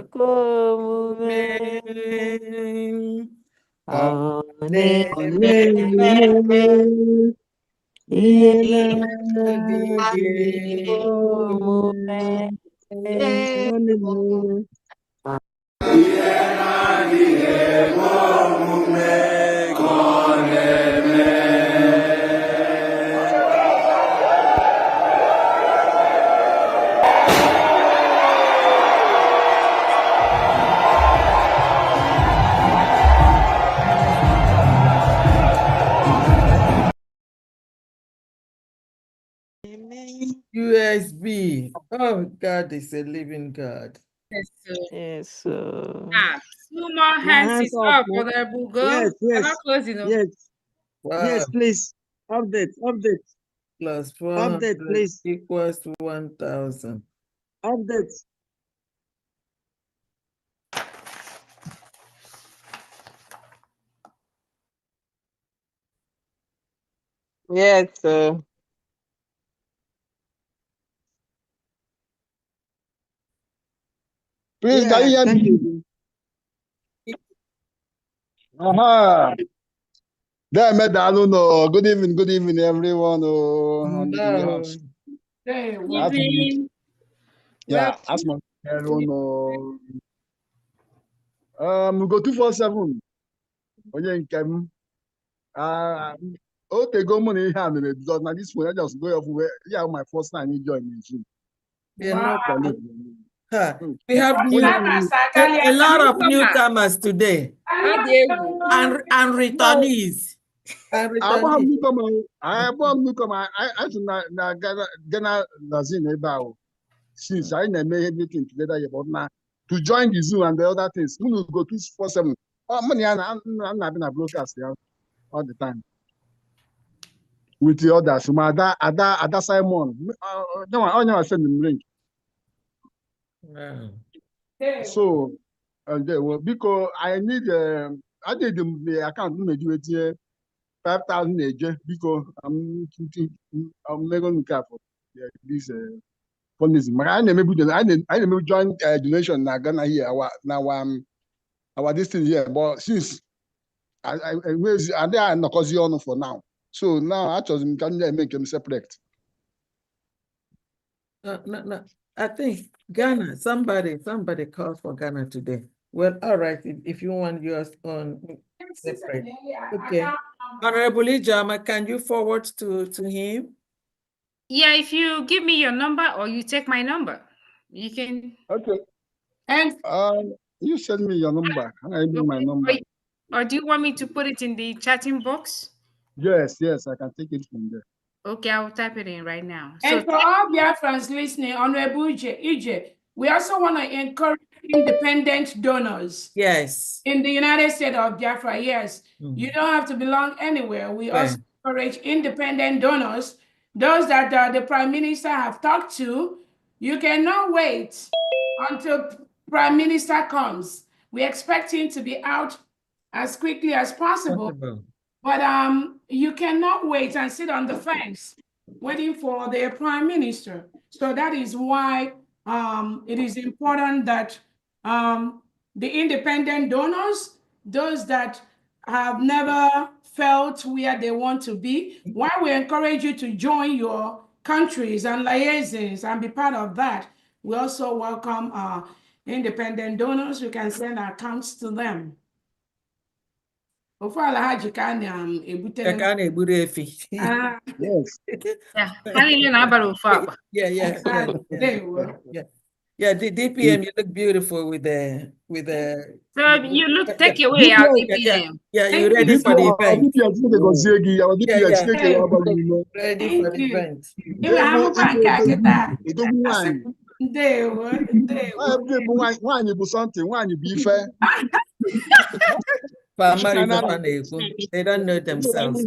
D: USB. Oh, God is a living God.
O: Yes.
K: 2 more hands is up, Honorable Go. We're not closing.
D: Wow.
N: Yes, please. Update.
D: Plus
N: Update,
D: 400
N: please.
D: equals to 1,000.
N: Update.
E: Yes, sir.
N: Please, can you hear me?
T: Good evening, everyone. On the house.
G: Good evening.
T: Yeah, that's my we go 247. Onye nke m. Okay, go money here because now this one I just go off where my first time you join me Zoom.
D: Yeah, no
G: Wow.
D: problem. We have
G: A
D: a lot of newcomers today and returnees.
T: I want newcomer. I should na Ghana Nazin about since I never everything together about now to join the Zoom and the other things. We will go 247. Oh, money I'm not been a broadcast all the time. With the others, Ada Simon. No, I send them link. So, and because I need, I did the account maybe 5,000 a year because I'm making careful. This fundraising. I never join donation na Ghana here. Our this thing here, but since I they are not causing for now. So now I chose can make them separate.
D: No. I think Ghana, somebody called for Ghana today. Well, all right, if you want yours on separate. Okay. Honorable Ijama, can you forward to him?
K: Yeah, if you give me your number or you take my number, you can.
T: Okay.
K: And
T: you send me your number. I need my number.
K: Or do you want me to put it in the chatting box?
T: Yes, I can take it from there.
K: Okay, I'll type it in right now.
G: And for all Biafrans listening, Honorable Ije, we also want to encourage independent donors.
D: Yes.
G: In the United States of Biafra, yes. You don't have to belong anywhere. We also encourage independent donors, those that the Prime Minister have talked to. You cannot wait until Prime Minister comes. We expect him to be out as quickly as possible. But you cannot wait and sit on the fence waiting for the Prime Minister. So that is why it is important that the independent donors, those that have never felt where they want to be, why we encourage you to join your countries and liaisons and be part of that. We also welcome independent donors. You can send accounts to them. Yes.
D: Yes. Yeah, the DPM, you look beautiful with the
K: So you look, take away our DPM.
D: Yeah, you ready for the event. Ready for the event. They don't know themselves.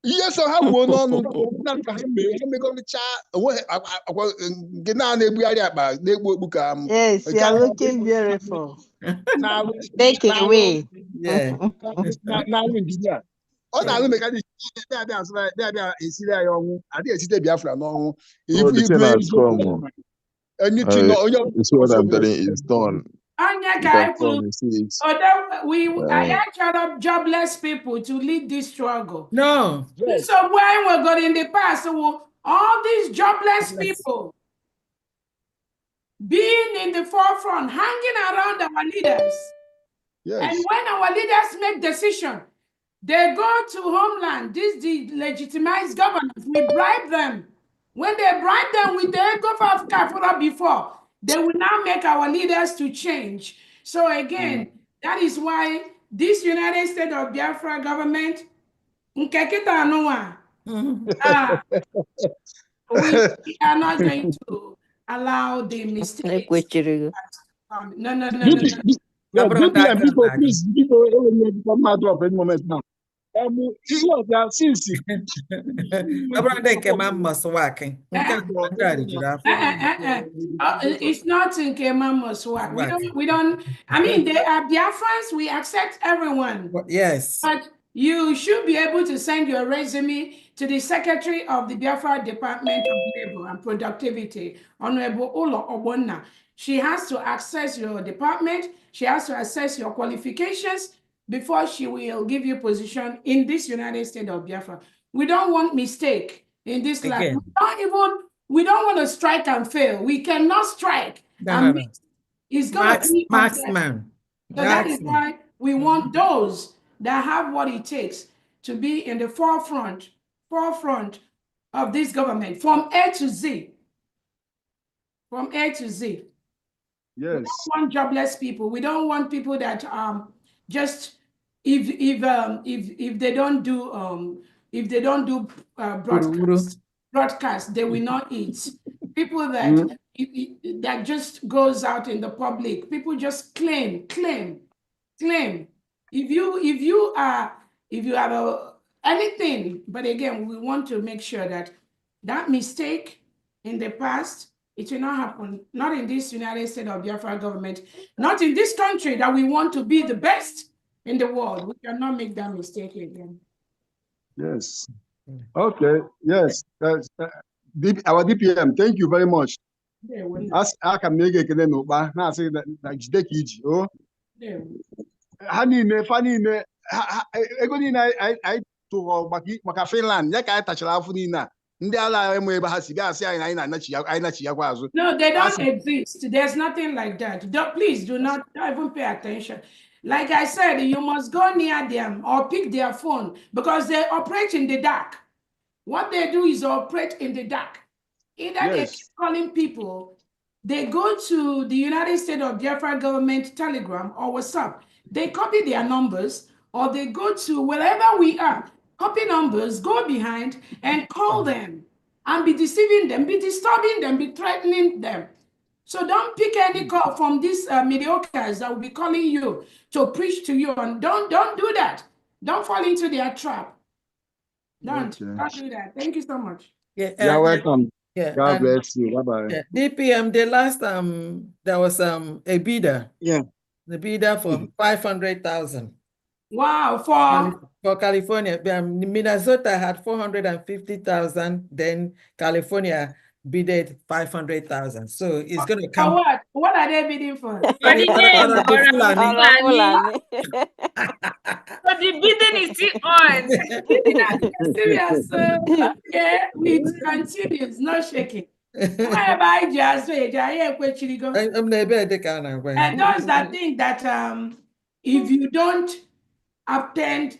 T: Yes, so how we know
O: yes, you are looking beautiful. Take it away.
T: Yeah.
Q: It's what I'm telling you, it's done.
G: I actually up jobless people to lead this struggle.
D: No.
G: Yes. So when we got in the past, so all these jobless people being in the forefront, hanging around our leaders. Yes. And when our leaders make decisions, they go to homeland, this the legitimized governance, we bribe them. When they bribe them with the ego of Kafura before, they will now make our leaders to change. So again, that is why this United States of Biafra government, we are not going to allow the mistakes. No.
T: Yeah, people, please, people, come out of any moment now.
G: It's not in Kemamos work. We don't. I mean, they are Biafrans. We accept everyone.
D: Yes.
G: But you should be able to send your resume to the Secretary of the Biafra Department of Labor and Productivity, Honorable Ola Obonna. She has to access your department. She has to assess your qualifications before she will give you position in this United States of Biafra. We don't want mistake in this life. We don't want to strike and fail. We cannot strike.
D: No.
G: It's going to be
D: maximum.
G: So that is why we want those that have what it takes to be in the forefront of this government from A to Z. From A to Z.
T: Yes.
G: We don't want jobless people. We don't want people that just if they don't do broadcast, they will not eat. People that that just goes out in the public. People just claim. If you have anything, but again, we want to make sure that mistake in the past, it will not happen. Not in this United States of Biafra government, not in this country that we want to be the best in the world. We cannot make that mistake again.
T: Yes. Okay. Yes. Our DPM, thank you very much. As I can make it now say that jide ka iji o ha niile fa niile ego niile anyị tụrụ maka Finland ya ka anyị tachara afọ niile a ndị ala eme ebe ha si bịa asị anyị na-anachi yakwa azụ.
G: No, they don't exist. There's nothing like that. Please don't even pay attention. Like I said, you must go near them or pick their phone because they operate in the dark. What they do is operate in the dark. Either they keep calling people, they go to the United States of Biafra government Telegram or WhatsApp. They copy their numbers, or they go to wherever we are, copy numbers, go behind and call them and be deceiving them, be disturbing them, be threatening them. So don't pick any call from these mediocres that will be calling you to preach to you, and don't do that. Don't fall into their trap. Don't do that. Thank you so much.
T: You're welcome.
D: Yeah,
T: God bless you. Bye-bye.
D: Yeah, DPM, the last there was a bidder.
N: Yeah.
D: The bidder for 500,000.
G: Wow,
D: for California. Minnesota had 450,000, then California bidded 500,000. So it's gonna come.
G: For what? What are they bidding for?
K: So the bidding is still on.
G: Serious. Okay, it continues, no shaking. And those that think that if you don't attend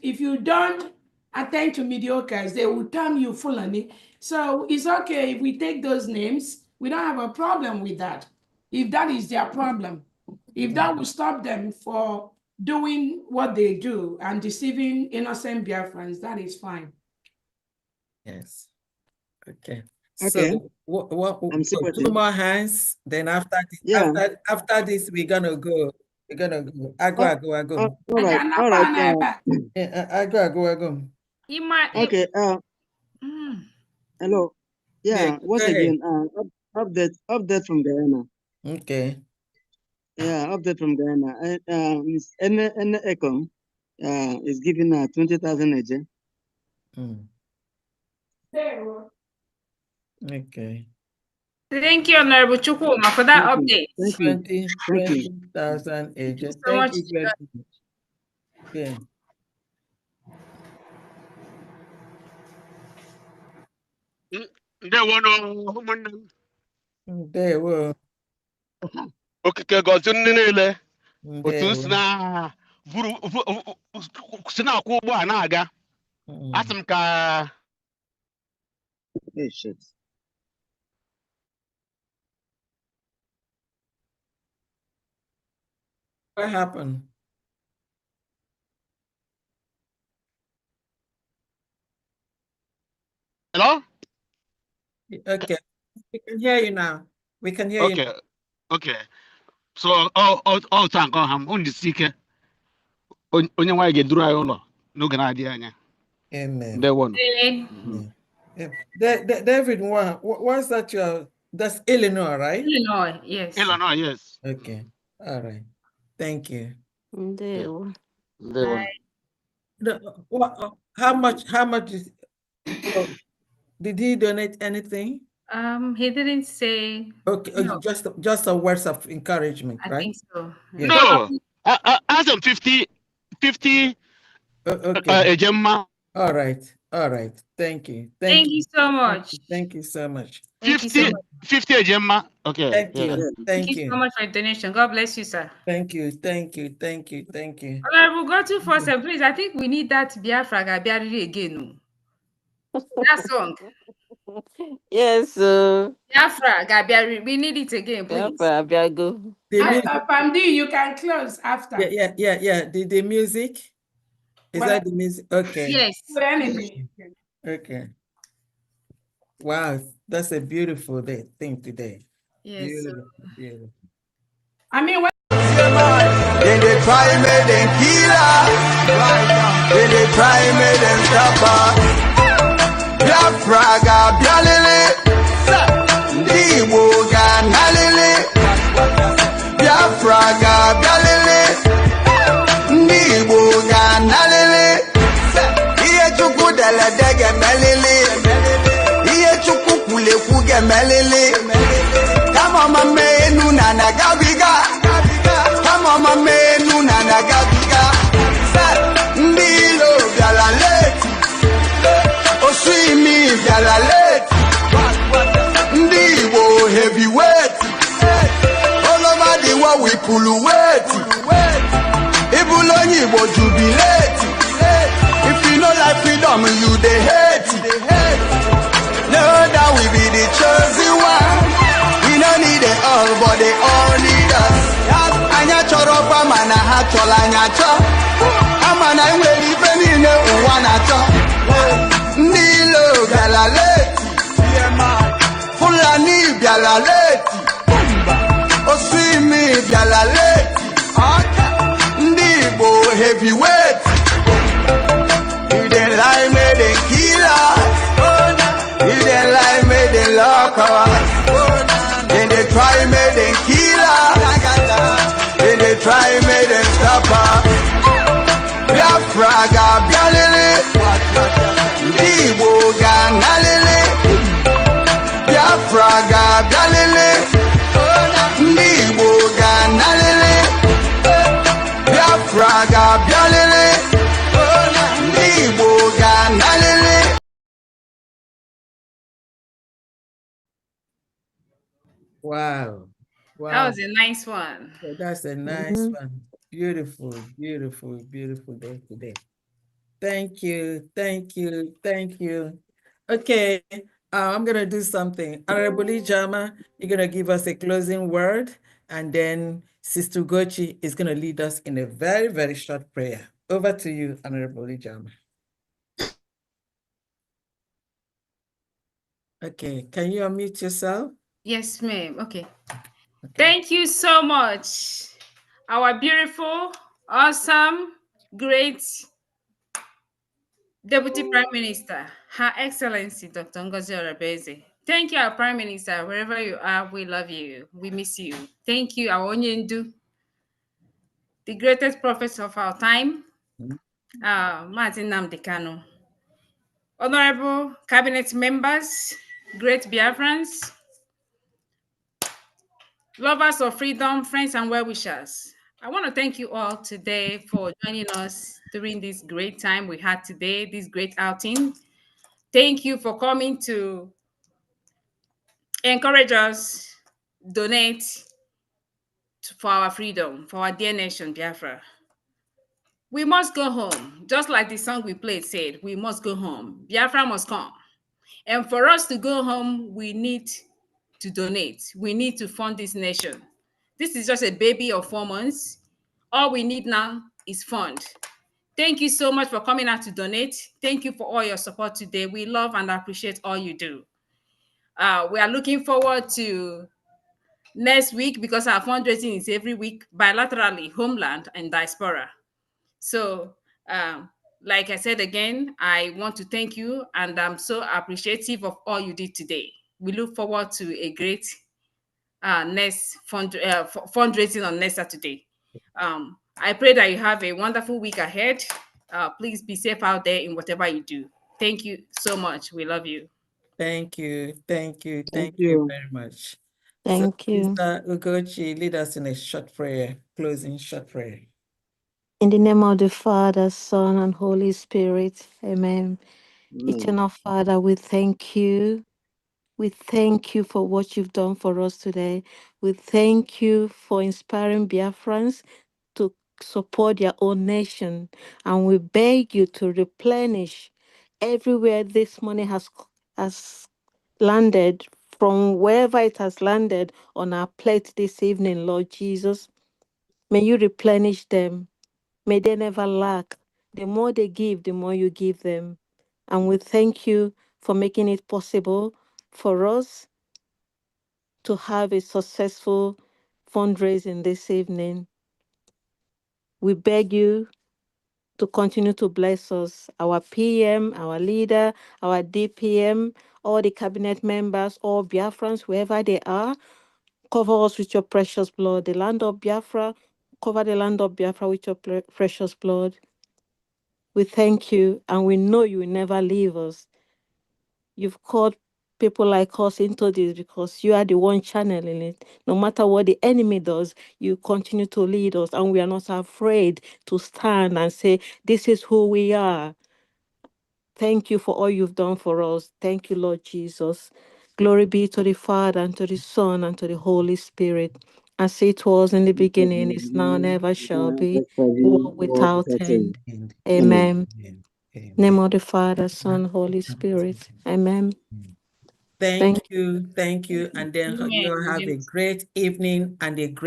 G: to mediocres, they will term you Fulani. So it's okay if we take those names. We don't have a problem with that. If that is their problem, if that will stop them for doing what they do and deceiving innocent Biafrans, that is fine.
D: Yes. Okay.
N: Okay.
D: So what 2 more hands. Then after this, we're gonna go. I go.
N: All right.
D: I go.
N: Okay. Hello. Yeah. Once again, update from Guyana.
D: Okay.
N: Yeah, update from Guyana. N Econ is giving 20,000 a day.
D: Okay.
K: Thank you, Honorable Chukwuma, for that update.
N: Thank you.
D: 20,000 agents. Thank you very much. Yeah. There were.
C: Okike gozi ndị niile otu si na akwụ ụgbọ a na-aga asị m ka
D: What happened?
C: Hello?
D: Okay. We can hear you now. We can hear you.
C: Okay. So all time go ham on the seeker. Onye nwa ga-eduru anyị ụlọ n'oge na-adịghị anya.
D: Amen.
C: David,
D: what's that? That's Illinois, right?
K: Illinois, yes.
C: Illinois, yes.
D: Okay. All right. Thank you.
K: Bye.
D: How much? How much is? Oh, did he donate anything?
K: He didn't say.
D: Okay,
K: No.
D: just a words of encouragement,
K: I
D: right?
K: think so.
D: Yes.
C: No, I asked him 50
D: Okay.
C: a Gemma.
D: All right. All right. Thank you.
K: Thank you so much.
D: Thank you so much.
K: Thank you so much.
C: 50 a Gemma. Okay.
D: Thank
C: Yeah.
D: you.
K: Thank you so much for your donation. God bless you, sir.
D: Thank you. Thank you. Thank you. Thank you.
K: Honorable, go to first, please. I think we need that Biafra Gabiari again. That song.
O: Yes.
K: Biafra Gabiari. We need it again, please.
O: Biafra, Biago.
G: Pamdi, you can close after.
D: Yeah. The music. Is that the music? Okay.
K: Yes.
G: Put anything.
D: Okay. Wow, that's a beautiful thing today.
K: Yes.
D: Beautiful.
G: I mean,
R: Then they try me, then kill her. Then they try me, then stop her. Biafra ga bialele, ndi woga nalele. Biafra ga bialele, ndi woga nalele. Iye chuku dele dege melele, iye chuku kule kuge melele. Come on, my man, nuna na gabiga. Come on, my man, nuna na gabiga. Ndilo galaleti, oswimi galaleti. Ndiwo heavyweight, all over the world we pull weight. Ibulonyi wo jubilate. If you know like freedom, you the hate. Know that we be the chosen one. We don't need it all, but they all need us. Anya choro pa mana ha chola anya cho. Amana we even in the one cho. Nilo galaleti. Fulani galaleti. Oswimi galaleti. Ndibo heavyweight. You didn't lie, made them kill us. You didn't lie, made them lock us. Then they try, made them kill us. Then they try, made them stop us. Biafra ga bialele, Ndibo ga nalele. Biafra ga bialele, Ndibo ga nalele. Biafra ga bialele, Ndibo ga nalele.
D: Wow.
K: That was a nice one.
D: That's a nice one. Beautiful day today. Thank you. Okay, I'm gonna do something. Honorable Ijama, you're gonna give us a closing word, and then Sister Gochi is gonna lead us in a very, very short prayer. Over to you, Honorable Ijama. Okay, can you unmute yourself?
K: Yes, ma'am. Okay. Thank you so much. Our beautiful, awesome, great Deputy Prime Minister, Her Excellency Dr. Ngozi Orebeze. Thank you, our Prime Minister, wherever you are, we love you. We miss you. Thank you, our Onyendu, the greatest prophet of our time, Martin Nnamdi Kanu. Honorable cabinet members, great Biafrans, lovers of freedom, friends and well-wishers. I want to thank you all today for joining us during this great time we had today, this great outing. Thank you for coming to encourage us, donate for our freedom, for our dear nation, Biafra. We must go home. Just like the song we played said, we must go home. Biafra must come. And for us to go home, we need to donate. We need to fund this nation. This is just a baby of 4 months. All we need now is fund. Thank you so much for coming out to donate. Thank you for all your support today. We love and appreciate all you do. We are looking forward to next week because our fundraising is every week bilaterally, homeland and diaspora. So, like I said again, I want to thank you and I'm so appreciative of all you did today. We look forward to a great next fundraising on next Saturday. I pray that you have a wonderful week ahead. please be safe out there in whatever you do. Thank you so much. We love you.
D: Thank you. Thank you. Thank you very much.
O: Thank you.
D: Sister Ugochi, lead us in a short prayer, closing short prayer.
O: In the name of the Father, Son, and Holy Spirit. Amen. Eternal Father, we thank you. We thank you for what you've done for us today. We thank you for inspiring Biafrans to support their own nation. And we beg you to replenish everywhere this money has landed, from wherever it has landed on our plate this evening, Lord Jesus. May you replenish them. May they never lack. The more they give, the more you give them. And we thank you for making it possible for us to have a successful fundraising this evening. We beg you to continue to bless us, our PM, our leader, our DPM, all the cabinet members, all Biafrans, wherever they are. Cover us with your precious blood. The land of Biafra, cover the land of Biafra with your precious blood. We thank you, and we know you will never leave us. You've called people like us into this because you are the one channeling it. No matter what the enemy does, you continue to lead us, and we are not afraid to stand and say, this is who we are. Thank you for all you've done for us. Thank you, Lord Jesus. Glory be to the Father, and to the Son, and to the Holy Spirit, as it was in the beginning, is now, and ever shall be, world without end. Amen. Name of the Father, Son, Holy Spirit. Amen.
D: Thank you. Thank you. And then you all have
K: Amen.
D: a great evening and a great